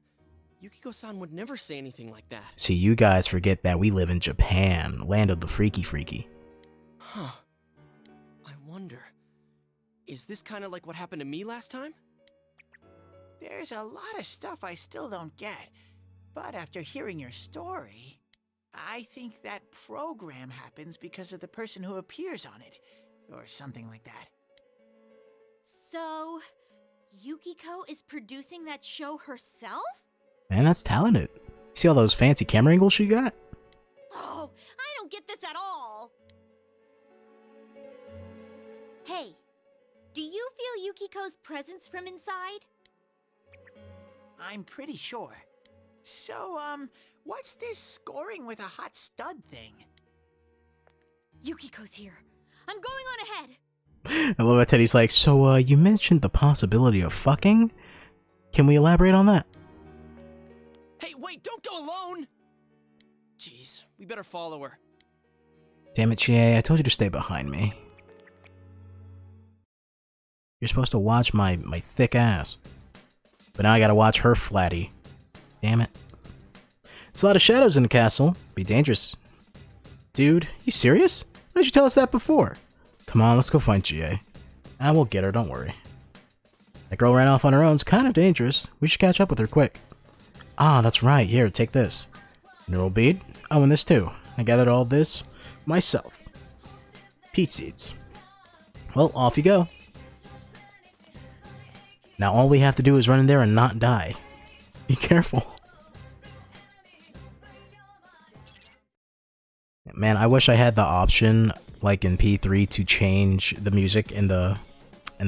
Speaker 16: Yukiko-san would never say anything like that.
Speaker 1: See, you guys forget that we live in Japan, land of the freaky.
Speaker 16: Huh. I wonder, is this kind of like what happened to me last time?
Speaker 12: There's a lot of stuff I still don't get, but after hearing your story, I think that program happens because of the person who appears on it, or something like that.
Speaker 13: So, Yukiko is producing that show herself?
Speaker 1: Man, that's talented. See all those fancy camera angles she got?
Speaker 13: Oh, I don't get this at all. Hey, do you feel Yukiko's presence from inside?
Speaker 12: I'm pretty sure. So, what's this scoring with a hot stud thing?
Speaker 13: Yukiko's here. I'm going on ahead.
Speaker 1: I love that Teddy's like, so, you mentioned the possibility of fucking? Can we elaborate on that?
Speaker 16: Hey, wait, don't go alone! Jeez, we better follow her.
Speaker 1: Damn it, Chie, I told you to stay behind me. You're supposed to watch my thick ass. But now I gotta watch her flatty. Damn it. It's a lot of shadows in the castle. Be dangerous. Dude, you serious? Why didn't you tell us that before? Come on, let's go find GA. I will get her, don't worry. That girl ran off on her own. It's kind of dangerous. We should catch up with her quick. Ah, that's right. Here, take this. Neural bead. Oh, and this too. I gathered all this myself. Peach seeds. Well, off you go. Now all we have to do is run in there and not die. Be careful. Man, I wish I had the option, like in P3, to change the music in the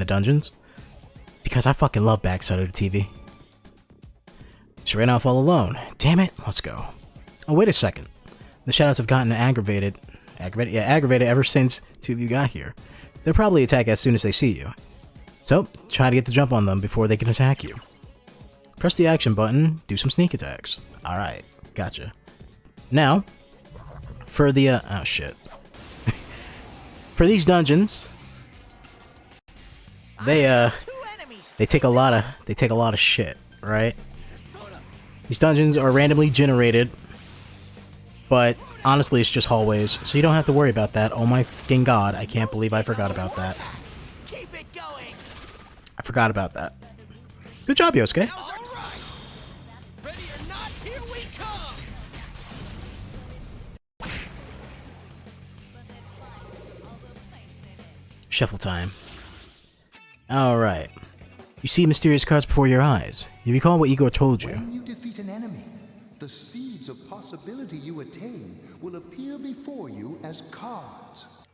Speaker 1: dungeons. Because I fucking love backside of the TV. She ran off all alone. Damn it. Let's go. Oh, wait a second. The shadows have gotten aggravated. Aggravated? Yeah, aggravated ever since two of you got here. They'll probably attack as soon as they see you. So, try to get the jump on them before they can attack you. Press the action button, do some sneak attacks. Alright, gotcha. Now, for the, oh shit. For these dungeons, they take a lot of shit, right? These dungeons are randomly generated, but honestly it's just hallways, so you don't have to worry about that. Oh my fucking god, I can't believe I forgot about that. I forgot about that. Good job, Yosuke. Shuffle time. Alright. You see mysterious cards before your eyes. You recall what Igor told you.
Speaker 2: When you defeat an enemy, the seeds of possibility you attain will appear before you as cards.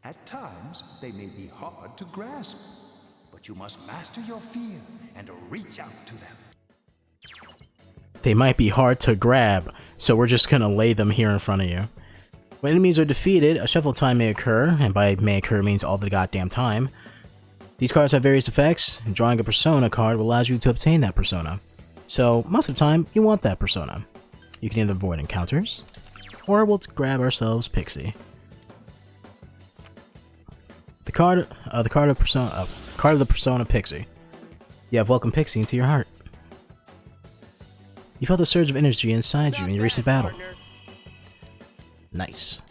Speaker 2: At times, they may be hard to grasp, but you must master your fear and reach out to them.
Speaker 1: They might be hard to grab, so we're just gonna lay them here in front of you. When enemies are defeated, a shuffle time may occur, and by may occur means all the goddamn time. These cards have various effects, and drawing a persona card will allow you to obtain that persona. So, most of the time, you want that persona. You can either avoid encounters, or we'll grab ourselves Pixie. The card of the persona Pixie. You have welcomed Pixie into your heart. You felt a surge of energy inside you in your recent battle. Nice.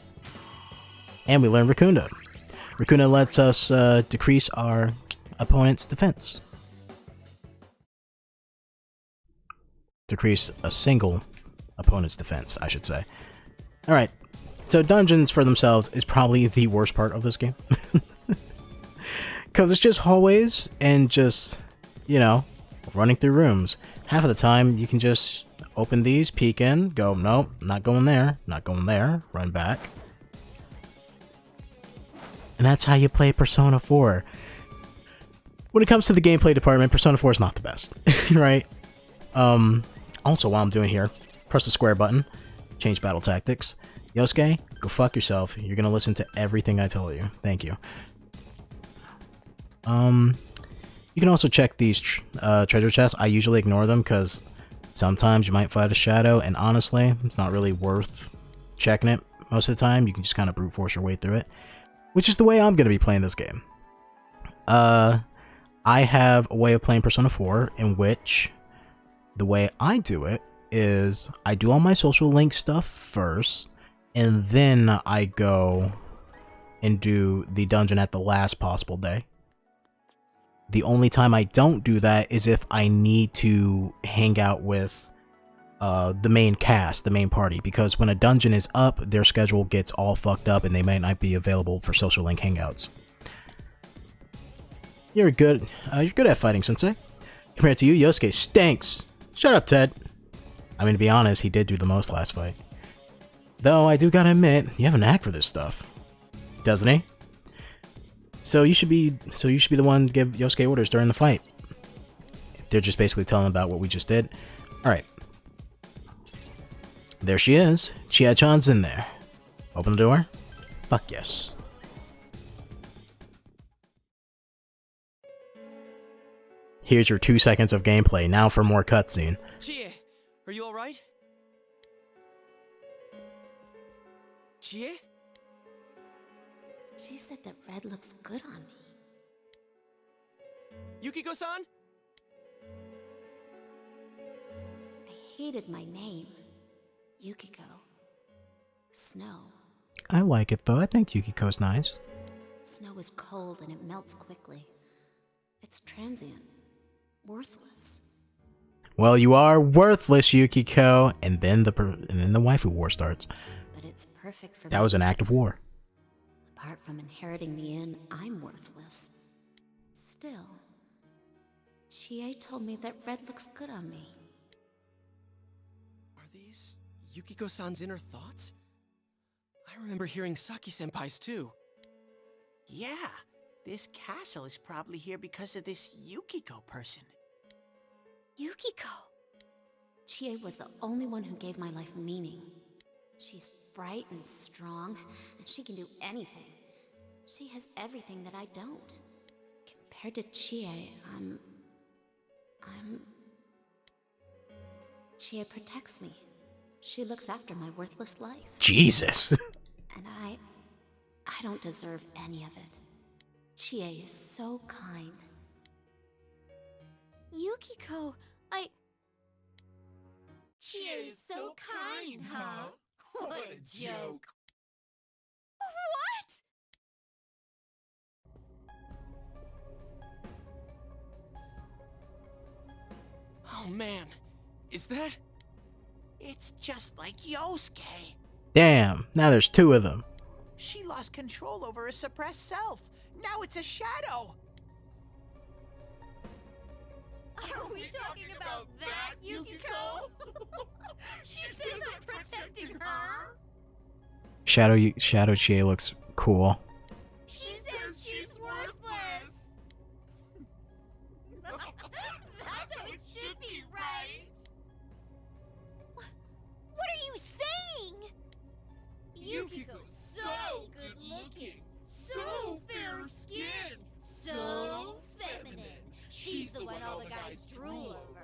Speaker 1: And we learned Racunda. Racunda lets us decrease our opponent's defense. Decrease a single opponent's defense, I should say. Alright, so dungeons for themselves is probably the worst part of this game. Because it's just hallways and just, you know, running through rooms. Half of the time, you can just open these, peek in, go, nope, not going there, not going there, run back. And that's how you play Persona 4. When it comes to the gameplay department, Persona 4 is not the best, right? Also, while I'm doing here, press the square button, change battle tactics. Yosuke, go fuck yourself. You're gonna listen to everything I tell you. Thank you. You can also check these treasure chests. I usually ignore them because sometimes you might fight a shadow, and honestly, it's not really worth checking it most of the time. You can just kind of brute force your way through it, which is the way I'm going to be playing this game. I have a way of playing Persona 4 in which the way I do it is I do all my social link stuff first, and then I go and do the dungeon at the last possible day. The only time I don't do that is if I need to hang out with the main cast, the main party, because when a dungeon is up, their schedule gets all fucked up and they might not be available for social link hangouts. You're good at fighting, Sensei. Compared to you, Yosuke stinks. Shut up, Ted. I mean, to be honest, he did do the most last fight. Though I do gotta admit, you have a knack for this stuff, doesn't he? So you should be the one to give Yosuke orders during the fight. They're just basically telling him about what we just did. Alright. There she is. Chia-chan's in there. Open the door? Fuck yes. Here's your 2 seconds of gameplay. Now for more cutscene.
Speaker 16: Chie, are you alright? Chie?
Speaker 4: She said that red looks good on me.
Speaker 16: Yukiko-san?
Speaker 4: I hated my name. Yukiko. Snow.
Speaker 1: I like it though. I think Yukiko's nice.
Speaker 4: Snow is cold and it melts quickly. It's transient. Worthless.
Speaker 1: Well, you are worthless, Yukiko. And then the waifu war starts.
Speaker 4: But it's perfect for
Speaker 1: That was an act of war.
Speaker 4: Apart from inheriting the inn, I'm worthless. Still, Chie told me that red looks good on me.
Speaker 16: Are these Yukiko-san's inner thoughts? I remember hearing Saki-senpai's too.
Speaker 12: Yeah, this castle is probably here because of this Yukiko person.
Speaker 4: Yukiko! Chie was the only one who gave my life meaning. She's bright and strong, and she can do anything. She has everything that I don't. Compared to Chie, Chie protects me. She looks after my worthless life.
Speaker 1: Jesus.
Speaker 4: And I don't deserve any of it.
Speaker 10: Chie is so kind.
Speaker 4: Yukiko,
Speaker 10: Chie is so kind, huh? What a joke. What?
Speaker 16: Oh man, is that?
Speaker 12: It's just like Yosuke.
Speaker 1: Damn, now there's two of them.
Speaker 12: She lost control over her suppressed self. Now it's a shadow.
Speaker 10: Are we talking about that, Yukiko? She says I'm protecting her.
Speaker 1: Shadow Chie looks cool.
Speaker 10: She says she's worthless. That's how it should be, right? What are you saying? Yukiko's so good looking, so fair skinned, so feminine. She's the one all the guys drool over.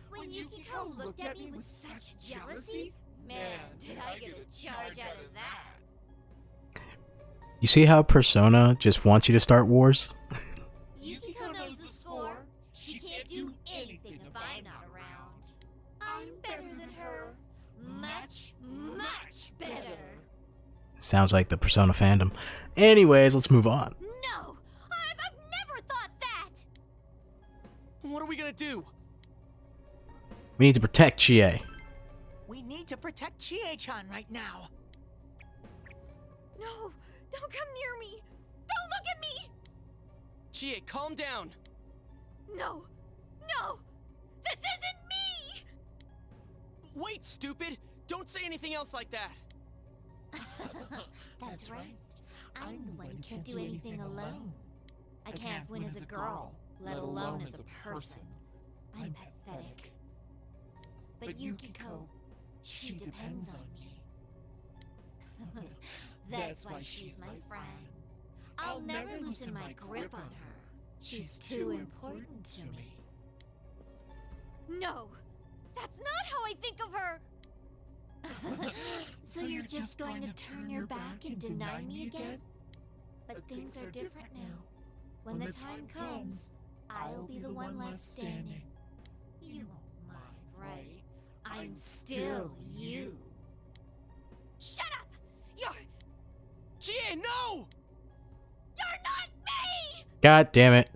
Speaker 10: When Yukiko looked at me with such jealousy, man, did I get a charge out of that.
Speaker 1: You see how Persona just wants you to start wars?
Speaker 10: Yukiko knows the score. She can't do anything if I'm not around. I'm better than her. Much, much better.
Speaker 1: Sounds like the Persona fandom. Anyways, let's move on.
Speaker 10: No! I've never thought that!
Speaker 16: What are we gonna do?
Speaker 1: We need to protect Chie.
Speaker 12: We need to protect Chie-chan right now.
Speaker 10: No! Don't come near me! Don't look at me!
Speaker 16: Chie, calm down.
Speaker 10: No! No! This isn't me!
Speaker 16: Wait, stupid! Don't say anything else like that!
Speaker 10: That's right. I'm the one who can't do anything alone. I can't win as a girl, let alone as a person. I'm pathetic. But Yukiko, she depends on me. That's why she's my friend. I'll never loosen my grip on her. She's too important to me. No! That's not how I think of her! So you're just going to turn your back and deny me again? But things are different now. When the time comes, I'll be the one left standing. You won't mind, right? I'm still you. Shut up! You're...
Speaker 16: Chie, no!
Speaker 10: You're not me!
Speaker 1: God damn it.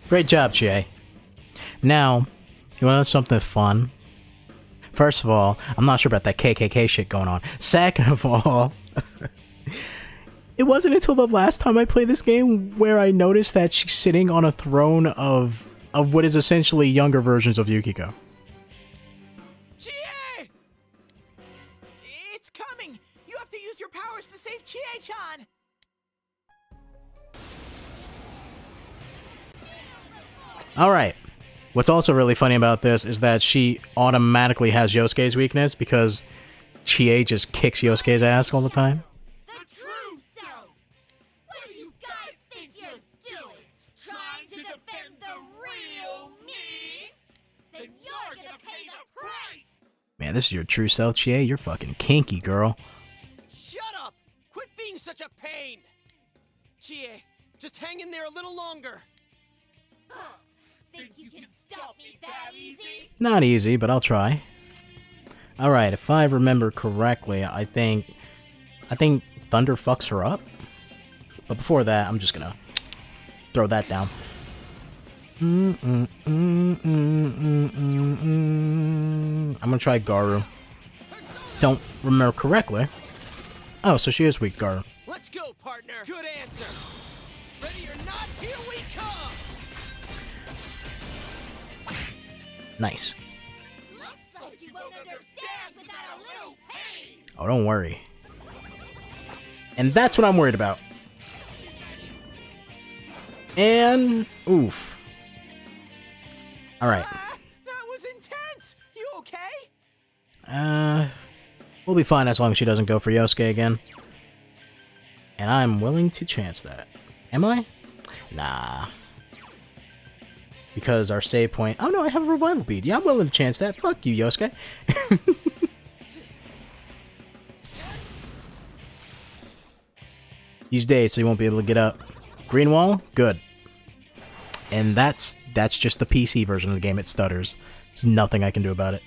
Speaker 1: Great job, Chie. Now, you want to know something fun? First of all, I'm not sure about that KKK shit going on. Second of all, it wasn't until the last time I played this game where I noticed that she's sitting on a throne of what is essentially younger versions of Yukiko.
Speaker 12: Chie! It's coming! You have to use your powers to save Chie-chan!
Speaker 1: Alright. What's also really funny about this is that she automatically has Yosuke's weakness because Chie just kicks Yosuke's ass all the time.
Speaker 10: The true self! What do you guys think you're doing? Trying to defend the real me? Then you're gonna pay the price!
Speaker 1: Man, this is your true self, Chie. You're fucking kinky, girl.
Speaker 16: Shut up! Quit being such a pain! Chie, just hang in there a little longer.
Speaker 10: Think you can stop me that easy?
Speaker 1: Not easy, but I'll try. Alright, if I remember correctly, I think Thunder fucks her up. But before that, I'm just gonna throw that down. I'm gonna try Garu. Don't remember correctly. Oh, so she is weak, Garu.
Speaker 16: Let's go, partner. Good answer. Ready or not, here we come.
Speaker 1: Nice.
Speaker 10: Looks like you won't understand without a little pain.
Speaker 1: Oh, don't worry. And that's what I'm worried about. And oof. All right.
Speaker 12: That was intense. You okay?
Speaker 1: We'll be fine as long as she doesn't go for Yosuke again. And I'm willing to chance that. Am I? Nah. Because our save point... Oh no, I have a revival bead. Yeah, I'm willing to chance that. Fuck you, Yosuke. He's dazed, so he won't be able to get up. Green wall? Good. And that's just the PC version of the game. It stutters. There's nothing I can do about it.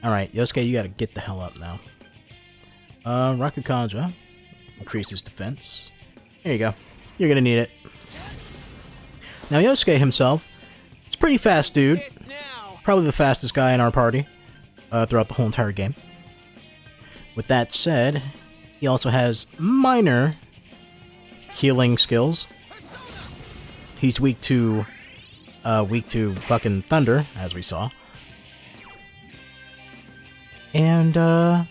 Speaker 1: Alright, Yosuke, you gotta get the hell up now. Rakukaja. Increases defense. There you go. You're gonna need it. Now, Yosuke himself, it's a pretty fast dude. Probably the fastest guy in our party throughout the whole entire game. With that said, he also has minor healing skills. He's weak to fucking thunder, as we saw. And I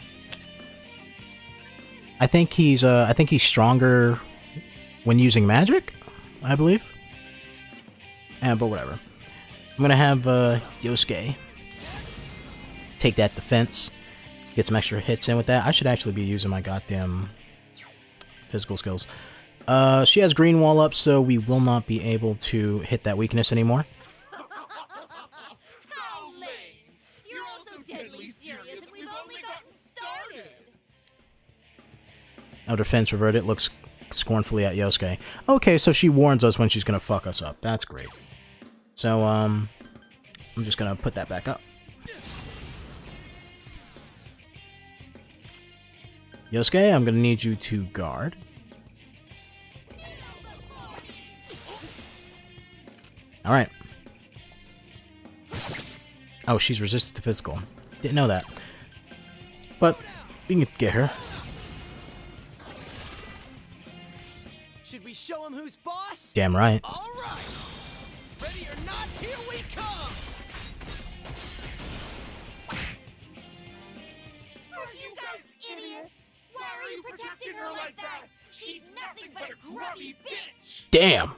Speaker 1: think he's stronger when using magic, I believe. But whatever. I'm gonna have Yosuke take that defense, get some extra hits in with that. I should actually be using my goddamn physical skills. She has green wall up, so we will not be able to hit that weakness anymore.
Speaker 10: How lame! You're also deadly serious and we've only gotten started!
Speaker 1: Now defense reverted looks scornfully at Yosuke. Okay, so she warns us when she's gonna fuck us up. That's great. So, I'm just gonna put that back up. Yosuke, I'm gonna need you to guard. Alright. Oh, she's resistant to physical. Didn't know that. But, we can get her.
Speaker 11: Should we show him who's boss?
Speaker 1: Damn right.
Speaker 11: All right. Ready or not, here we come.
Speaker 10: Are you guys idiots? Why are you protecting her like that? She's nothing but a grubby bitch!
Speaker 1: Damn!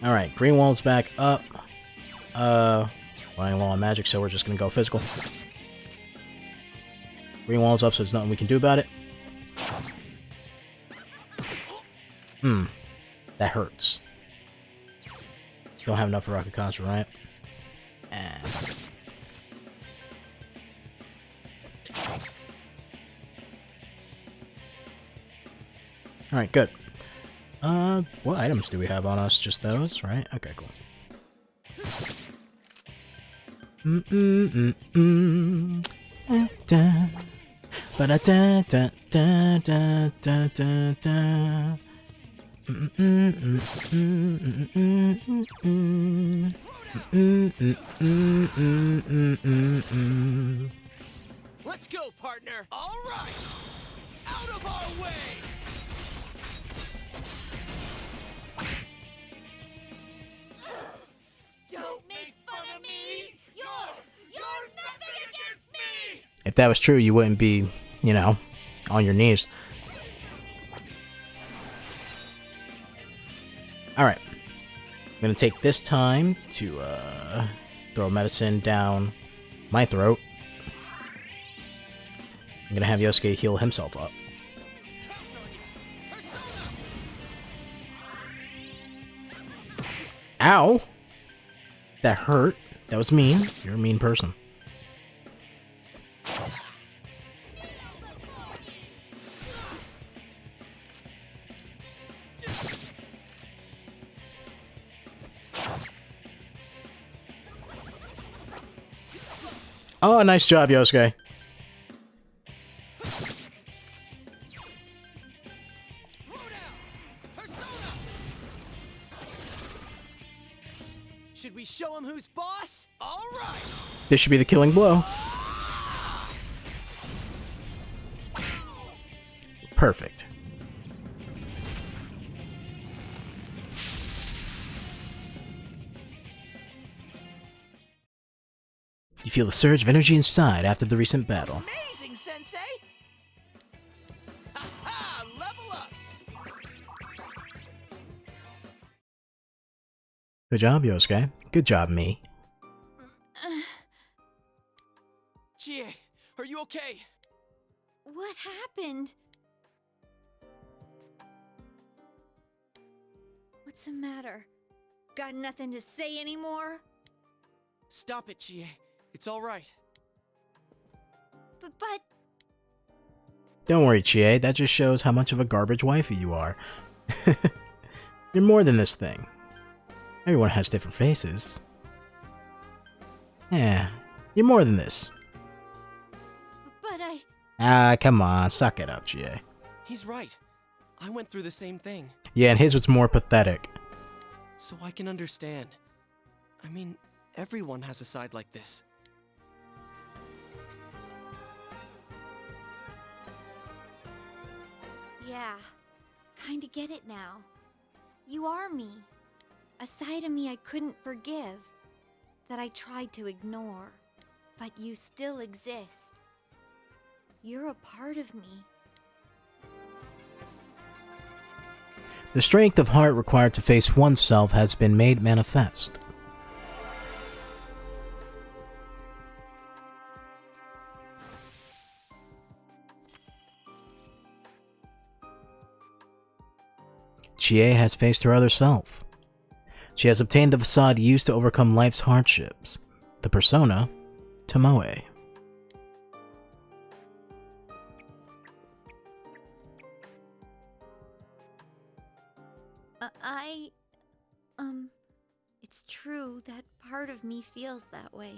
Speaker 1: Alright, green wall's back up. Running low on magic, so we're just gonna go physical. Green wall's up, so there's nothing we can do about it. That hurts. Don't have enough for Rocket Concert, right? Alright, good. What items do we have on us? Just those, right? Okay, cool.
Speaker 11: Let's go, partner. All right. Out of our way.
Speaker 10: Don't make fun of me! You're nothing against me!
Speaker 1: If that was true, you wouldn't be, you know, on your knees. Alright. I'm gonna take this time to, throw medicine down my throat. I'm gonna have Yosuke heal himself up. Ow! That hurt. That was mean. You're a mean person. Oh, nice job, Yosuke.
Speaker 11: Should we show him who's boss? All right.
Speaker 1: This should be the killing blow. Perfect. You feel the surge of energy inside after the recent battle.
Speaker 11: Amazing, Sensei. Ha-ha! Level up.
Speaker 1: Good job, Yosuke. Good job, me.
Speaker 11: Chie, are you okay?
Speaker 13: What happened? What's the matter? Got nothing to say anymore?
Speaker 16: Stop it, Chie. It's all right.
Speaker 13: But...
Speaker 1: Don't worry, Chie. That just shows how much of a garbage wifey you are. You're more than this thing. Everyone has different faces. Yeah, you're more than this.
Speaker 13: But I...
Speaker 1: Ah, come on. Suck it up, Chie.
Speaker 16: He's right. I went through the same thing.
Speaker 1: Yeah, and his was more pathetic.
Speaker 16: So I can understand. I mean, everyone has a side like this.
Speaker 13: Yeah, kinda get it now. You are me. A side of me I couldn't forgive. That I tried to ignore. But you still exist. You're a part of me.
Speaker 1: The strength of heart required to face oneself has been made manifest. Chie has faced her other self. She has obtained the facade used to overcome life's hardships, the persona Tomoe.
Speaker 13: It's true that part of me feels that way.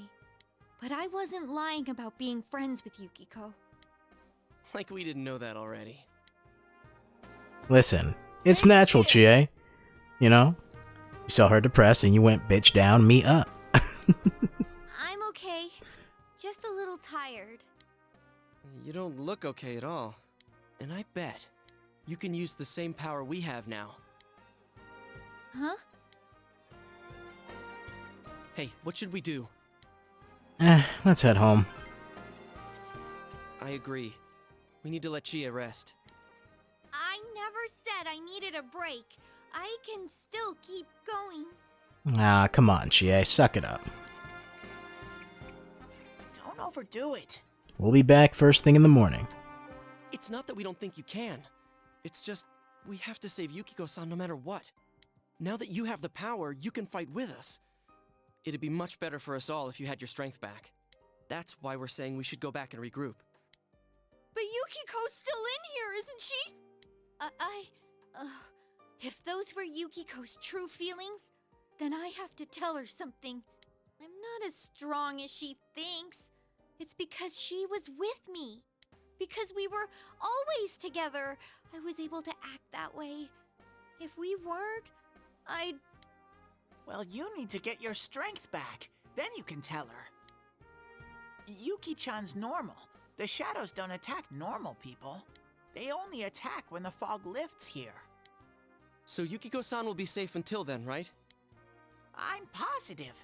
Speaker 13: But I wasn't lying about being friends with Yukiko.
Speaker 16: Like we didn't know that already.
Speaker 1: Listen, it's natural, Chie. You know? You saw her depressed and you went bitch down, me up.
Speaker 13: I'm okay. Just a little tired.
Speaker 16: You don't look okay at all. And I bet you can use the same power we have now.
Speaker 13: Huh?
Speaker 16: Hey, what should we do?
Speaker 1: Let's head home.
Speaker 16: I agree. We need to let Chie rest.
Speaker 13: I never said I needed a break. I can still keep going.
Speaker 1: Ah, come on, Chie. Suck it up.
Speaker 12: Don't overdo it.
Speaker 1: We'll be back first thing in the morning.
Speaker 16: It's not that we don't think you can. It's just, we have to save Yukiko-san no matter what. Now that you have the power, you can fight with us. It'd be much better for us all if you had your strength back. That's why we're saying we should go back and regroup.
Speaker 13: But Yukiko's still in here, isn't she? If those were Yukiko's true feelings, then I have to tell her something. I'm not as strong as she thinks. It's because she was with me. Because we were always together, I was able to act that way. If we weren't, I'd...
Speaker 12: Well, you need to get your strength back. Then you can tell her. Yuki-chan's normal. The shadows don't attack normal people. They only attack when the fog lifts here.
Speaker 16: So Yukiko-san will be safe until then, right?
Speaker 12: I'm positive.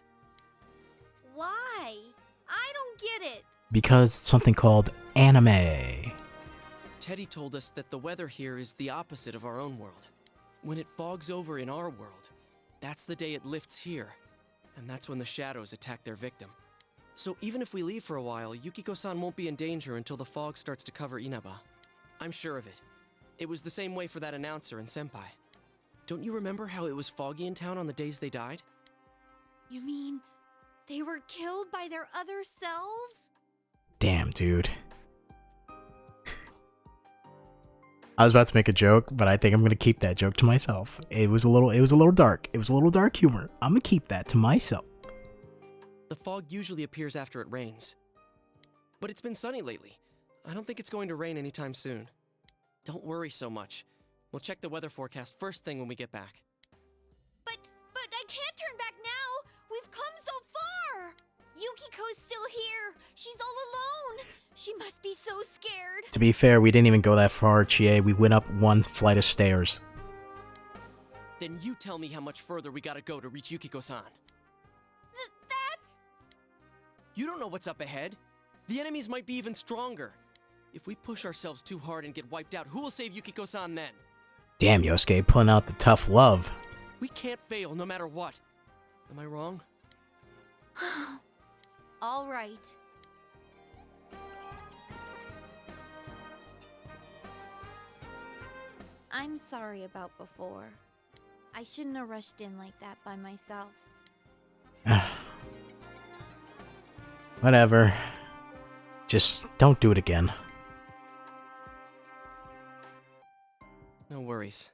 Speaker 13: Why? I don't get it.
Speaker 1: Because it's something called anime.
Speaker 16: Teddy told us that the weather here is the opposite of our own world. When it fogs over in our world, that's the day it lifts here, and that's when the shadows attack their victim. So even if we leave for a while, Yukiko-san won't be in danger until the fog starts to cover Inaba. I'm sure of it. It was the same way for that announcer and Senpai. Don't you remember how it was foggy in town on the days they died?
Speaker 13: You mean they were killed by their other selves?
Speaker 1: Damn, dude. I was about to make a joke, but I think I'm gonna keep that joke to myself. It was a little dark. It was a little dark humor. I'm gonna keep that to myself.
Speaker 16: The fog usually appears after it rains. But it's been sunny lately. I don't think it's going to rain anytime soon. Don't worry so much. We'll check the weather forecast first thing when we get back.
Speaker 13: But I can't turn back now. We've come so far. Yukiko's still here. She's all alone. She must be so scared.
Speaker 1: To be fair, we didn't even go that far, Chie. We went up one flight of stairs.
Speaker 16: Then you tell me how much further we gotta go to reach Yukiko-san.
Speaker 13: That's...
Speaker 16: You don't know what's up ahead. The enemies might be even stronger. If we push ourselves too hard and get wiped out, who will save Yukiko-san then?
Speaker 1: Damn, Yosuke, pulling out the tough love.
Speaker 16: We can't fail no matter what. Am I wrong?
Speaker 13: All right. I'm sorry about before. I shouldn't have rushed in like that by myself.
Speaker 1: Whatever. Just don't do it again.
Speaker 16: No worries.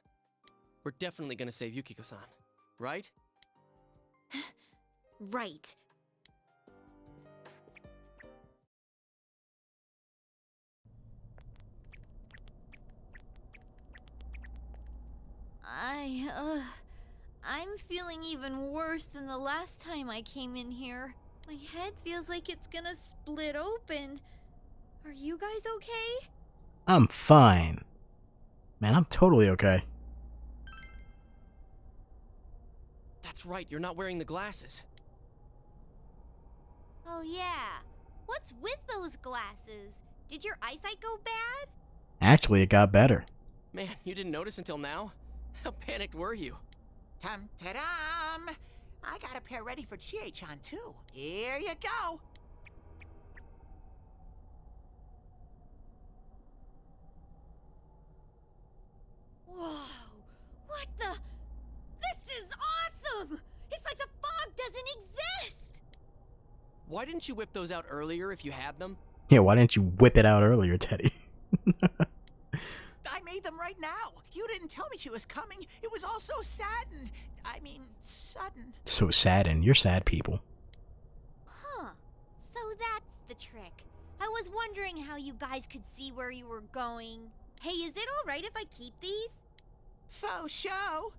Speaker 16: We're definitely gonna save Yukiko-san, right?
Speaker 13: Right. I'm feeling even worse than the last time I came in here. My head feels like it's gonna split open. Are you guys okay?
Speaker 1: I'm fine. Man, I'm totally okay.
Speaker 16: That's right, you're not wearing the glasses.
Speaker 13: Oh yeah. What's with those glasses? Did your eyesight go bad?
Speaker 1: Actually, it got better.
Speaker 16: Man, you didn't notice until now? How panicked were you?
Speaker 12: Tum-ta-dum! I got a pair ready for Chie-chan, too. Here you go!
Speaker 10: Whoa! What the? This is awesome! It's like the fog doesn't exist!
Speaker 16: Why didn't you whip those out earlier if you had them?
Speaker 1: Yeah, why didn't you whip it out earlier, Teddy?
Speaker 12: I made them right now. You didn't tell me she was coming. It was all so sudden.
Speaker 1: So sad, and you're sad people.
Speaker 13: Huh. So that's the trick. I was wondering how you guys could see where you were going. Hey, is it alright if I keep these?
Speaker 12: Faux show.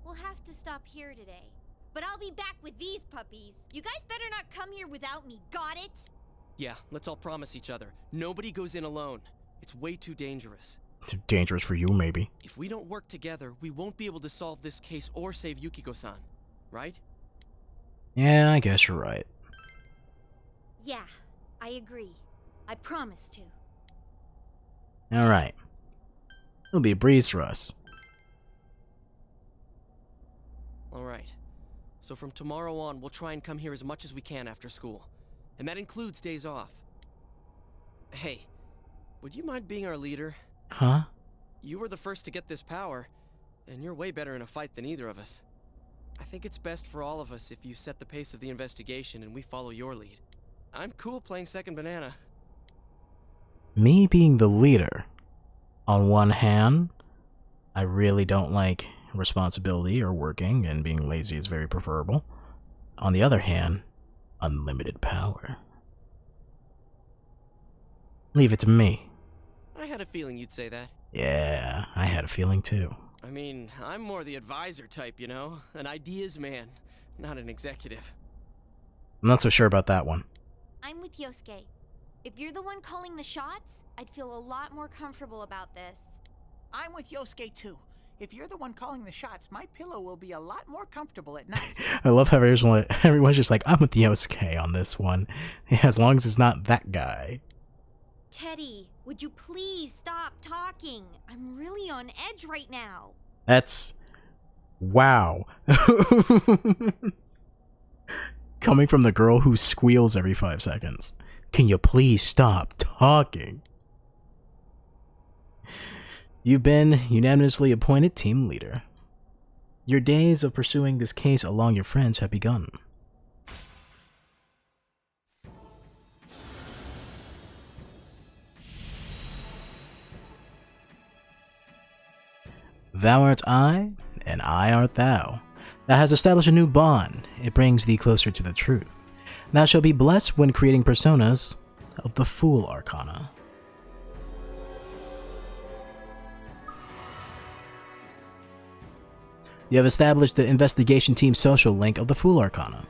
Speaker 13: We'll have to stop here today. But I'll be back with these puppies. You guys better not come here without me, got it?
Speaker 16: Yeah, let's all promise each other. Nobody goes in alone. It's way too dangerous.
Speaker 1: Too dangerous for you, maybe.
Speaker 16: If we don't work together, we won't be able to solve this case or save Yukiko-san, right?
Speaker 1: Yeah, I guess you're right.
Speaker 13: Yeah, I agree. I promise to.
Speaker 1: Alright. It'll be a breeze for us.
Speaker 16: Alright. So from tomorrow on, we'll try and come here as much as we can after school. And that includes days off. Hey, would you mind being our leader?
Speaker 1: Huh?
Speaker 16: You were the first to get this power, and you're way better in a fight than either of us. I think it's best for all of us if you set the pace of the investigation and we follow your lead. I'm cool playing second banana.
Speaker 1: Me being the leader. On one hand, I really don't like responsibility or working, and being lazy is very preferable. On the other hand, unlimited power. Leave it to me.
Speaker 16: I had a feeling you'd say that.
Speaker 1: Yeah, I had a feeling too.
Speaker 16: I mean, I'm more the advisor type, you know? An ideas man, not an executive.
Speaker 1: I'm not so sure about that one.
Speaker 13: I'm with Yosuke. If you're the one calling the shots, I'd feel a lot more comfortable about this.
Speaker 12: I'm with Yosuke, too. If you're the one calling the shots, my pillow will be a lot more comfortable at night.
Speaker 1: I love how everyone's just like, I'm with Yosuke on this one. As long as it's not that guy.
Speaker 13: Teddy, would you please stop talking? I'm really on edge right now.
Speaker 1: That's... wow. Coming from the girl who squeals every 5 seconds. Can you please stop talking? You've been unanimously appointed team leader. Your days of pursuing this case along your friends have begun. Thou art I, and I art thou. That has established a new bond. It brings thee closer to the truth. Thou shalt be blessed when creating personas of the Fool Arcana. You have established the investigation team social link of the Fool Arcana.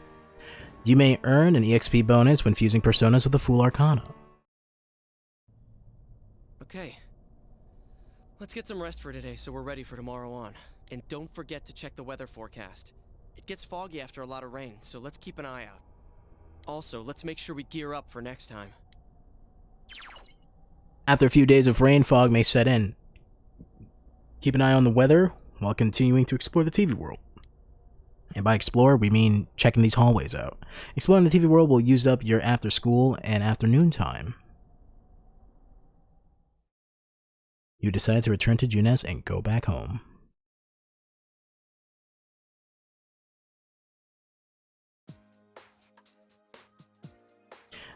Speaker 1: You may earn an EXP bonus when fusing personas of the Fool Arcana.
Speaker 16: Okay. Let's get some rest for today so we're ready for tomorrow on. And don't forget to check the weather forecast. It gets foggy after a lot of rain, so let's keep an eye out. Also, let's make sure we gear up for next time.
Speaker 1: After a few days of rain, fog may set in. Keep an eye on the weather while continuing to explore the TV world. And by explore, we mean checking these hallways out. Exploring the TV world will use up your after school and afternoon time. You decided to return to Junes and go back home.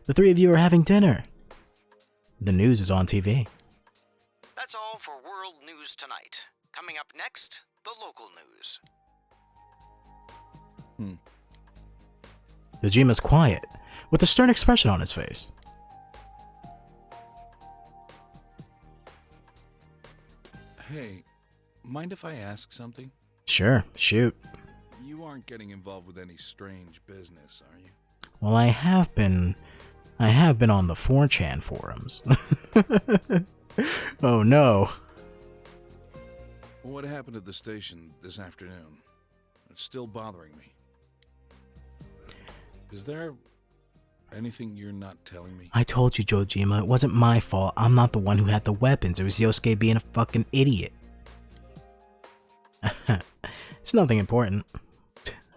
Speaker 1: The three of you are having dinner. The news is on TV.
Speaker 9: That's all for World News Tonight. Coming up next, the local news.
Speaker 1: Dojima's quiet, with a stern expression on his face.
Speaker 7: Hey, mind if I ask something?
Speaker 1: Sure, shoot.
Speaker 7: You aren't getting involved with any strange business, are you?
Speaker 1: Well, I have been on the 4chan forums. Oh no.
Speaker 7: What happened at the station this afternoon? It's still bothering me. Is there anything you're not telling me?
Speaker 1: I told you, Dojima, it wasn't my fault. I'm not the one who had the weapons. It was Yosuke being a fucking idiot. It's nothing important.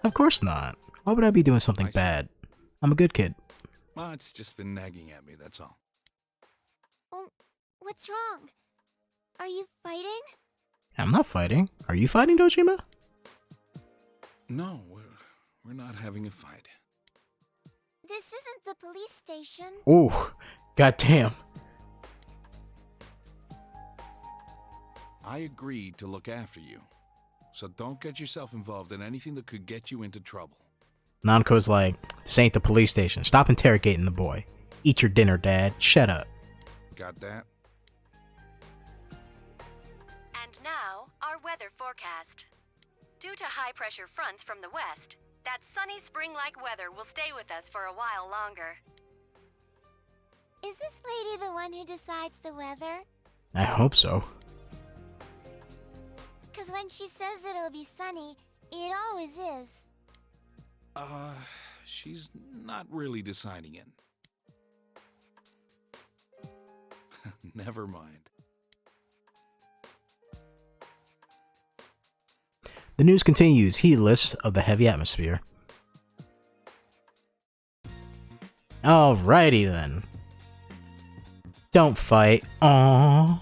Speaker 1: Of course not. Why would I be doing something bad? I'm a good kid.
Speaker 7: Well, it's just been nagging at me, that's all.
Speaker 4: Oh, what's wrong? Are you fighting?
Speaker 1: I'm not fighting. Are you fighting, Dojima?
Speaker 7: No, we're not having a fight.
Speaker 4: This isn't the police station.
Speaker 1: Ooh, goddamn.
Speaker 7: I agreed to look after you, so don't get yourself involved in anything that could get you into trouble.
Speaker 1: Nanko's like, this ain't the police station. Stop interrogating the boy. Eat your dinner, Dad. Shut up.
Speaker 7: Got that?
Speaker 3: And now, our weather forecast. Due to high-pressure fronts from the west, that sunny spring-like weather will stay with us for a while longer.
Speaker 4: Is this lady the one who decides the weather?
Speaker 1: I hope so.
Speaker 4: Because when she says it'll be sunny, it always is.
Speaker 7: She's not really deciding it. Never mind.
Speaker 1: The news continues, heedless of the heavy atmosphere. Alrighty then. Don't fight. Aww.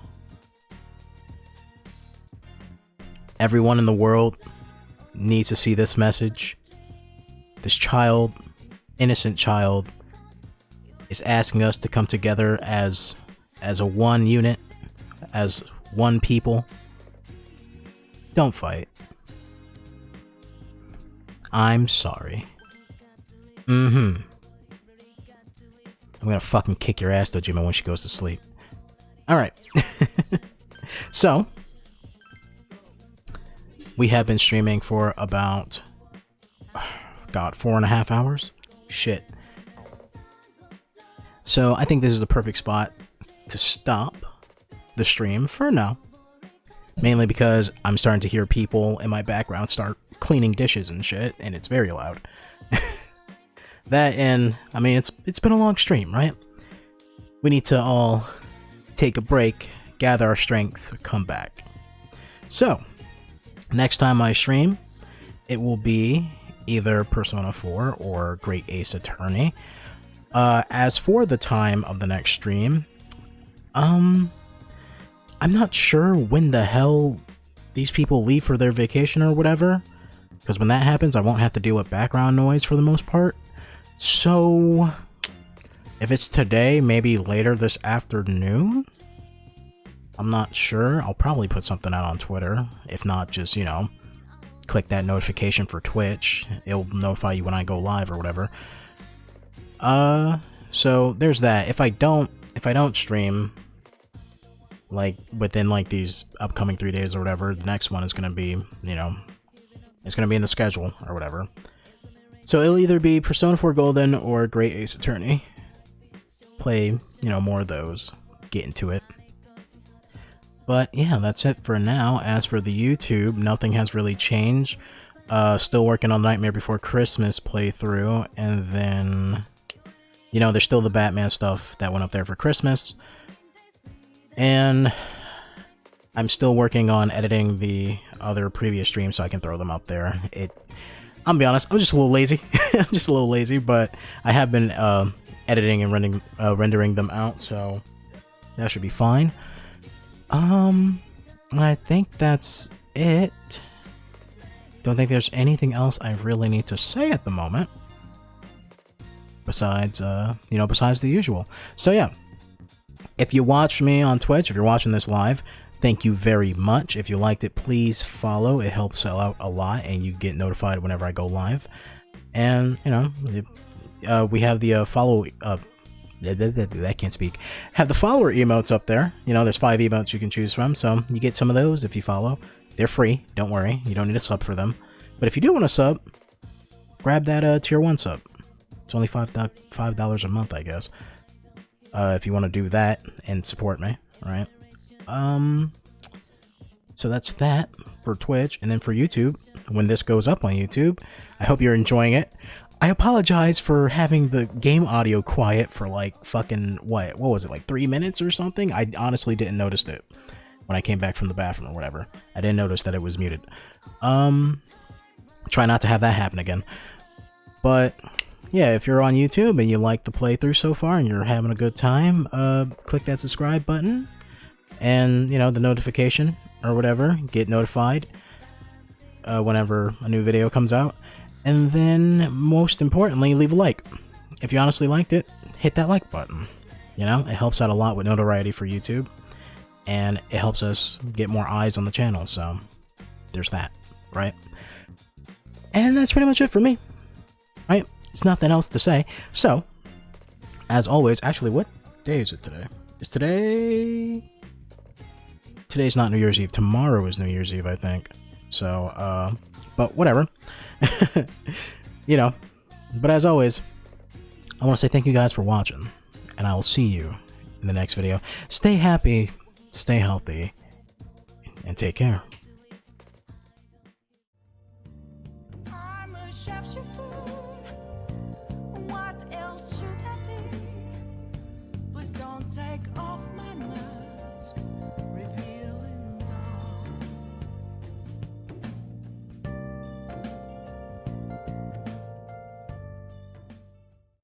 Speaker 1: Everyone in the world needs to see this message. This child, innocent child, is asking us to come together as a one unit, as one people. Don't fight. I'm sorry. I'm gonna fucking kick your ass, Dojima, when she goes to sleep. Alright. So, we have been streaming for about, God, 4.5 hours? Shit. So, I think this is the perfect spot to stop the stream for now. Mainly because I'm starting to hear people in my background start cleaning dishes and shit, and it's very loud. That and, I mean, it's been a long stream, right? We need to all take a break, gather our strength, come back. So, next time I stream, it will be either Persona 4 or Great Ace Attorney. As for the time of the next stream, I'm not sure when the hell these people leave for their vacation or whatever, because when that happens, I won't have to deal with background noise for the most part. So, if it's today, maybe later this afternoon? I'm not sure. I'll probably put something out on Twitter. If not, just, you know, click that notification for Twitch. It'll notify you when I go live or whatever. So there's that. If I don't stream, like, within, like, these upcoming 3 days or whatever, the next one is gonna be, you know, it's gonna be in the schedule or whatever. So it'll either be Persona 4 Golden or Great Ace Attorney. Play, you know, more of those. Get into it. But yeah, that's it for now. As for the YouTube, nothing has really changed. Still working on Nightmare Before Christmas playthrough, and then, you know, there's still the Batman stuff that went up there for Christmas. And I'm still working on editing the other previous streams so I can throw them up there. I'll be honest, I'm just a little lazy. I'm just a little lazy, but I have been editing and rendering them out, so that should be fine. I think that's it. Don't think there's anything else I really need to say at the moment. besides besides the usual. So yeah, if you watch me on Twitch, if you're watching this live, thank you very much. If you liked it, please follow. It helps out a lot, and you get notified whenever I go live. And we have the follow. I can't speak. Have the follower emotes up there. There's 5 emotes you can choose from, so you get some of those if you follow. They're free. Don't worry. You don't need a sub for them. But if you do want a sub, grab that tier 1 sub. It's only $5 a month, I guess. If you want to do that and support me, right? So that's that for Twitch. And then for YouTube, when this goes up on YouTube, I hope you're enjoying it. I apologize for having the game audio quiet for like fucking, what was it, like 3 minutes or something? I honestly didn't notice it when I came back from the bathroom or whatever. I didn't notice that it was muted. Try not to have that happen again. But yeah, if you're on YouTube and you like the playthrough so far and you're having a good time, click that subscribe button and, the notification or whatever, get notified whenever a new video comes out. And then, most importantly, leave a like. If you honestly liked it, hit that like button. It helps out a lot with notoriety for YouTube. And it helps us get more eyes on the channel, so there's that, right? And that's pretty much it for me, right? There's nothing else to say. So, as always, actually, what day is it today? Is today... Today's not New Year's Eve. Tomorrow is New Year's Eve, I think. So, but whatever. But as always, I want to say thank you guys for watching, and I will see you in the next video. Stay happy, stay healthy, and take care.
Speaker 8: I'm a sharpshooter. What else should I be? Please don't take